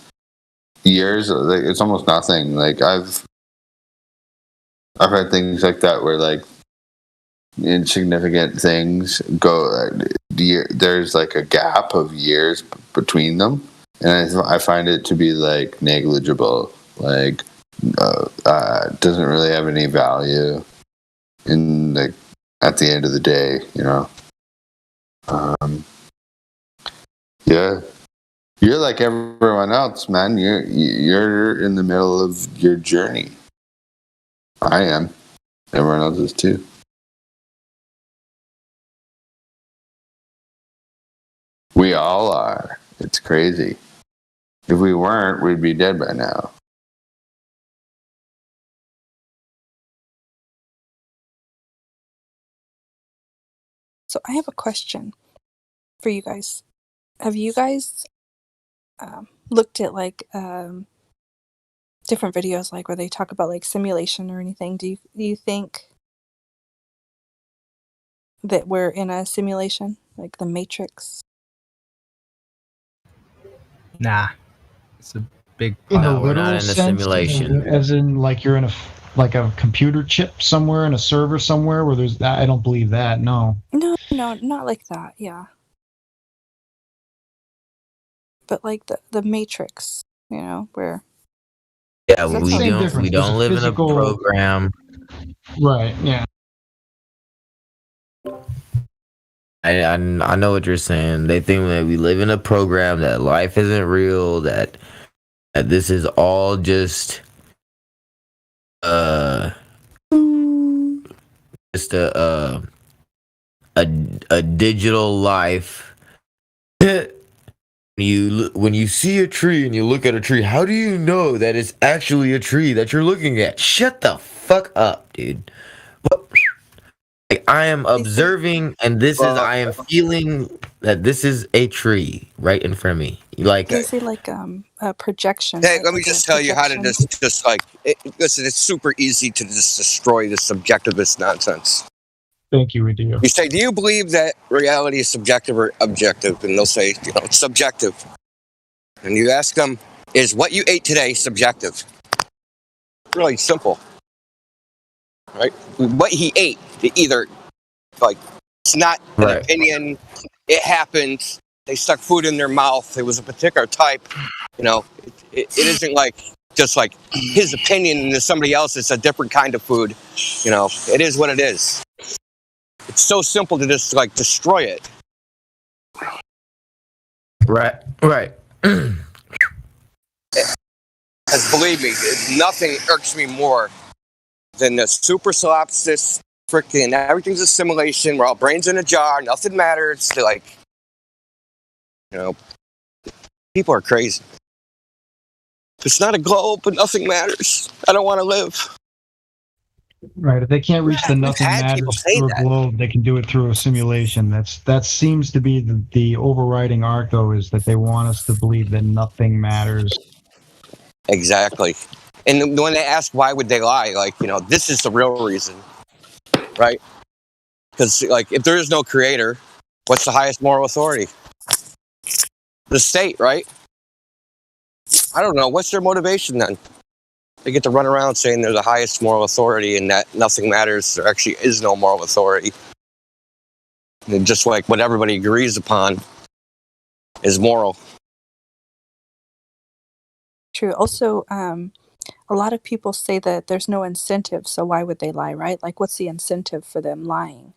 years, like, it's almost nothing. Like I've had things like that where like insignificant things go. There's like a gap of years between them, and I find it to be like negligible. Like doesn't really have any value in like. At the end of the day, yeah, you're like everyone else, man. You're in the middle of your journey. I am. Everyone else is too. We all are. It's crazy. If we weren't, we'd be dead by now. So I have a question for you guys. Have you guys looked at like different videos, like where they talk about like simulation or anything? Do you think that we're in a simulation, like the Matrix? Nah, it's a big. In No, a we're not literal in a sense, simulation. as in like you're in a computer chip somewhere in a server somewhere where there's that. I don't believe that. No. No, not like that. Yeah, but like the Matrix, where. Yeah, That's we the same don't difference. There's a live in a physical- program. Right. Yeah. I know what you're saying. They think that we live in a program, that life isn't real, that this is all just a digital life. When you see a tree and you look at a tree, how do you know that it's actually a tree that you're looking at? Shut the fuck up, dude. Like, I am observing, and I am feeling that this is a tree right in front of me. Like, They say like a projection. Hey, right? let me Like just a tell you how to projection. listen, it's super easy to just destroy this subjectivist nonsense. Thank you, Adeo. You say, do you believe that reality is subjective or objective? And they'll say, it's subjective. And you ask them, is what you ate today subjective? Really simple. Right? What he ate, either, like, it's not an opinion, it happened, they stuck food in their mouth, it was a particular type, it isn't like, just like his opinion and somebody else, it's a different kind of food, it is what it is. It's so simple to just, like, destroy it. Right. Because believe me, nothing irks me more than the super solipsis, freaking everything's a simulation. We're all brains in a jar. Nothing matters. They're like, people are crazy. It's not a globe, but nothing matters. I don't want to live. Right. If they can't reach the nothing had people matters say through that. a globe, they can do it through a simulation. That seems to be the overriding arc, though, is that they want us to believe that nothing matters. Exactly. And when they ask why would they lie, like, this is the real reason, right? Because, like, if there is no creator, what's the highest moral authority? The state, right? I don't know. What's their motivation then? They get to run around saying they're the highest moral authority and that nothing matters. There actually is no moral authority. And just like what everybody agrees upon is moral. True. Also, a lot of people say that there's no incentive, so why would they lie, right? Like, what's the incentive for them lying?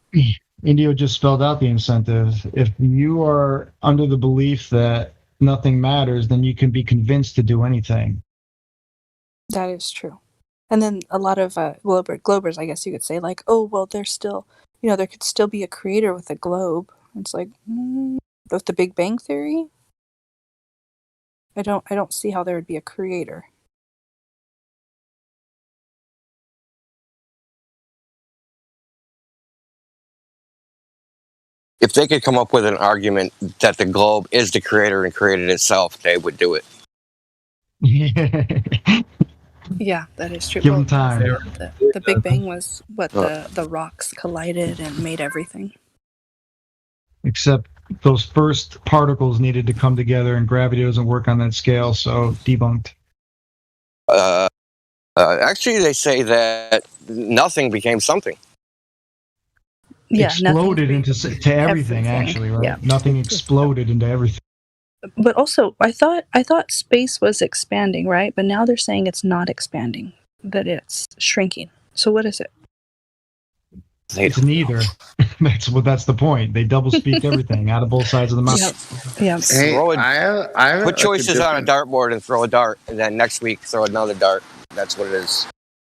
Indio just spelled out the incentive. If you are under the belief that nothing matters, then you can be convinced to do anything. That is true. And then a lot of globers, I guess you could say, like, oh, well, there's still, there could still be a creator with a globe. It's like, with the Big Bang Theory, I don't see how there would be a creator. If they could come up with an argument that the globe is the creator and created itself, they would do it. Yeah, that is true. Give them time. The Big Bang was what the rocks collided and made everything. Except those first particles needed to come together, and gravity doesn't work on that scale, so debunked. Actually, they say that nothing became something. Yeah, exploded into everything, actually, right? Yeah. Nothing exploded into everything. But also, I thought space was expanding, right? But now they're saying it's not expanding, that it's shrinking. So what is it? It's neither. That's the point. They double speak everything out of both sides of the mouth. Yeah. Hey, I Put choices on a dartboard and throw a dart, and then next week throw another dart. That's what it is.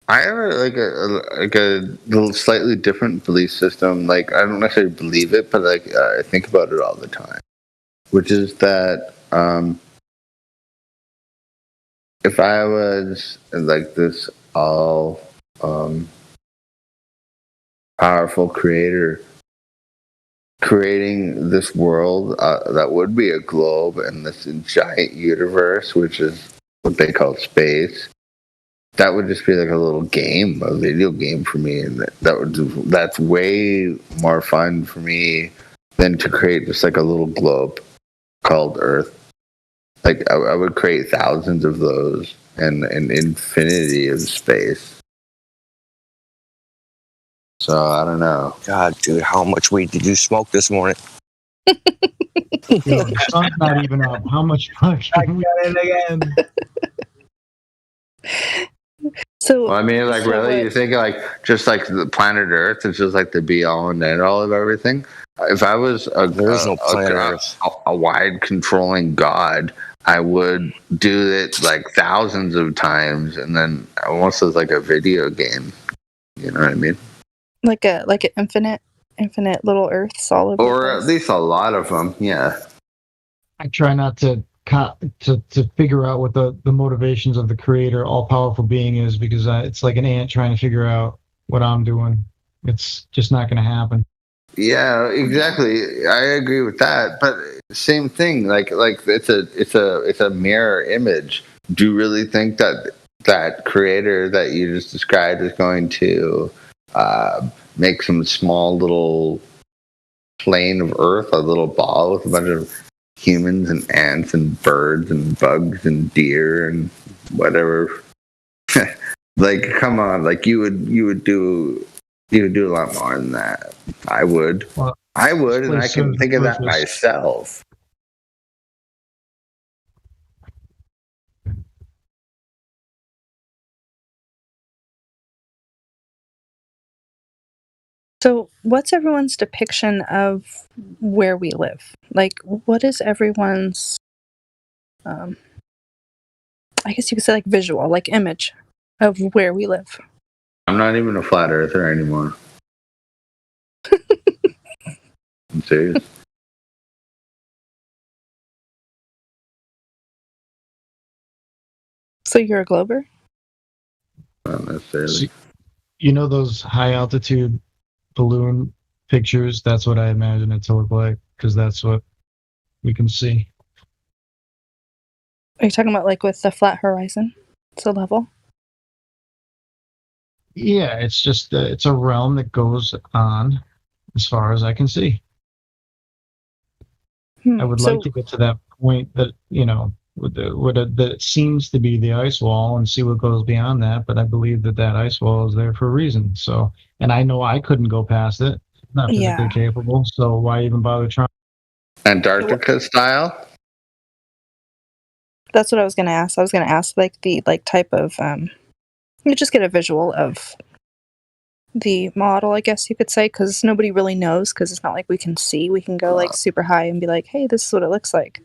I have a little slightly different belief system. Like, I don't necessarily believe it, but I think about it all the time. which is that if I was like this all powerful creator creating this world that would be a globe and this giant universe, which is what they call space, that would just be like a little game, a video game for me, and that's way more fun for me than to create just like a little globe called Earth. Like I would create thousands of those and an infinity of space. So I don't know. God, dude, how much weed did you smoke this morning? Yo, the sun's not even up. How much fucking I got it again. So, well, I mean, like, really, you think like just like the planet Earth is just like the be all and end all of everything? If I was a wide controlling god, I would do it like thousands of times, and then almost as like a video game. You know what I mean? Like an infinite little Earths all over. Or at least a lot of them. Yeah. I try not to figure out what the motivations of the creator, all powerful being is, because it's like an ant trying to figure out what I'm doing. It's just not going to happen. Yeah, exactly. I agree with that. But same thing. Like it's a mirror image. Do you really think that creator that you just described is going to make some small little plane of Earth, a little ball with a bunch of humans and ants and birds and bugs and deer and whatever? Like, come on! Like you would do a lot more than that. I would, and I can think of that myself. So, what's everyone's depiction of where we live? Like, what is everyone's, I guess you could say, like, visual, like, image of where we live? I'm not even a flat earther anymore. I'm serious. So, you're a glober? Not necessarily. You know those high altitude balloon pictures? That's what I imagine it to look like, because that's what we can see. Are you talking about like with the flat horizon? It's a level? Yeah, it's just it's a realm that goes on as far as I can see. I would like to get to that point that, you know, that seems to be the ice wall and see what goes beyond that, but I believe that ice wall is there for a reason. So, and I know I couldn't go past it. Not physically capable, so why even bother trying? Antarctica style? That's what I was going to ask. I was going to ask like the type of you just get a visual of the model, I guess you could say, because nobody really knows, because it's not like we can see. We can go like super high and be like, hey, this is what it looks like.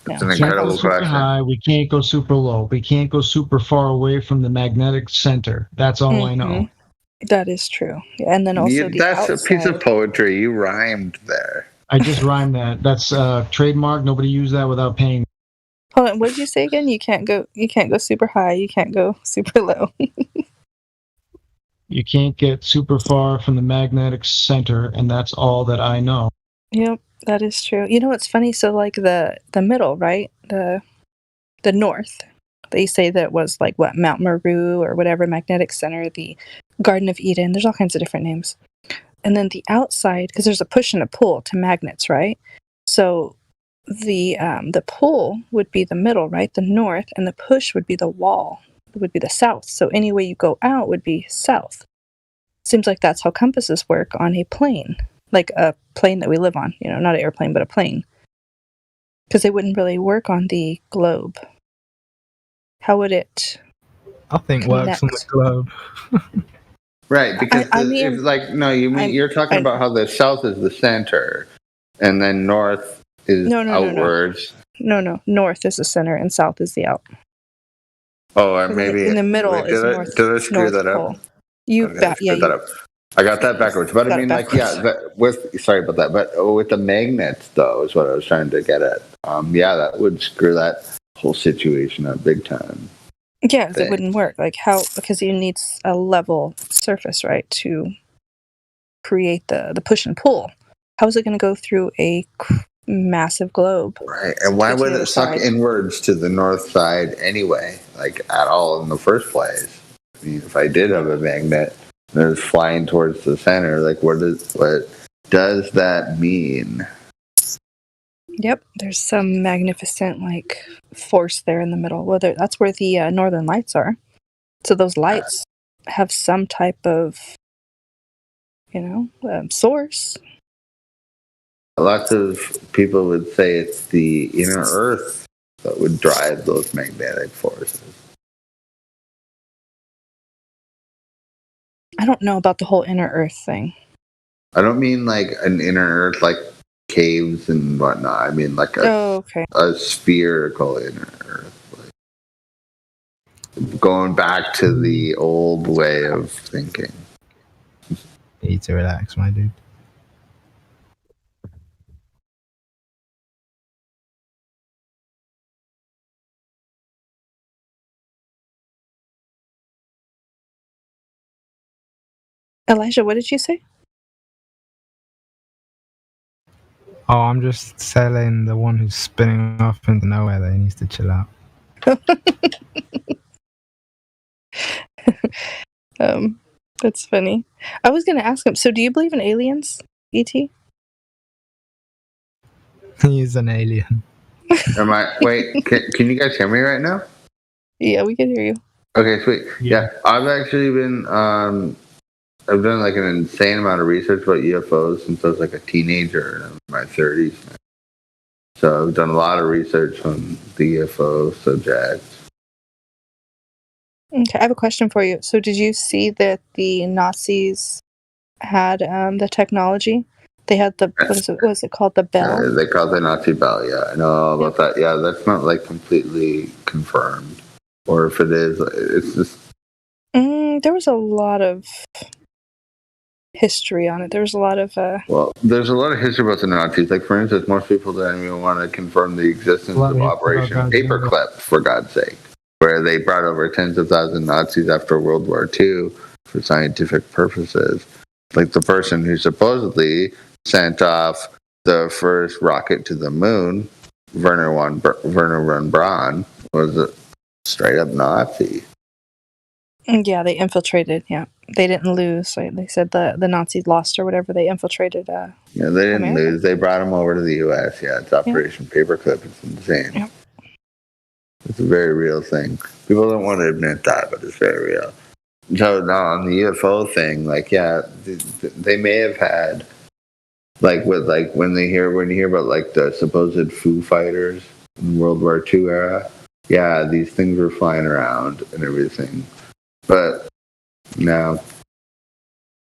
It's an incredible question. High, we can't go super low. We can't go super far away from the magnetic center. That's all I know. That is true. And then also that's a piece of poetry. You rhymed there. I just rhymed that. That's trademark. Nobody used that without paying. Hold on, what did you say again? You can't go super high, you can't go super low. You can't get super far from the magnetic center, and that's all that I know. Yep, that is true. You know what's funny? So like the middle, right? The north. They say that was like what, Mount Meru or whatever, magnetic center, the Garden of Eden. There's all kinds of different names. And then the outside, because there's a push and a pull to magnets, right? So the pull would be the middle, right? The north, and the push would be the wall. It would be the south. So any way you go out would be south. Seems like that's how compasses work on a plane, like a plane that we live on. You know, not an airplane, but a plane. Because they wouldn't really work on the globe. How would it? Nothing works on the globe. Right, because you're talking about how the south is the center, and then north is outwards. No. North is the center, and south is the out. Oh, or maybe in the middle is north. Did I screw that up? Pole. You bet. Yeah. I got that backwards, but I mean, like, yeah, sorry about that, but with the magnets, though, is what I was trying to get at. Yeah, that would screw that whole situation up big time. Yeah, because it wouldn't work. Like how? Because you need a level surface, right, to create the push and pull. How is it going to go through a massive globe? Right, and why would it suck inwards to the north side anyway? Like at all in the first place? I mean, if I did have a magnet and it was flying towards the center, like what does that mean? Yep, there's some magnificent like force there in the middle. Well, that's where the northern lights are. So those lights have some type of, source. Lots of people would say it's the inner Earth that would drive those magnetic forces. I don't know about the whole inner Earth thing. I don't mean like an inner Earth, like caves and whatnot. I mean like a spherical inner Earth. Like going back to the old way of thinking. You need to relax, my dude. Elijah, what did you say? Oh, I'm just selling the one who's spinning off into nowhere that he needs to chill out. That's funny. I was going to ask him, so do you believe in aliens, E.T.? He's an alien. Wait, can you guys hear me right now? Yeah, we can hear you. Okay, sweet. Yeah, I've actually been, I've done like an insane amount of research about UFOs since I was like a teenager and I'm in my 30s. So I've done a lot of research on the UFO subject. Okay, I have a question for you. So did you see that the Nazis had the technology? They had the, what is it called? The bell? They call it the Nazi bell, yeah. I know all about that. Yeah, that's not like completely confirmed. Or if it is, it's just... there was a lot of history on it. There was a lot of... Well, there's a lot of history about the Nazis. Like, for instance, most people don't even want to confirm the existence of Operation Paperclip, for God's sake, where they brought over tens of thousands of Nazis after World War II for scientific purposes. Like the person who supposedly sent off the first rocket to the moon, Werner von Braun, was a straight-up Nazi. Yeah, they infiltrated, yeah. They didn't lose. Right? They said the Nazis lost or whatever. They infiltrated Yeah, they didn't America. lose. They brought them over to the U.S. Yeah, it's Operation Paperclip. It's insane. Yeah. It's a very real thing. People don't want to admit that, but it's very real. So now on the UFO thing, like, yeah, they may have had, like, with like when you hear about like the supposed Foo Fighters in World War II era, yeah, these things were flying around and everything. But no,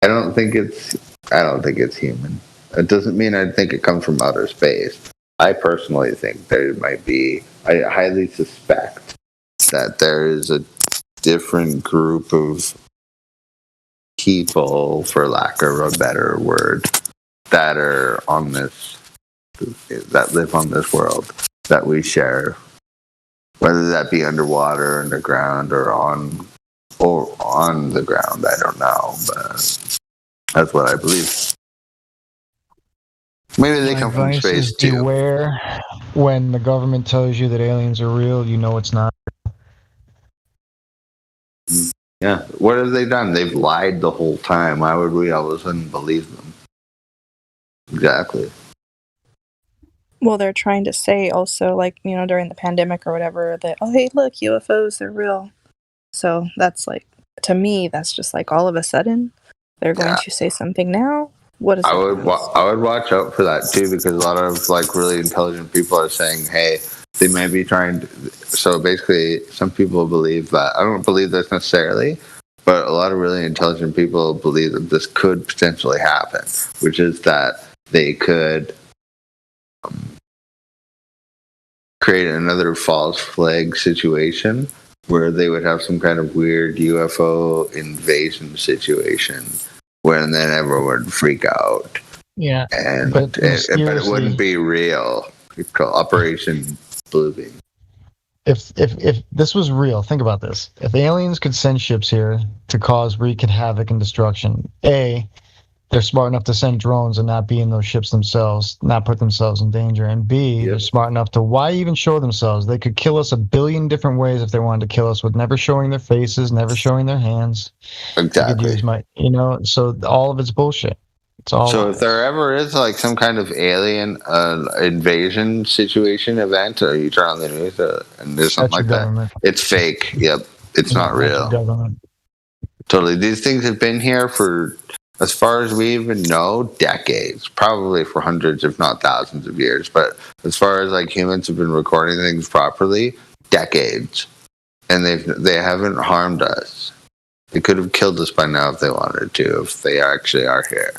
I don't think it's human. It doesn't mean I think it comes from outer space. I personally think there might be. I highly suspect that there is a different group of people, for lack of a better word, that are on this, that live on this world that we share, whether that be underwater, underground, or on the ground. I don't know, but that's what I believe. Maybe they come from space too. Beware when the government tells you that aliens are real, you know it's not. Yeah. What have they done? They've lied the whole time. Why would we all of a sudden believe them? Exactly. Well, they're trying to say also, like, during the pandemic or whatever, that, oh, hey, look, UFOs, they're real. So that's like, to me, that's just like all of a sudden they're going to say something now. What is I would watch out for that too, because a lot of like really intelligent people are saying, hey, they might be trying to, so basically some people believe that. I don't believe this necessarily, but a lot of really intelligent people believe that this could potentially happen, which is that they could create another false flag situation where they would have some kind of weird UFO invasion situation when then everyone would freak out. Yeah, but it wouldn't be real. It's called Operation Bluebeam. If this was real, think about this. If aliens could send ships here to cause wreak havoc and destruction, A, they're smart enough to send drones and not be in those ships themselves, not put themselves in danger. And B, they're smart enough to why even show themselves? They could kill us a billion different ways if they wanted to kill us, with never showing their faces, never showing their hands. Exactly. So all of it's bullshit. It's all. So if there ever is like some kind of alien invasion situation event, or you turn on the news and there's something like that, it's fake. Yep, it's not real. Totally. These things have been here for, as far as we even know, decades, probably for hundreds, if not thousands of years. But as far as like humans have been recording things properly, decades, and they haven't harmed us. They could have killed us by now if they wanted to, if they actually are here.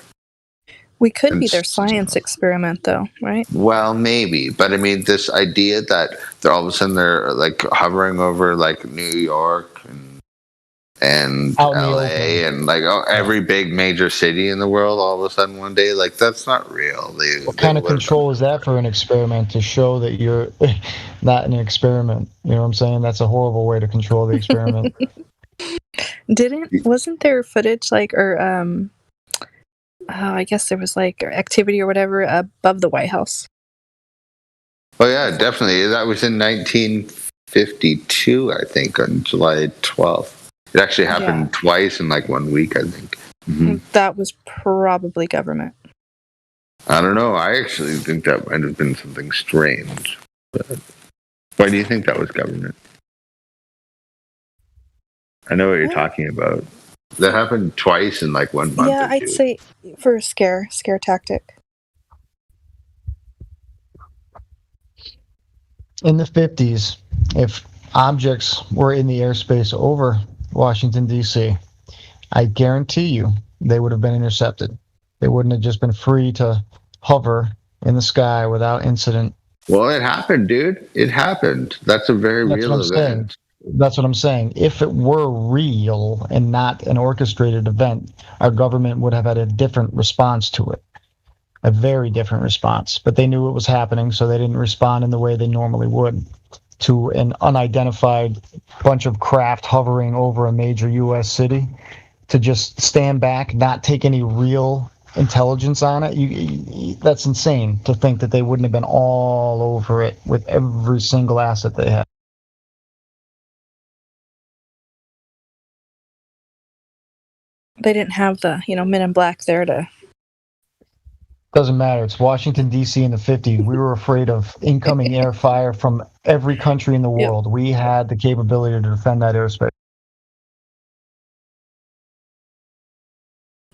We could be their science experiment, though, right? Well, maybe, but I mean, this idea that they're all of a sudden they're like hovering over like New York and LA and like every big major city in the world all of a sudden one day, like that's not real. What kind of control is that for an experiment to show that you're not an experiment? You know what I'm saying? That's a horrible way to control the experiment. Wasn't there footage I guess there was like activity or whatever above the White House? Oh yeah, definitely. That was in 1952, I think, on July 12th. It actually happened twice in like 1 week, I think. Mm-hmm. That was probably government. I don't know. I actually think that might have been something strange. But why do you think that was government? I know what you're talking about. That happened twice in like 1 month. Yeah, I'd say for a scare tactic. In the 50s, if objects were in the airspace over Washington, D.C., I guarantee you they would have been intercepted. They wouldn't have just been free to hover in the sky without incident. Well, it happened, dude. It happened. That's a very real event. That's what I'm saying. If it were real and not an orchestrated event, our government would have had a different response to it. A very different response. But they knew it was happening, so they didn't respond in the way they normally would to an unidentified bunch of craft hovering over a major U.S. city. To just stand back, not take any real intelligence on it. That's insane to think that they wouldn't have been all over it with every single asset they had. They didn't have the, Men in Black there to... Doesn't matter. It's Washington, D.C. in the 50s. We were afraid of incoming air fire from every country in the world. Yep. We had the capability to defend that airspace.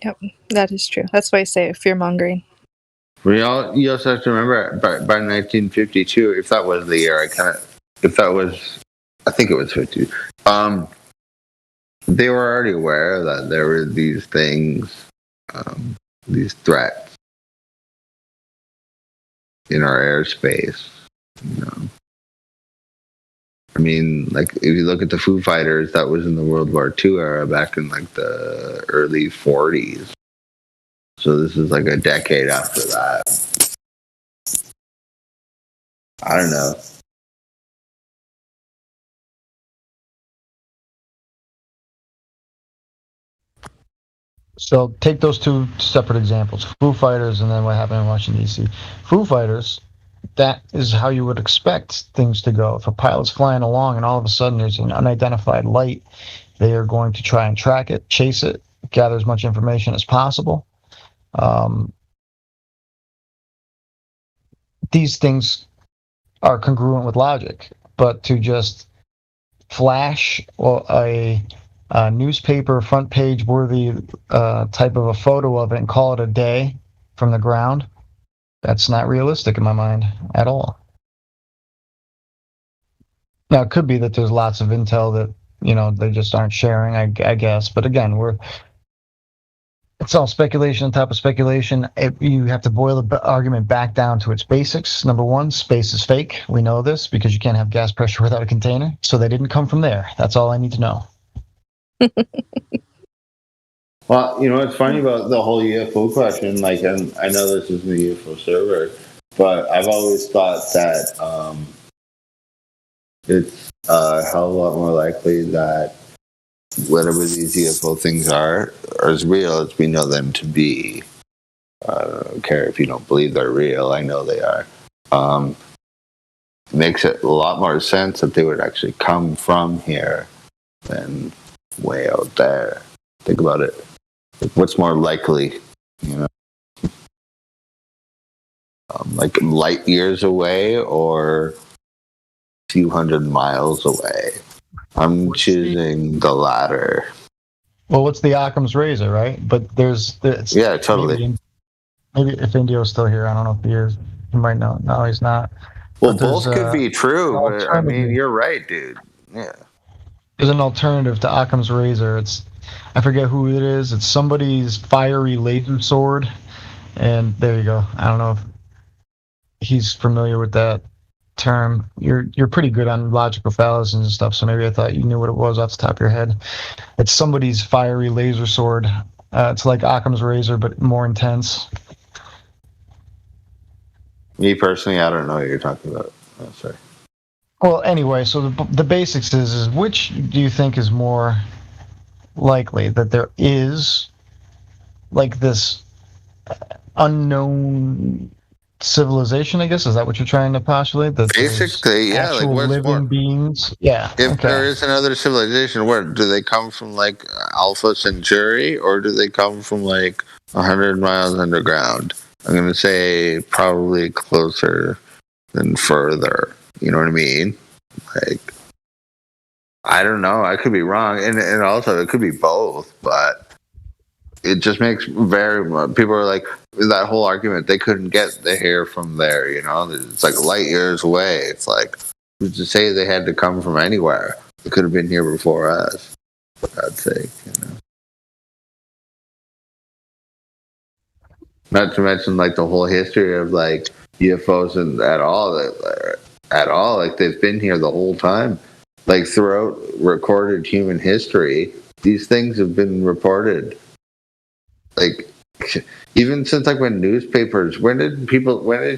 Yep, that is true. That's why I say fear-mongering. You also have to remember, by 1952, if that was the year, I think it was 52, they were already aware that there were these things, these threats in our airspace. I mean, like, if you look at the Foo Fighters, that was in the World War II era, back in like the early 40s. So this is like a decade after that. I don't know. So take those two separate examples, Foo Fighters and then what happened in Washington, D.C. Foo Fighters, that is how you would expect things to go. If a pilot's flying along and all of a sudden there's an unidentified light, they are going to try and track it, chase it, gather as much information as possible. These things are congruent with logic, but to just flash a newspaper front page worthy type of a photo of it and call it a day from the ground, that's not realistic in my mind at all. Now, it could be that there's lots of intel that, they just aren't sharing, I guess. But again, it's all speculation on top of speculation. You have to boil the argument back down to its basics. Number one, space is fake. We know this because you can't have gas pressure without a container. So they didn't come from there. That's all I need to know. Well, Well, you know what's funny about the whole UFO question? Like, and I know this is the UFO server, but I've always thought that it's a hell of a lot more likely that whatever these UFO things are as real as we know them to be. I don't care if you don't believe they're real. I know they are. Makes it a lot more sense that they would actually come from here than way out there. Think about it. Like, what's more likely, you know? Like light years away or a few hundred miles away? I'm choosing the latter. Well, what's the Occam's razor, right? But yeah, totally. Maybe if Indio's still here, I don't know if he is. He might know. No, he's not. Well, both could be true, but I mean, you're right, dude. Yeah. There's an alternative to Occam's razor. I forget who it is. It's somebody's fiery laser sword. And there you go. I don't know if he's familiar with that term. You're pretty good on logical fallacies and stuff, so maybe I thought you knew what it was off the top of your head. It's somebody's fiery laser sword. It's like Occam's razor, but more intense. Me personally, I don't know what you're talking about. Oh, sorry. Well, anyway, so the basics is which do you think is more likely, that there is like this unknown civilization, I guess? Is that what you're trying to postulate? That basically, yeah, like what's living more beings? Yeah. If there is another civilization, where do they come from? Like Alpha Centauri, or do they come from like 100 miles underground? I'm gonna say probably closer than further. You know what I mean? Like, I don't know. I could be wrong, and also it could be both. But it just makes people are like that whole argument. They couldn't get the hair from there. You know, it's like light years away. It's like who's to say they had to come from anywhere? They could have been here before us. For God's sake, you know. Not to mention like the whole history of like UFOs and at all, like they've been here the whole time. Like throughout recorded human history, these things have been reported. Like even since like when did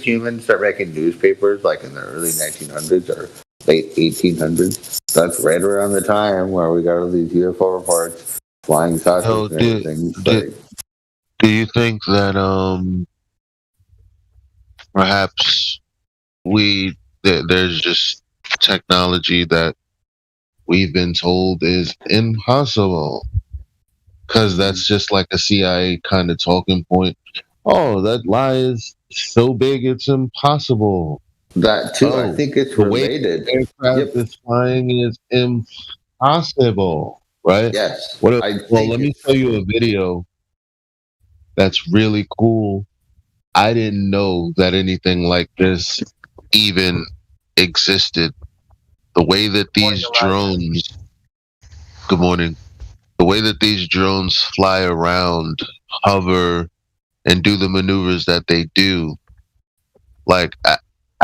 humans start making newspapers? Like in the early 1900s or late 1800s? That's right around the time where we got all these UFO reports, flying saucers and everything. Do you think that perhaps there's just technology that we've been told is impossible? Because that's just like a CIA kind of talking point. Oh, that lie is so big it's impossible. That too, I think it's related. Aircraft is flying is impossible, right? Yes. Well, let me show you a video that's really cool. I didn't know that anything like this even existed. The way that these drones, good morning, the way that these drones fly around, hover, and do the maneuvers that they do, like I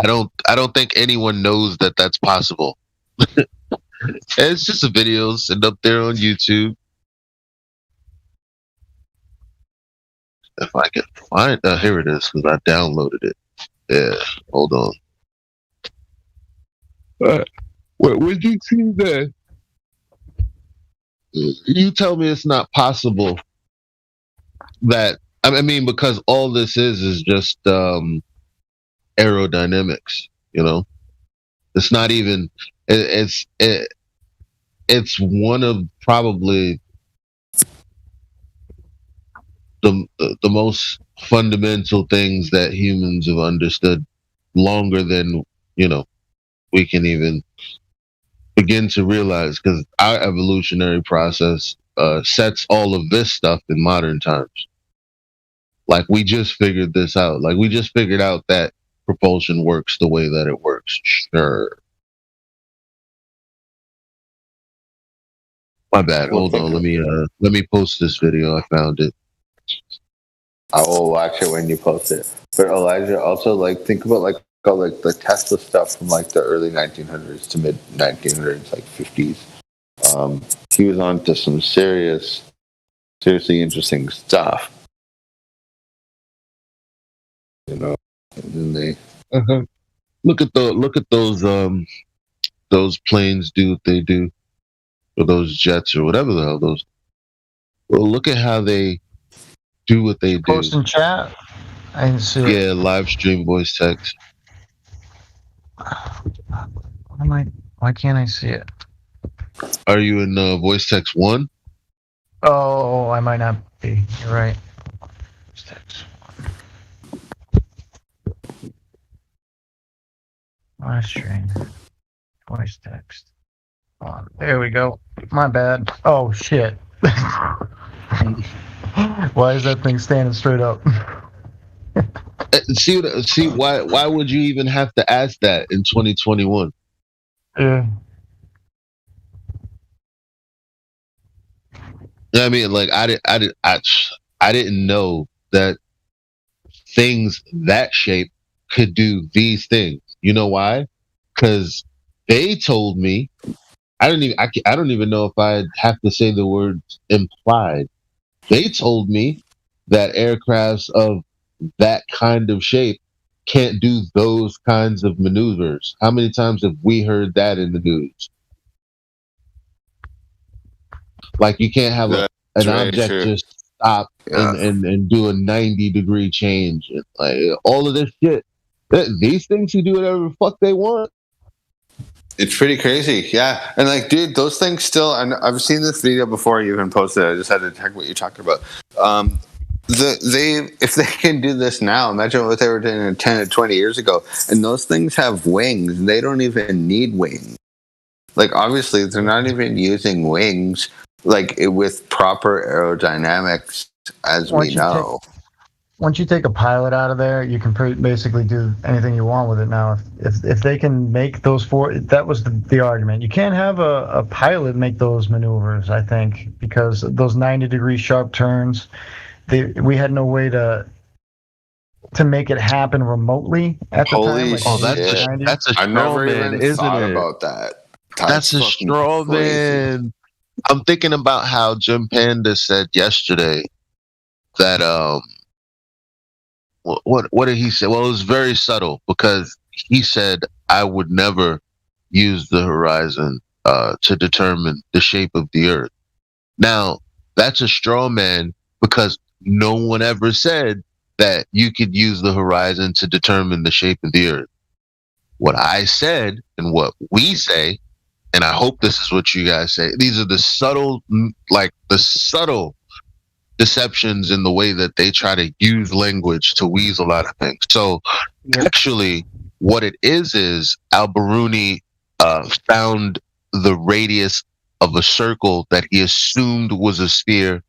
don't think anyone knows that that's possible. It's just a video sitting up there on YouTube. If I can find, here it is, because I downloaded it. Yeah, hold on. Would you see that? You tell me it's not possible that, I mean, because all this is just aerodynamics, you know? It's not even, it's one of probably the most fundamental things that humans have understood longer than, you know, we can even begin to realize, because our evolutionary process sets all of this stuff in modern times. Like, we just figured this out. Like, we just figured out that propulsion works the way that it works. Sure. My bad. Hold on. Let me post this video. I found it. I will watch it when you post it. But Elijah, also like think about like all like the Tesla stuff from like the early 1900s to mid 1900s, like 50s. He was on to some serious seriously interesting stuff. You know, and then they look at those planes do what they do, or those jets or whatever the hell those. Well, look at how they do what they do. Post in chat. I didn't see it. Yeah, live stream voice text. Why can't I see it? Are you in voice text 1? Oh, I might not be. You're right. Voice text. Live stream. Voice text. There we go. My bad. Oh shit. Why is that thing standing straight up? See why would you even have to ask that in 2021? Yeah. I mean, like I didn't know that things that shape could do these things. You know why? Because they told me. I don't even know if I have to say the word implied. They told me that aircrafts of that kind of shape can't do those kinds of maneuvers. How many times have we heard that in the news? Like you can't have an object just stop and do a 90-degree change. Like all of this shit. These things can do whatever the fuck they want. It's pretty crazy, yeah. And like, dude, those things still. And I've seen this video before you even posted it. I just had to check what you're talking about. If they can do this now, imagine what they were doing 10 or 20 years ago. And those things have wings. They don't even need wings. Like, obviously, they're not even using wings like with proper aerodynamics, as we know. Once you take a pilot out of there, you can basically do anything you want with it now. If they can make those that was the argument. You can't have a pilot make those maneuvers, I think, because those 90-degree sharp turns, we had no way to make it happen remotely at the time. Like, that's a straw man, isn't it? About that. That's a straw man. I'm thinking about how Jim Panda said yesterday that what did he say? Well, it was very subtle because he said I would never use the horizon to determine the shape of the earth. Now, that's a straw man because no one ever said that you could use the horizon to determine the shape of the earth. What I said and what we say, and I hope this is what you guys say, these are the subtle deceptions in the way that they try to use language to weasel out of things. So actually what it is Al-Biruni found the radius of a circle that he assumed was a sphere.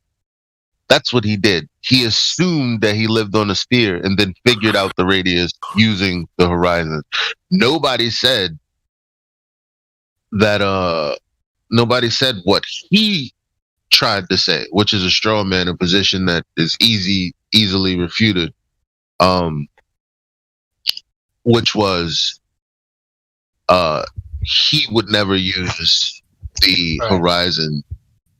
That's what he did. He assumed that he lived on a sphere and then figured out the radius using the horizon. Nobody said that nobody said what he tried to say, which is a straw man, a position that is easily refuted, which was he would never use the horizon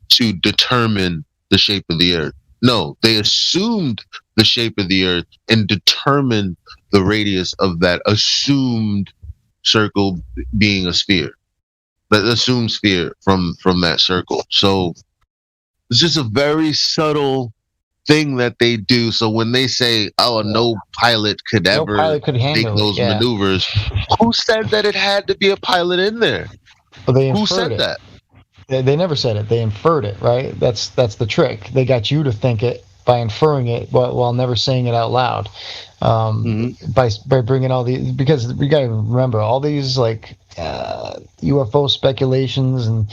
to determine the shape of the earth. No, they assumed the shape of the earth and determined the radius of that assumed circle being a sphere, the assumed sphere from that circle. So it's just a very subtle thing that they do. So when they say, "Oh, no pilot could ever make those maneuvers," who said that it had to be a pilot in there? Well, who said that? They never said it. They inferred it, right? That's the trick. They got you to think it by inferring it, while never saying it out loud. By bringing all these, because we got to remember all these like UFO speculations and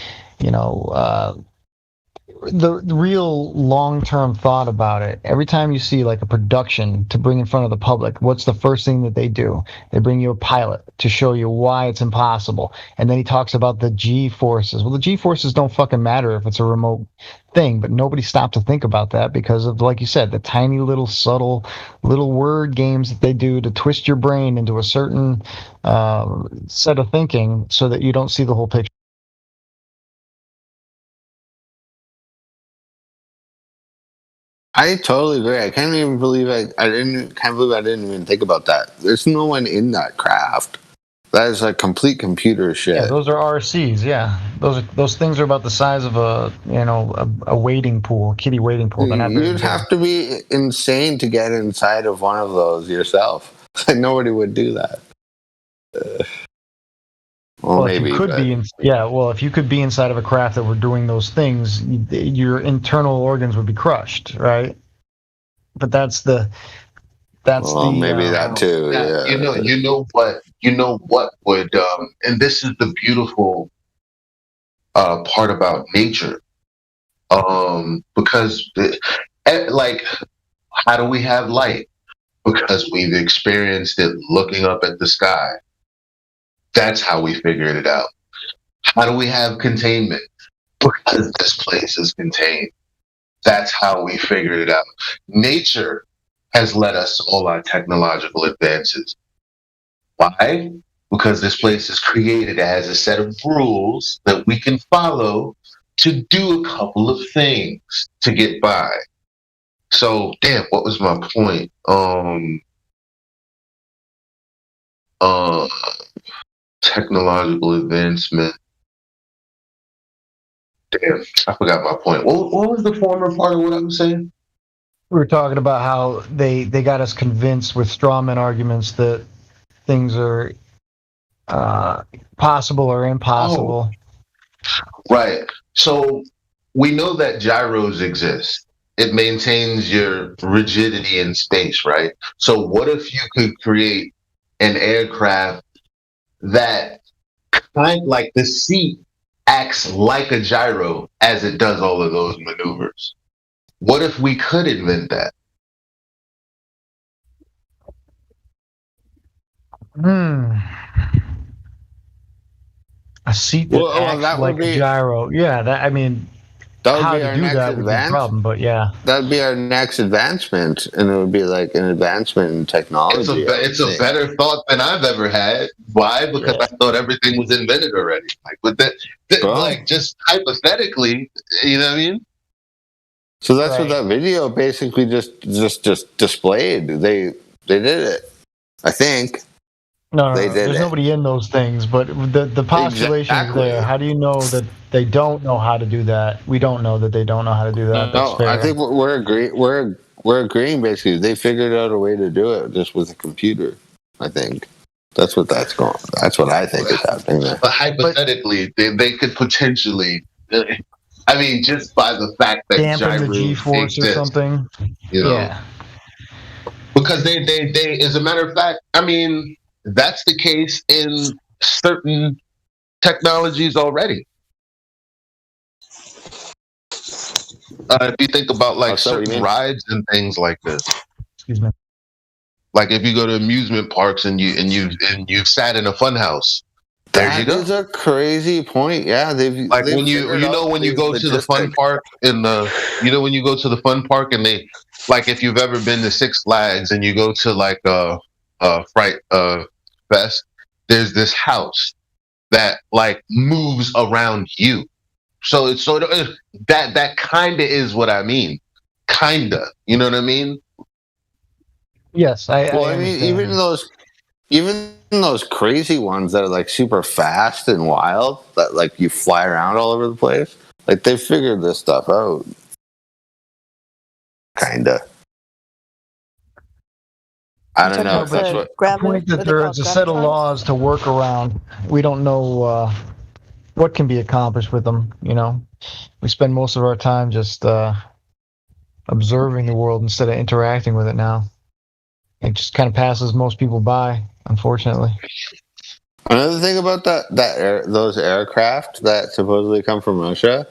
the real long-term thought about it. Every time you see like a production to bring in front of the public, what's the first thing that they do? They bring you a pilot to show you why it's impossible. And then he talks about the G-forces. Well, the G-forces don't fucking matter if it's a remote thing, but nobody stopped to think about that because of, like you said, the tiny little subtle little word games that they do to twist your brain into a certain set of thinking so that you don't see the whole picture. I totally agree. I can't even believe can't believe I didn't even think about that. There's no one in that craft. That is like complete computer shit. Yeah, those are RCs. Yeah, those things are about the size of a wading pool, kiddie wading pool. They're not very You'd big. have to be insane to get inside of one of those yourself. Nobody would do that. Well, maybe. If you could if you could be inside of a craft that were doing those things, your internal organs would be crushed, right? But that's the maybe that too. Yeah. You know what would and this is the beautiful part about nature. Because like, how do we have light? Because we've experienced it looking up at the sky. That's how we figured it out. How do we have containment? Because this place is contained. That's how we figured it out. Nature has led us all our technological advances. Why? Because this place is created as a set of rules that we can follow to do a couple of things to get by. So, damn, what was my point? Technological advancement. Damn, I forgot my point. What was the former part of what I was saying? We were talking about how they got us convinced with strawman arguments that things are possible or impossible. Right. So we know that gyros exist. It maintains your rigidity in space, right? So what if you could create an aircraft that like the seat acts like a gyro as it does all of those maneuvers? What if we could invent that? A seat that acts like a gyro. Yeah, how to do that would be a problem, but yeah. That would be our next advancement, and it would be like an advancement in technology. It's a better thought than I've ever had. Why? Because I thought everything was invented already. Like with that, like just hypothetically, you know what I mean? So that's what that video basically just displayed. They did it, I think. No, there's nobody in those things, but the postulation is there. How do you know that they don't know how to do that? We don't know that they don't know how to do that. No, I think we're agreeing basically. They figured out a way to do it just with a computer. I think that's what that's going. That's what I think is happening there. But hypothetically, they could potentially. I mean, just by the fact that dampen the G-force or something. You know? Yeah. Because they, as a matter of fact, I mean, that's the case in certain technologies already. If you think about like certain rides and things like this. Excuse me. Like if you go to amusement parks and you've sat in a fun house. There you go. That is a crazy point. Yeah, when you go to the fun park when you go to the fun park and they, like, if you've ever been to Six Flags and you go to like a Fright Fest, there's this house that like moves around you. So it's sort of that kind of is what I mean. Kinda, you know what I mean? Yes, I mean, even those crazy ones that are like super fast and wild, that like you fly around all over the place, like they figured this stuff out. Kinda. I don't know. That's what. The point that there is a set of laws to work around. We don't know what can be accomplished with them. You know, we spend most of our time just observing the world instead of interacting with it now. It just kind of passes most people by, unfortunately. Another thing about those aircraft that supposedly come from Russia,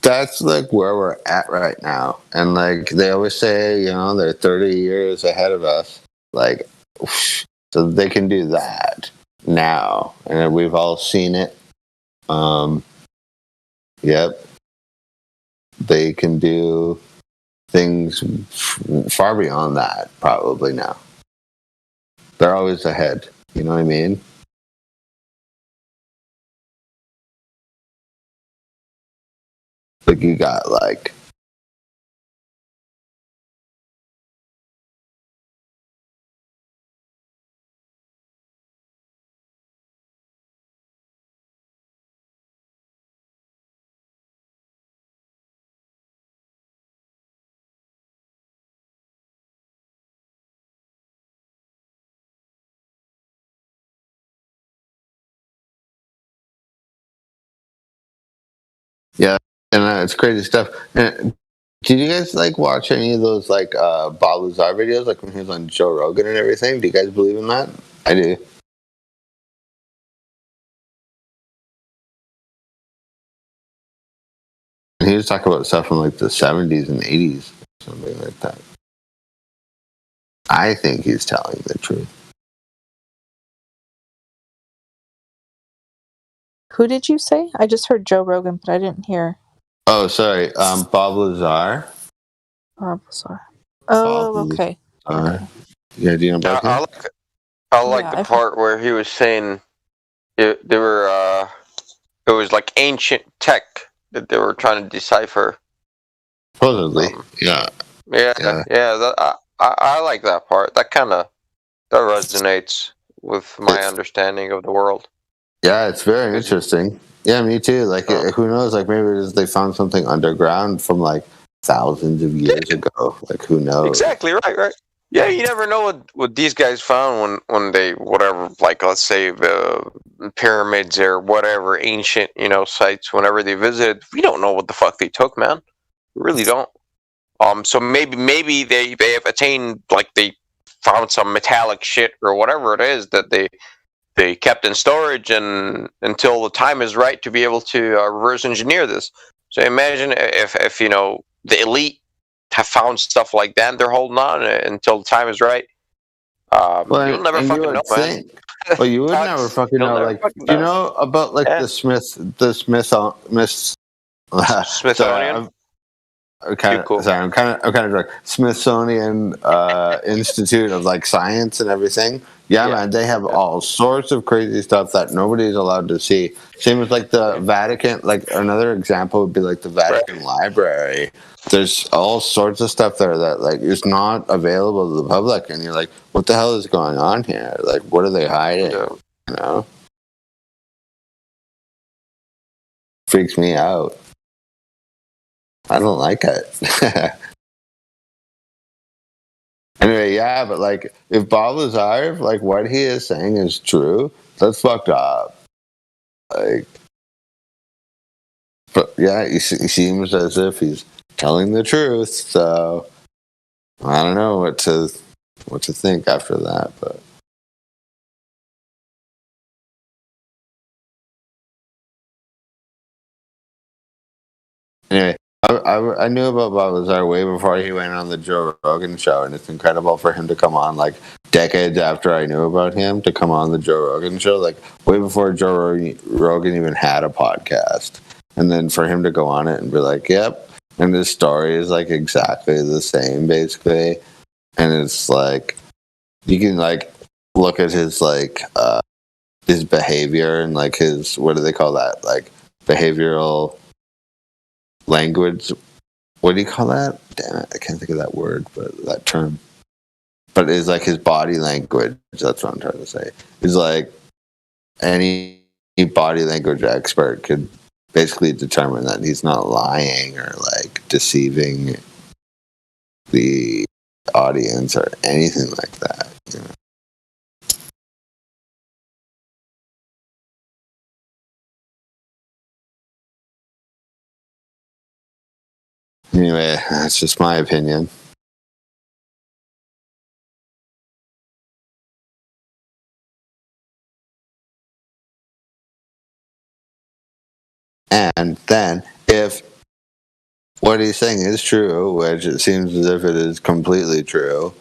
that's like where we're at right now. And like they always say, they're 30 years ahead of us. Like, so they can do that now, and we've all seen it. Yep, they can do things far beyond that probably now. They're always ahead. You know what I mean? Like you got like Yeah, and it's crazy stuff. And did you guys like watch any of those like Bob Lazar videos, like when he was on Joe Rogan and everything? Do you guys believe in that? I do. And he was talking about stuff from like the 70s and 80s, something like that. I think he's telling the truth. Who did you say? I just heard Joe Rogan, but I didn't hear Oh, sorry, Bob Lazar. Bob Lazar. Oh, okay. Yeah, do you know about him? I like Yeah, the part where he was saying they were it was like ancient tech that they were trying to decipher. Supposedly, yeah. I like that part. That resonates with my understanding of the world. Yeah, it's very interesting. Yeah, me too. Like, who knows? Like, maybe they found something underground from like thousands of years ago. Like, who knows? Exactly right. Yeah, you never know what these guys found when they whatever, like let's say the pyramids or whatever ancient sites. Whenever they visited, we don't know what the fuck they took, man. We really don't. So maybe they have attained, like they found some metallic shit or whatever it is that they kept in storage and until the time is right to be able to reverse engineer this. So imagine if the elite have found stuff like that, they're holding on until the time is right. You'll never fucking know, man. Well, you would never fucking know. Like, do you know about like the Smithsonian? I'm kind of drunk. Smithsonian Institute of like Science and everything. Yeah, man, they have all sorts of crazy stuff that nobody's allowed to see. Same as like the Vatican. Like another example would be like the Vatican Library. There's all sorts of stuff there that like is not available to the public, and you're like, what the hell is going on here? Like, what are they hiding? You know, freaks me out. I don't like it. Anyway, yeah, but like, if Bob Lazar, like, what he is saying is true, that's fucked up. Like, but yeah, he seems as if he's telling the truth. So I don't know what to think after that, but. Anyway, I knew about Bob Lazar way before he went on the Joe Rogan show, and it's incredible for him to come on like decades after I knew about him to come on the Joe Rogan show, like way before Joe Rogan even had a podcast, and then for him to go on it and be like, "Yep," and his story is like exactly the same, basically, and it's like you can like look at his like his behavior and like his what do they call that, like behavioral language. What do you call that? Damn it, I can't think of that word, but that term. But it's like his body language. That's what I'm trying to say. It's like any body language expert could basically determine that he's not lying or like deceiving the audience or anything like that. You know? Anyway, that's just my opinion. And then, if what he's saying is true, which it seems as if it is completely true,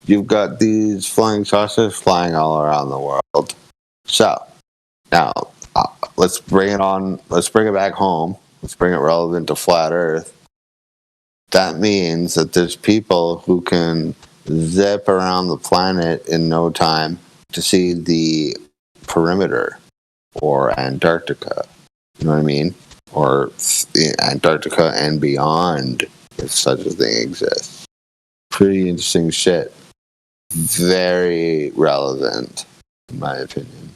you've got these flying saucers flying all around the world. So, now, let's bring it on, let's bring it back home. Let's bring it relevant to Flat Earth. That means that there's people who can zip around the planet in no time to see the perimeter or Antarctica. You know what I mean? Or Antarctica and beyond, if such a thing exists. Pretty interesting shit. Very relevant, in my opinion.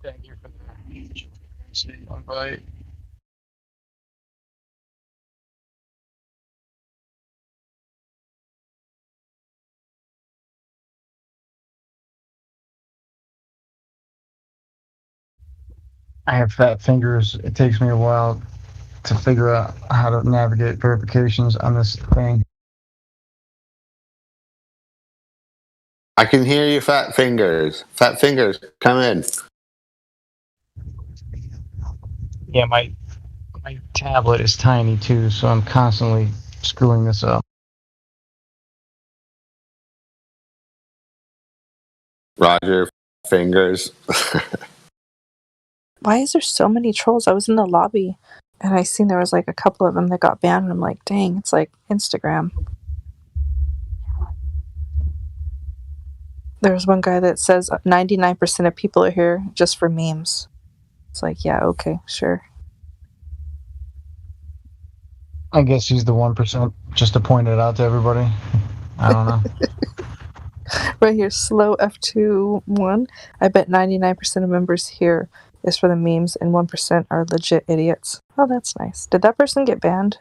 Thank you for that. Invite. I have fat fingers. It takes me a while to figure out how to navigate verifications on this thing. I can hear you, Fat Fingers. Fat Fingers, come in. Yeah, my tablet is tiny too, so I'm constantly screwing this up. Roger Fingers. Why is there so many trolls? I was in the lobby and I seen there was like a couple of them that got banned, and I'm like, dang, it's like Instagram. There's one guy that says 99% of people are here just for memes. It's like, yeah, okay, sure. I guess he's the 1%, just to point it out to everybody. I don't know. Right here, slow F21. I bet 99% of members here is for the memes and 1% are legit idiots. Oh, that's nice. Did that person get banned?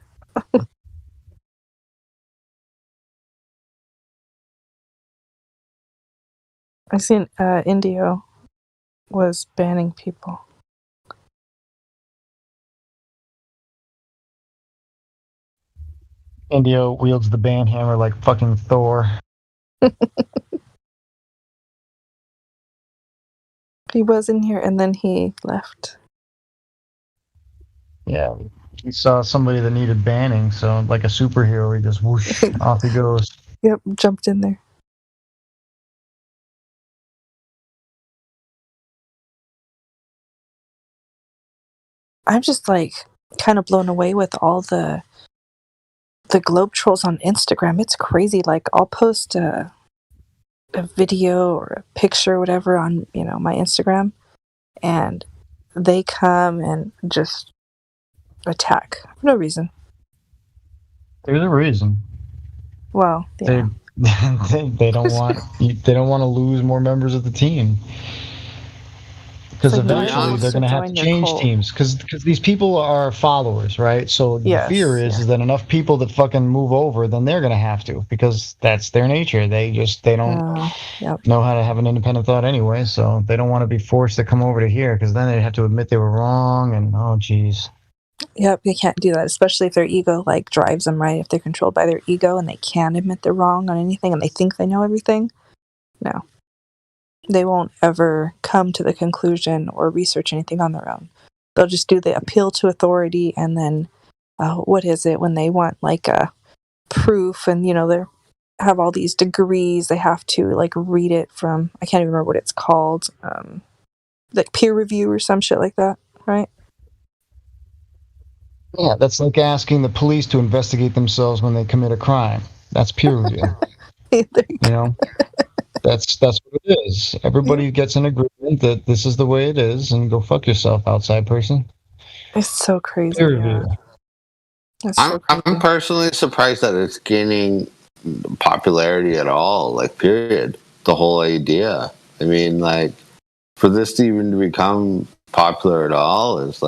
I seen Indio was banning people. Indio wields the ban hammer like fucking Thor. He was in here and then he left. Yeah, he saw somebody that needed banning, so like a superhero, he just whoosh, off he goes. Yep, jumped in there. I'm just like kind of blown away with all the globe trolls on Instagram. It's crazy. Like I'll post a video or a picture or whatever on, my Instagram, and they come and just attack for no reason. There's a reason. Well, yeah. They don't want to lose more members of the team. Because eventually they're going to have to change teams. Because these people are followers, right? So the fear is that enough people that fucking move over, then they're going to have to, because that's their nature. They don't know how to have an independent thought anyway. So they don't want to be forced to come over to here, because then they'd have to admit they were wrong. And oh, geez. Yep, they can't do that, especially if their ego drives them, right? If they're controlled by their ego and they can't admit they're wrong on anything and they think they know everything, no. They won't ever come to the conclusion or research anything on their own. They'll just do the appeal to authority, and then what is it when they want like a proof, and they have all these degrees, they have to read it from, I can't even remember what it's called, like peer review or some shit like that, right? Yeah, that's like asking the police to investigate themselves when they commit a crime. That's peer review. That's what it is. Everybody gets an agreement that this is the way it is, and go fuck yourself, outside person. It's so crazy. Peer review. I'm personally surprised that it's gaining popularity at all. Period. The whole idea. I mean, for this to even become popular at all is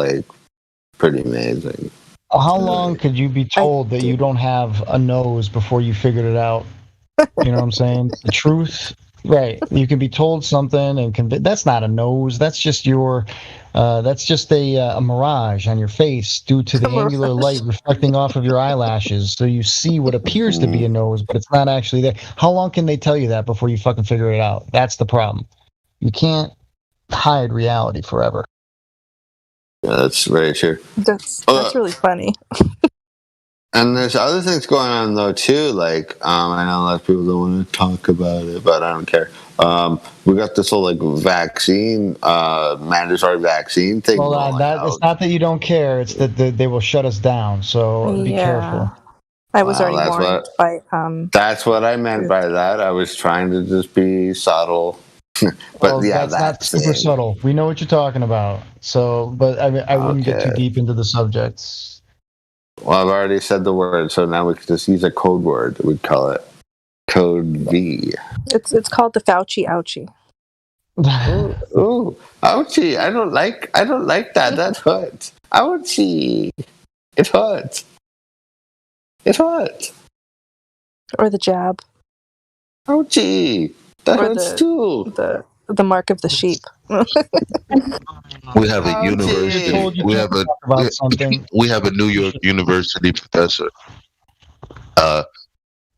pretty amazing. How long could you be told that you don't have a nose before you figured it out? You know what I'm saying? The truth, right? You can be told something and that's not a nose. That's just that's just a mirage on your face due to the angular light reflecting off of your eyelashes. So you see what appears to be a nose, but it's not actually there. How long can they tell you that before you fucking figure it out? That's the problem. You can't hide reality forever. Yeah, that's very true. That's really funny. And there's other things going on though too. I know a lot of people don't want to talk about it, but I don't care. We got this whole vaccine, mandatory vaccine thing. Well, it's not that you don't care; it's that they will shut us down. So be careful. I was already warned by. That's what I meant by that. I was trying to just be subtle. But that's not super subtle. We know what you're talking about. So, but I wouldn't get too deep into the subjects. Well, I've already said the word, so now we can just use a code word. We'd call it Code V. It's called the Fauci ouchie. Ooh, ouchie! I don't like that. That hurts. Ouchie! It hurts. It hurts. Or the jab. Ouchie! That Or hurts too. The mark of the sheep. We have a university. We have a about something. we have a New York University professor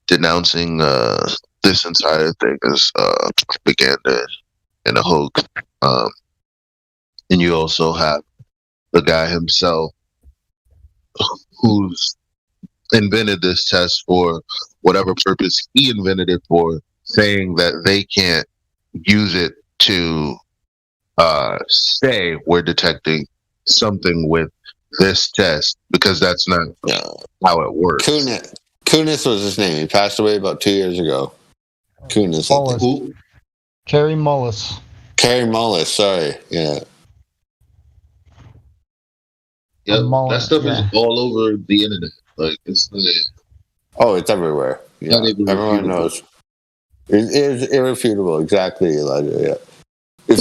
denouncing this entire thing as propaganda and a hoax. And you also have the guy himself who's invented this test for whatever purpose he invented it for, saying that they can't use it to say we're detecting something with this test because that's not how it works. Kunis was his name. He passed away about 2 years ago. Kunis. Mullis. Kary Mullis. Kary Mullis. Sorry. Yeah. Yep, that stuff is all over the internet. Like it's it's everywhere. Yeah, everyone knows. It is irrefutable. Exactly, Elijah. Yeah.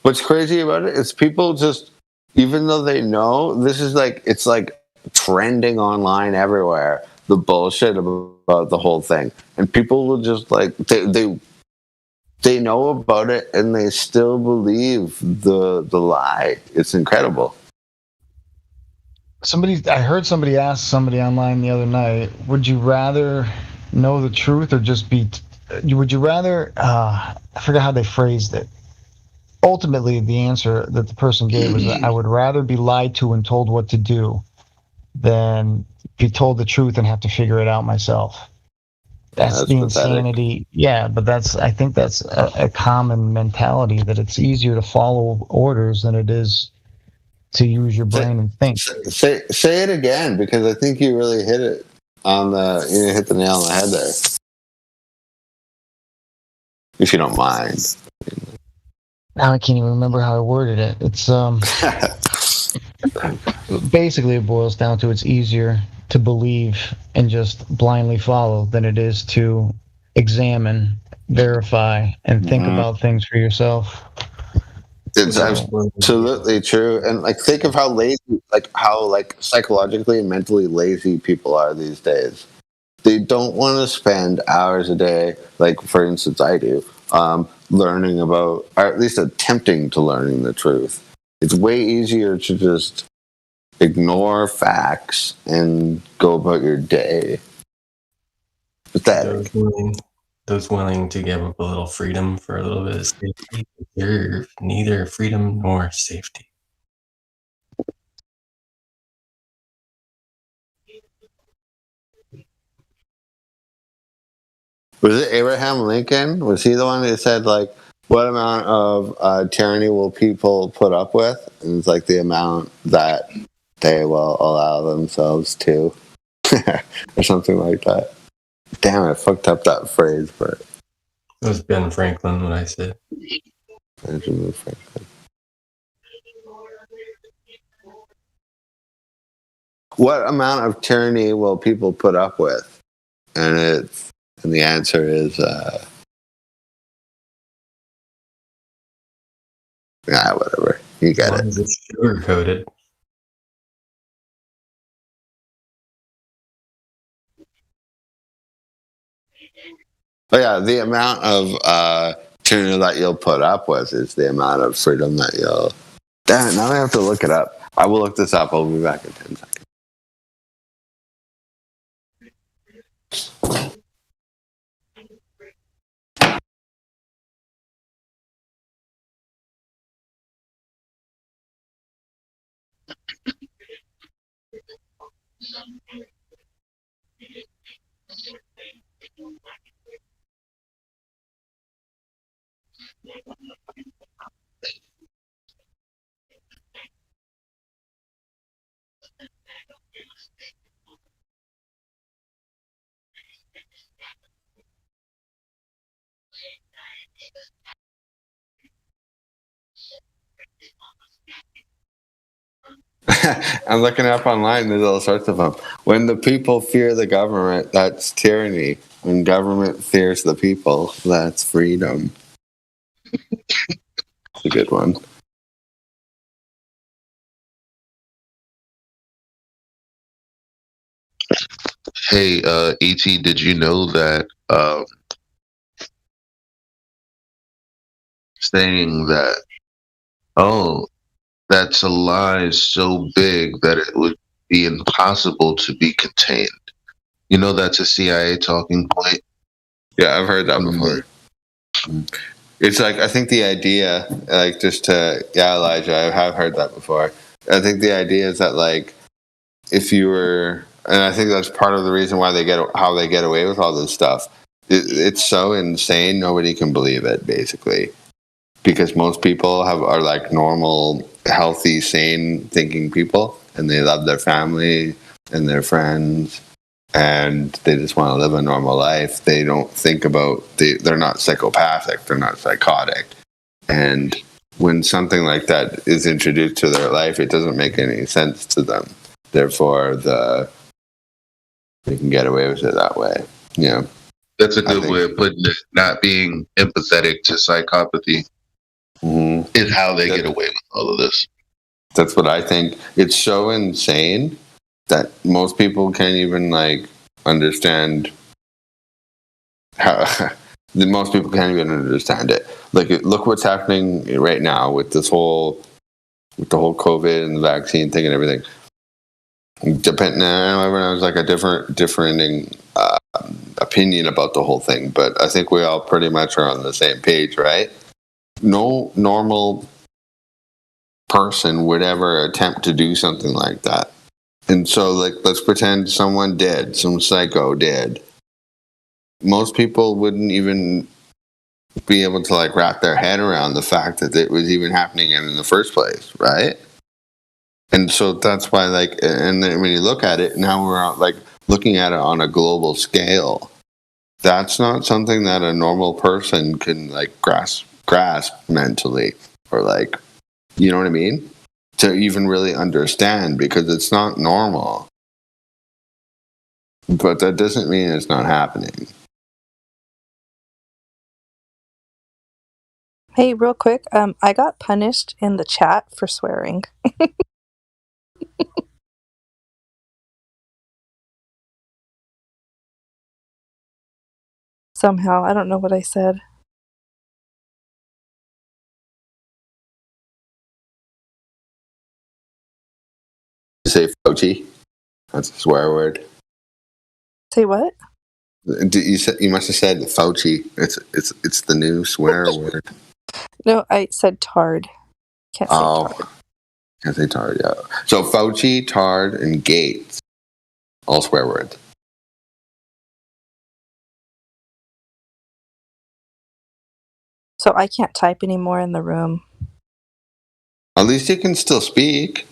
What's crazy about it is people just, even though they know, this is it's like trending online everywhere. The bullshit about the whole thing, and people will just they know about it and they still believe the lie. It's incredible. I heard somebody ask somebody online the other night, would you rather know the truth or just would you rather, I forgot how they phrased it. Ultimately, the answer that the person gave was that I would rather be lied to and told what to do than be told the truth and have to figure it out myself. That's the insanity. Pathetic. Yeah, but I think that's a common mentality, that it's easier to follow orders than it is to use your brain and think. Say it again, because I think you really hit it you hit the nail on the head there. If you don't mind. Now I can't even remember how I worded it. It's basically it boils down to it's easier to believe and just blindly follow than it is to examine, verify, and think about things for yourself. It's absolutely true. And think of how lazy, how psychologically and mentally lazy people are these days. They don't want to spend hours a day, for instance I do, learning about, or at least attempting to learning the truth. It's way easier to just ignore facts and go about your day. Pathetic. Those willing to give up a little freedom for a little bit of safety deserve neither freedom nor safety. Was it Abraham Lincoln? Was he the one who said, what amount of tyranny will people put up with? And it's the amount that they will allow themselves to. Or something like that. Damn, I fucked up that phrase, but... It was Ben Franklin what I said. Benjamin Franklin. What amount of tyranny will people put up with? And the answer is... whatever. You get it. It's sugar-coated. But yeah, the amount of tyranny that you'll put up with is the amount of freedom that you'll... Damn it, now I have to look it up. I will look this up. I'll be back in 10 seconds. I'm looking up online. There's all sorts of them. When the people fear the government, that's tyranny. When government fears the people, that's freedom. It's a good one. Hey, ET, did you know that saying that, oh, that's a lie so big that it would be impossible to be contained? You know, that's a CIA talking point. Yeah, I've heard that before. It's like, I think the idea, like, Elijah, I have heard that before. I think the idea is that, like, if you were, and I think that's part of the reason why how they get away with all this stuff. It's so insane, nobody can believe it, basically. Because most people are like normal, healthy, sane thinking people, and they love their family and their friends, and they just want to live a normal life. They don't think about, they're not psychopathic, they're not psychotic. And when something like that is introduced to their life, it doesn't make any sense to them. Therefore, they can get away with it that way. Yeah. That's a good way of putting it. Not being empathetic to psychopathy is how they get away with all of this. That's what I think. It's so insane that most people can't even like understand how. Most people can't even understand it. Like, look what's happening right now with the whole COVID and the vaccine thing and everything. Everyone has like a differing opinion about the whole thing, but I think we all pretty much are on the same page, right? No normal person would ever attempt to do something like that. And so, like, let's pretend someone did, some psycho did. Most people wouldn't even be able to like wrap their head around the fact that it was even happening in the first place, right? And so that's why, like, and then when you look at it, now we're like looking at it on a global scale. That's not something that a normal person can like grasp mentally, or like, you know what I mean? To even really understand, because it's not normal. But that doesn't mean it's not happening. Hey, real quick, I got punished in the chat for swearing. Somehow, I don't know what I said. Say Fauci. That's a swear word. Say what? You must have said Fauci. It's the new swear word. No, I said tard. Can't say tard. Can't say tard, yeah. So Fauci, tard, and Gates, all swear words. So I can't type anymore in the room. At least you can still speak.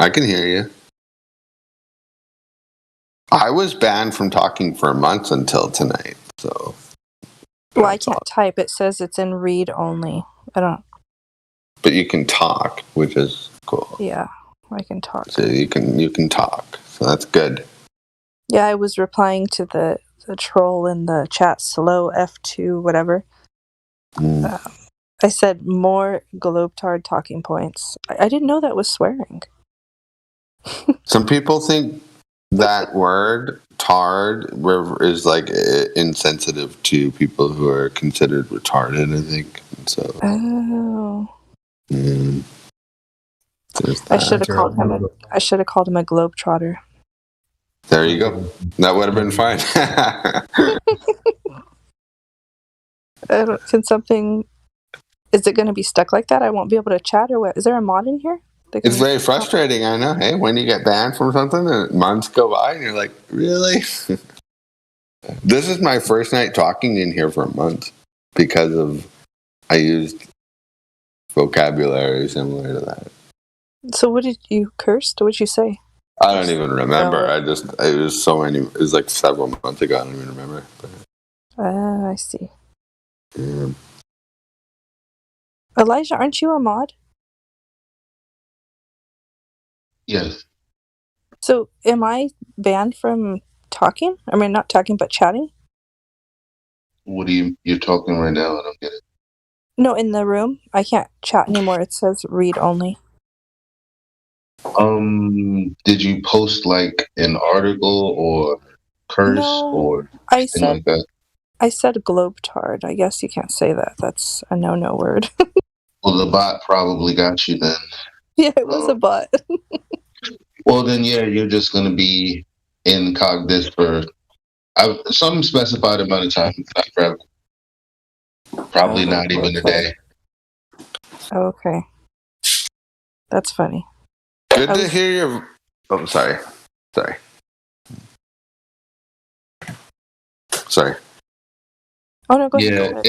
I can hear you. I was banned from talking for months until tonight, so. Well, I can't type. It says it's in read only. I don't. But you can talk, which is cool. Yeah, I can talk. So you can talk. So that's good. Yeah, I was replying to the troll in the chat, slow F2, whatever. I said more globetard talking points. I didn't know that was swearing. Some people think that word tard is like insensitive to people who are considered retarded, I think. So. Oh. I should have called him a globetrotter. There you go. That would have been fine. Is it going to be stuck like that? I won't be able to chat, or what? Is there a mod in here? It's very frustrating, I know. Hey, when you get banned from something and months go by and you're like, really? This is my first night talking in here for a month because I used vocabulary similar to that. So what did you curse? What did you say? I don't even remember. It was like several months ago. I don't even remember. I see. Yeah. Elijah, aren't you a mod? Yes. So am I banned from talking? I mean, not talking, but chatting? What are you're talking right now? I don't get it. No, in the room. I can't chat anymore. It says read only. Did you post like an article or curse No, or I anything said like that? I said globetard. I guess you can't say that. That's a no word. Well, the bot probably got you then. Yeah, it was a bot. Well, then, yeah, you're just going to be incognito for some specified amount of time, not forever. Probably not even a day. Okay. That's funny. Good to hear your. Oh, sorry. Oh no, go Yeah, ahead.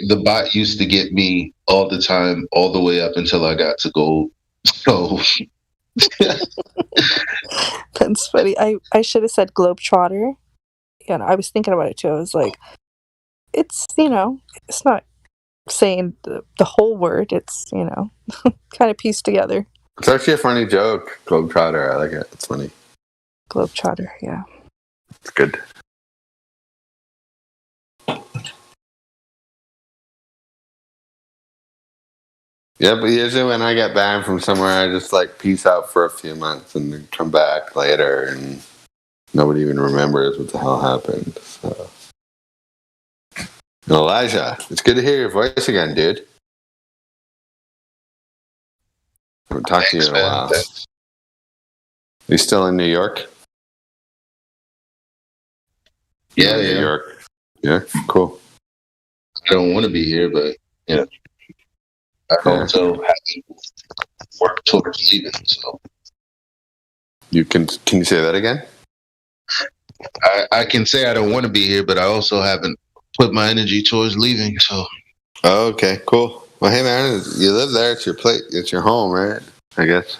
the bot used to get me all the time, all the way up until I got to gold. So That's funny. I should have said globetrotter. You know, I was thinking about it too. I was like, it's, it's not saying the whole word. It's, kind of pieced together. It's actually a funny joke. Globetrotter. I like it. It's funny. Globetrotter, yeah. It's good. Yeah, but usually when I get banned from somewhere, I just like peace out for a few months and then come back later, and nobody even remembers what the hell happened. So, Elijah, it's good to hear your voice again, dude. I haven't talked to you in a while. Are you still in New York? Yeah, New York. Yeah, cool. I don't want to be here, but yeah, I also have to work towards leaving. So you can you say that again? I can say I don't want to be here, but I also haven't put my energy towards leaving. So okay, cool. Well, hey man, you live there. It's your place. It's your home, right? I guess.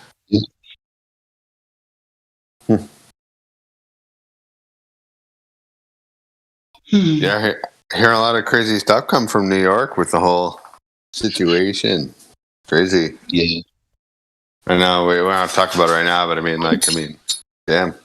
Yeah, I hear a lot of crazy stuff come from New York with the whole situation. Crazy. Yeah. I know we won't talk about it right now, but I mean, damn.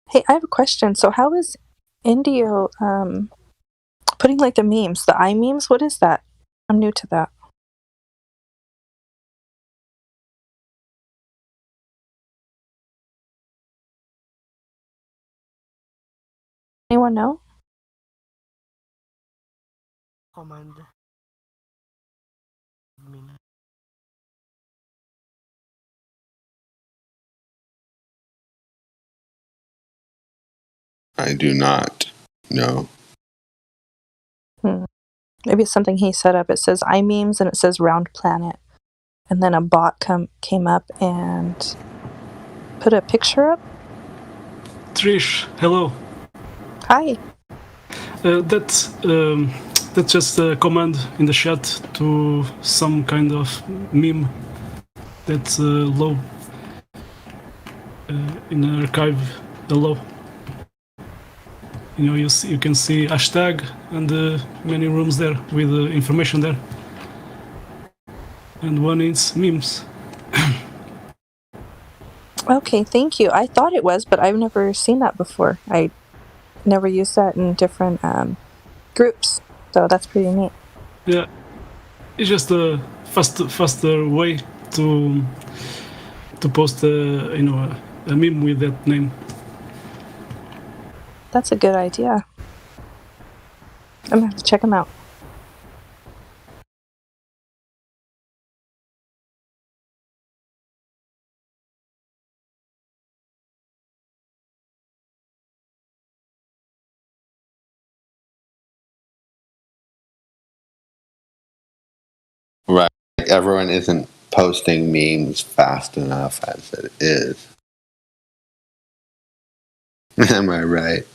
Hey, I have a question. So how is Indio putting like the memes, the iMemes? What is that? I'm new to that. Anyone know? Command. I do not know. Maybe it's something he set up. It says iMemes and it says Round Planet. And then a bot came up and put a picture up. Trish, hello. Hi. That's just a command in the chat to some kind of meme that's low in the archive below. You can see hashtag and many rooms there with information there. And one is memes. Okay, thank you. I thought it was, but I've never seen that before. I never used that in different groups, so that's pretty neat. Yeah, it's just a faster way to post a meme with that name. That's a good idea. I'm gonna have to check them out. Right. Like everyone isn't posting memes fast enough as it is. Am I right?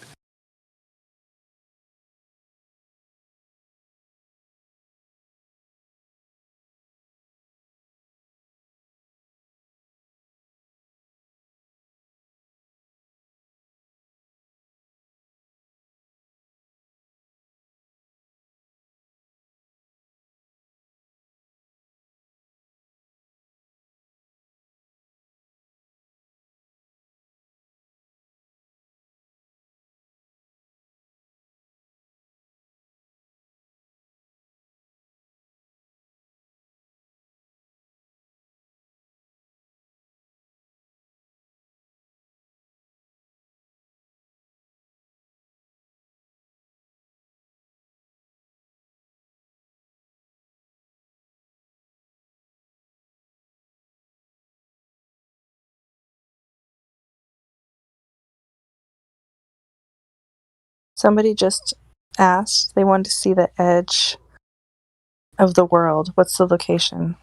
Somebody just asked, they wanted to see the edge of the world. What's the location?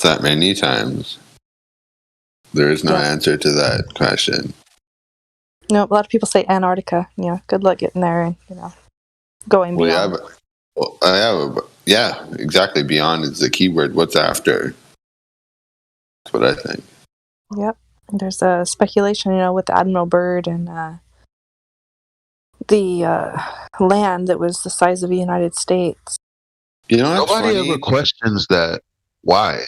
That many times. There is no answer to that question. No, a lot of people say Antarctica. Yeah, good luck getting there and, going beyond. Yeah, exactly. Beyond is the keyword. What's after? That's what I think. Yep. There's a speculation, with Admiral Byrd and the land that was the size of the United States. Nobody ever questions that. Why?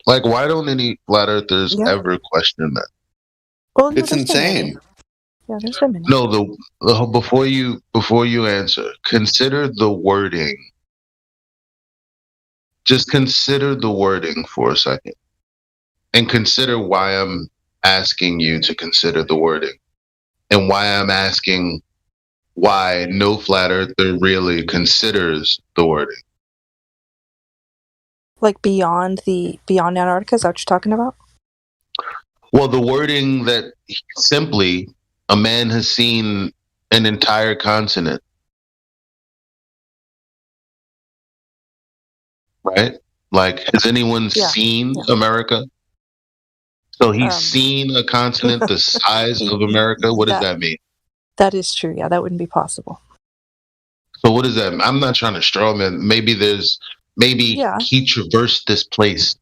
Like, why don't any flat earthers ever question that? Well, no, it's insane. Yeah, there's been many. No, the before you answer, consider the wording. Just consider the wording for a second, and consider why I'm asking you to consider the wording, and why I'm asking why no flat earther really considers the wording. Like beyond Antarctica, is that what you're talking about? Well, the wording that simply a man has seen an entire continent. Right? Like, has anyone seen America? So he's seen a continent the size of America? What does that mean? That is true. Yeah, that wouldn't be possible. So what does that mean? I'm not trying to straw man. Maybe he traversed this place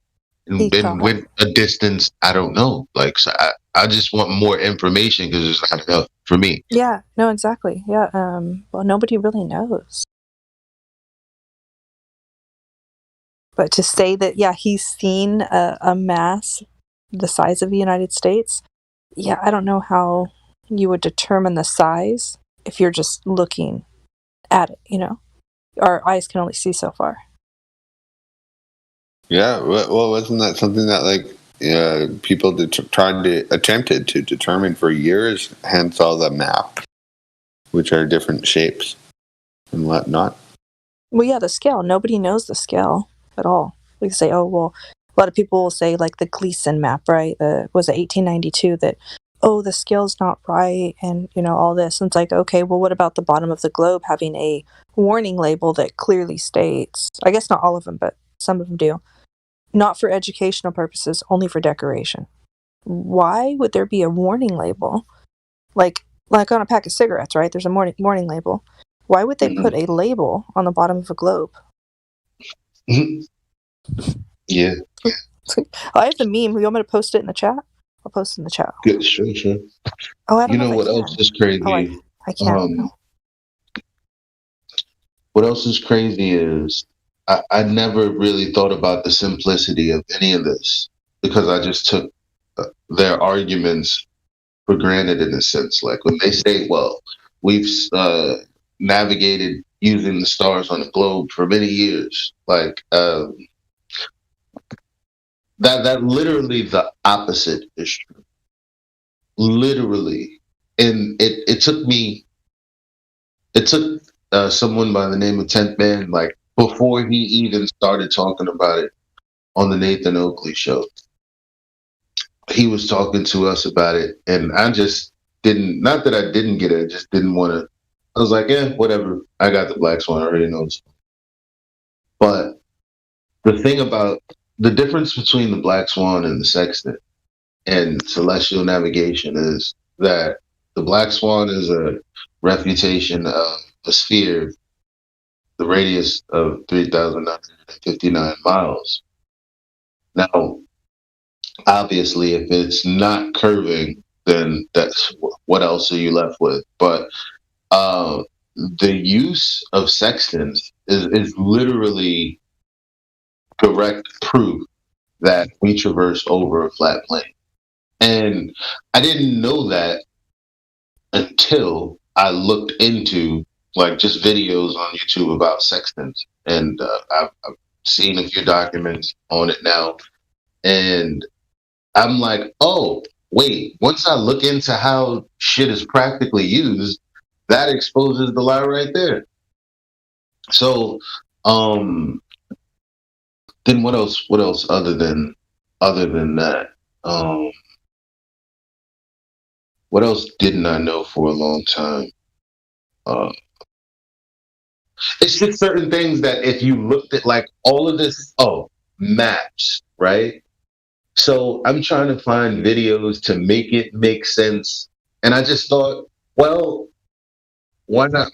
and went a distance. I don't know. Like, so I just want more information because there's not enough for me. Yeah, no, exactly. Yeah. Well, nobody really knows. But to say that, he's seen a mass the size of the United States, I don't know how you would determine the size if you're just looking at it, Our eyes can only see so far. Yeah, well, wasn't that something that, people attempted to determine for years, hence all the map, which are different shapes and whatnot? Well, yeah, the scale. Nobody knows the scale at all. We say, a lot of people will say, like, the Gleason map, right? Was it 1892 that, the scale's not right, and, all this. And it's like, okay, well, what about the bottom of the globe having a warning label that clearly states, I guess not all of them, but some of them do, not for educational purposes, only for decoration. Why would there be a warning label? Like on a pack of cigarettes, right? There's a warning label. Why would they put a label on the bottom of a globe? Yeah. I have the meme. You want me to post it in the chat? I'll post it in the chat. Good, sure. Oh, I don't know what else is crazy? I can't. What else is crazy is I never really thought about the simplicity of any of this because I just took their arguments for granted in a sense. Like when they say, well, we've navigated using the stars on the globe for many years. Like that literally the opposite is true. Literally. And it took someone by the name of 10th Man, like before he even started talking about it on the Nathan Oakley show. He was talking to us about it, and I just didn't, not that I didn't get it, I just didn't want to. I was like, whatever. I got the Black Swan, I already know this. But the thing about the difference between the Black Swan and the sextant and celestial navigation is that the Black Swan is a refutation of a sphere, the radius of 3,959 miles. Now, obviously, if it's not curving, then that's what else are you left with? But the use of sextants is literally direct proof that we traverse over a flat plane. And I didn't know that until I looked into like just videos on YouTube about sextants. And I've seen a few documents on it now. And I'm like, oh, wait, once I look into how shit is practically used, that exposes the lie right there. So, then what else other than that? What else didn't I know for a long time? It's just certain things that if you looked at like all of this, maps, right? So I'm trying to find videos to make it make sense. And I just thought, well, why not?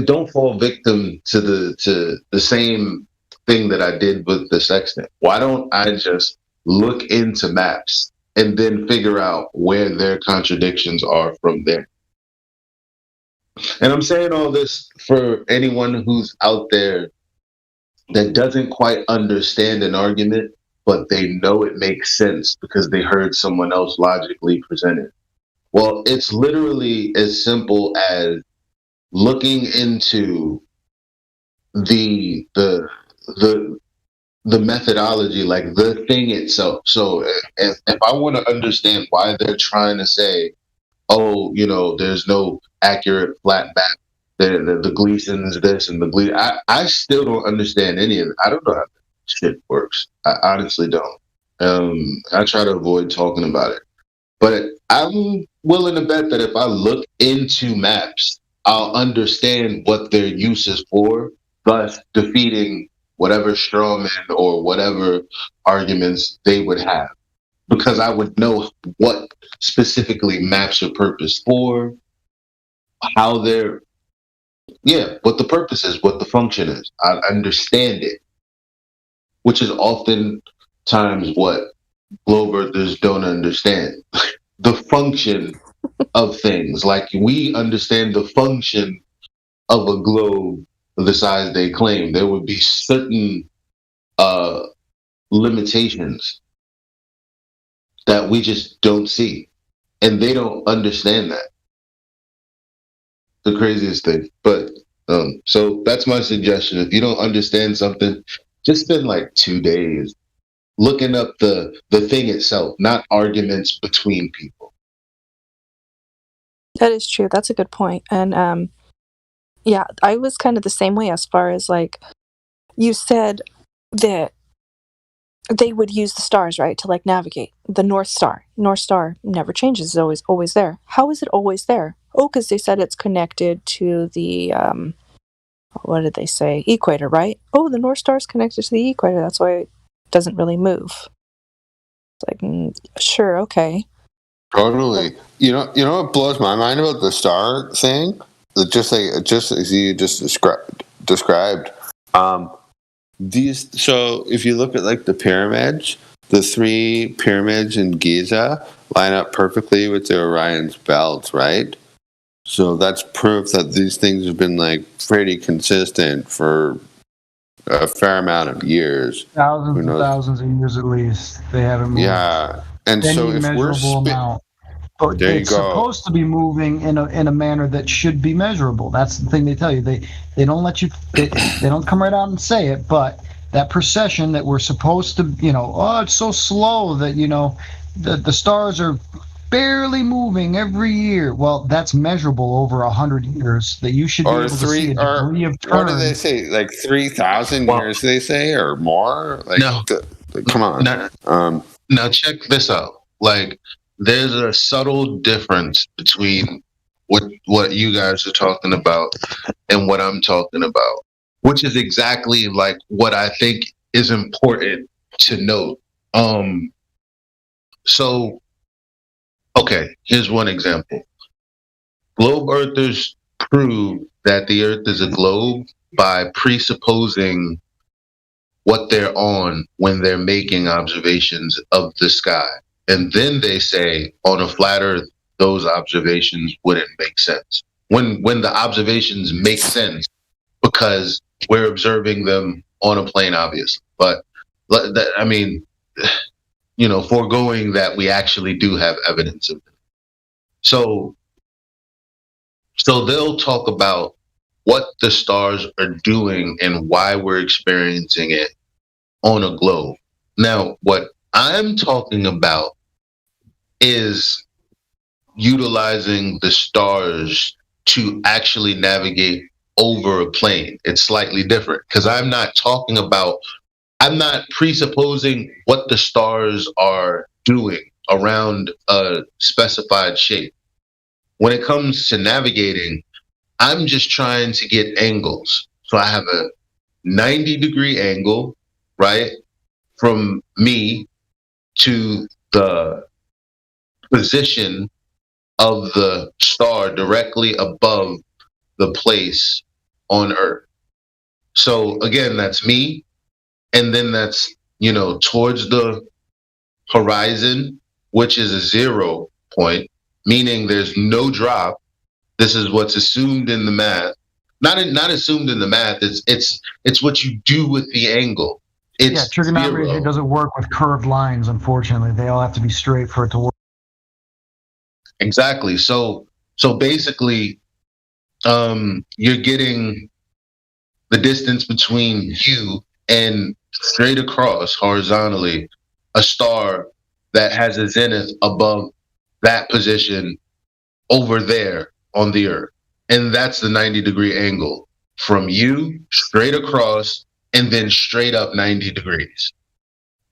Don't fall victim to the same thing that I did with the sextant. Why don't I just look into maps and then figure out where their contradictions are from there? And I'm saying all this for anyone who's out there that doesn't quite understand an argument, but they know it makes sense because they heard someone else logically present it. Well, it's literally as simple as looking into the methodology, like the thing itself. So if I want to understand why they're trying to say, oh, there's no accurate flat map, the Gleason is this and the Gleason, I still don't understand any of it. I don't know how that shit works. I honestly don't. I try to avoid talking about it. But I'm willing to bet that if I look into maps, I'll understand what their use is for, thus defeating whatever straw man or whatever arguments they would have. Because I would know what specifically maps are purpose for, how they're, what the purpose is, what the function is. I understand it, which is oftentimes what globe earthers don't understand. The function of things. Like we understand the function of a globe the size they claim. There would be certain limitations that we just don't see. And they don't understand that. The craziest thing. But so that's my suggestion. If you don't understand something, just spend like 2 days looking up the thing itself, not arguments between people. That is true. That's a good point. And yeah, I was kind of the same way as far as like you said that they would use the stars, right, to like navigate. The North Star. North Star never changes. It's always there. How is it always there? Oh, because they said it's connected to the what did they say? Equator, right? Oh, the North Star is connected to the equator. That's why it doesn't really move. It's like, sure, okay. Totally. You know what blows my mind about the star thing? Just as you just described. So if you look at like the pyramids, the 3 pyramids in Giza line up perfectly with the Orion's belt, right? So that's proof that these things have been like pretty consistent for a fair amount of years. Thousands and thousands of years at least. They haven't moved. Yeah. And so if we're But There you it's go. supposed to be moving in a manner that should be measurable. That's the thing they tell you. They don't let you. They don't come right out and say it, but that precession that we're supposed to, oh, it's so slow that the stars are barely moving every year. Well, that's measurable over 100 years. That you should be able to see a degree of turn. What do they say? Like 3,000 years, they say, or more? Like, No. Come on. Now check this out. Like, there's a subtle difference between what you guys are talking about and what I'm talking about, which is exactly like what I think is important to note. So, okay, here's one example. Globe Earthers prove that the Earth is a globe by presupposing what they're on when they're making observations of the sky. And then they say on a flat Earth, those observations wouldn't make sense. When the observations make sense because we're observing them on a plane, obviously. But I mean, foregoing that we actually do have evidence of it. So they'll talk about what the stars are doing and why we're experiencing it on a globe. Now, what I'm talking about is utilizing the stars to actually navigate over a plane. It's slightly different because I'm not presupposing what the stars are doing around a specified shape. When it comes to navigating, I'm just trying to get angles. So I have a 90-degree angle, right, from me to the position of the star directly above the place on Earth. So again, that's me. And then that's, towards the horizon, which is a 0 point, meaning there's no drop. This is what's assumed in the math. Not assumed in the math. It's what you do with the angle. Trigonometry 0. doesn't work with curved lines, unfortunately. They all have to be straight for it to work. Exactly. So basically, you're getting the distance between you and straight across horizontally a star that has a zenith above that position over there on the Earth. And that's the 90-degree angle from you straight across and then straight up 90 degrees.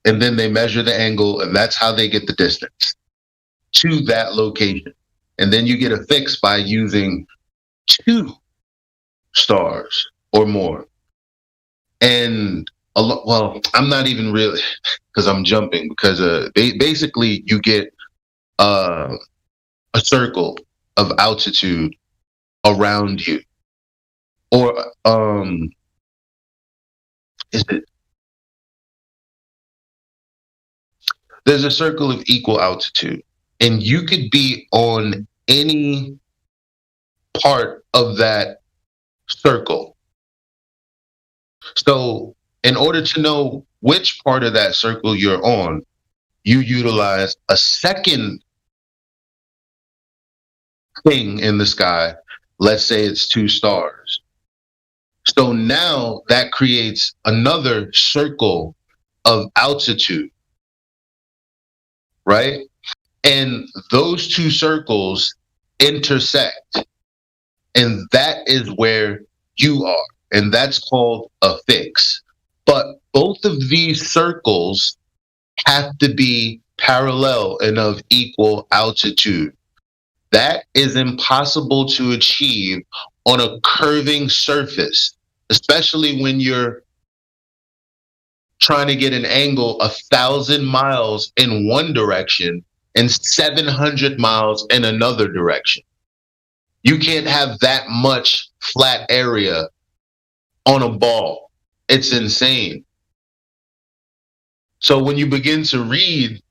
And then they measure the angle, and that's how they get the distance to that location. And then you get a fix by using 2 stars or more. And I'm not even really, because I'm jumping, because basically you get a circle of altitude around you, or there's a circle of equal altitude, and you could be on any part of that circle. So in order to know which part of that circle you're on, you utilize a second thing in the sky. Let's say it's 2 stars. So now that creates another circle of altitude, right? And those 2 circles intersect. And that is where you are. And that's called a fix. But both of these circles have to be parallel and of equal altitude. That is impossible to achieve on a curving surface, especially when you're trying to get an angle 1,000 miles in one direction and 700 miles in another direction. You can't have that much flat area on a ball. It's insane. So when you begin to read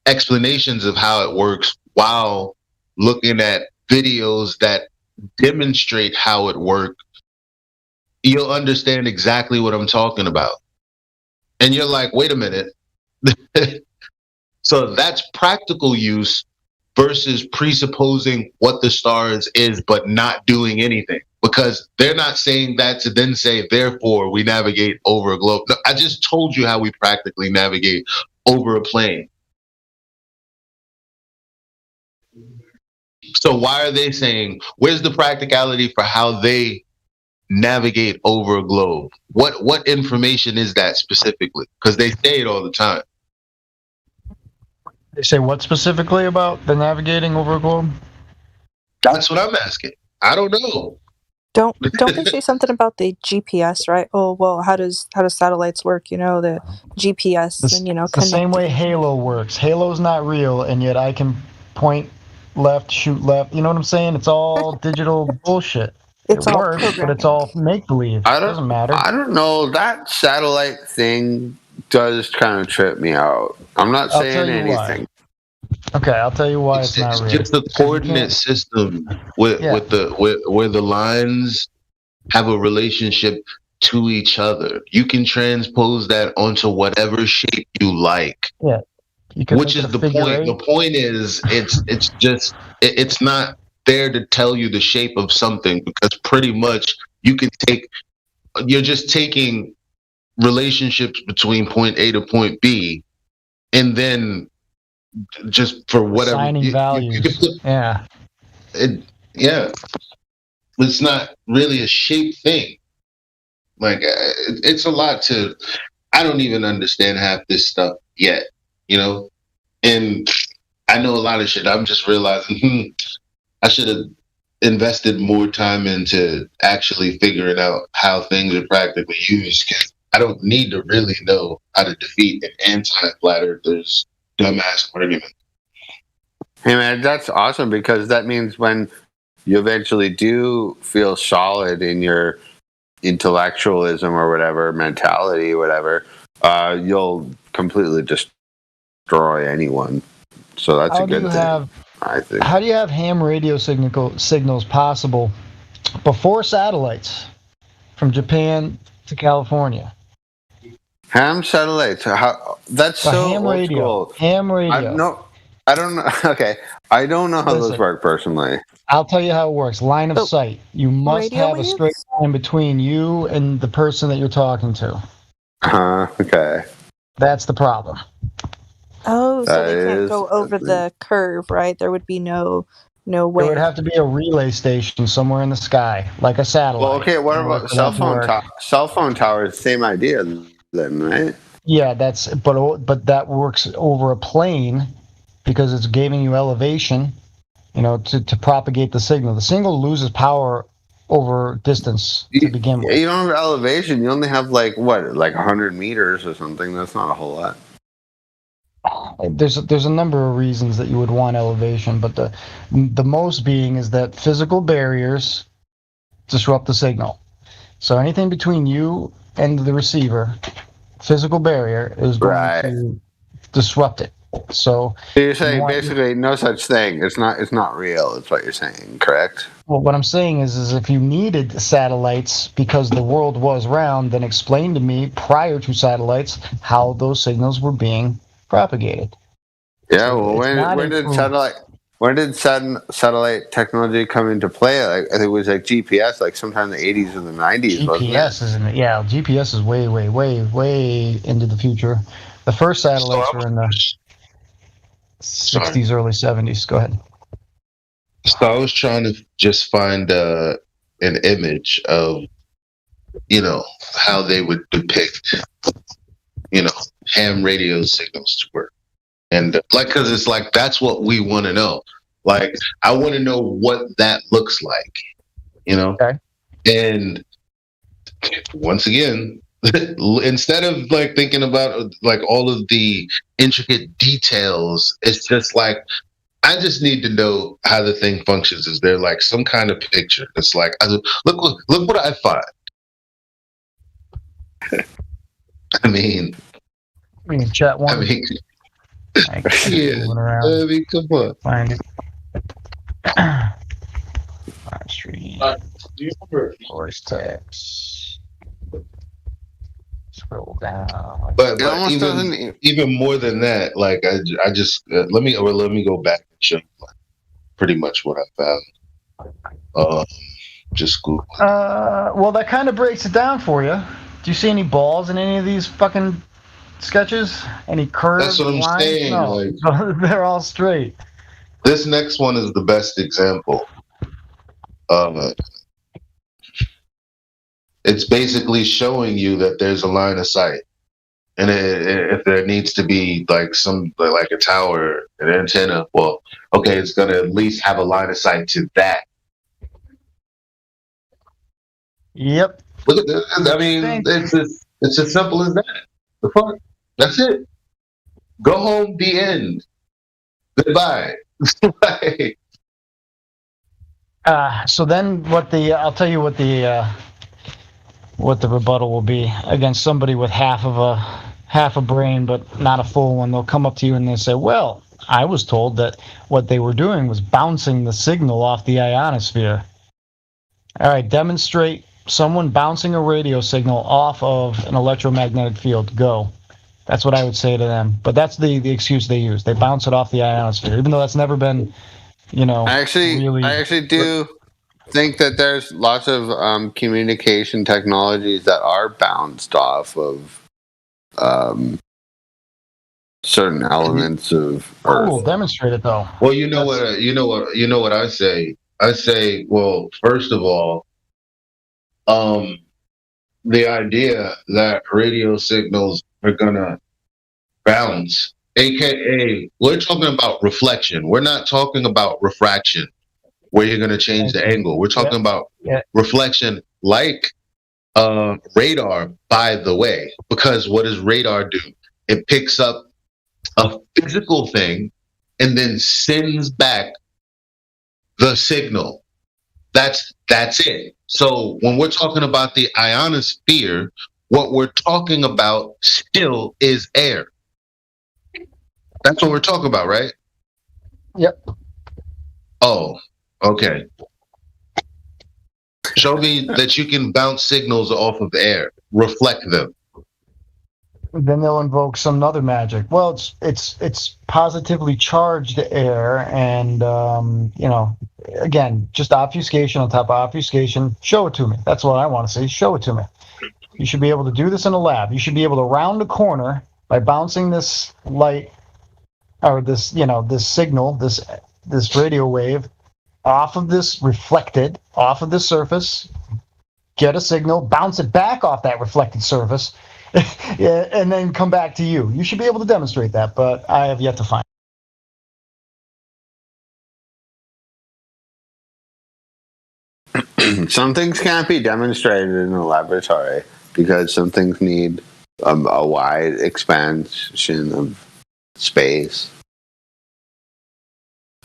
explanations of how it works while looking at videos that demonstrate how it works, you'll understand exactly what I'm talking about. And you're like, wait a minute. So that's practical use versus presupposing what the stars is, but not doing anything. Because they're not saying that to then say, therefore, we navigate over a globe. No, I just told you how we practically navigate over a plane. So why are they saying, where's the practicality for how they navigate over a globe? What information is that specifically? Because they say it all the time. They say what specifically about the navigating over a globe? That's what I'm asking. I don't know. Don't they say something about the GPS, right? Oh well, how does satellites work? You know, the GPS and the same way Halo works. Halo's not real, and yet I can point left, shoot left. You know what I'm saying? It's all digital bullshit. It's it all works, but programming. it's all make believe. It doesn't matter. I don't know. That satellite thing does kind of trip me out. I'm not I'll saying tell you anything. why. Okay, I'll tell you why it's not real. It's just the coordinate system where the lines have a relationship to each other. You can transpose that onto whatever shape you like. Yeah. Which is the point. The point is it's not there to tell you the shape of something, because pretty much you're just taking relationships between point A to point B, and then just for whatever assigning values. It's not really a shape thing. Like it's a lot to. I don't even understand half this stuff yet, and I know a lot of shit. I'm just realizing I should have invested more time into actually figuring out how things are practically used, because I don't need to really know how to defeat an anti-flat earther's dumbass argument. Hey man, that's awesome, because that means when you eventually do feel solid in your intellectualism or whatever, mentality, whatever, you'll completely destroy anyone. So that's a good thing, I think. How do you have ham radio signals possible before satellites from Japan to California? Ham satellites. That's so ham old radio. school. Ham radio. I don't know. Okay, I don't know how those work personally. I'll tell you how it works. Line of sight. You must have a straight line between you and the person that you're talking to. Okay. That's the problem. Oh, so they can't go over the curve, right? There would be no way. There would have to be a relay station somewhere in the sky, like a satellite. Well, okay, what about cell phone towers? Same idea then, right? Yeah, but that works over a plane because it's giving you elevation, to propagate the signal. The signal loses power over distance to begin with. You don't have elevation. You only have like 100 meters or something. That's not a whole lot. There's a number of reasons that you would want elevation, but the most being is that physical barriers disrupt the signal. So anything between you and the receiver, physical barrier is going to disrupt it. So you're saying basically no such thing. It's not real. It's what you're saying, correct? Well, what I'm saying is if you needed satellites because the world was round, then explain to me prior to satellites how those signals were being propagated. Yeah, well, when did satellite technology come into play? I think it was like GPS, like sometime in the 80s or the 90s. GPS is way, way, way, way into the future. The first satellites were in the 60s, early 70s. Go ahead. So I was trying to just find an image of, how they would depict, ham radio signals to work. And because it's like, that's what we want to know. Like, I want to know what that looks like, Okay. And once again, instead of like thinking about like all of the intricate details, it's just like, I just need to know how the thing functions. Is there like some kind of picture? It's like, look what I find. I mean, chat one. Yeah. Come on. Find it. Live stream. Voice text. scroll down. But It almost even more than that, like I just let me go back and show you like, pretty much what I found. Just Google. Well, that kind of breaks it down for you. Do you see any balls in any of these fucking sketches? Any curves? That's what I'm lines? saying. No, Like, they're all straight. this next one is the best example. It's basically showing you that there's a line of sight, and if there needs to be like like a tower, an antenna, well, okay, it's gonna at least have a line of sight to that. Yep. Look at this. I mean, it's as simple as that. The fuck? That's it. Go home. The end. Goodbye. So then, I'll tell you what the rebuttal will be against somebody with half a brain but not a full one. They'll come up to you and they say, "Well, I was told that what they were doing was bouncing the signal off the ionosphere." All right, demonstrate someone bouncing a radio signal off of an electromagnetic field. Go. That's what I would say to them. But that's the excuse they use. They bounce it off the ionosphere, even though that's never been, I actually do think that there's lots of communication technologies that are bounced off of certain elements of Earth. We'll demonstrate it though. Well, you know what I say. I say, well, first of all, the idea that radio signals are gonna bounce, aka we're talking about reflection. We're not talking about refraction, where you're gonna change the angle. We're talking about reflection, like radar, by the way. Because what does radar do? It picks up a physical thing and then sends back the signal. That's it. So when we're talking about the ionosphere, what we're talking about still is air. That's what we're talking about, right? Yep. Oh, okay. Show me that you can bounce signals off of air, reflect them. Then they'll invoke some other magic. Well, it's positively charged air, and again, just obfuscation on top of obfuscation. Show it to me. That's what I want to see. Show it to me. You should be able to do this in a lab. You should be able to round a corner by bouncing this light, or this signal, this radio wave, off of this reflected, off of this surface. Get a signal, bounce it back off that reflected surface. Yeah, and then come back to you. You should be able to demonstrate that, but I have yet to find. Some things can't be demonstrated in a laboratory because some things need a wide expansion of space.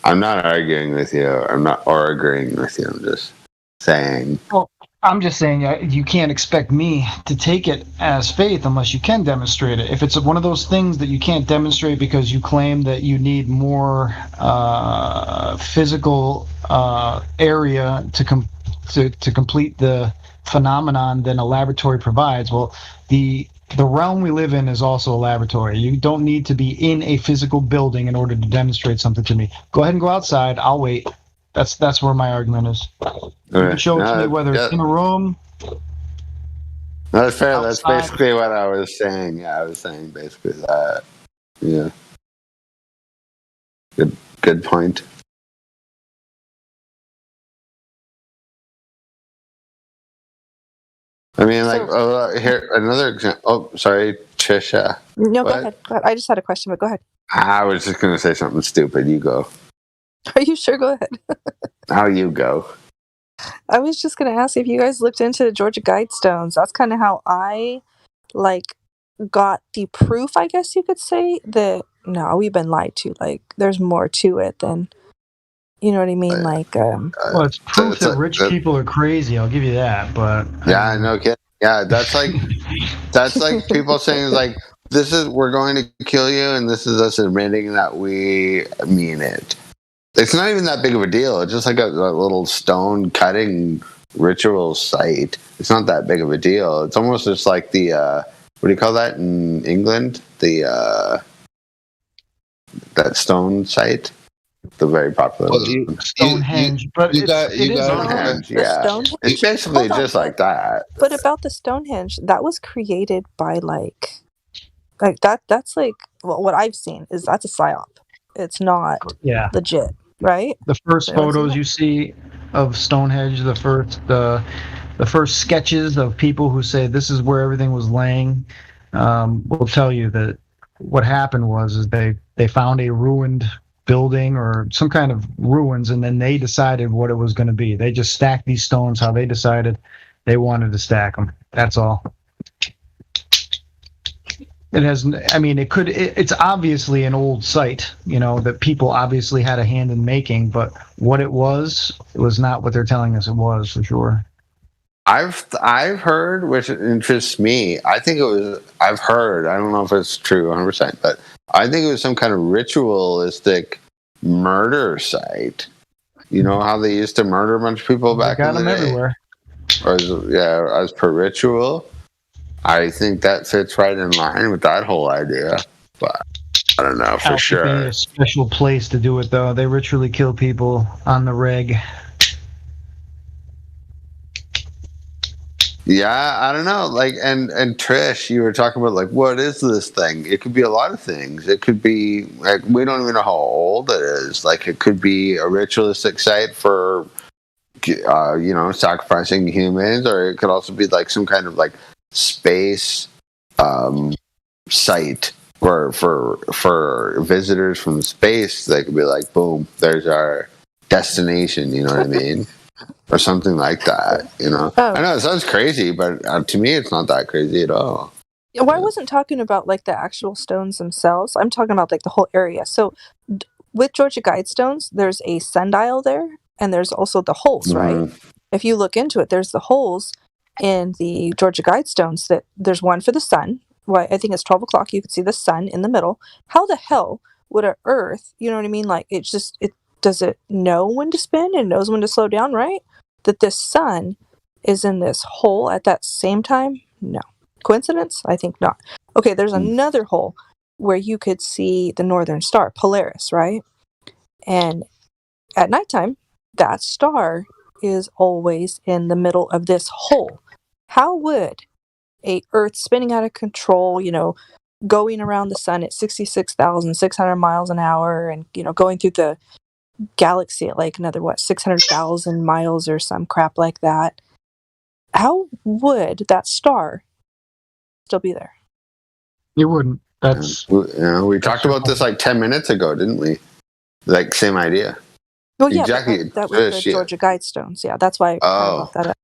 I'm not arguing with you. I'm not agreeing with you. I'm just saying. Well, I'm just saying you can't expect me to take it as faith unless you can demonstrate it. If it's one of those things that you can't demonstrate because you claim that you need more physical area to complete the phenomenon than a laboratory provides, well, the realm we live in is also a laboratory. You don't need to be in a physical building in order to demonstrate something to me. Go ahead and go outside. I'll wait. That's where my argument is. You can show it to me whether it's in a room. That's fair. Outside. That's basically what I was saying. Yeah, I was saying basically that. Yeah. Good point. I mean, here, another example. Oh, sorry, Trisha. No, go ahead. I just had a question, but go ahead. I was just going to say something stupid. You go. Are you sure? Go ahead. How you go. I was just going to ask if you guys looked into the Georgia Guidestones. That's kind of how I, got the proof, I guess you could say, that, no, we've been lied to. There's more to it than, you know what I mean? Well, it's proof that rich people are crazy. I'll give you that, but... Yeah, no kidding. Yeah, that's like people saying, we're going to kill you, and this is us admitting that we mean it. It's not even that big of a deal. It's just like a little stone cutting ritual site. It's not that big of a deal. It's almost just like the what do you call that in England? The that stone site, the very popular Stonehenge, but you it got is Stonehenge. The Yeah, Stonehenge. it's basically Hold on, just like that. But about the Stonehenge, that was created by like that. That's like what I've seen is that's a psyop. It's not legit, right? The first Anyone seen photos that? you see of Stonehenge, the first sketches of people who say this is where everything was laying, will tell you that what happened was they found a ruined building or some kind of ruins, and then they decided what it was going to be. They just stacked these stones how they decided they wanted to stack them. That's all. It has. I mean, it's obviously an old site, that people obviously had a hand in making, but what it was not what they're telling us it was for sure. I've heard, which interests me. I've heard. I don't know if it's true 100%, but I think it was some kind of ritualistic murder site. You know how they used to murder a bunch of people back in the day? Everywhere. As per ritual. I think that fits right in line with that whole idea, but I don't know for sure. A special place to do it, though. They ritually kill people on the reg. Yeah, I don't know. Like, and Trish, you were talking about like, what is this thing? It could be a lot of things. It could be like we don't even know how old it is. Like, it could be a ritualistic site for, sacrificing humans, or it could also be like some kind of like space site for visitors from space. They could be like, boom, there's our destination. You know what I mean? Or something like that, I know it sounds crazy, but to me, it's not that crazy at all. Yeah, well, I wasn't talking about like the actual stones themselves. I'm talking about like the whole area. So with Georgia Guidestones, there's a sundial there, and there's also the holes, right? If you look into it, there's the holes in the Georgia Guidestones. That there's one for the sun. Well, I think it's 12 o'clock. You can see the sun in the middle. How the hell would an Earth? You know what I mean? Like does it know when to spin and knows when to slow down, right? That this sun is in this hole at that same time? No. Coincidence? I think not. Okay, there's another hole where you could see the Northern Star, Polaris, right? And at nighttime, that star is always in the middle of this hole. How would a Earth spinning out of control, going around the sun at 66,600 miles an hour and, going through the galaxy at like another 600,000 miles or some crap like that, how would that star still be there? You wouldn't. That's we talked about this like 10 minutes ago, didn't we? Like, same idea. Well, yeah, exactly. That was the Georgia Guidestones. Yeah, that's why I brought that up.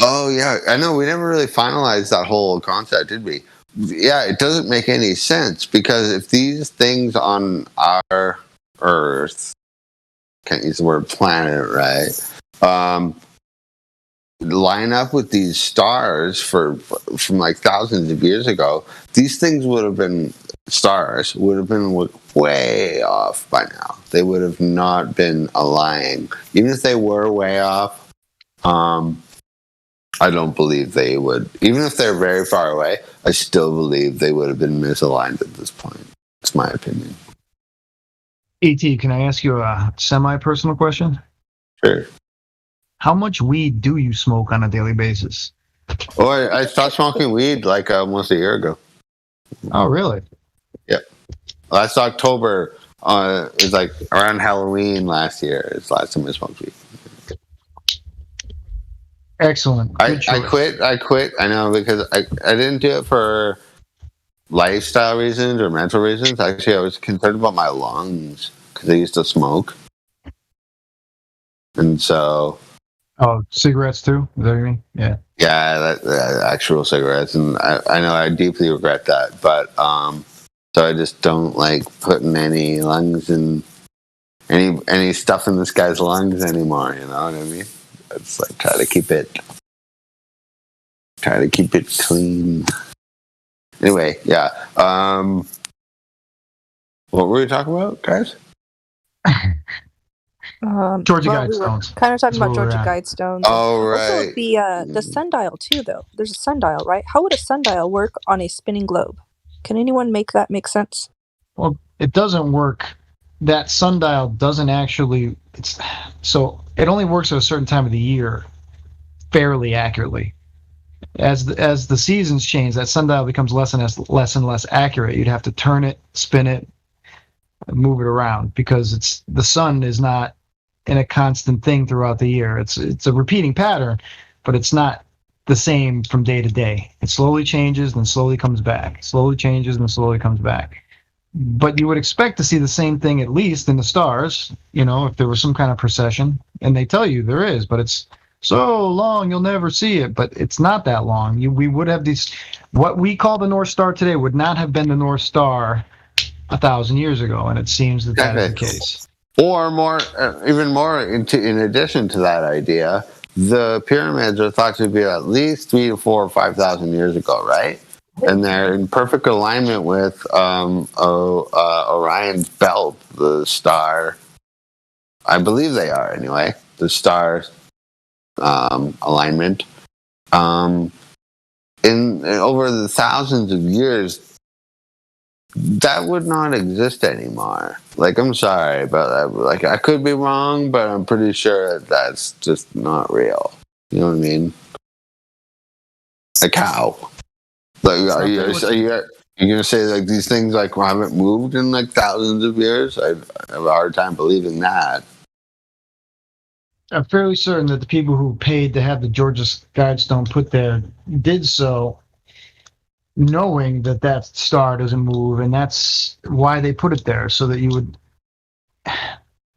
Oh yeah, I know. We never really finalized that whole concept, did we? Yeah, it doesn't make any sense, because if these things on our Earth, can't use the word planet, right? Line up with these stars from like thousands of years ago, these things would have been way off by now. They would have not been aligning. Even if they were way off, I don't believe they would. Even if they're very far away, I still believe they would have been misaligned at this point. It's my opinion. E.T., can I ask you a semi-personal question? Sure. How much weed do you smoke on a daily basis? Oh, I stopped smoking weed like almost a year ago. Oh, really? Yep. Last October, it was like around Halloween last year. It's the last time I smoked weed. Excellent. I quit. I know, because I didn't do it for lifestyle reasons or mental reasons. Actually, I was concerned about my lungs because I used to smoke. And so... Oh, cigarettes too? Is that what you mean? Yeah. Yeah, that actual cigarettes. And I know I deeply regret that. But, so I just don't like putting any lungs in... Any stuff in this guy's lungs anymore, you know what I mean? It's like try to keep it clean. Anyway, yeah. What were we talking about, guys? Georgia well, we were Guidestones. kind of talking That's about where we're Georgia at. Guidestones. Oh, Also, right. the sundial too. Though there's a sundial, right? How would a sundial work on a spinning globe? Can anyone make that make sense? Well, it doesn't work. That sundial doesn't actually. So it only works at a certain time of the year, fairly accurately. As the seasons change, that sundial becomes less and less accurate. You'd have to turn it, spin it, move it around because the sun is not in a constant thing throughout the year. It's a repeating pattern, but it's not the same from day to day. It slowly changes and slowly comes back. Slowly changes and slowly comes back. But you would expect to see the same thing at least in the stars, if there was some kind of precession. And they tell you there is, but it's so long you'll never see it. But it's not that long. We would have these. What we call the North Star today would not have been the North Star 1,000 years ago, and it seems that is the case. Or more, even more. In addition to that idea, the pyramids are thought to be at least 3,000 to 4,000 or 5,000 years ago, right? And they're in perfect alignment with Orion's belt, the star. I believe they are anyway. The star alignment. In over the thousands of years, that would not exist anymore. Like, I'm sorry about that. Like, I could be wrong, but I'm pretty sure that's just not real. You know what I mean? Like how? Like, are you gonna say like these things like haven't moved in like thousands of years? I have a hard time believing that. I'm fairly certain that the people who paid to have the Georgia Guidestone put there did so knowing that star doesn't move, and that's why they put it there, so that you would.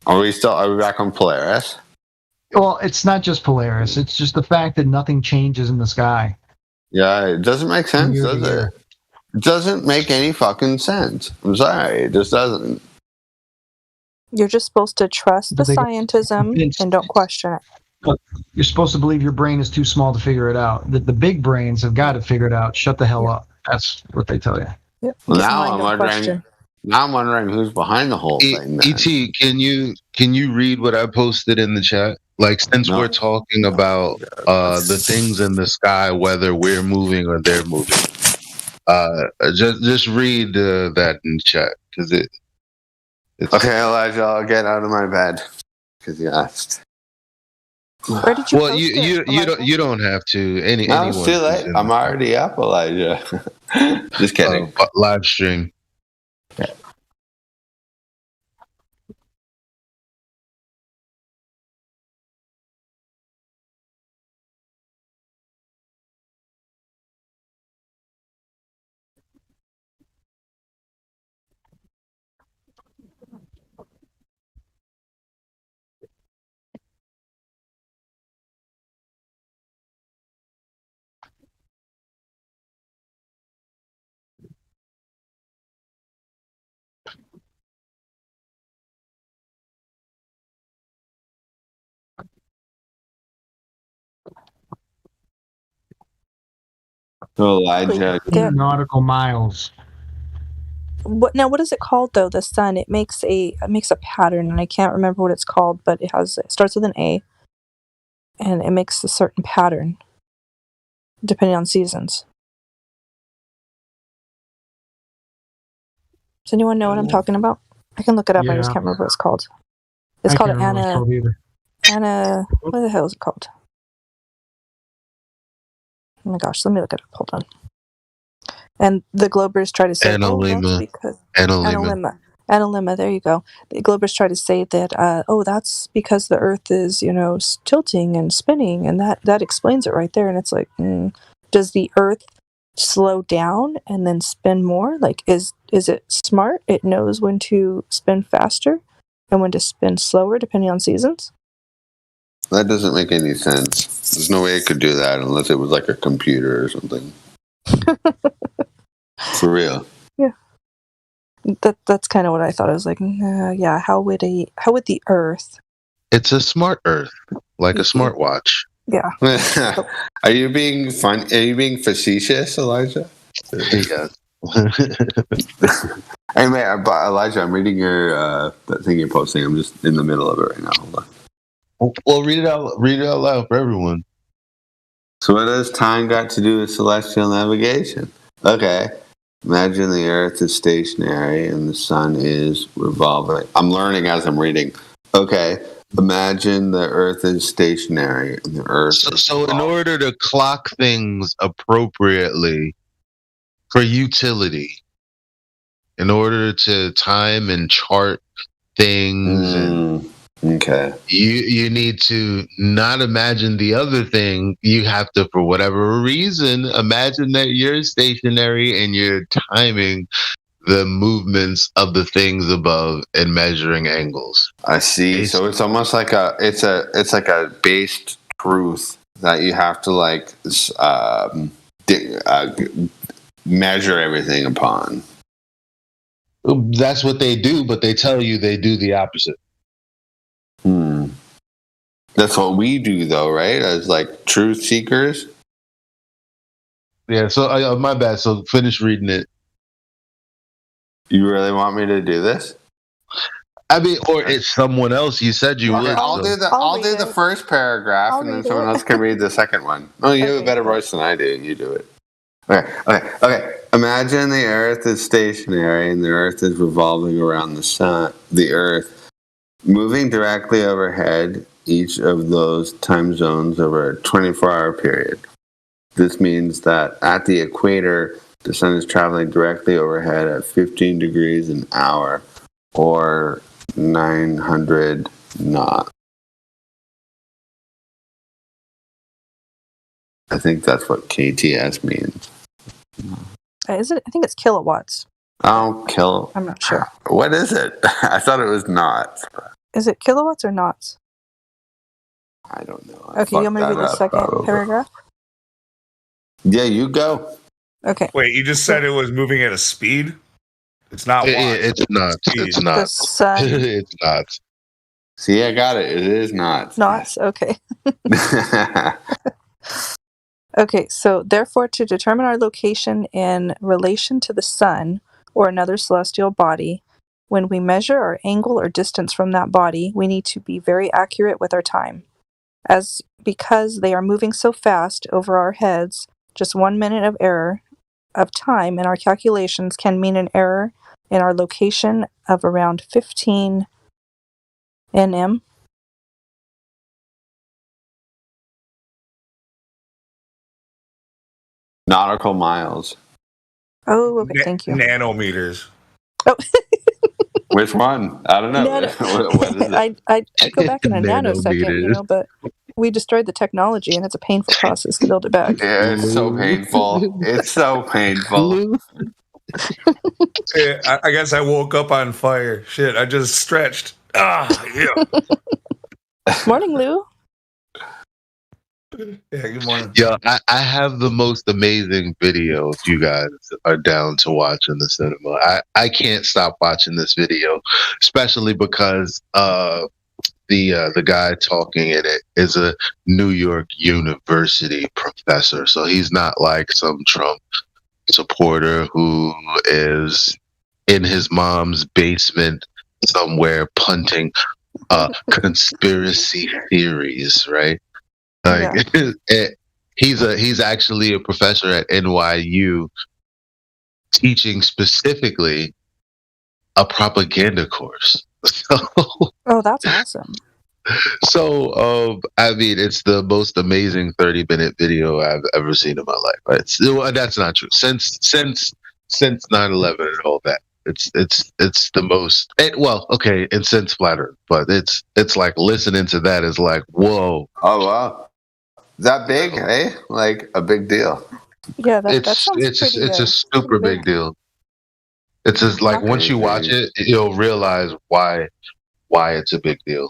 Are we back on Polaris? Well, it's not just Polaris. It's just the fact that nothing changes in the sky. Yeah, it doesn't make sense, does it? It doesn't make any fucking sense. I'm sorry, it just doesn't. You're just supposed to trust the scientism and don't question it. You're supposed to believe your brain is too small to figure it out. That the big brains have got it figured out. Shut the hell up. That's what they tell you. Yep. Well, now I'm wondering who's behind the whole thing. E.T., can you read what I posted in the chat? Like, since we're talking about the things in the sky, whether we're moving or they're moving, just read that in the chat because it's okay. Elijah, I'll get out of my bed because you asked. Where did you well, post you don't have to. No, it's too late. I'm already up, Elijah. Just kidding. Live stream. Elijah. Nautical miles. What is it called though? The sun. It makes a pattern, and I can't remember what it's called, but it starts with an A, and it makes a certain pattern depending on seasons. Does anyone know what I'm talking about? I can look it up. I just can't remember what it's called. It's called Anna. What the hell is it called? Oh my gosh, let me look it up. Hold on. And the Globers try to say Analemma, there you go. The Globers try to say that that's because the Earth is, tilting and spinning, and that explains it right there. And it's like, does the Earth slow down and then spin more? Like, is it smart? It knows when to spin faster and when to spin slower depending on seasons? That doesn't make any sense. There's no way it could do that unless it was like a computer or something. For real. Yeah. That's kind of what I thought. I was like, yeah. How would the Earth? It's a smart Earth, like a smartwatch. Yeah. Are you being fun? Are you being facetious, Elijah? Yeah. Anyway, Elijah, I'm reading your that thing you're posting. I'm just in the middle of it right now. Hold on. Well, read it out loud for everyone. So what has time got to do with celestial navigation? Okay. Imagine the Earth is stationary and the sun is revolving. I'm learning as I'm reading. Okay. Imagine the Earth is stationary and the Earth. So in order to clock things appropriately for utility, in order to time and chart things, okay, you need to not imagine the other thing. You have to, for whatever reason, imagine that you're stationary and you're timing the movements of the things above and measuring angles. I see. So it's almost like it's like a based truth that you have to like measure everything upon. That's what they do, but they tell you they do the opposite. That's what we do, though, right? As like truth seekers. Yeah. So my bad. So finish reading it. You really want me to do this? I mean, or it's someone else. You said you would. I'll do the first paragraph, and then someone else can read the second one. Oh, you have a better voice than I do. You do it. Okay. Imagine the Earth is stationary and the Earth is revolving around the sun. The Earth moving directly overhead each of those time zones over a 24-hour period. This means that at the equator, the sun is traveling directly overhead at 15 degrees an hour, or 900 knots. I think that's what KTS means. Is it? I think it's kilowatts. Oh, I'm not sure. What is it? I thought it was knots. Is it kilowatts or knots? I don't know. Okay, you want me to read the second paragraph? Yeah, you go. Okay. Wait, you just said it was moving at a speed? It's not watts. It's not. It's not. The sun. It's not. See, I got it. It is not. Knots. Okay. Okay, so therefore, to determine our location in relation to the sun or another celestial body, when we measure our angle or distance from that body, we need to be very accurate with our time. Because they are moving so fast over our heads, just 1 minute of error of time in our calculations can mean an error in our location of around 15 nm. Nautical miles. Oh, okay, thank you. Nanometers. Oh. Which one? I don't know. What is it? I go back in a nanosecond, but we destroyed the technology, and it's a painful process to build it back. Yeah, it's so painful. It's so painful. Yeah, I guess I woke up on fire. Shit, I just stretched. Yeah. Morning, Lou. Yeah, good morning. Yeah, I have the most amazing video if you guys are down to watch in the cinema. I can't stop watching this video, especially because the guy talking in it is a New York University professor. So he's not like some Trump supporter who is in his mom's basement somewhere punting conspiracy theories, right? Like he's actually a professor at NYU teaching specifically a propaganda course. Oh, that's awesome. So, I mean, it's the most amazing 30-minute video I've ever seen in my life. That's not true. Since 9/11 and all that, it's the most. And since Flat Earth, but it's like listening to that is like, whoa. Oh wow, that big, eh? Like a big deal. Yeah, that sounds it's a super big deal. It's just like once you watch it, you'll realize why it's a big deal.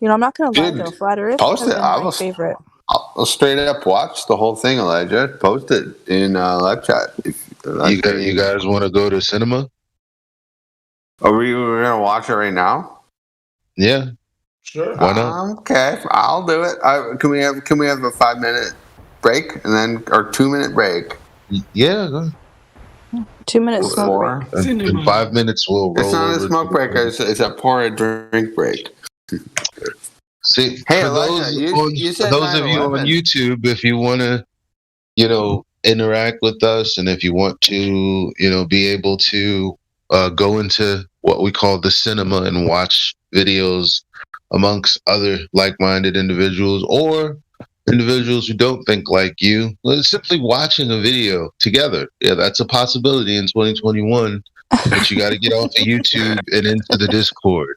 I'm not going to lie though. Flat Earth Post it. my favorite. I'll straight up watch the whole thing, Elijah. Post it in live chat. You guys want to go to cinema? Are we going to watch it right now? Yeah. Sure. Why not? Okay, I'll do it. Can we have a 5-minute break and then or 2-minute break? Yeah. Go. 2 minutes smoke break. In 5 minutes, we'll roll It's not a over smoke to- break. It's a pour a drink break. See, Hey, for Elijah, those, you said for those of you on 9/11. YouTube, if you want to, interact with us, and if you want to, be able to go into what we call the cinema and watch videos amongst other like-minded individuals or individuals who don't think like you, simply watching a video together. Yeah, that's a possibility in 2021. But you got to get off of YouTube and into the Discord.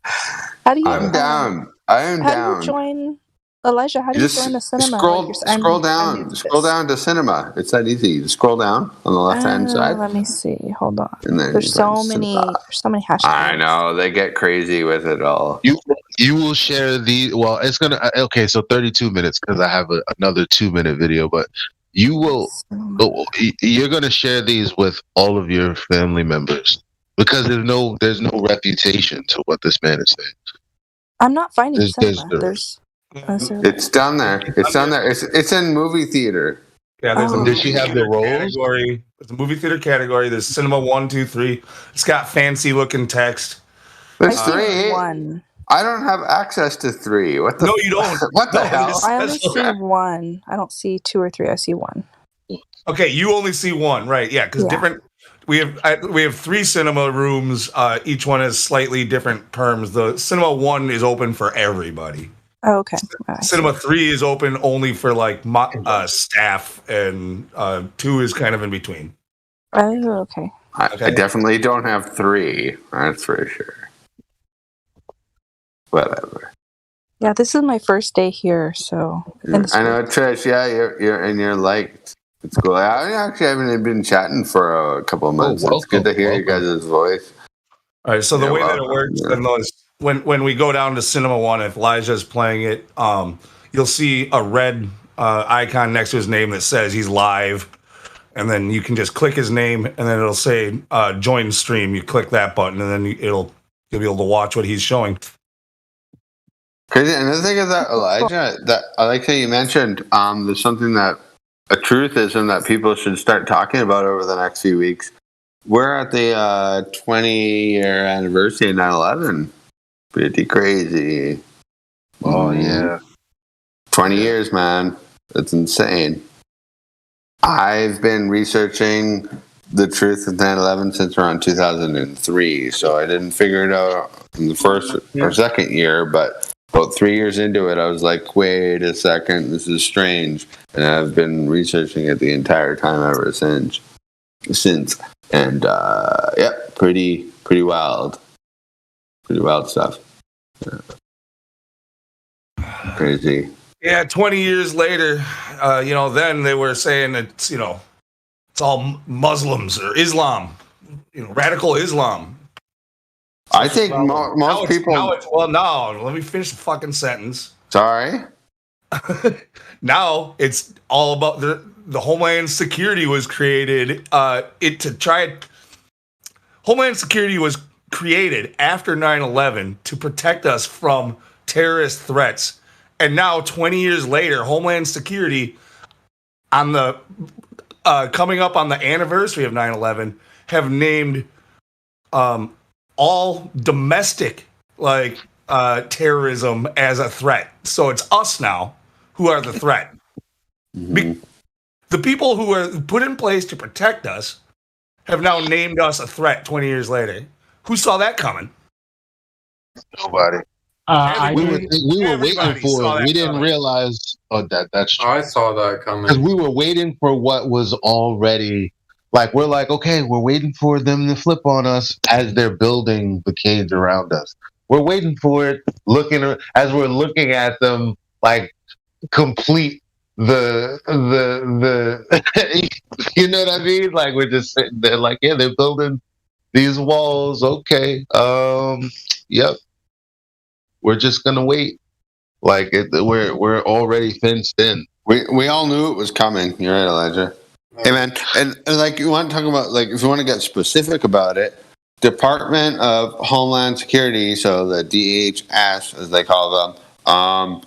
How do you? I'm down. I am How down. do you join, Elijah? How do you join the cinema? Scroll, Like I'm scroll new down. to Scroll this. down to cinema. It's that easy. You scroll down on the left-hand side. Let me see. Hold on. And then There's you so find many. cinema. There's so many hashtags. I know they get crazy with it all. You will share the it's gonna okay. So 32 minutes because I have another 2-minute video, but you're gonna share these with all of your family members because there's no reputation to what this man is saying. I'm not finding There's cinema. There's. It's down there. It's down there. It's in movie theater. Yeah, there's a Did movie she have the theater roles? category. There's a movie theater category. There's cinema 1, 2, 3. It's got fancy looking text. There's I see 3. one. I don't have access to 3. What the? No, you don't. What the No, hell? I only see one. I don't see 2 or 3. I see one. Okay, you only see one, right? Yeah, because different. We have 3 cinema rooms. Each one has slightly different terms. The cinema 1 is open for everybody. Oh, okay. Cinema 3 is open only for like staff, and 2 is kind of in between. Oh, okay. I definitely don't have 3. That's for sure. Whatever. Yeah, this is my first day here, so. I know, Trish. Yeah, you're liked. It's cool. I actually haven't been chatting for a couple of months. So it's good to hear you guys' voice. All right. So the way that it works, when we go down to cinema 1, if Elijah's playing it, you'll see a red icon next to his name that says he's live, and then you can just click his name, and then it'll say join stream. You click that button, and then you'll be able to watch what he's showing. Crazy. Another thing is that Elijah, that I like how you mentioned. There's something that a truthism that people should start talking about over the next few weeks. We're at the 20-year anniversary of 9/11. Pretty crazy. Oh yeah, 20 years, man. That's insane. I've been researching the truth of 9/11 since around 2003, so I didn't figure it out in the first or second year, but about 3 years into it, I was like, wait a second, this is strange. And I've been researching it the entire time ever since. And, pretty wild. Pretty wild stuff. Yeah. Crazy. Yeah, 20 years later, then they were saying it's all Muslims or Islam, radical Islam. I think most people. No, let me finish the fucking sentence. Sorry. Now it's all about the Homeland Security was created. Homeland Security was created after 9/11 to protect us from terrorist threats, and now 20 years later, Homeland Security, on the coming up on the anniversary of 9/11, have named all domestic terrorism as a threat. So it's us now who are the threat. The people who are put in place to protect us have now named us a threat 20 years later. Who saw that coming? Nobody. We were waiting for it. We didn't realize that's true. I saw that coming. Because we were waiting for what was already we're like, okay, we're waiting for them to flip on us as they're building the cage around us. We're waiting for it, as we're looking at them, complete the you know what I mean? We're just sitting there they're building these walls. Okay. Yep. We're just gonna wait. We're already fenced in. We all knew it was coming. You're right, Elijah. Hey man, and you want to talk about if you want to get specific about it, Department of Homeland Security, so the DHS as they call them,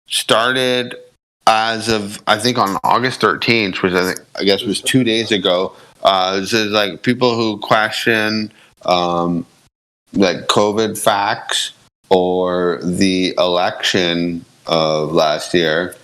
started as of I think on August 13th, which I guess was 2 days ago, this is like people who question like COVID facts or the election of last year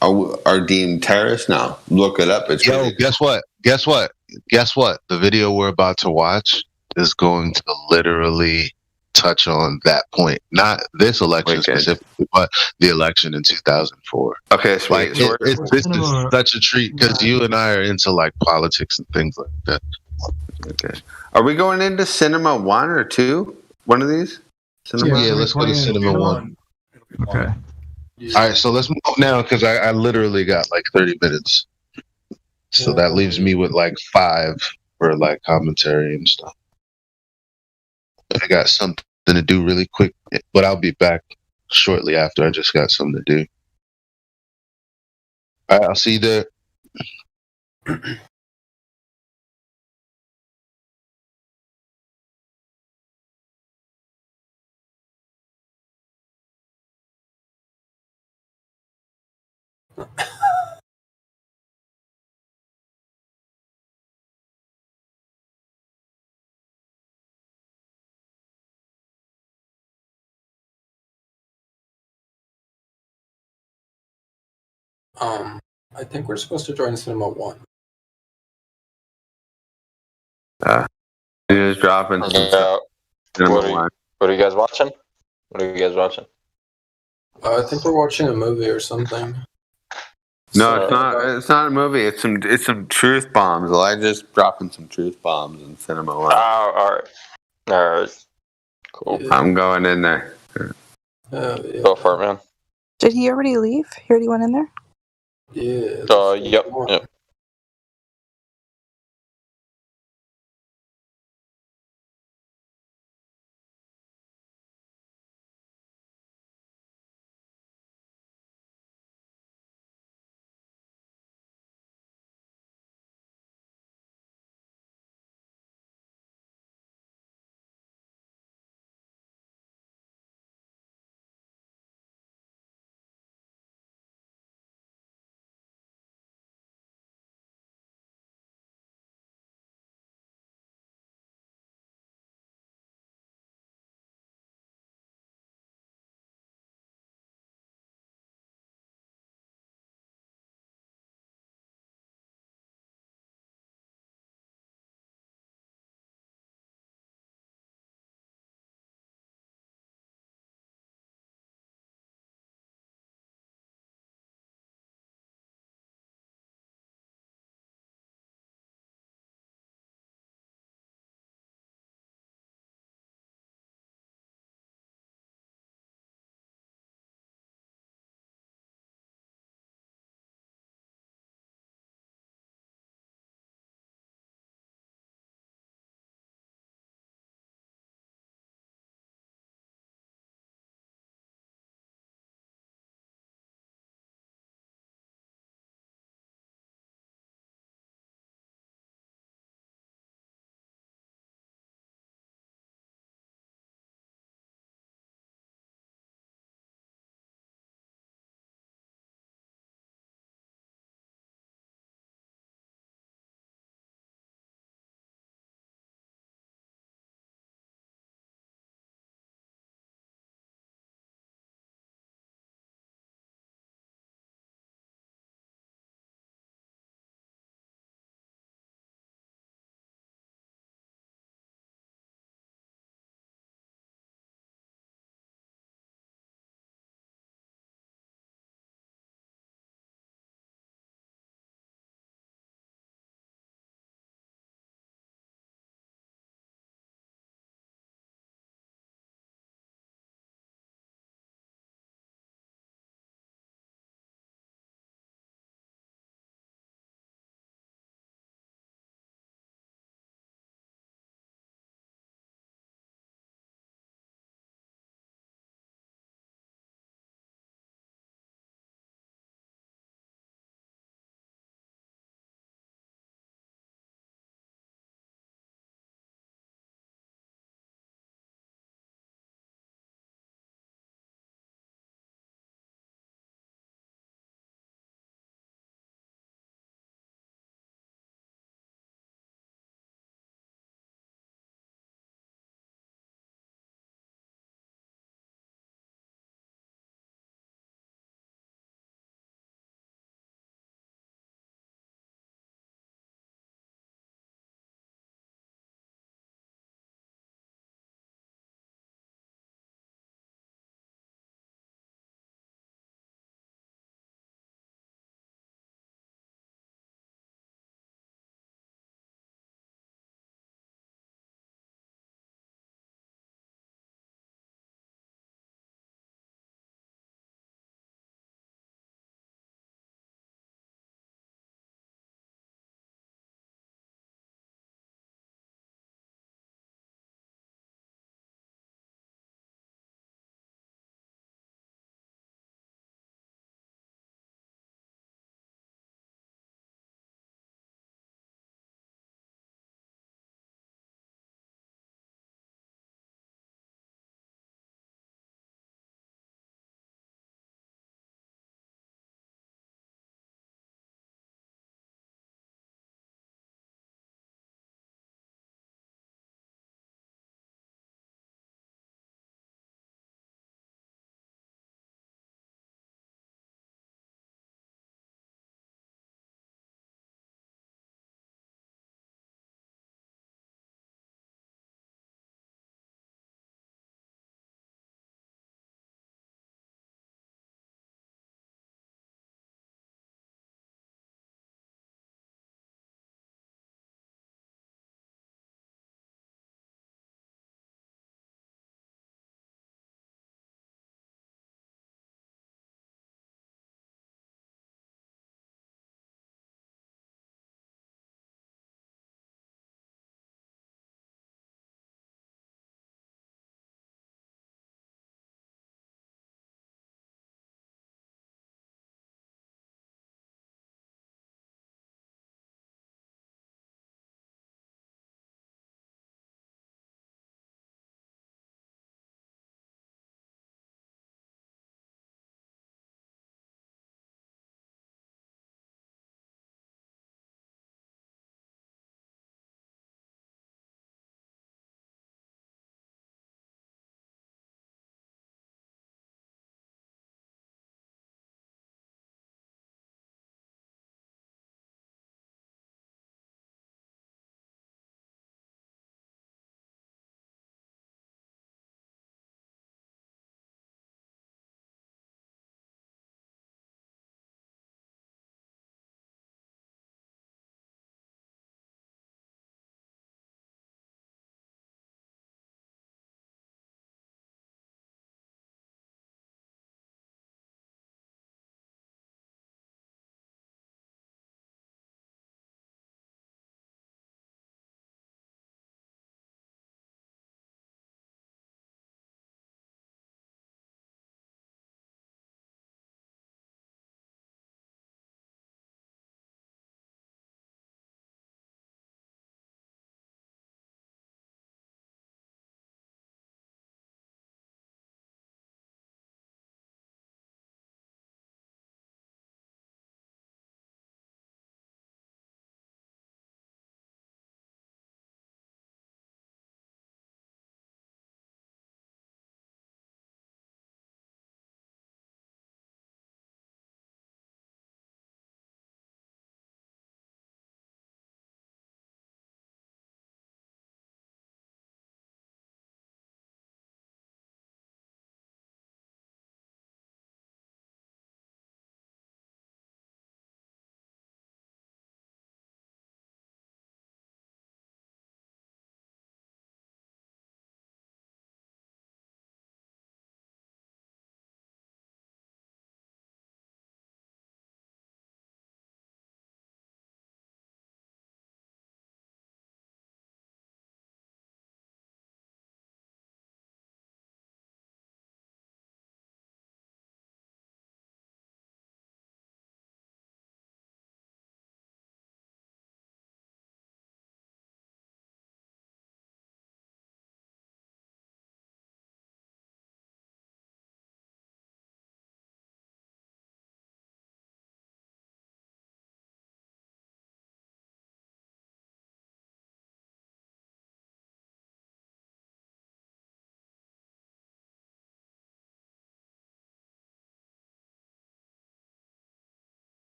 are deemed terrorists now. Look it up. It's Yo, guess what? The video we're about to watch is going to literally touch on that point. Not this election specifically, but the election in 2004. Okay, sweet. Like, this is such a treat because you and I are into like politics and things like that. Okay. Are we going into Cinema 1 or 2? One of these? Yeah, let's go to Cinema 1. Okay. All right, so let's move now because I literally got like 30 minutes. So that leaves me with like 5 for like commentary and stuff. I got something to do really quick, but I'll be back shortly after. I just got something to do. All right, I'll see you there. I think we're supposed to join Cinema 1. You're just dropping some stuff. What are you guys watching? I think we're watching a movie or something. No, it's not. It's not a movie. It's some truth bombs. Elijah's dropping some truth bombs in Cinema 1. Oh, all right. Cool. I'm going in there. Go for it, man. Did he already leave? He already went in there? Yeah. Yep.